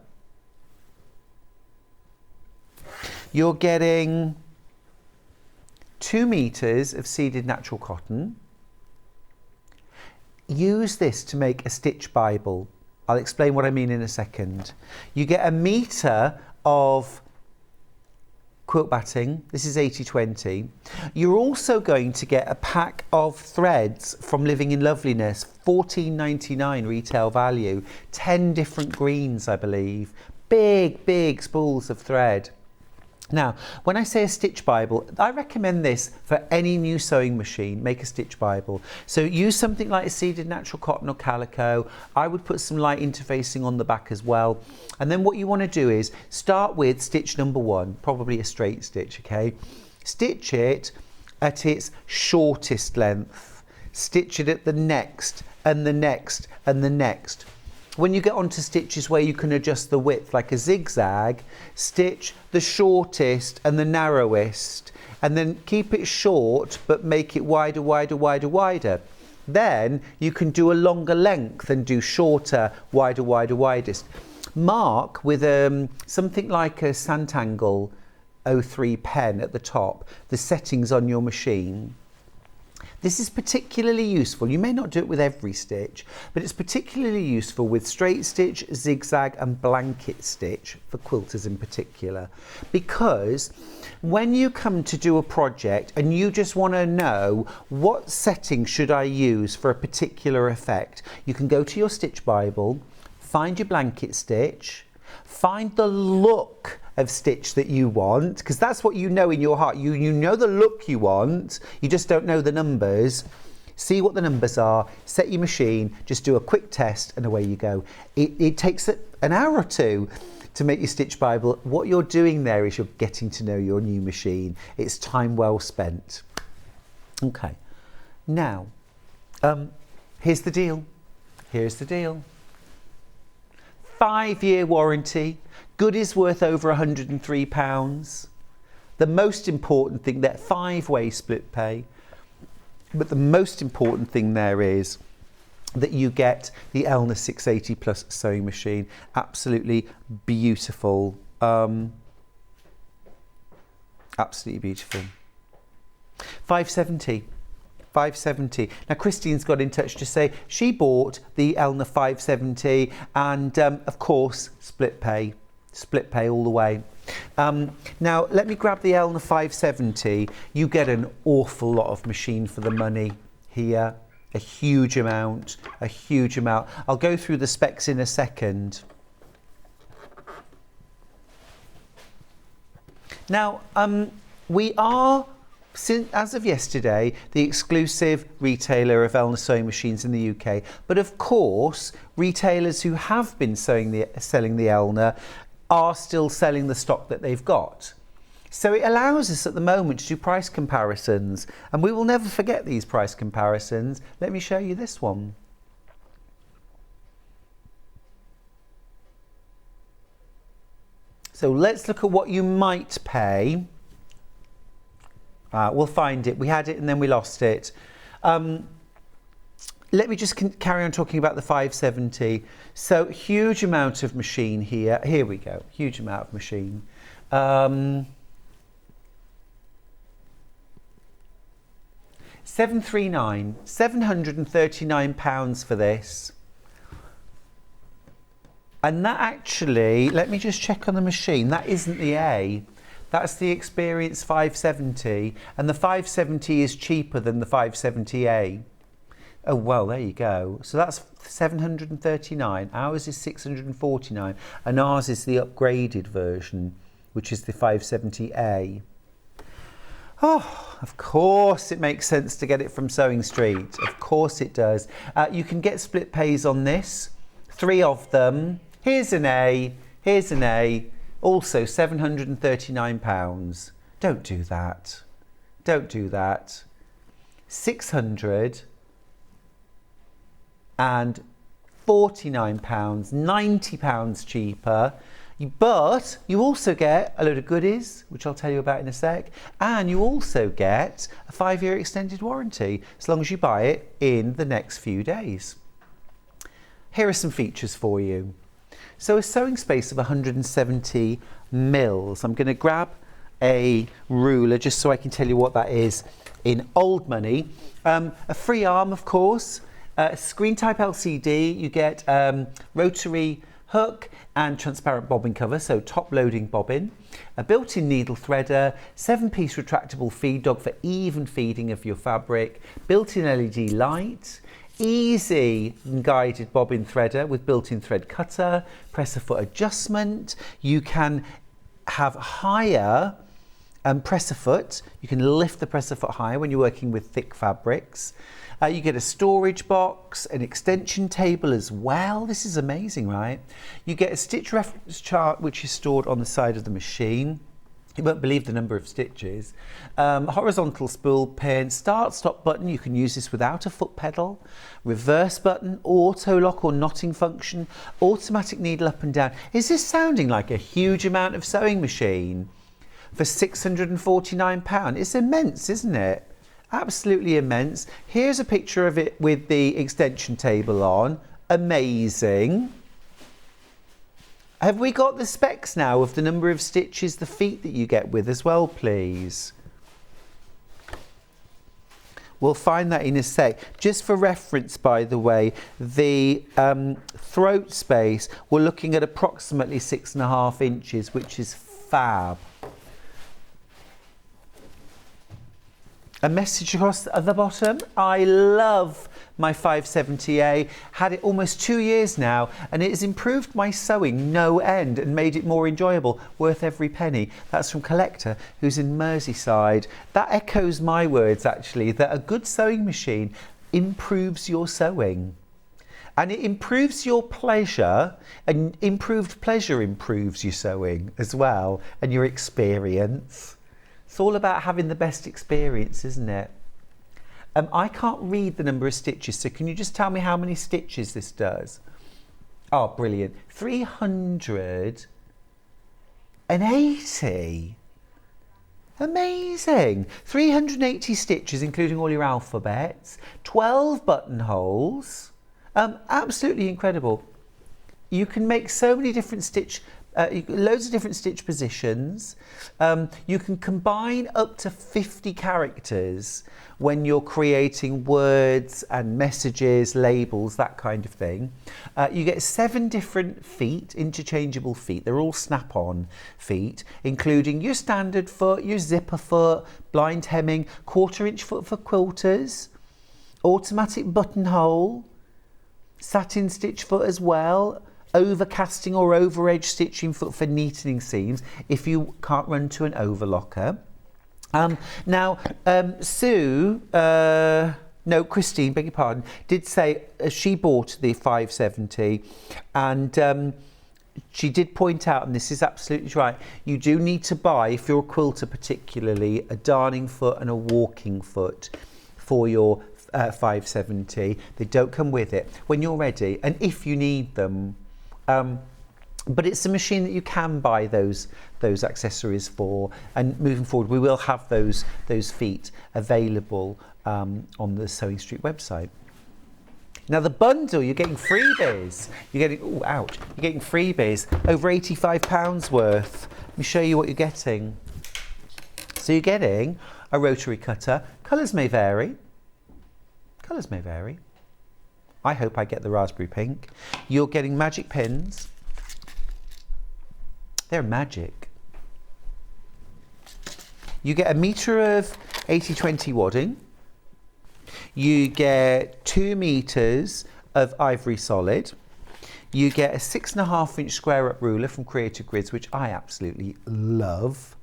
You're getting 2 meters of seeded natural cotton. Use this to make a stitch Bible. I'll explain what I mean in a second. You get 1 meter of quilt batting. This is 80/20. You're also going to get a pack of threads from Living in Loveliness, £14.99 retail value, 10 different greens, I believe. Big spools of thread. Now, when I say a stitch Bible, I recommend this for any new sewing machine. Make a stitch Bible. So use something like a seeded natural cotton or calico. I would put some light interfacing on the back as well. And then what you want to do is start with stitch number 1, probably a straight stitch, okay? Stitch it at its shortest length. Stitch it at the next and the next and the next. When you get onto stitches where you can adjust the width like a zigzag, stitch the shortest and the narrowest, and then keep it short but make it wider, wider, wider, wider. Then you can do a longer length and do shorter, wider, wider, widest. Mark with something like a Santangle 03 pen at the top, the settings on your machine. This is particularly useful. You may not do it with every stitch, but it's particularly useful with straight stitch, zigzag and blanket stitch, for quilters in particular, because when you come to do a project and you just want to know what setting should I use for a particular effect, you can go to your stitch Bible, find your blanket stitch, find the look of stitch that you want, because that's what you know in your heart. You know the look you want, you just don't know the numbers. See what the numbers are, set your machine, just do a quick test and away you go. It takes an hour or two to make your stitch Bible. What you're doing there is you're getting to know your new machine. It's time well spent. Okay, now here's the deal. Here's the deal. 5-year warranty. Goodies worth over £103. The most important thing, that 5-way split pay. But the most important thing there is that you get the Elna 680 Plus sewing machine. Absolutely beautiful. Absolutely beautiful. £570. £570. Now Christine's got in touch to say she bought the Elna 570 and of course split pay all the way. Now let me grab the Elna 570. You get an awful lot of machine for the money here, a huge amount. I'll go through the specs in a second. Now we are, as of yesterday, the exclusive retailer of Elna sewing machines in the UK. But of course, retailers who have been selling the Elna are still selling the stock that they've got. So it allows us at the moment to do price comparisons, and we will never forget these price comparisons. Let me show you this one. So let's look at what you might pay. We'll find it. We had it and then we lost it. Let me just carry on talking about the 570. So huge amount of machine here. Here we go. Huge amount of machine. £739 for this. And that actually, let me just check on the machine. That isn't the A. That's the Experience 570, and the 570 is cheaper than the 570A. Oh, well, there you go. So that's 739. Ours is 649, and ours is the upgraded version, which is the 570A. Oh, of course it makes sense to get it from Sewing Street. Of course it does. You can get split pays on this. 3 of them. Here's an A. Here's an A. Also £739. Don't do that. Don't do that. £649, £90 cheaper. But you also get a load of goodies, which I'll tell you about in a sec. And you also get a 5-year extended warranty, as long as you buy it in the next few days. Here are some features for you. So a sewing space of 170 mils. I'm going to grab a ruler just so I can tell you what that is in old money. A free arm, of course, screen type LCD, you get rotary hook and transparent bobbin cover, so top loading bobbin, a built-in needle threader, 7-piece retractable feed dog for even feeding of your fabric, built-in LED light, easy guided bobbin threader with built-in thread cutter, presser foot adjustment. You can have higher presser foot. You can lift the presser foot higher when you're working with thick fabrics. You get a storage box, an extension table as well. This is amazing, right? You get a stitch reference chart which is stored on the side of the machine. You won't believe the number of stitches. Horizontal spool pin, start stop button, you can use this without a foot pedal. Reverse button, auto lock or knotting function, automatic needle up and down. Is this sounding like a huge amount of sewing machine for £649? It's immense, isn't it? Absolutely immense. Here's a picture of it with the extension table on. Amazing. Have we got the specs now of the number of stitches, the feet that you get with as well, please? We'll find that in a sec. Just for reference, by the way, the throat space, we're looking at approximately 6.5 inches, which is fab. A message across at the bottom. I love my 570A. Had it almost 2 years now, and it has improved my sewing no end and made it more enjoyable. Worth every penny. That's from Collector, who's in Merseyside. That echoes my words, actually, that a good sewing machine improves your sewing. And it improves your pleasure, and improved pleasure improves your sewing as well, and your experience. It's all about having the best experience, isn't it? I can't read the number of stitches, so can you just tell me how many stitches this does? Oh, brilliant. 380. Amazing. 380 stitches, including all your alphabets. 12 buttonholes. Absolutely incredible. You can make so many different loads of different stitch positions. You can combine up to 50 characters when you're creating words and messages, labels, that kind of thing. You get 7 different feet, interchangeable feet. They're all snap-on feet, including your standard foot, your zipper foot, blind hemming, 1/4-inch foot for quilters, automatic buttonhole, satin stitch foot as well, overcasting or over edge stitching foot for neatening seams if you can't run to an overlocker. Christine, beg your pardon, did say she bought the 570, and she did point out, and this is absolutely right, you do need to buy, if you're a quilter particularly, a darning foot and a walking foot for your 570. They don't come with it when you're ready, and if you need them. But it's a machine that you can buy those accessories for, and moving forward we will have those feet available on the Sewing Street website. Now the bundle, you're getting freebies. You're getting freebies, over £85 worth. Let me show you what you're getting. So you're getting a rotary cutter. Colours may vary. I hope I get the raspberry pink. You're getting magic pins. They're magic. You get 1 metre of 80/20 wadding. You get 2 metres of ivory solid. You get a 6.5-inch square up ruler from Creative Grids, which I absolutely love.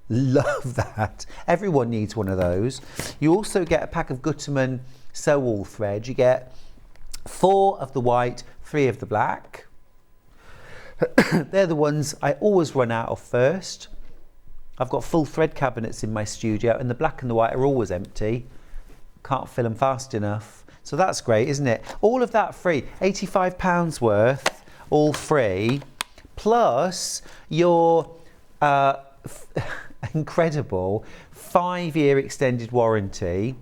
Love that. Everyone needs one of those. You also get a pack of Gutermann sew all thread. You get 4 of the white, 3 of the black. They're the ones I always run out of first. I've got full thread cabinets in my studio, and the black and the white are always empty. Can't fill them fast enough. So that's great, isn't it? All of that free, £85 worth, all free, plus your incredible 5-year extended warranty.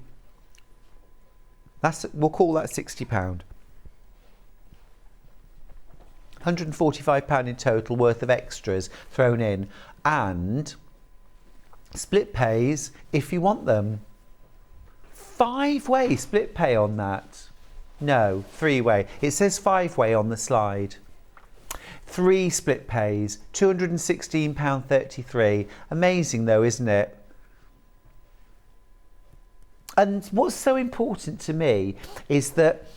We'll call that £60. £145 in total worth of extras thrown in, and split pays if you want them. 5-way split pay on that. No, 3-way. It says 5-way on the slide. 3 split pays, £216.33. Amazing though, isn't it? And what's so important to me is that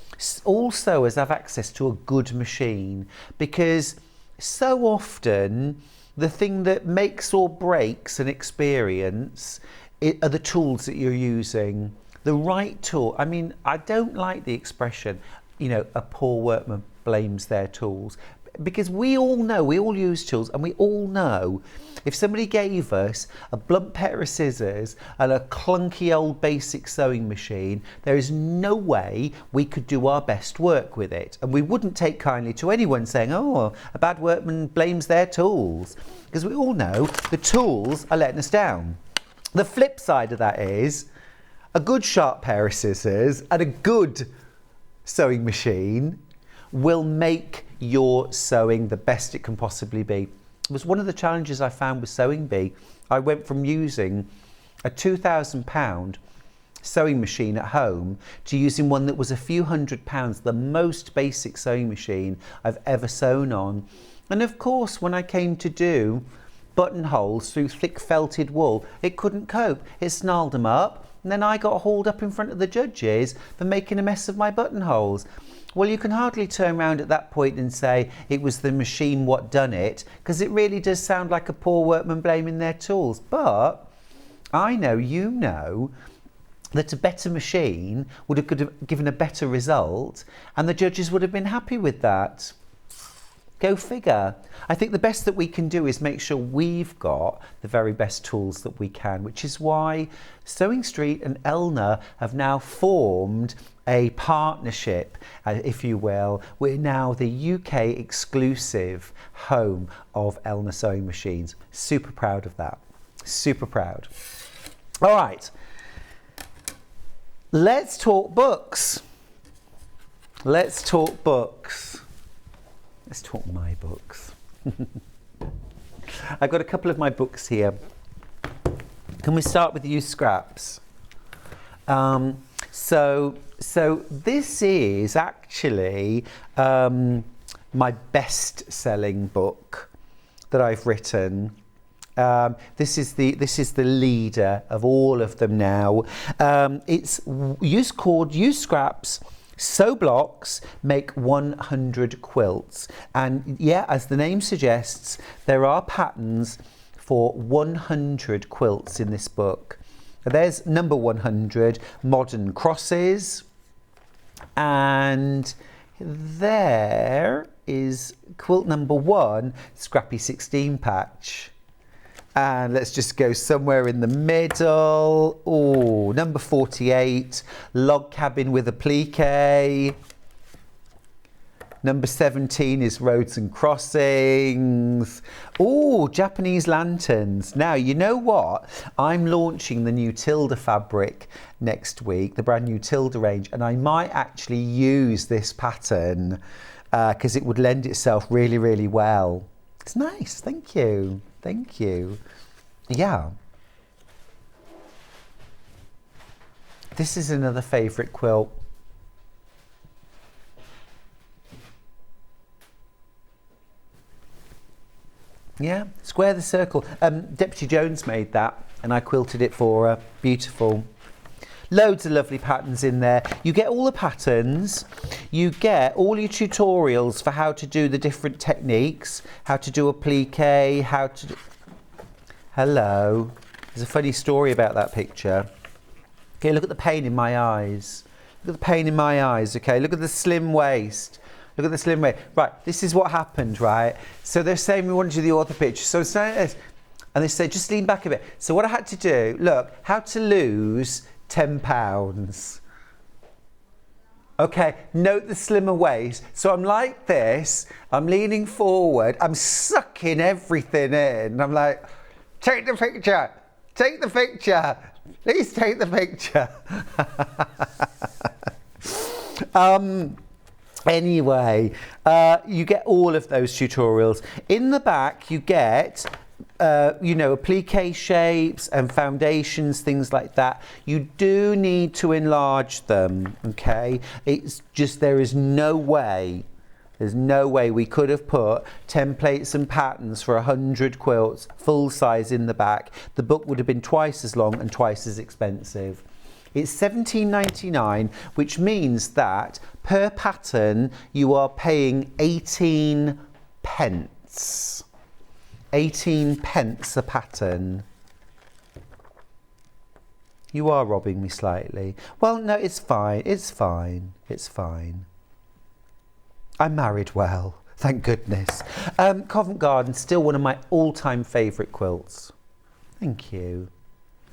all sewers have access to a good machine, because so often the thing that makes or breaks an experience are the tools that you're using. The right tool. I mean, I don't like the expression, you know, a poor workman blames their tools, because we all know, we all use tools, and we all know if somebody gave us a blunt pair of scissors and a clunky old basic sewing machine, there is no way we could do our best work with it. And we wouldn't take kindly to anyone saying, oh, a bad workman blames their tools, because we all know the tools are letting us down. The flip side of that is a good sharp pair of scissors and a good sewing machine will make your sewing the best it can possibly be. It was one of the challenges I found with Sewing Bee. I went from using a £2,000 sewing machine at home to using one that was a few £100, the most basic sewing machine I've ever sewn on. And of course, when I came to do buttonholes through thick felted wool, it couldn't cope. It snarled them up, and then I got hauled up in front of the judges for making a mess of my buttonholes. Well, you can hardly turn around at that point and say it was the machine what done it, because it really does sound like a poor workman blaming their tools. But I know, you know, that a better machine would have given a better result, and the judges would have been happy with that. Go figure. I think the best that we can do is make sure we've got the very best tools that we can, which is why Sewing Street and Elna have now formed a partnership, if you will. We're now the UK exclusive home of Elna sewing machines. Super proud of that. Super proud. All right. Let's talk books. Let's talk books. Let's talk my books. I've got a couple of my books here. Can we start with used scraps? So this is actually my best-selling book that I've written. This is the leader of all of them now. It's called Used Scraps. Sew blocks make 100 quilts, and yeah, as the name suggests, there are patterns for 100 quilts in this book. There's number 100, modern crosses, and there is quilt number 1, scrappy 16 patch. And let's just go somewhere in the middle. Oh, number 48, log cabin with applique. Number 17 is roads and crossings. Oh, Japanese lanterns. Now, you know what? I'm launching the new Tilda fabric next week, the brand new Tilda range, and I might actually use this pattern because it would lend itself really, really well. It's nice. Thank you. Thank you. Yeah. This is another favourite quilt. Yeah, Square the Circle. Deputy Jones made that and I quilted it for her. Beautiful. Loads of lovely patterns in there. You get all the patterns, you get all your tutorials for how to do the different techniques, how to do applique, how to do... Hello. There's a funny story about that picture. Okay, look at the pain in my eyes. Look at the pain in my eyes, okay? Look at the slim waist. Look at the slim waist. Right, this is what happened, right? So they're saying we want to do the author picture. So it's like this. And they say, just lean back a bit. So what I had to do, look, how to lose 10 pounds. Okay, note the slimmer waist. So I'm like this, I'm leaning forward, I'm sucking everything in. I'm like, take the picture, please take the picture. Anyway, you get all of those tutorials. In the back, you get you know, applique shapes and foundations, things like that, you do need to enlarge them, okay? It's just, there's no way we could have put templates and patterns for 100 quilts, full size in the back. The book would have been twice as long and twice as expensive. It's £17.99, which means that per pattern you are paying 18 pence. 18 pence a pattern. You are robbing me slightly. Well, no, it's fine. It's fine. It's fine. I married well, thank goodness. Covent Garden, still one of my all-time favourite quilts. Thank you.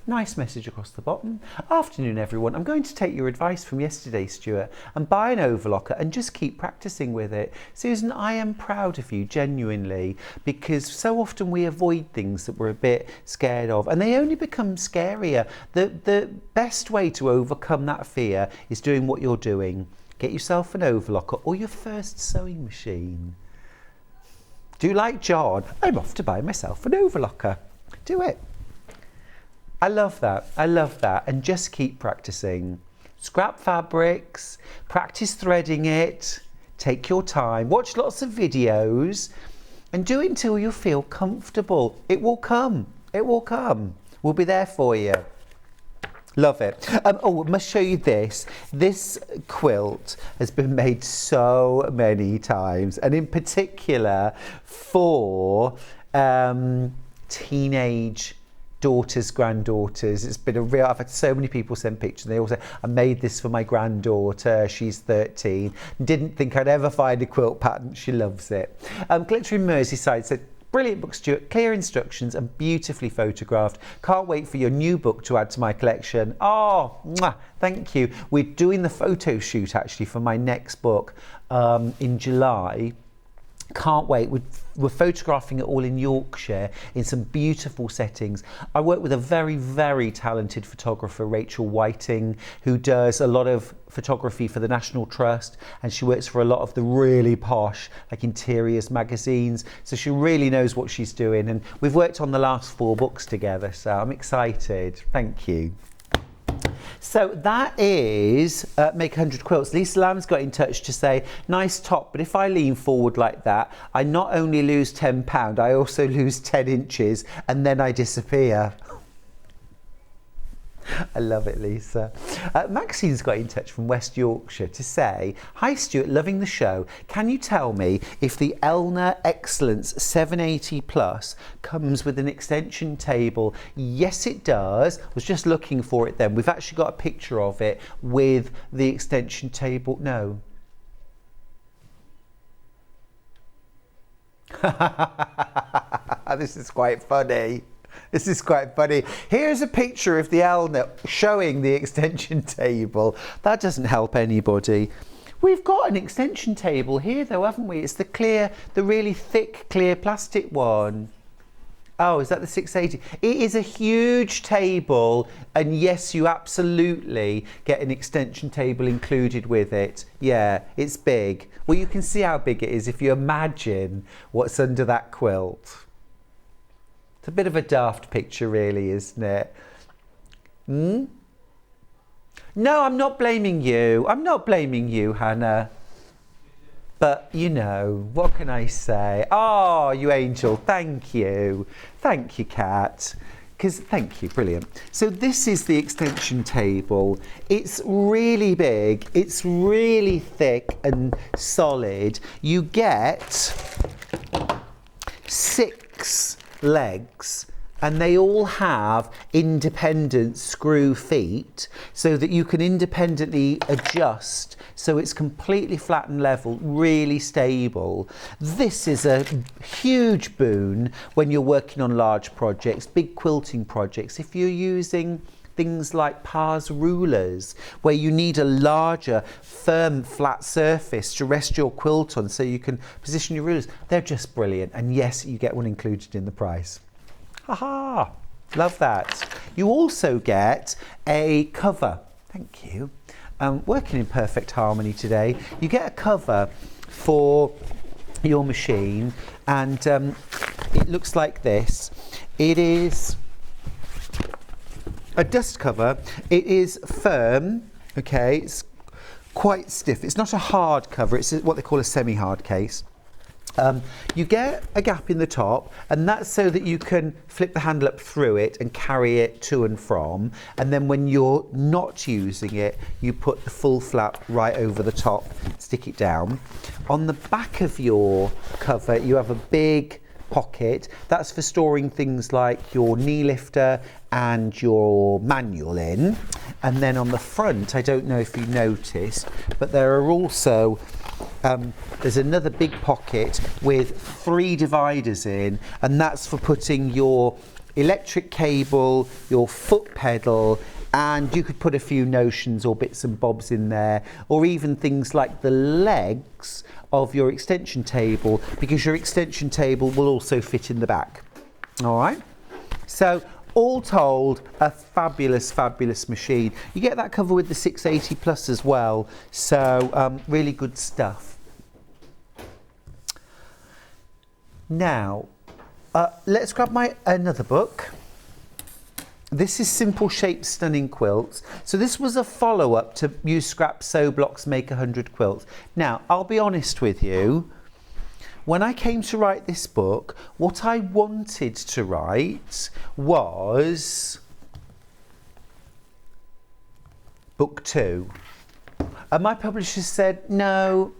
Nice message across the bottom. Afternoon, everyone. I'm going to take your advice from yesterday, Stuart, and buy an overlocker and just keep practicing with it. Susan, I am proud of you, genuinely, because so often we avoid things that we're a bit scared of, and they only become scarier. The best way to overcome that fear is doing what you're doing. Get yourself an overlocker or your first sewing machine. Do like John, I'm off to buy myself an overlocker. Do it. I love that. I love that. And just keep practicing. Scrap fabrics, practice threading it, take your time, watch lots of videos and do it until you feel comfortable. It will come. It will come. We'll be there for you. Love it. Oh, I must show you this. This quilt has been made so many times, and in particular for teenage daughters, granddaughters. It's been a real, I've had so many people send pictures. They all say, I made this for my granddaughter, she's 13. Didn't think I'd ever find a quilt pattern. She loves it. Glitter in Merseyside said, brilliant book, Stuart, clear instructions and beautifully photographed. Can't wait for your new book to add to my collection. Oh, mwah, thank you. We're doing the photo shoot actually for my next book in July. Can't wait. We're photographing it all in Yorkshire in some beautiful settings. I work with a very, very talented photographer, Rachel Whiting, who does a lot of photography for the National Trust, and she works for a lot of the really posh, like interiors magazines. So she really knows what she's doing, and we've worked on the last 4 books together, so I'm excited. Thank you. So that is Make 100 Quilts. Lisa Lamb's got in touch to say, nice top, but if I lean forward like that, I not only lose £10, I also lose 10 inches and then I disappear. I love it, Lisa. Maxine's got in touch from West Yorkshire to say, hi Stuart, loving the show. Can you tell me if the Elna Excellence 780 Plus comes with an extension table? Yes, it does. I was just looking for it then. We've actually got a picture of it with the extension table. No. This is quite funny. This is quite funny. Here's a picture of the Elna showing the extension table. That doesn't help anybody. We've got an extension table here though, haven't we? It's the clear, the really thick clear plastic one. Oh, is that the 680? It is a huge table, and yes, you absolutely get an extension table included with it. Yeah, it's big. Well, you can see how big it is if you imagine what's under that quilt. It's a bit of a daft picture, really, isn't it? No, I'm not blaming you. I'm not blaming you, Hannah. But, you know, what can I say? Oh, you angel, thank you. Thank you, Kat. Thank you, brilliant. So this is the extension table. It's really big. It's really thick and solid. You get 6 legs, and they all have independent screw feet so that you can independently adjust so it's completely flat and level, really stable. This is a huge boon when you're working on large projects, big quilting projects. If you're using things like Pars rulers, where you need a larger, firm, flat surface to rest your quilt on so you can position your rulers, they're just brilliant. And yes, you get one included in the price. Haha, love that. You also get a cover. Thank you. Working in perfect harmony today. You get a cover for your machine, and it looks like this. It is a dust cover. It is firm, okay, it's quite stiff. It's not a hard cover, it's what they call a semi-hard case. You get a gap in the top, and that's so that you can flip the handle up through it and carry it to and from, and then when you're not using it, you put the full flap right over the top, stick it down. On the back of your cover, you have a big pocket. That's for storing things like your knee lifter and your manual in. And then on the front, I don't know if you noticed, but there are also there's another big pocket with 3 dividers in, and that's for putting your electric cable, your foot pedal, and you could put a few notions or bits and bobs in there, or even things like the legs of your extension table, because your extension table will also fit in the back. All right, so all told, a fabulous, fabulous machine. You get that cover with the 680 plus as well, so really good stuff. Now, let's grab another book. This is Simple Shapes, Stunning Quilts. So this was a follow-up to Use Scrap, Sew Blocks, Make 100 Quilts. Now, I'll be honest with you, when I came to write this book, what I wanted to write was book 2. And my publisher said, no,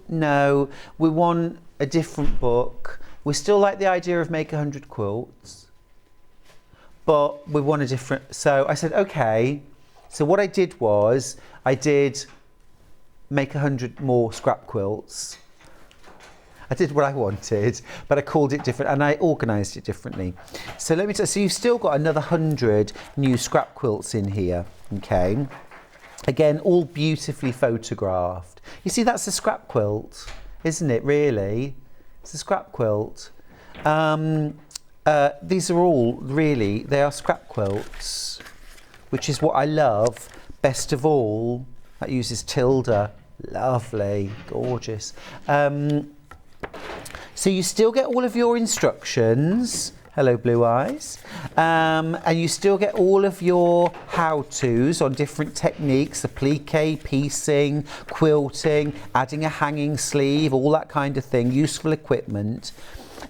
we want a different book. We still like the idea of Make 100 Quilts, but we want a different. So I said, okay. So what I did was, I did Make 100 more scrap quilts. I did what I wanted, but I called it different and I organised it differently. So let me tell you, so you've still got another 100 new scrap quilts in here, okay? Again, all beautifully photographed. You see, that's a scrap quilt, isn't it, really? It's a scrap quilt. These are all, really, they are scrap quilts, which is what I love best of all. That uses tilde. Lovely, gorgeous. So you still get all of your instructions. Hello, Blue Eyes. And you still get all of your how-tos on different techniques, applique, piecing, quilting, adding a hanging sleeve, all that kind of thing, useful equipment.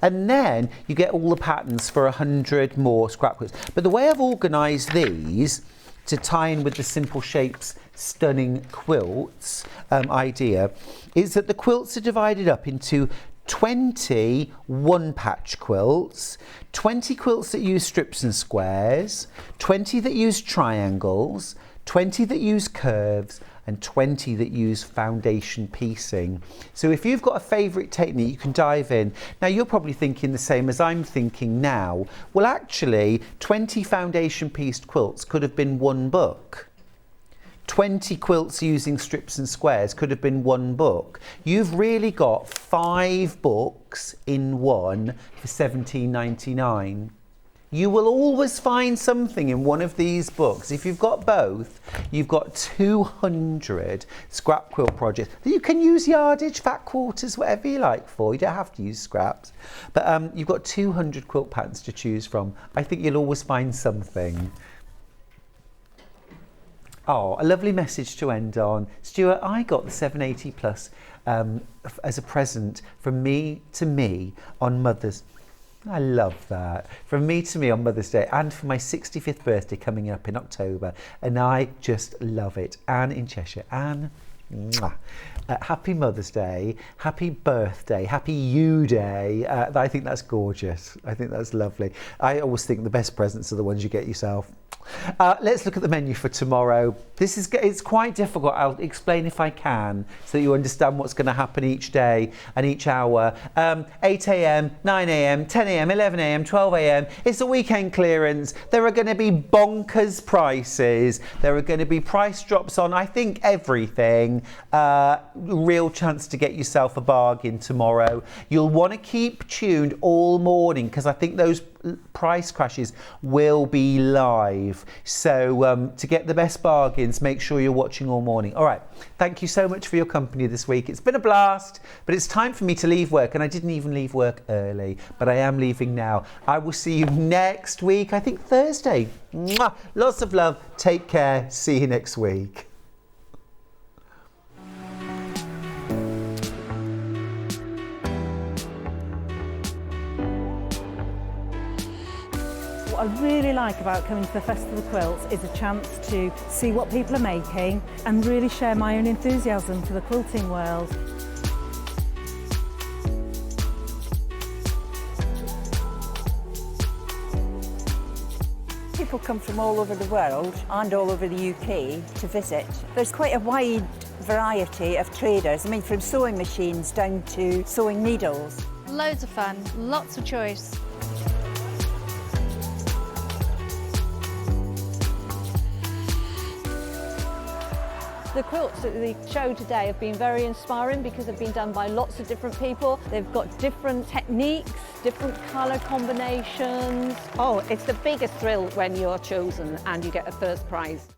And then you get all the patterns for 100 more scrap quilts. But the way I've organised these to tie in with the Simple Shapes, Stunning Quilts idea is that the quilts are divided up into 20 one-patch quilts, 20 quilts that use strips and squares, 20 that use triangles, 20 that use curves, and 20 that use foundation piecing. So if you've got a favourite technique, you can dive in. Now you're probably thinking the same as I'm thinking now. Well, actually, 20 foundation pieced quilts could have been one book. 20 quilts using strips and squares could have been one book. You've really got 5 books in one for £17.99. You will always find something in one of these books. If you've got both, you've got 200 scrap quilt projects that you can use yardage, fat quarters, whatever you like for. You don't have to use scraps. But you've got 200 quilt patterns to choose from. I think you'll always find something. Oh, a lovely message to end on. Stuart, I got the 780 Plus as a present from me to me on Mother's. I love that. From me to me on Mother's Day and for my 65th birthday coming up in October. And I just love it. Anne in Cheshire. Anne, mwah. Happy Mother's Day, happy birthday, happy you day. I think that's gorgeous. I think that's lovely. I always think the best presents are the ones you get yourself. Let's look at the menu for tomorrow. It's quite difficult. I'll explain if I can so that you understand what's going to happen each day and each hour. 8 a.m, 9 a.m, 10 a.m, 11 a.m, 12 a.m. It's a weekend clearance. There are going to be bonkers prices. There are going to be price drops on, I think, everything. shopping. Real chance to get yourself a bargain tomorrow. You'll want to keep tuned all morning because I think those price crashes will be live. So to get the best bargains, make sure you're watching all morning. All right, thank you so much for your company this week. It's been a blast, but it's time for me to leave work, and I didn't even leave work early, but I am leaving now. I will see you next week, I think Thursday. Mwah! Lots of love, take care, see you next week. What I really like about coming to the Festival of Quilts is a chance to see what people are making and really share my own enthusiasm for the quilting world. People come from all over the world and all over the UK to visit. There's quite a wide variety of traders, I mean from sewing machines down to sewing needles. Loads of fun, lots of choice. The quilts at the show today have been very inspiring because they've been done by lots of different people. They've got different techniques, different colour combinations. Oh, it's the biggest thrill when you're chosen and you get a first prize.